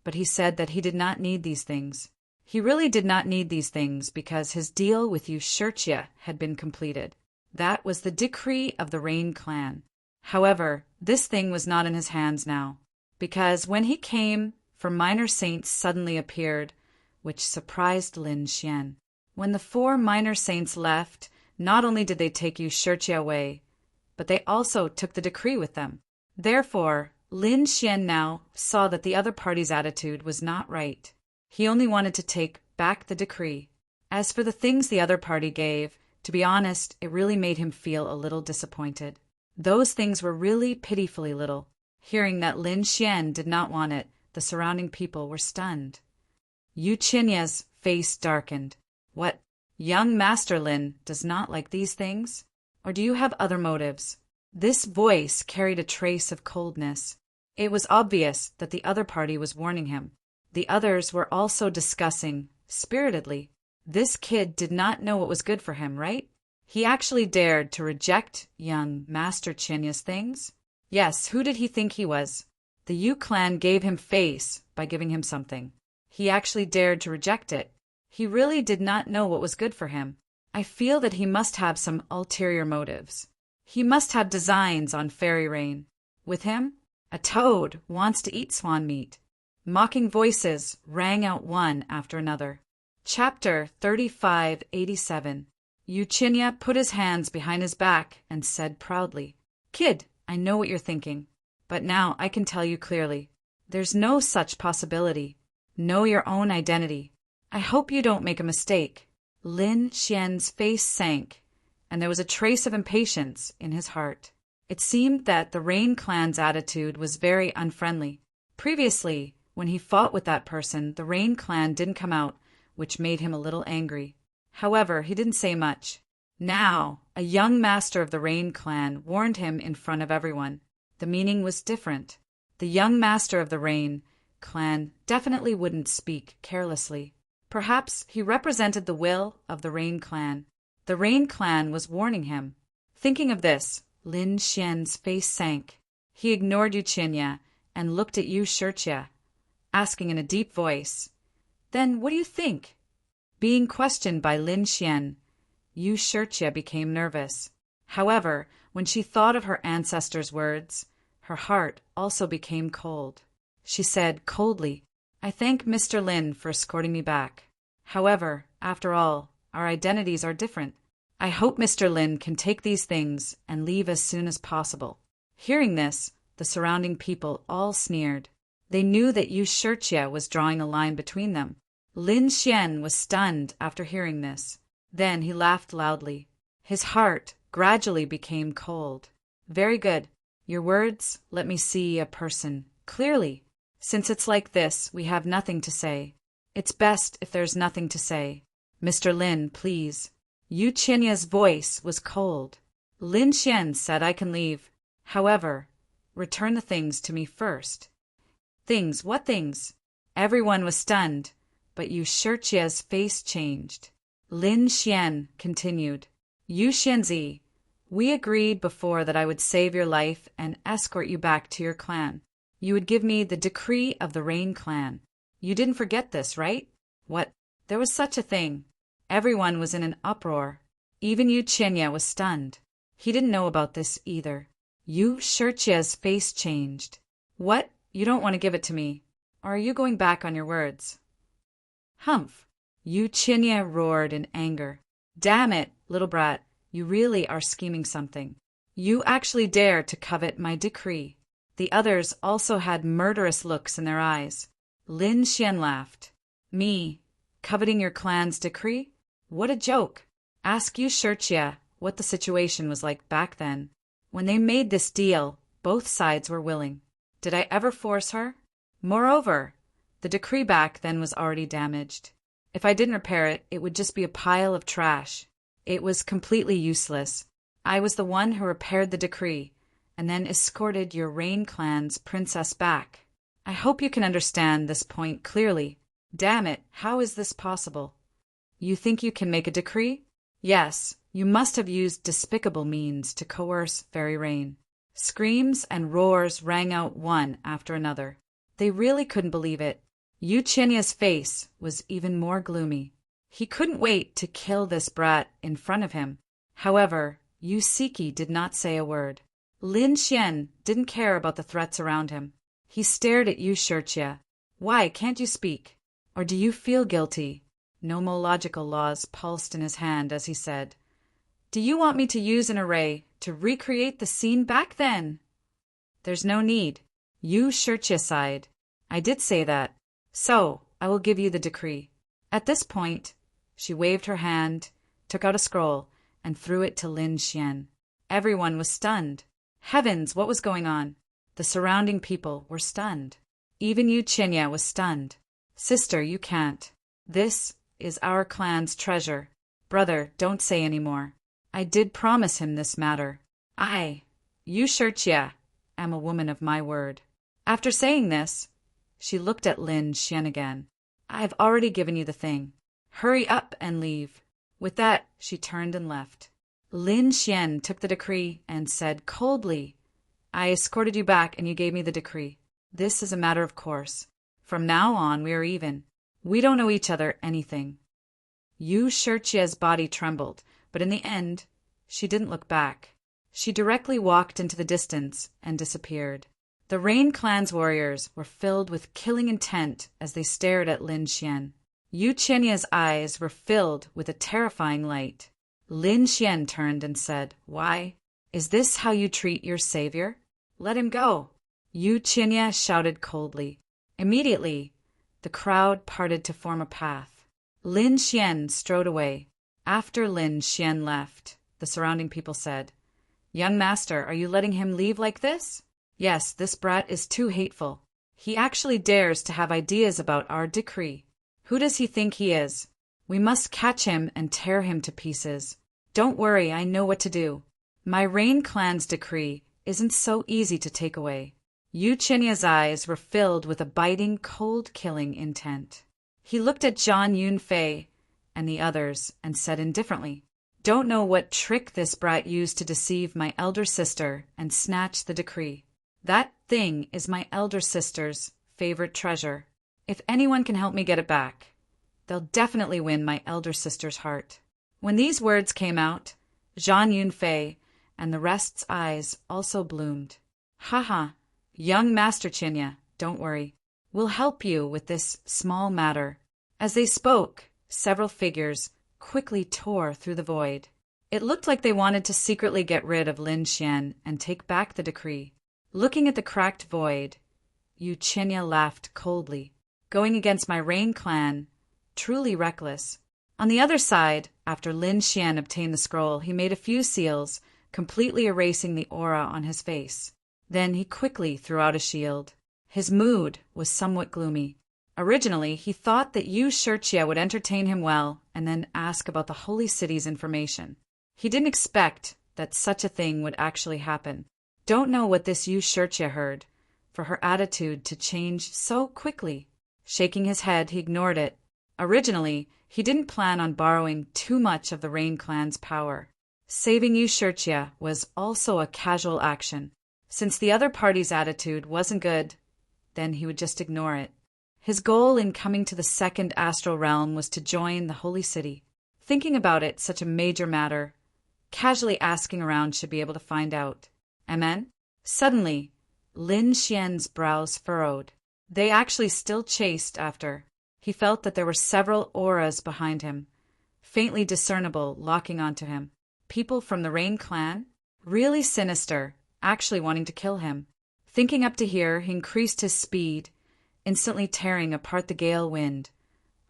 but he said that he did not need these things. He really did not need these things because his deal with Yushurtia had been completed. That was the decree of the Rain clan. However, this thing was not in his hands now, because when he came for minor saints suddenly appeared, which surprised Lin Xian. When the 4 minor saints left, not only did they take Yushurtia away, but they also took the decree with them. Therefore, Lin Xian now saw that the other party's attitude was not right. He only wanted to take back the decree. As for the things the other party gave, to be honest, it really made him feel a little disappointed. Those things were really pitifully little. Hearing that Lin Xian did not want it, the surrounding people were stunned. Yu Qinya's face darkened. What, young Master Lin does not like these things? Or do you have other motives? This voice carried a trace of coldness. It was obvious that the other party was warning him. The others were also discussing, spiritedly. This kid did not know what was good for him, right? He actually dared to reject young Master Qinya's things? Yes, who did he think he was? The Yu clan gave him face by giving him something. He actually dared to reject it. He really did not know what was good for him. I feel that he must have some ulterior motives. He must have designs on Fairy Rain. With him, a toad wants to eat swan meat. Mocking voices rang out one after another. Chapter 3587. Yu Qinya put his hands behind his back and said proudly, "Kid, I know what you're thinking, but now I can tell you clearly. There's no such possibility. Know your own identity. I hope you don't make a mistake." Lin Xian's face sank, and there was a trace of impatience in his heart. It seemed that the Rain clan's attitude was very unfriendly. Previously, when he fought with that person, the Rain clan didn't come out, which made him a little angry. However, he didn't say much. Now, a young master of the Rain clan warned him in front of everyone. The meaning was different. The young master of the Rain clan definitely wouldn't speak carelessly. Perhaps he represented the will of the Rain clan. The Rain clan was warning him. Thinking of this, Lin Xian's face sank. He ignored Yu Qinya and looked at Yu Shurtia, asking in a deep voice, "Then what do you think?" Being questioned by Lin Xian, Yu Shurtia became nervous. However, when she thought of her ancestors' words, her heart also became cold. She said coldly, "I thank Mr. Lin for escorting me back. However, after all, our identities are different. I hope Mr. Lin can take these things and leave as soon as possible." Hearing this, the surrounding people all sneered. They knew that Yu Shurtia was drawing a line between them. Lin Xian was stunned after hearing this. Then he laughed loudly. His heart gradually became cold. "Very good. Your words let me see a person clearly. Since it's like this, we have nothing to say. It's best if there's nothing to say. Mr. Lin, please." Yu Qinya's voice was cold. Lin Xian said, "I can leave. However, return the things to me first." "Things? What things?" Everyone was stunned, but Yu Shurtia's face changed. Lin Xian continued, "Yu Xianzi, we agreed before that I would save your life and escort you back to your clan. You would give me the decree of the Rain clan. You didn't forget this, right?" "What? There was such a thing." Everyone was in an uproar. Even Yu Qinya was stunned. He didn't know about this either. Yu Shurtia's face changed. "What? You don't want to give it to me? Or are you going back on your words?" "Humph!" Yu Qinya roared in anger. "Damn it, little brat, you really are scheming something. You actually dare to covet my decree." The others also had murderous looks in their eyes. Lin Xian laughed. "Me, coveting your clan's decree? What a joke! Ask Yu Shurtia what the situation was like back then. When they made this deal, both sides were willing. Did I ever force her? Moreover, the decree back then was already damaged. If I didn't repair it, it would just be a pile of trash. It was completely useless. I was the one who repaired the decree, and then escorted your Rain clan's princess back. I hope you can understand this point clearly. Damn it, how is this possible? You think you can make a decree? Yes, you must have used despicable means to coerce Fairy Rain. Screams and roars rang out one after another. They really couldn't believe it. Yuchinya's face was even more gloomy. He couldn't wait to kill this brat in front of him. However, Yusiki did not say a word. Lin Xian didn't care about the threats around him. He stared at Yushirchia. Why can't you speak? Or do you feel guilty? Nomological laws pulsed in his hand as he said, Do you want me to use an array to recreate the scene back then? There's no need. Yushirchia sighed. I did say that. So, I will give you the decree. At this point, she waved her hand, took out a scroll, and threw it to Lin Xian. Everyone was stunned. Heavens, what was going on? The surrounding people were stunned. Even Yuchinya was stunned. Sister, you can't. This is our clan's treasure. Brother, don't say any more. I did promise him this matter. I, Yushirchia, am a woman of my word. After saying this, she looked at Lin Xian again. I've already given you the thing. Hurry up and leave. With that, she turned and left. Lin Xian took the decree and said coldly, I escorted you back and you gave me the decree. This is a matter of course. From now on, we are even. We don't owe each other anything. Yushirchia's body trembled, but in the end, she didn't look back. She directly walked into the distance and disappeared. The Rain clan's warriors were filled with killing intent as they stared at Lin Xian. Yuchinya's eyes were filled with a terrifying light. Lin Xian turned and said, Why? Is this how you treat your savior? Let him go. Yuchinya shouted coldly. Immediately, the crowd parted to form a path. Lin Xian strode away. After Lin Xian left, the surrounding people said, Young master, are you letting him leave like this? Yes, this brat is too hateful. He actually dares to have ideas about our decree. Who does he think he is? We must catch him and tear him to pieces. Don't worry, I know what to do. My Rain clan's decree isn't so easy to take away. Yuchinya's eyes were filled with a biting, cold-killing intent. He looked at Zhang Yunfei and the others and said indifferently, Don't know what trick this brat used to deceive my elder sister and snatch the decree. That thing is my elder sister's favorite treasure. If anyone can help me get it back, they'll definitely win my elder sister's heart. When these words came out, Zhang Yunfei and the rest's eyes also bloomed. Haha, young Master Chinya, don't worry. We'll help you with this small matter. As they spoke, several figures quickly tore through the void. It looked like they wanted to secretly get rid of Lin Xian and take back the decree. Looking at the cracked void, Yuchinya laughed coldly. Going against my Rain clan, truly reckless. On the other side, after Lin Xian obtained the scroll, he made a few seals, completely erasing the aura on his face. Then he quickly threw out a shield. His mood was somewhat gloomy. Originally, he thought that Yushirchia would entertain him well and then ask about the Holy City's information. He didn't expect that such a thing would actually happen. Don't know what this Yushirchia heard, for her attitude to change so quickly. Shaking his head, he ignored it. Originally, he didn't plan on borrowing too much of the Rain clan's power. Saving Yushirchia was also a casual action. Since the other party's attitude wasn't good, then he would just ignore it. His goal in coming to the second astral realm was to join the Holy City. Thinking about it, such a major matter, casually asking around should be able to find out. Amen? Suddenly, Lin Xian's brows furrowed. They actually still chased after. He felt that there were several auras behind him, faintly discernible, locking onto him. People from the Rain clan? Really sinister, actually wanting to kill him. Thinking up to here, he increased his speed, instantly tearing apart the gale wind,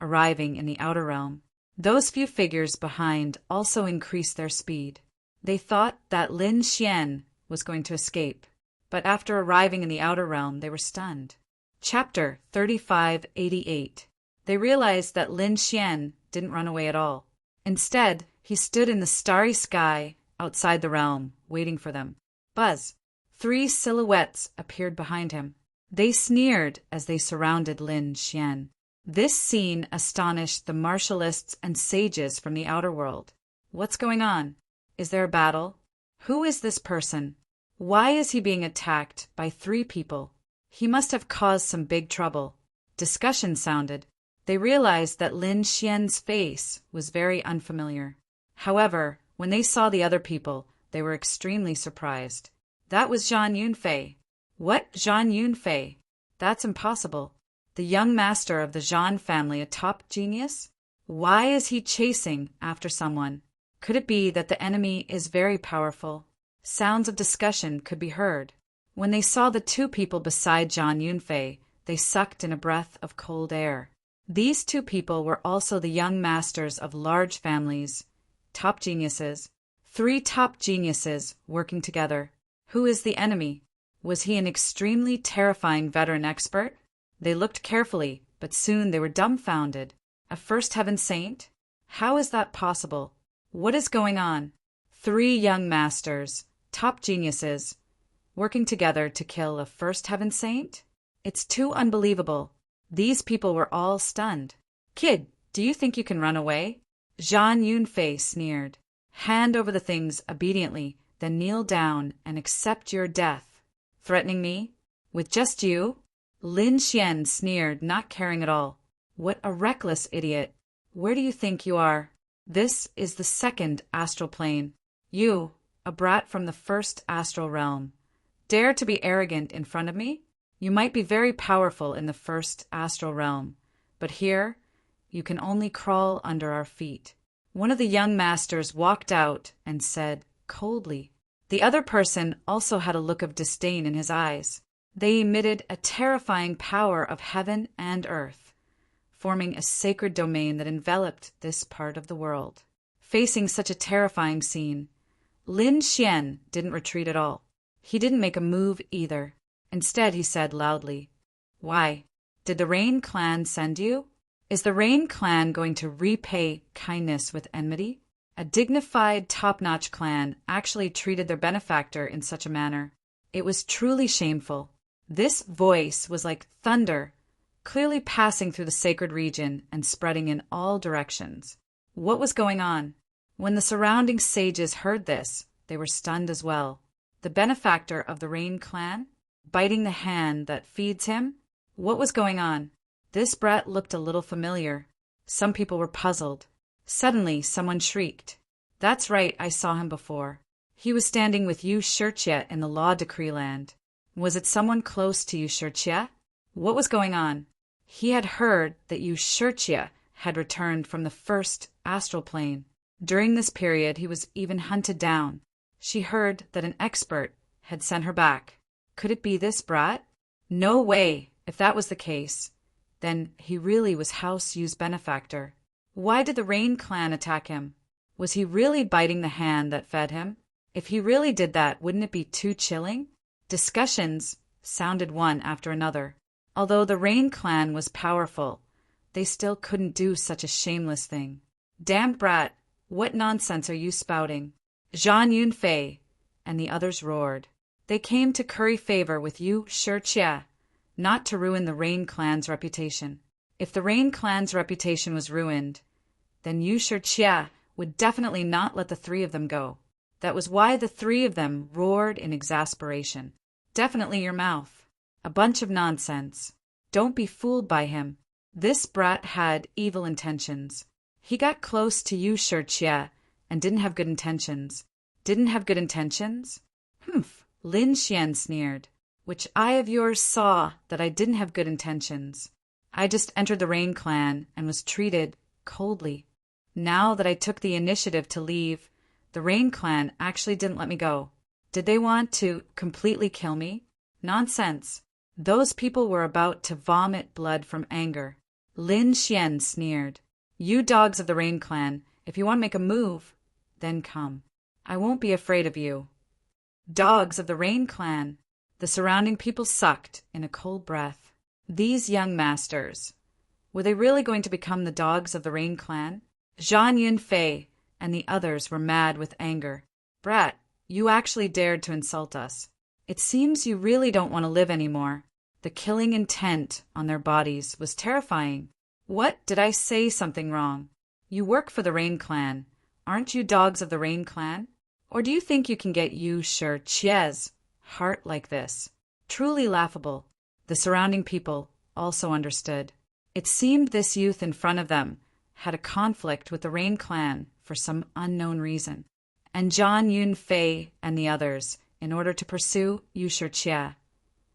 arriving in the outer realm. Those few figures behind also increased their speed. They thought that Lin Xian was going to escape, but after arriving in the outer realm, they were stunned. Chapter 3588. They realized that Lin Xian didn't run away at all. Instead, he stood in the starry sky outside the realm, waiting for them. Buzz! 3 silhouettes appeared behind him. They sneered as they surrounded Lin Xian. This scene astonished the martialists and sages from the outer world. What's going on? Is there a battle? Who is this person? Why is he being attacked by 3 people? He must have caused some big trouble. Discussion sounded. They realized that Lin Xian's face was very unfamiliar. However, when they saw the other people, they were extremely surprised. That was Zhang Yunfei. What, Zhang Yunfei? That's impossible. The young master of the Zhan family, a top genius? Why is he chasing after someone? Could it be that the enemy is very powerful? Sounds of discussion could be heard. When they saw the 2 people beside Zhang Yunfei, they sucked in a breath of cold air. These 2 people were also the young masters of large families, top geniuses. 3 top geniuses working together. Who is the enemy? Was he an extremely terrifying veteran expert? They looked carefully, but soon they were dumbfounded. A first heaven saint? How is that possible? What is going on? 3 young masters, top geniuses, working together to kill a first heaven saint? It's too unbelievable. These people were all stunned. Kid, do you think you can run away? Zhang Yunfei sneered. Hand over the things obediently, then kneel down and accept your death. Threatening me? With just you? Lin Xian sneered, not caring at all. What a reckless idiot. Where do you think you are? This is the 2nd astral plane. You, a brat from the 1st astral realm, dare to be arrogant in front of me? You might be very powerful in the 1st astral realm, but here you can only crawl under our feet. One of the young masters walked out and said coldly. The other person also had a look of disdain in his eyes. They emitted a terrifying power of heaven and earth, forming a sacred domain that enveloped this part of the world. Facing such a terrifying scene, Lin Xian didn't retreat at all. He didn't make a move either. Instead, he said loudly, "Why? Did the Rain clan send you? Is the Rain clan going to repay kindness with enmity?" A dignified, top-notch clan actually treated their benefactor in such a manner. It was truly shameful. This voice was like thunder, clearly passing through the sacred region and spreading in all directions. What was going on? When the surrounding sages heard this, they were stunned as well. The benefactor of the Rain clan? Biting the hand that feeds him? What was going on? This brat looked a little familiar. Some people were puzzled. Suddenly, someone shrieked. "That's right, I saw him before. He was standing with Yu Shirjie in the Law Decree Land. Was it someone close to Yu Shirjie? What was going on?" He had heard that Yu Shirjie had returned from the 1st astral plane. During this period, he was even hunted down. She heard that an expert had sent her back. Could it be this brat? No way! If that was the case, then he really was House Yu's benefactor. Why did the Rain clan attack him? Was he really biting the hand that fed him? If he really did that, wouldn't it be too chilling? Discussions sounded one after another. Although the Rain clan was powerful, they still couldn't do such a shameless thing. "Damned brat, what nonsense are you spouting?" Zhang Yunfei and the others roared. They came to curry favor with Yu Shirjie, not to ruin the Rain clan's reputation. If the Rain clan's reputation was ruined, then Yu Shirjie would definitely not let the 3 of them go. That was why the 3 of them roared in exasperation. "Definitely your mouth. A bunch of nonsense. Don't be fooled by him. This brat had evil intentions. He got close to Yu Shirjie and didn't have good intentions." "Didn't have good intentions?" "Humph," Lin Xian sneered. "Which eye of yours saw that I didn't have good intentions? I just entered the Rain clan and was treated coldly. Now that I took the initiative to leave, the Rain clan actually didn't let me go. Did they want to completely kill me? Nonsense. Those people were about to vomit blood from anger." Lin Xian sneered. "You dogs of the Rain clan, if you want to make a move, then come." I won't be afraid of you. Dogs of the Rain Clan. The surrounding people sucked in a cold breath. These young masters. Were they really going to become the dogs of the Rain Clan? Zhang Yunfei and the others were mad with anger. Brat, you actually dared to insult us. It seems you really don't want to live anymore. The killing intent on their bodies was terrifying. What? Did I say something wrong? You work for the Rain Clan. Aren't you dogs of the Rain Clan? Or do you think you can get Yu Shi's heart like this? Truly laughable. The surrounding people also understood. It seemed this youth in front of them had a conflict with the Rain Clan for some unknown reason. And Zhang Yunfei and the others, in order to pursue Yu Shi,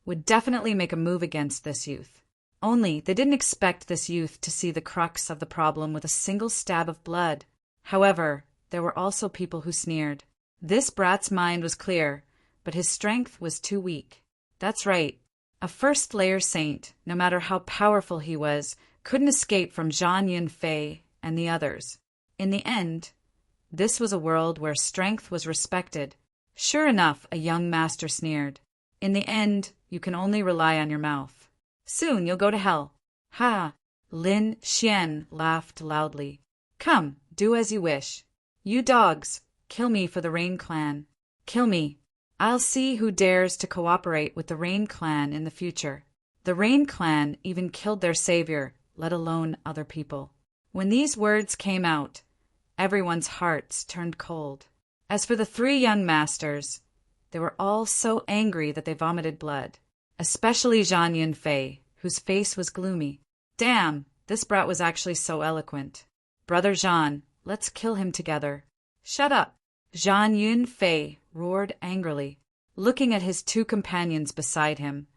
would definitely make a move against this youth. Only they didn't expect this youth to see the crux of the problem with a single stab of blood. However, there were also people who sneered. This brat's mind was clear, but his strength was too weak. That's right. A first-layer saint, no matter how powerful he was, couldn't escape from Zhang Yunfei and the others. In the end, this was a world where strength was respected. Sure enough, a young master sneered. In the end, you can only rely on your mouth. Soon you'll go to hell. Ha! Lin Xian laughed loudly. Come, do as you wish. You dogs, kill me for the Rain Clan. Kill me. I'll see who dares to cooperate with the Rain Clan in the future. The Rain Clan even killed their savior, let alone other people. When these words came out, everyone's hearts turned cold. As for the three young masters, they were all so angry that they vomited blood, especially Zhang Yunfei, whose face was gloomy. Damn, this brat was actually so eloquent. Brother Zhang, let's kill him together. Shut up. Zhang Yunfei roared angrily, looking at his two companions beside him.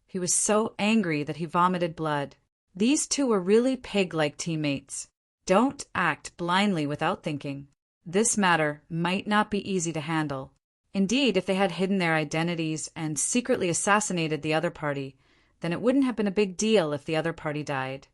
He was so angry that he vomited blood. These two were really pig-like teammates. Don't act blindly without thinking. This matter might not be easy to handle. Indeed, if they had hidden their identities and secretly assassinated the other party, then it wouldn't have been a big deal if the other party died.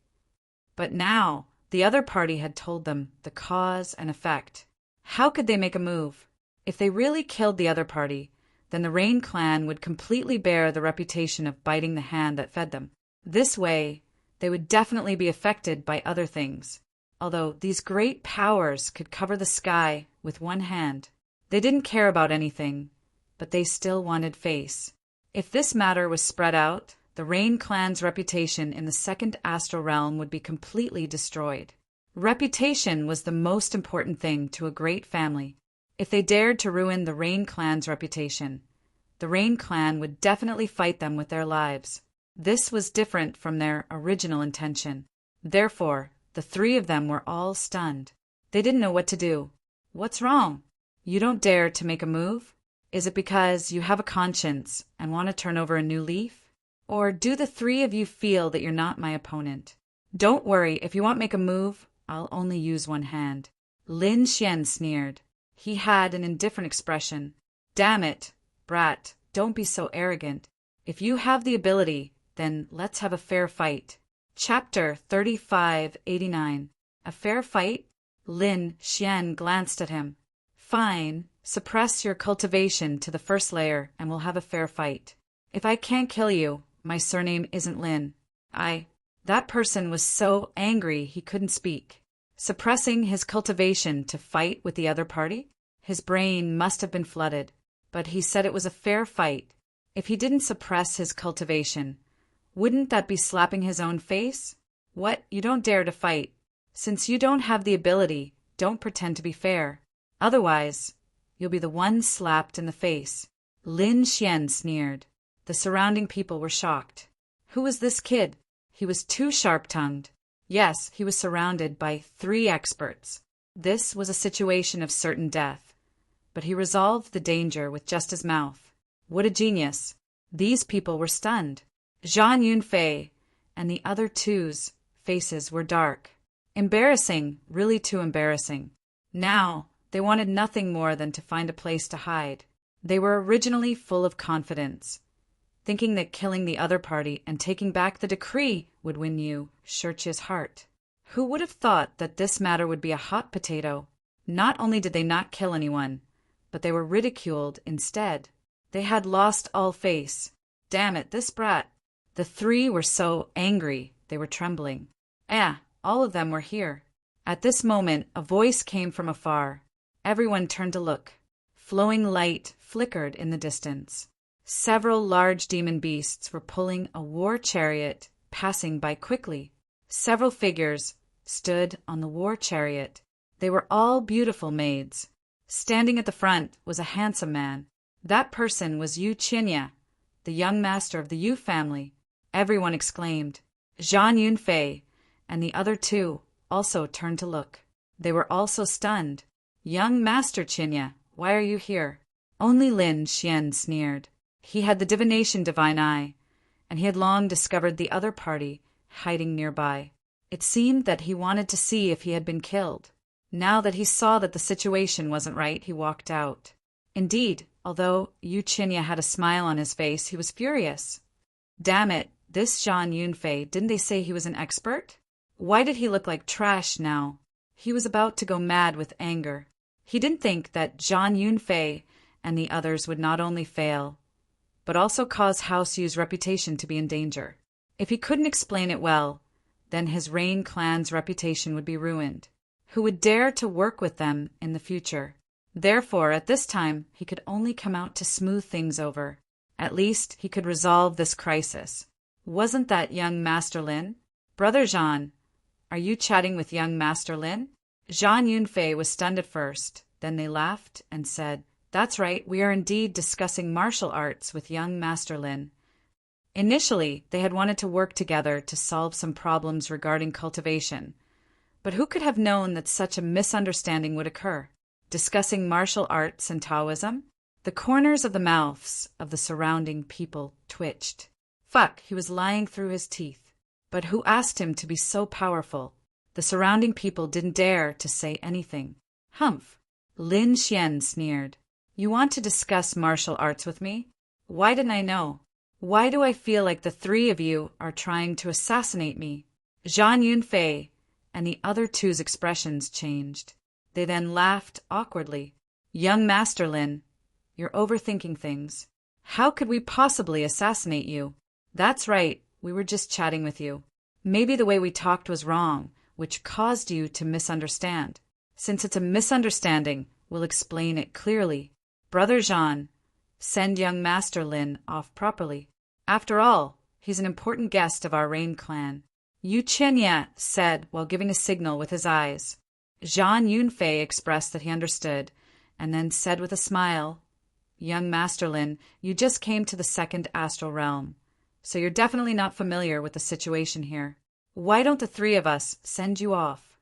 But now, the other party had told them the cause and effect. How could they make a move? If they really killed the other party, then the Rain Clan would completely bear the reputation of biting the hand that fed them. This way, they would definitely be affected by other things. Although these great powers could cover the sky with one hand, they didn't care about anything, but they still wanted face. If this matter was spread out, the Rain Clan's reputation in the second astral realm would be completely destroyed. Reputation was the most important thing to a great family. If they dared to ruin the Rain Clan's reputation, the Rain Clan would definitely fight them with their lives. This was different from their original intention. Therefore, the three of them were all stunned. They didn't know what to do. What's wrong? You don't dare to make a move? Is it because you have a conscience and want to turn over a new leaf? Or do the three of you feel that you're not my opponent? Don't worry, if you won't make a move, I'll only use one hand. Lin Xian sneered. He had an indifferent expression. Damn it, brat, don't be so arrogant. If you have the ability, then let's have a fair fight. Chapter 3589. A fair fight? Lin Xian glanced at him. Fine, suppress your cultivation to the first layer and we'll have a fair fight. If I can't kill you, my surname isn't Lin. That person was so angry he couldn't speak. Suppressing his cultivation to fight with the other party? His brain must have been flooded, but he said it was a fair fight. If he didn't suppress his cultivation, wouldn't that be slapping his own face? What, you don't dare to fight? Since you don't have the ability, don't pretend to be fair. Otherwise, you'll be the one slapped in the face. Lin Xian sneered. The surrounding people were shocked. Who was this kid? He was too sharp-tongued. Yes, he was surrounded by 3 experts. This was a situation of certain death. But he resolved the danger with just his mouth. What a genius. These people were stunned. Zhang Yunfei and the other two's faces were dark. Embarrassing, really too embarrassing. Now, they wanted nothing more than to find a place to hide. They were originally full of confidence, thinking that killing the other party and taking back the decree would win Yu Shi's heart. Who would have thought that this matter would be a hot potato? Not only did they not kill anyone, but they were ridiculed instead. They had lost all face. Damn it, this brat. The three were so angry, they were trembling. All of them were here. At this moment, a voice came from afar. Everyone turned to look. Flowing light flickered in the distance. Several large demon beasts were pulling a war chariot, passing by quickly. Several figures stood on the war chariot. They were all beautiful maids. Standing at the front was a handsome man. That person was Yu Qinya, the young master of the Yu family. Everyone exclaimed. Zhang Yunfei and the other two also turned to look. They were also stunned. Young Master Qinya, why are you here? Only Lin Xian sneered. He had the divination divine eye, and he had long discovered the other party hiding nearby. It seemed that he wanted to see if he had been killed. Now that he saw that the situation wasn't right, he walked out. Indeed, although Yu Qinya had a smile on his face, he was furious. Damn it, this Zhang Yunfei, didn't they say he was an expert? Why did he look like trash now? He was about to go mad with anger. He didn't think that Zhang Yunfei and the others would not only fail, but also cause House Yu's reputation to be in danger. If he couldn't explain it well, then his Rain clan's reputation would be ruined. Who would dare to work with them in the future? Therefore, at this time, he could only come out to smooth things over. At least he could resolve this crisis. Wasn't that young Master Lin? Brother Zhang, are you chatting with young Master Lin? Zhang Yunfei was stunned at first. Then they laughed and said, That's right, we are indeed discussing martial arts with young Master Lin. Initially, they had wanted to work together to solve some problems regarding cultivation. But who could have known that such a misunderstanding would occur? Discussing martial arts and Taoism? The corners of the mouths of the surrounding people twitched. Fuck, he was lying through his teeth. But who asked him to be so powerful? The surrounding people didn't dare to say anything. Humph! Lin Xian sneered. You want to discuss martial arts with me? Why didn't I know? Why do I feel like the three of you are trying to assassinate me? Zhang Yunfei and the other two's expressions changed. They then laughed awkwardly. Young Master Lin, you're overthinking things. How could we possibly assassinate you? That's right, we were just chatting with you. Maybe the way we talked was wrong, which caused you to misunderstand. Since it's a misunderstanding, we'll explain it clearly. Brother Zhang, send young Master Lin off properly. After all, he's an important guest of our Rain clan. Yu Qinya said while giving a signal with his eyes. Zhang Yunfei expressed that he understood, and then said with a smile, Young Master Lin, you just came to the second astral realm, so you're definitely not familiar with the situation here. Why don't the three of us send you off?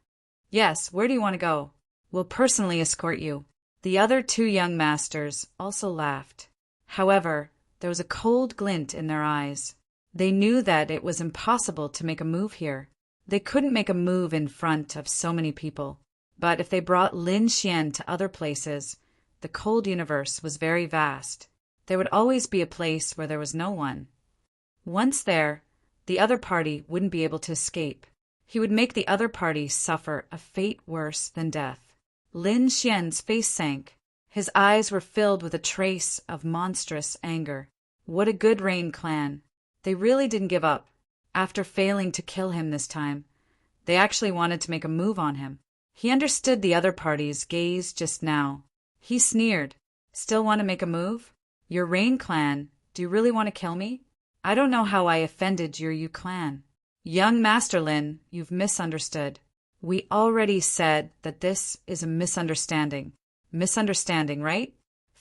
Yes, where do you want to go? We'll personally escort you. The other two young masters also laughed. However, there was a cold glint in their eyes. They knew that it was impossible to make a move here. They couldn't make a move in front of so many people. But if they brought Lin Xian to other places, the cold universe was very vast. There would always be a place where there was no one. Once there, the other party wouldn't be able to escape. He would make the other party suffer a fate worse than death. Lin Xian's face sank. His eyes were filled with a trace of monstrous anger. What a good Rain clan. They really didn't give up. After failing to kill him this time, they actually wanted to make a move on him. He understood the other party's gaze just now. He sneered. Still want to make a move? Your Rain clan, do you really want to kill me? I don't know how I offended your Yu clan. Young Master Lin, you've misunderstood. We already said that this is a misunderstanding. Misunderstanding, right?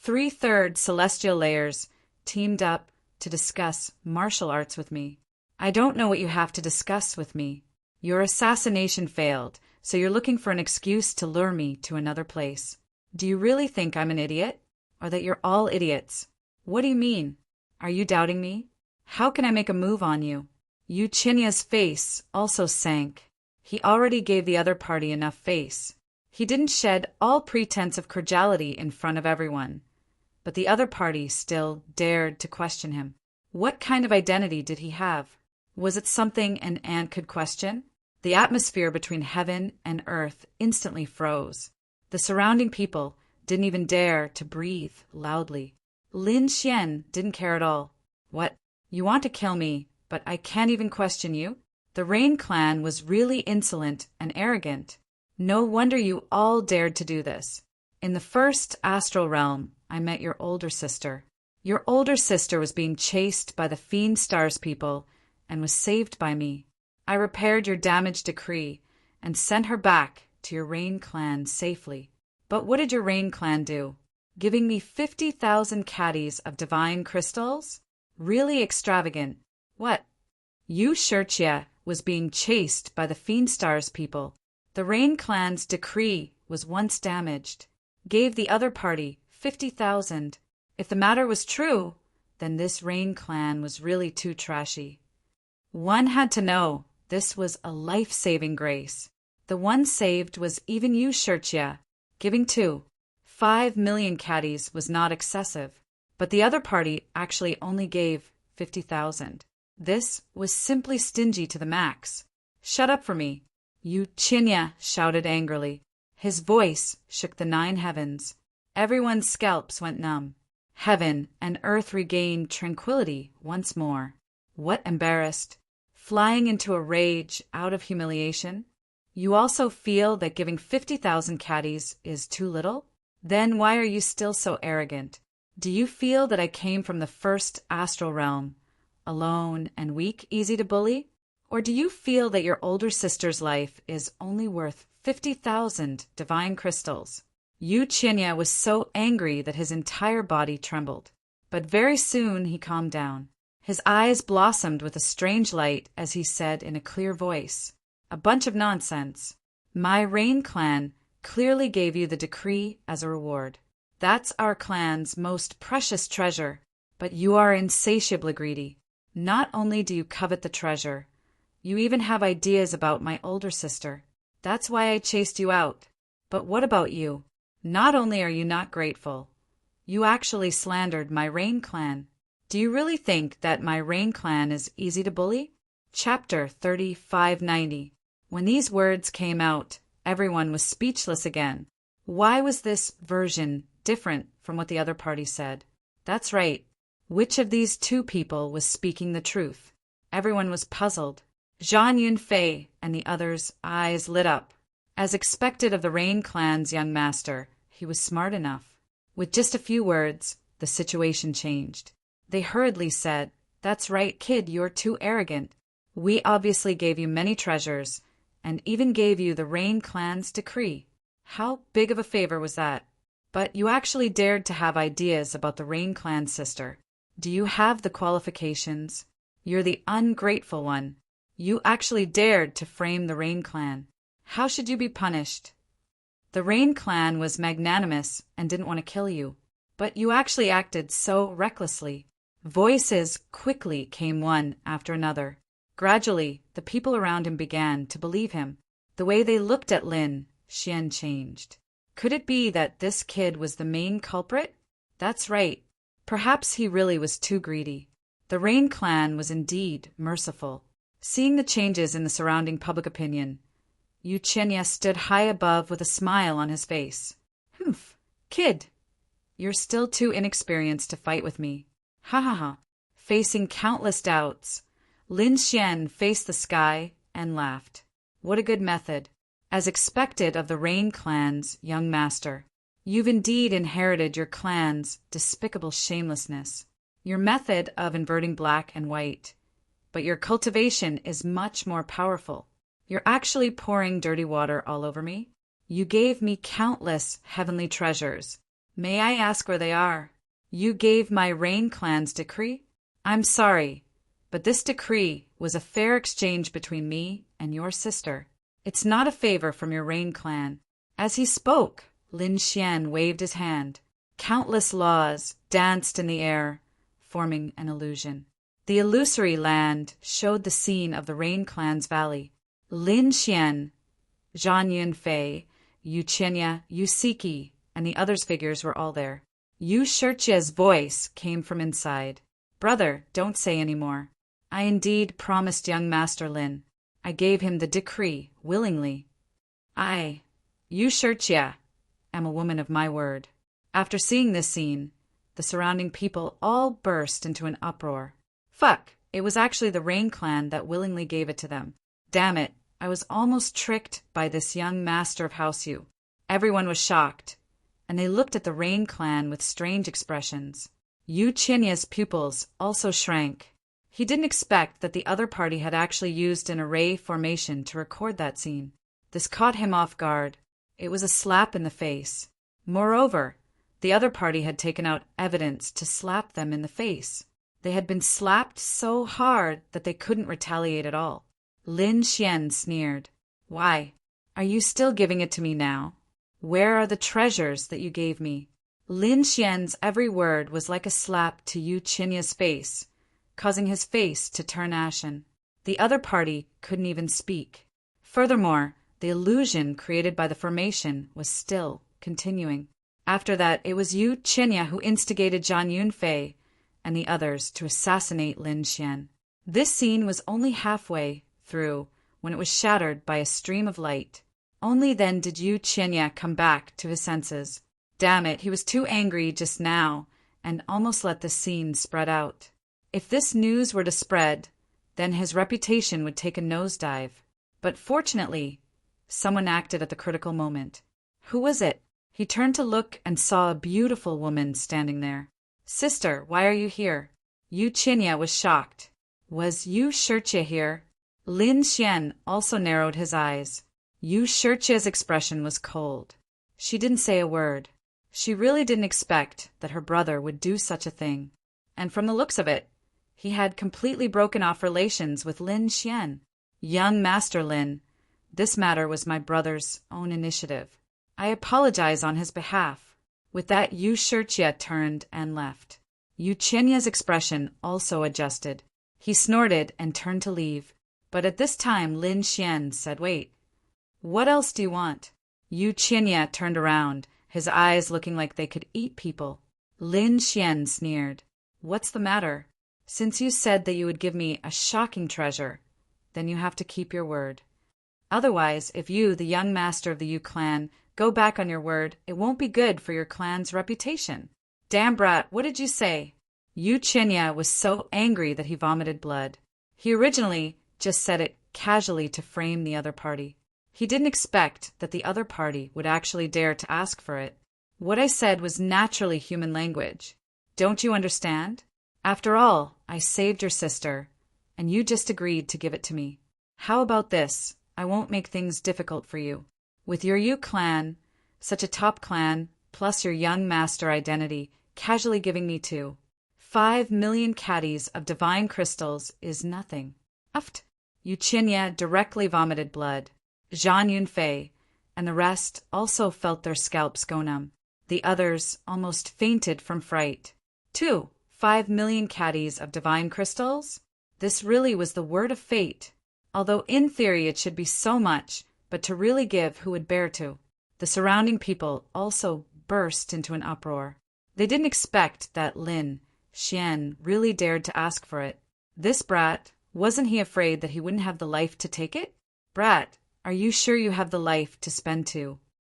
3/3 celestial layers teamed up to discuss martial arts with me. I don't know what you have to discuss with me. Your assassination failed, so you're looking for an excuse to lure me to another place. Do you really think I'm an idiot? Or that you're all idiots? What do you mean? Are you doubting me? How can I make a move on you? Yu Qinya's face also sank. He already gave the other party enough face. He didn't shed all pretense of cordiality in front of everyone. But the other party still dared to question him. What kind of identity did he have? Was it something an ant could question? The atmosphere between heaven and earth instantly froze. The surrounding people didn't even dare to breathe loudly. Lin Xian didn't care at all. What? You want to kill me, but I can't even question you? The Rain clan was really insolent and arrogant. No wonder you all dared to do this. In the first astral realm, I met your older sister. Your older sister was being chased by the Fiend Stars people and was saved by me. I repaired your damaged decree and sent her back to your Rain clan safely. But what did your Rain clan do? Giving me 50,000 caddies of divine crystals? Really extravagant. What? Yu Shirchia was being chased by the Fiend Stars people. The Rain clan's decree was once damaged. Gave the other party 50,000. If the matter was true, then this Rain clan was really too trashy. One had to know this was a life-saving grace. The one saved was even Yu Shirchia. Giving 5 million caddies was not excessive, but the other party actually only gave 50,000. This was simply stingy to the max. Shut up for me, Yu Qinya shouted angrily. His voice shook the 9 heavens. Everyone's scalps went numb. Heaven and earth regained tranquility once more. What embarrassed? Flying into a rage out of humiliation? You also feel that giving 50,000 caddies is too little? Then why are you still so arrogant? Do you feel that I came from the first astral realm, alone and weak, easy to bully? Or do you feel that your older sister's life is only worth 50,000 divine crystals? Yu Qinya was so angry that his entire body trembled. But very soon he calmed down. His eyes blossomed with a strange light as he said in a clear voice, "A bunch of nonsense. My Rain clan clearly gave you the decree as a reward. That's our clan's most precious treasure, but you are insatiably greedy. Not only do you covet the treasure, you even have ideas about my older sister. That's why I chased you out. But what about you? Not only are you not grateful, you actually slandered my Rain clan. Do you really think that my Rain clan is easy to bully?" Chapter 3590. When these words came out, everyone was speechless again. Why was this version different from what the other party said? That's right. Which of these two people was speaking the truth? Everyone was puzzled. Zhang Yunfei and the others' eyes lit up. As expected of the Rain clan's young master, he was smart enough. With just a few words, the situation changed. They hurriedly said, "That's right, kid, you're too arrogant. We obviously gave you many treasures, and even gave you the Rain clan's decree. How big of a favor was that? But you actually dared to have ideas about the Rain clan's sister. Do you have the qualifications? You're the ungrateful one. You actually dared to frame the Rain clan. How should you be punished? The Rain clan was magnanimous and didn't want to kill you, but you actually acted so recklessly." Voices quickly came one after another. Gradually, the people around him began to believe him. The way they looked at Lin Xian changed. Could it be that this kid was the main culprit? That's right. Perhaps he really was too greedy. The Rain clan was indeed merciful. Seeing the changes in the surrounding public opinion, Yu Qinya stood high above with a smile on his face. "Humph, kid, you're still too inexperienced to fight with me. Ha ha ha." Facing countless doubts, Lin Xian faced the sky and laughed. What a good method. As expected of the Rain clan's young master, you've indeed inherited your clan's despicable shamelessness. Your method of inverting black and white. But your cultivation is much more powerful. You're actually pouring dirty water all over me. You gave me countless heavenly treasures. May I ask where they are? You gave my Rain clan's decree? I'm sorry, but this decree was a fair exchange between me and your sister. It's not a favor from your Rain clan." As he spoke, Lin Xian waved his hand. Countless laws danced in the air, forming an illusion. The illusory land showed the scene of the Rain clan's valley. Lin Xian, Zhang Yunfei, Yu Qinya, Yu Siki, and the others' figures were all there. Yu Shirchia's voice came from inside. "Brother, don't say any more. I indeed promised young Master Lin. I gave him the decree willingly. I, Yu Shirchia, am a woman of my word." After seeing this scene, the surrounding people all burst into an uproar. Fuck, it was actually the Rain clan that willingly gave it to them. Damn it, I was almost tricked by this young master of Houseu. Everyone was shocked, and they looked at the Rain clan with strange expressions. Yu Chinya's pupils also shrank. He didn't expect that the other party had actually used an array formation to record that scene. This caught him off guard. It was a slap in the face. Moreover, the other party had taken out evidence to slap them in the face. They had been slapped so hard that they couldn't retaliate at all. Lin Xian sneered. Why? Are you still giving it to me now? Where are the treasures that you gave me? Lin Xian's every word was like a slap to Yu Chinya's face, causing his face to turn ashen. The other party couldn't even speak. Furthermore, the illusion created by the formation was still continuing. After that, it was Yu Chinya who instigated Zhang Yunfei and the others to assassinate Lin Xian. This scene was only halfway through when it was shattered by a stream of light. Only then did Yu Chinya come back to his senses. Damn it, he was too angry just now and almost let the scene spread out. If this news were to spread, then his reputation would take a nosedive. But fortunately, someone acted at the critical moment. Who was it? He turned to look and saw a beautiful woman standing there. Sister, why are you here? Yu Chinya was shocked. Was Yu Shirche here? Lin Xian also narrowed his eyes. Yu Shirche's expression was cold. She didn't say a word. She really didn't expect that her brother would do such a thing. And from the looks of it, he had completely broken off relations with Lin Xian. Young Master Lin, this matter was my brother's own initiative. I apologize on his behalf. With that, Yu Shirche turned and left. Yu Chinya's expression also adjusted. He snorted and turned to leave. But at this time, Lin Xian said, Wait. What else do you want? Yu Chinya turned around, his eyes looking like they could eat people. Lin Xian sneered. What's the matter? Since you said that you would give me a shocking treasure, then you have to keep your word. Otherwise, if you, the young master of the Yu clan, go back on your word, it won't be good for your clan's reputation. Damn brat, what did you say? Yu Chinya was so angry that he vomited blood. He originally just said it casually to frame the other party. He didn't expect that the other party would actually dare to ask for it. What I said was naturally human language. Don't you understand? After all, I saved your sister, and you just agreed to give it to me. How about this? I won't make things difficult for you. With your Yu clan, such a top clan, plus your young master identity, casually giving me 5 million caddies of divine crystals is nothing. Uft! Yu Chinya directly vomited blood. Zhang Yunfei and the rest also felt their scalps go numb. The others almost fainted from fright. 5 million caddies of divine crystals? This really was the word of fate. Although in theory it should be so much, but to really give who would bear to. The surrounding people also burst into an uproar. They didn't expect that Lin Xian really dared to ask for it. This brat, wasn't he afraid that he wouldn't have the life to take it? Brat, are you sure you have the life to spend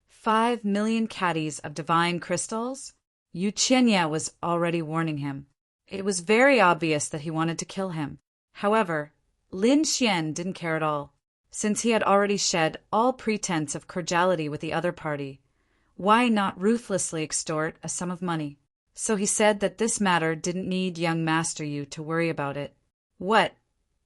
5 million caddies of divine crystals? Yu Chinya was already warning him. It was very obvious that he wanted to kill him. However, Lin Xian didn't care at all. Since he had already shed all pretense of cordiality with the other party, why not ruthlessly extort a sum of money? So he said that this matter didn't need young Master Yu to worry about it. What?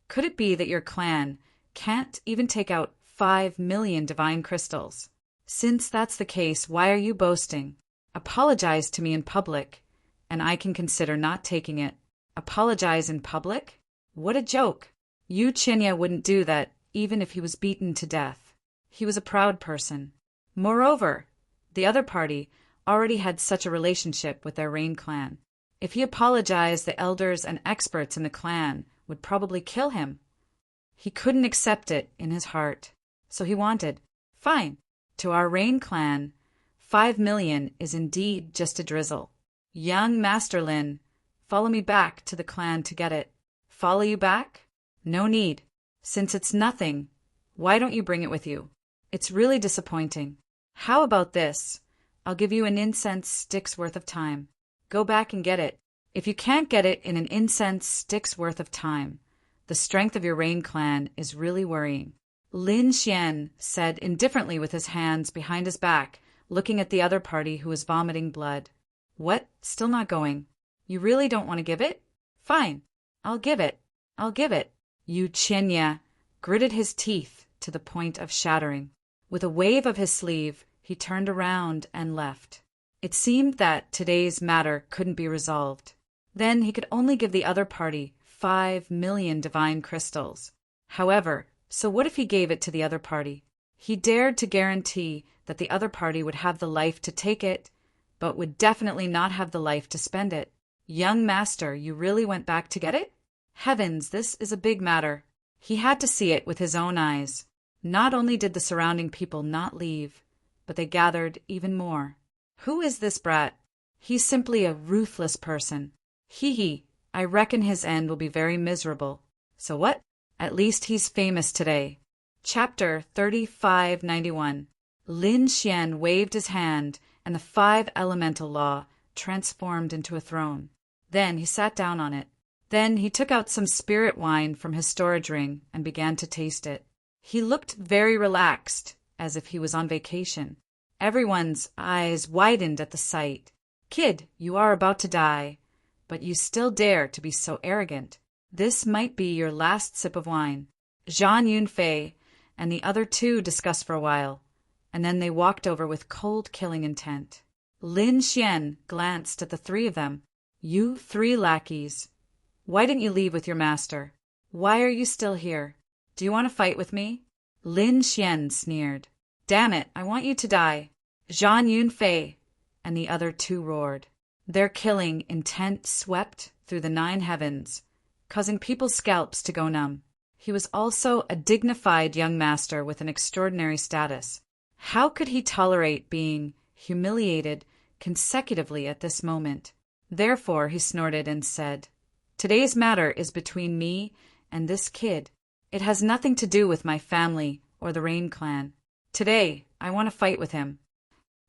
Could it be that your clan can't even take out 5 million divine crystals? Since that's the case, why are you boasting? Apologize to me in public, and I can consider not taking it. Apologize in public? What a joke! Yu Chinya wouldn't do that even if he was beaten to death. He was a proud person. Moreover, the other party already had such a relationship with their Rain clan. If he apologized, the elders and experts in the clan would probably kill him. He couldn't accept it in his heart. So he wanted, fine, to our Rain clan, 5 million is indeed just a drizzle. Young Master Lin, follow me back to the clan to get it. Follow you back? No need. Since it's nothing, why don't you bring it with you? It's really disappointing. How about this? I'll give you an incense stick's worth of time. Go back and get it. If you can't get it in an incense stick's worth of time, the strength of your Rain clan is really worrying. Lin Xian said indifferently with his hands behind his back, looking at the other party who was vomiting blood. What? Still not going? You really don't want to give it? Fine. I'll give it. I'll give it. Yu Qinya gritted his teeth to the point of shattering. With a wave of his sleeve, he turned around and left. It seemed that today's matter couldn't be resolved. Then he could only give the other party 5 million divine crystals. However, so what if he gave it to the other party? He dared to guarantee that the other party would have the life to take it, but would definitely not have the life to spend it. Young master, you really went back to get it? Heavens, this is a big matter. He had to see it with his own eyes. Not only did the surrounding people not leave, but they gathered even more. Who is this brat? He's simply a ruthless person. Hee, I reckon his end will be very miserable. So what? At least he's famous today. Chapter 3591. Lin Xian waved his hand, and the 5 elemental law transformed into a throne. Then he sat down on it. Then he took out some spirit wine from his storage ring and began to taste it. He looked very relaxed, as if he was on vacation. Everyone's eyes widened at the sight. Kid, you are about to die, but you still dare to be so arrogant. This might be your last sip of wine. Zhang Yunfei and the other 2 discussed for a while, and then they walked over with cold killing intent. Lin Xian glanced at the 3 of them. You 3 lackeys. Why didn't you leave with your master? Why are you still here? Do you want to fight with me? Lin Xian sneered. Damn it, I want you to die. Zhang Yunfei and the other 2 roared. Their killing intent swept through the 9 heavens, causing people's scalps to go numb. He was also a dignified young master with an extraordinary status. How could he tolerate being humiliated consecutively at this moment? Therefore he snorted and said, Today's matter is between me and this kid. It has nothing to do with my family or the Rain clan. Today, I want to fight with him.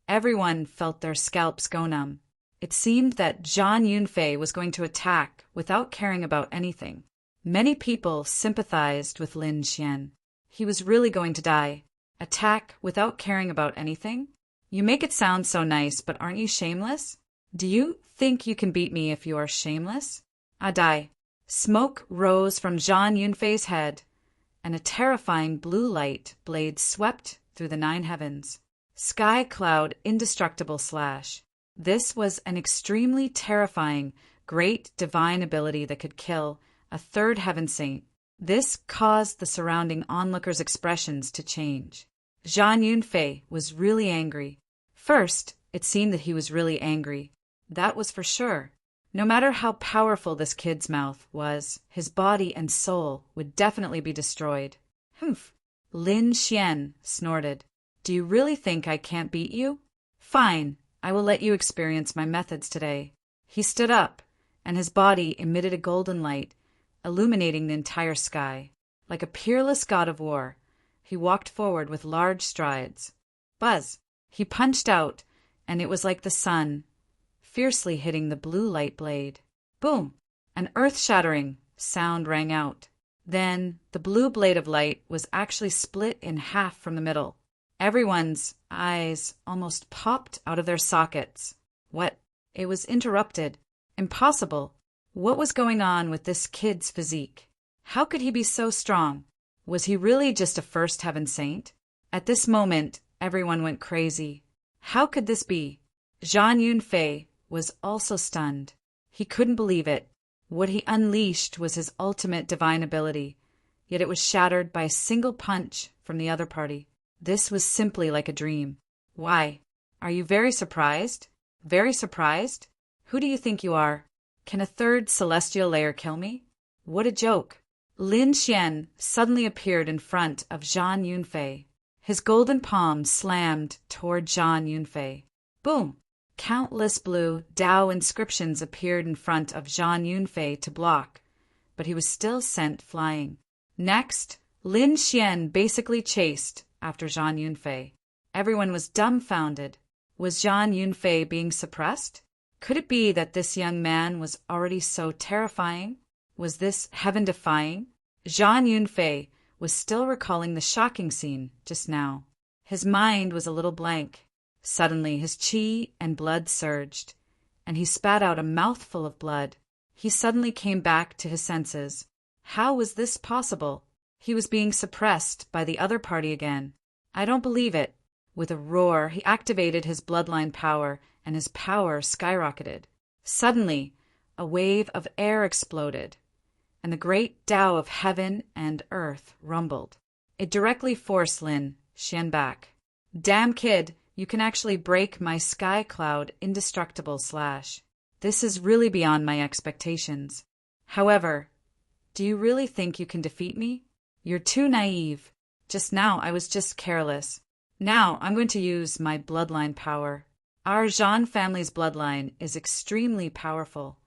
Everyone felt their scalps go numb. It seemed that Zhang Yunfei was going to attack without caring about anything. Many people sympathized with Lin Xian. He was really going to die. Attack without caring about anything? You make it sound so nice, but aren't you shameless? Do you think you can beat me if you are shameless? I die. Smoke rose from Zhang Yunfei's head, and a terrifying blue light blade swept through the 9 heavens. Sky cloud indestructible slash. This was an extremely terrifying, great divine ability that could kill a 3rd heaven saint. This caused the surrounding onlookers' expressions to change. Zhang Yunfei was really angry. First, it seemed that he was really angry. That was for sure. No matter how powerful this kid's mouth was, his body and soul would definitely be destroyed. Humph! Lin Xian snorted. Do you really think I can't beat you? Fine, I will let you experience my methods today. He stood up, and his body emitted a golden light, illuminating the entire sky. Like a peerless god of war, he walked forward with large strides. Buzz! He punched out, and it was like the sun, fiercely hitting the blue light blade. Boom! An earth-shattering sound rang out. Then the blue blade of light was actually split in half from the middle. Everyone's eyes almost popped out of their sockets. What? It was interrupted. Impossible. What was going on with this kid's physique? How could he be so strong? Was he really just a 1st heaven saint? At this moment, everyone went crazy. How could this be? Zhang Yunfei was also stunned. He couldn't believe it. What he unleashed was his ultimate divine ability, yet it was shattered by a single punch from the other party. This was simply like a dream. Why? Are you very surprised? Very surprised? Who do you think you are? Can a 3rd celestial layer kill me? What a joke. Lin Xian suddenly appeared in front of Zhang Yunfei. His golden palm slammed toward Zhang Yunfei. Boom! Countless blue Dao inscriptions appeared in front of Zhang Yunfei to block, but he was still sent flying. Next, Lin Xian basically chased after Zhang Yunfei. Everyone was dumbfounded. Was Zhang Yunfei being suppressed? Could it be that this young man was already so terrifying? Was this heaven-defying? Zhang Yunfei was still recalling the shocking scene just now. His mind was a little blank. Suddenly his qi and blood surged, and he spat out a mouthful of blood. He suddenly came back to his senses. How was this possible? He was being suppressed by the other party again. I don't believe it. With a roar, he activated his bloodline power, and his power skyrocketed. Suddenly, a wave of air exploded, and the great Tao of heaven and earth rumbled. It directly forced Lin Xian back. Damn kid, you can actually break my sky cloud indestructible slash. This is really beyond my expectations. However, do you really think you can defeat me? You're too naive. Just now I was just careless. Now I'm going to use my bloodline power. Our Zhan family's bloodline is extremely powerful.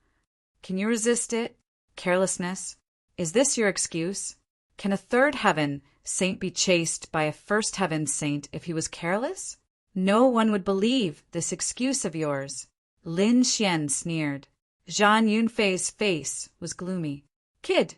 Can you resist it? Carelessness? Is this your excuse? Can a third heaven saint be chased by a first heaven saint if he was careless? No one would believe this excuse of yours. Lin Xian sneered. Zhang Yunfei's face was gloomy. Kid,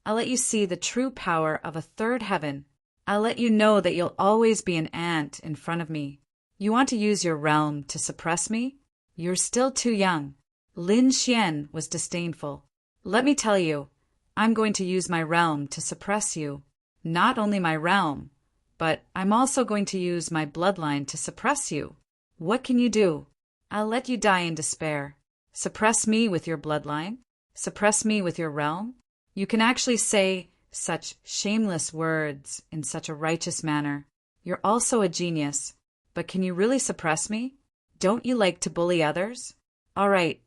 I'll let you see the true power of a third heaven. I'll let you know that you'll always be an ant in front of me. You want to use your realm to suppress me? You're still too young. Lin Xian was disdainful. Let me tell you, I'm going to use my realm to suppress you. Not only my realm, but I'm also going to use my bloodline to suppress you. What can you do? I'll let you die in despair. Suppress me with your bloodline? Suppress me with your realm? You can actually say such shameless words in such a righteous manner. You're also a genius. But can you really suppress me? Don't you like to bully others? All right,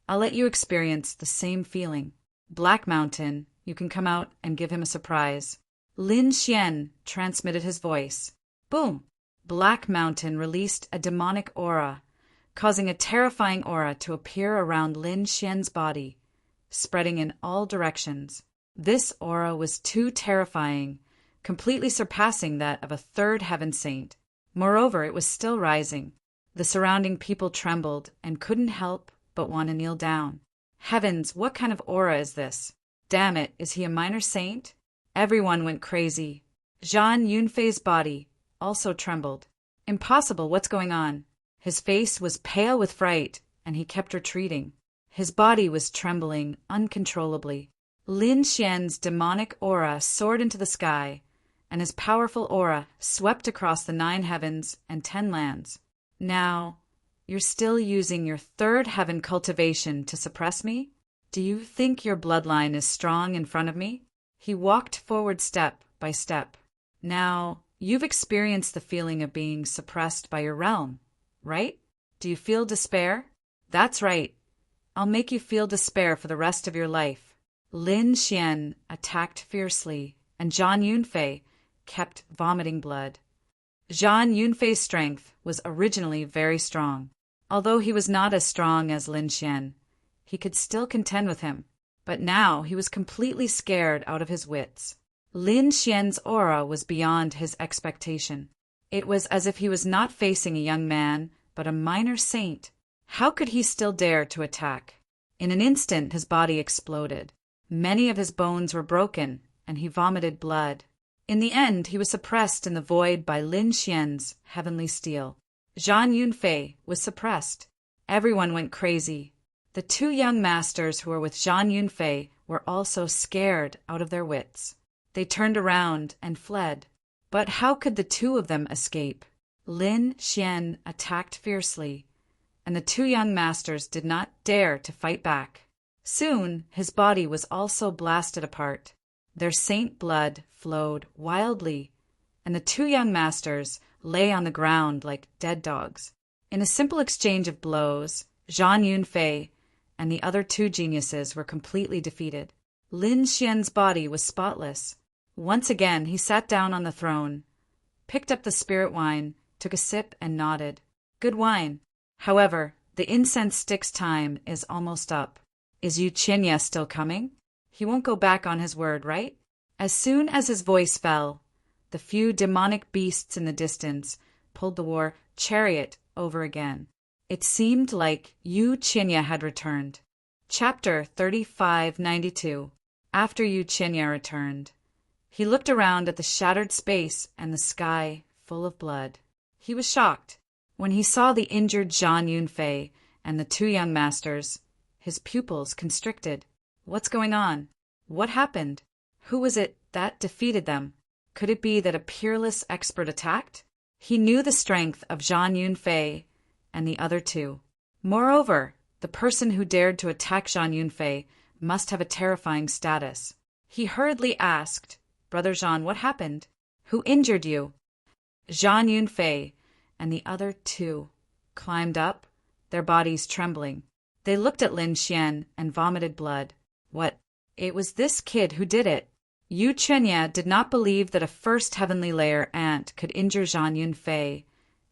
I'll let you experience the same feeling. Black Mountain, you can come out and give him a surprise. Lin Xian transmitted his voice. Boom! Black Mountain released a demonic aura, causing a terrifying aura to appear around Lin Xian's body, spreading in all directions. This aura was too terrifying, completely surpassing that of a third heaven saint. Moreover, it was still rising. The surrounding people trembled and couldn't help but want to kneel down. Heavens, what kind of aura is this? Damn it, is he a minor saint? Everyone went crazy. Zhang Yunfei's body also trembled. Impossible, what's going on? His face was pale with fright, and he kept retreating. His body was trembling uncontrollably. Lin Xian's demonic aura soared into the sky, and his powerful aura swept across the 9 heavens and 10 lands. Now, you're still using your third heaven cultivation to suppress me? Do you think your bloodline is strong in front of me? He walked forward step by step. Now, you've experienced the feeling of being suppressed by your realm, right? Do you feel despair? That's right. I'll make you feel despair for the rest of your life. Lin Xian attacked fiercely, and Zhang Yunfei kept vomiting blood. Zhang Yunfei's strength was originally very strong. Although he was not as strong as Lin Xian, he could still contend with him. But now he was completely scared out of his wits. Lin Xian's aura was beyond his expectation. It was as if he was not facing a young man, but a minor saint. How could he still dare to attack? In an instant his body exploded. Many of his bones were broken, and he vomited blood. In the end, he was suppressed in the void by Lin Xian's heavenly steel. Zhang Yunfei was suppressed. Everyone went crazy. The 2 young masters who were with Zhang Yunfei were also scared out of their wits. They turned around and fled. But how could the 2 of them escape? Lin Xian attacked fiercely, and the 2 young masters did not dare to fight back. Soon his body was also blasted apart. Their saint blood flowed wildly, and the 2 young masters lay on the ground like dead dogs. In a simple exchange of blows, Zhang Yunfei and the other 2 geniuses were completely defeated. Lin Xian's body was spotless. Once again he sat down on the throne, picked up the spirit wine, took a sip, and nodded. Good wine. However, the incense stick's time is almost up. Is Yu Qinya still coming? He won't go back on his word, right? As soon as his voice fell, the few demonic beasts in the distance pulled the war chariot over again. It seemed like Yu Qinya had returned. Chapter 3592. After Yu Qinya returned, he looked around at the shattered space and the sky full of blood. He was shocked. When he saw the injured Zhang Yunfei and the two young masters, his pupils constricted. What's going on? What happened? Who was it that defeated them? Could it be that a peerless expert attacked? He knew the strength of Zhang Yunfei and the other two. Moreover, the person who dared to attack Zhang Yunfei must have a terrifying status. He hurriedly asked, "Brother Zhang, what happened? Who injured you?" Zhang Yunfei and the other two climbed up, their bodies trembling. They looked at Lin Xian and vomited blood. What? It was this kid who did it. Yu Qinya did not believe that a first heavenly layer ant could injure Zhang Yunfei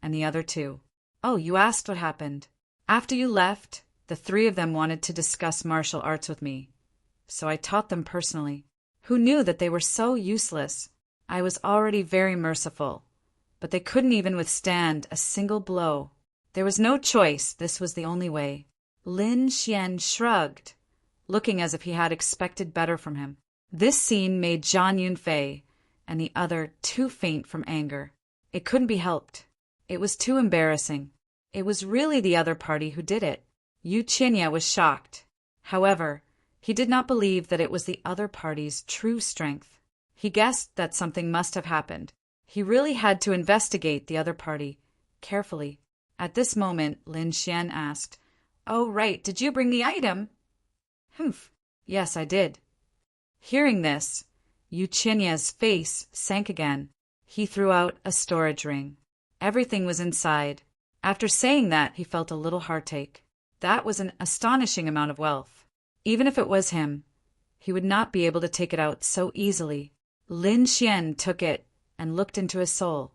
and the other two. "Oh, you asked what happened. After you left, the three of them wanted to discuss martial arts with me. So I taught them personally. Who knew that they were so useless? I was already very merciful, but they couldn't even withstand a single blow. There was no choice, this was the only way." Lin Xian shrugged, looking as if he had expected better from him. This scene made Zhang Yunfei and the other too faint from anger. It couldn't be helped. It was too embarrassing. It was really the other party who did it. Yu Qinya was shocked. However, he did not believe that it was the other party's true strength. He guessed that something must have happened. He really had to investigate the other party carefully. At this moment, Lin Xian asked, "Oh, right, did you bring the item?" "Humph, yes, I did." Hearing this, Yu Qinya's face sank again. He threw out a storage ring. Everything was inside. After saying that, he felt a little heartache. That was an astonishing amount of wealth. Even if it was him, he would not be able to take it out so easily. Lin Xian took it and looked into his soul.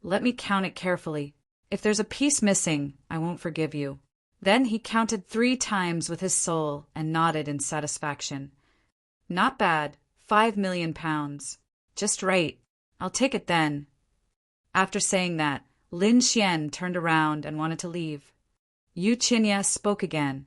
"Let me count it carefully. If there's a piece missing, I won't forgive you." Then he counted 3 times with his soul and nodded in satisfaction. "Not bad, 5 million pounds. Just right. I'll take it then." After saying that, Lin Xian turned around and wanted to leave. Yu Qinya spoke again.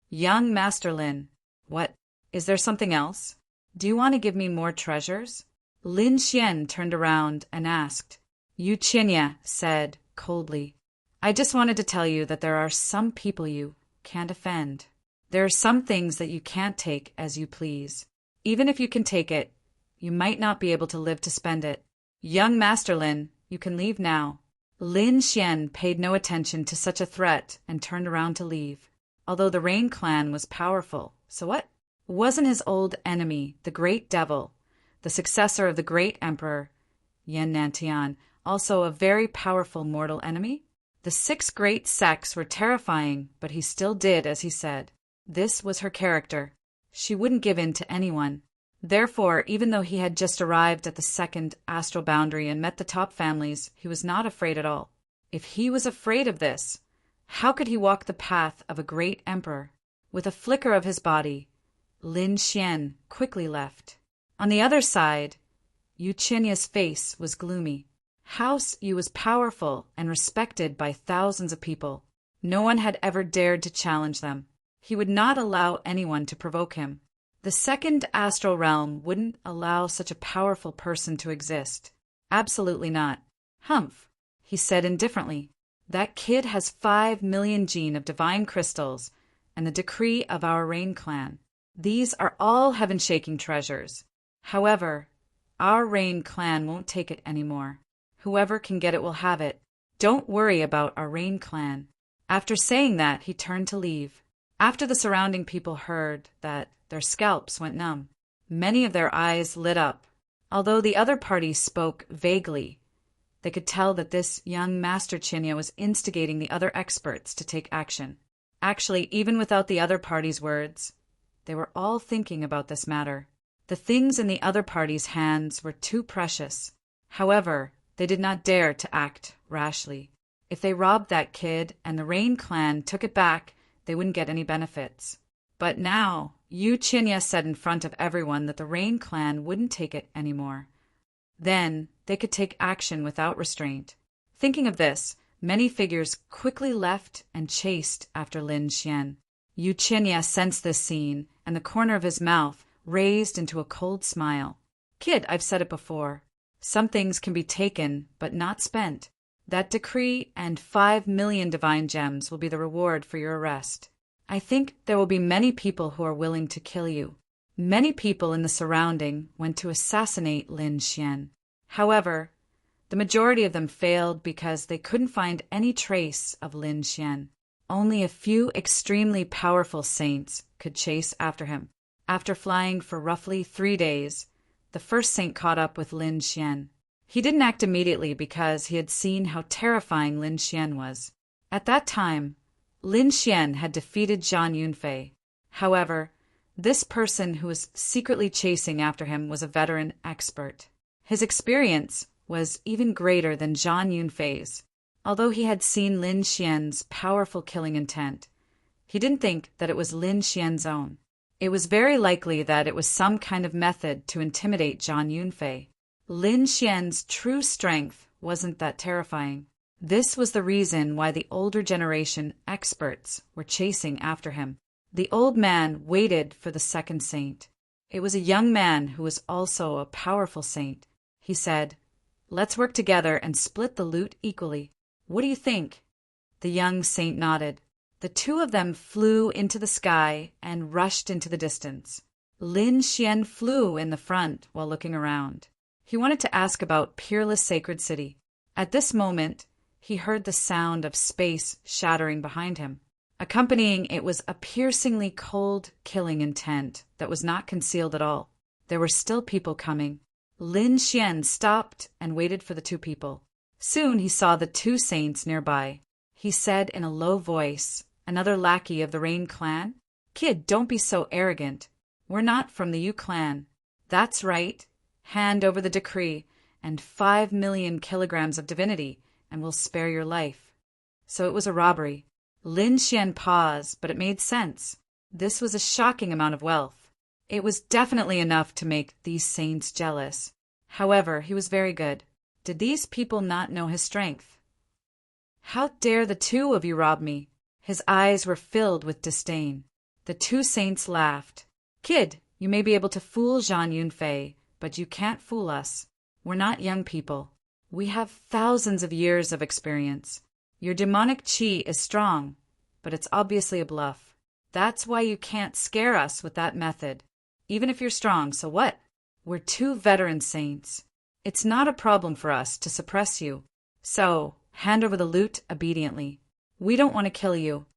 "Young Master Lin, what? Is there something else? Do you want to give me more treasures?" Lin Xian turned around and asked. Yu Qinya said coldly, "I just wanted to tell you that there are some people you can't offend. There are some things that you can't take as you please. Even if you can take it, you might not be able to live to spend it. Young Master Lin, you can leave now." Lin Xian paid no attention to such a threat and turned around to leave. Although the Rain clan was powerful, so what? Wasn't his old enemy, the Great Devil, the successor of the great emperor, Yan Nantian, also a very powerful mortal enemy? The 6 great sects were terrifying, but he still did as he said. This was her character. She wouldn't give in to anyone. Therefore, even though he had just arrived at the 2nd astral boundary and met the top families, he was not afraid at all. If he was afraid of this, how could he walk the path of a great emperor? With a flicker of his body, Lin Xian quickly left. On the other side, Yu Qinya's face was gloomy. House Yu was powerful and respected by thousands of people. No one had ever dared to challenge them. He would not allow anyone to provoke him. The 2nd astral realm wouldn't allow such a powerful person to exist. Absolutely not. "Humph," he said indifferently. "That kid has 5 million gene of divine crystals and the decree of our Rain clan. These are all heaven-shaking treasures. However, our Rain clan won't take it anymore. Whoever can get it will have it. Don't worry about our Rain clan." After saying that, he turned to leave. After the surrounding people heard that, their scalps went numb. Many of their eyes lit up. Although the other party spoke vaguely, they could tell that this young Master Qinya was instigating the other experts to take action. Actually, even without the other party's words, they were all thinking about this matter. The things in the other party's hands were too precious. However, they did not dare to act rashly. If they robbed that kid and the Rain clan took it back, they wouldn't get any benefits. But now, Yu Qinya said in front of everyone that the Rain clan wouldn't take it anymore. Then they could take action without restraint. Thinking of this, Many figures quickly left and chased after Lin Xian. Yu Qinya sensed this scene, and the corner of his mouth raised into a cold smile. Kid, I've said it before. Some things can be taken, but not spent. That decree and 5 million divine gems will be the reward for your arrest. I think there will be many people who are willing to kill you. Many people in the surrounding went to assassinate Lin Xian. However, the majority of them failed because they couldn't find any trace of Lin Xian. Only a few extremely powerful saints could chase after him. After flying for roughly 3 days, the first saint caught up with Lin Xian. He didn't act immediately because he had seen how terrifying Lin Xian was. At that time, Lin Xian had defeated Zhang Yunfei. However, this person who was secretly chasing after him was a veteran expert. His experience was even greater than Zhang Yunfei's. Although he had seen Lin Xian's powerful killing intent, he didn't think that it was Lin Xian's own. It was very likely that it was some kind of method to intimidate Zhang Yunfei. Lin Xian's true strength wasn't that terrifying. This was the reason why the older generation experts were chasing after him. The old man waited for the second saint. It was a young man who was also a powerful saint. He said, "Let's work together and split the loot equally. What do you think?" The young saint nodded. The two of them flew into the sky and rushed into the distance. Lin Xian flew in the front while looking around. He wanted to ask about Peerless Sacred City. At this moment, he heard the sound of space shattering behind him. Accompanying it was a piercingly cold, killing intent that was not concealed at all. There were still people coming. Lin Xian stopped and waited for the two people. Soon he saw the two saints nearby. He said in a low voice, "Another lackey of the Rain clan? Kid, don't be so arrogant. We're not from the Yu clan." "That's right. Hand over the decree and 5 million kilograms of divinity, and we'll spare your life." So it was a robbery. Lin Xian paused, but it made sense. This was a shocking amount of wealth. It was definitely enough to make these saints jealous. However, he was very good. Did these people not know his strength? "How dare the two of you rob me?" His eyes were filled with disdain. The two saints laughed. "Kid, you may be able to fool Zhang Yunfei, but you can't fool us. We're not young people. We have thousands of years of experience. Your demonic qi is strong, but it's obviously a bluff. That's why you can't scare us with that method. Even if you're strong, so what? We're two veteran saints. It's not a problem for us to suppress you. So, hand over the loot obediently. We don't want to kill you.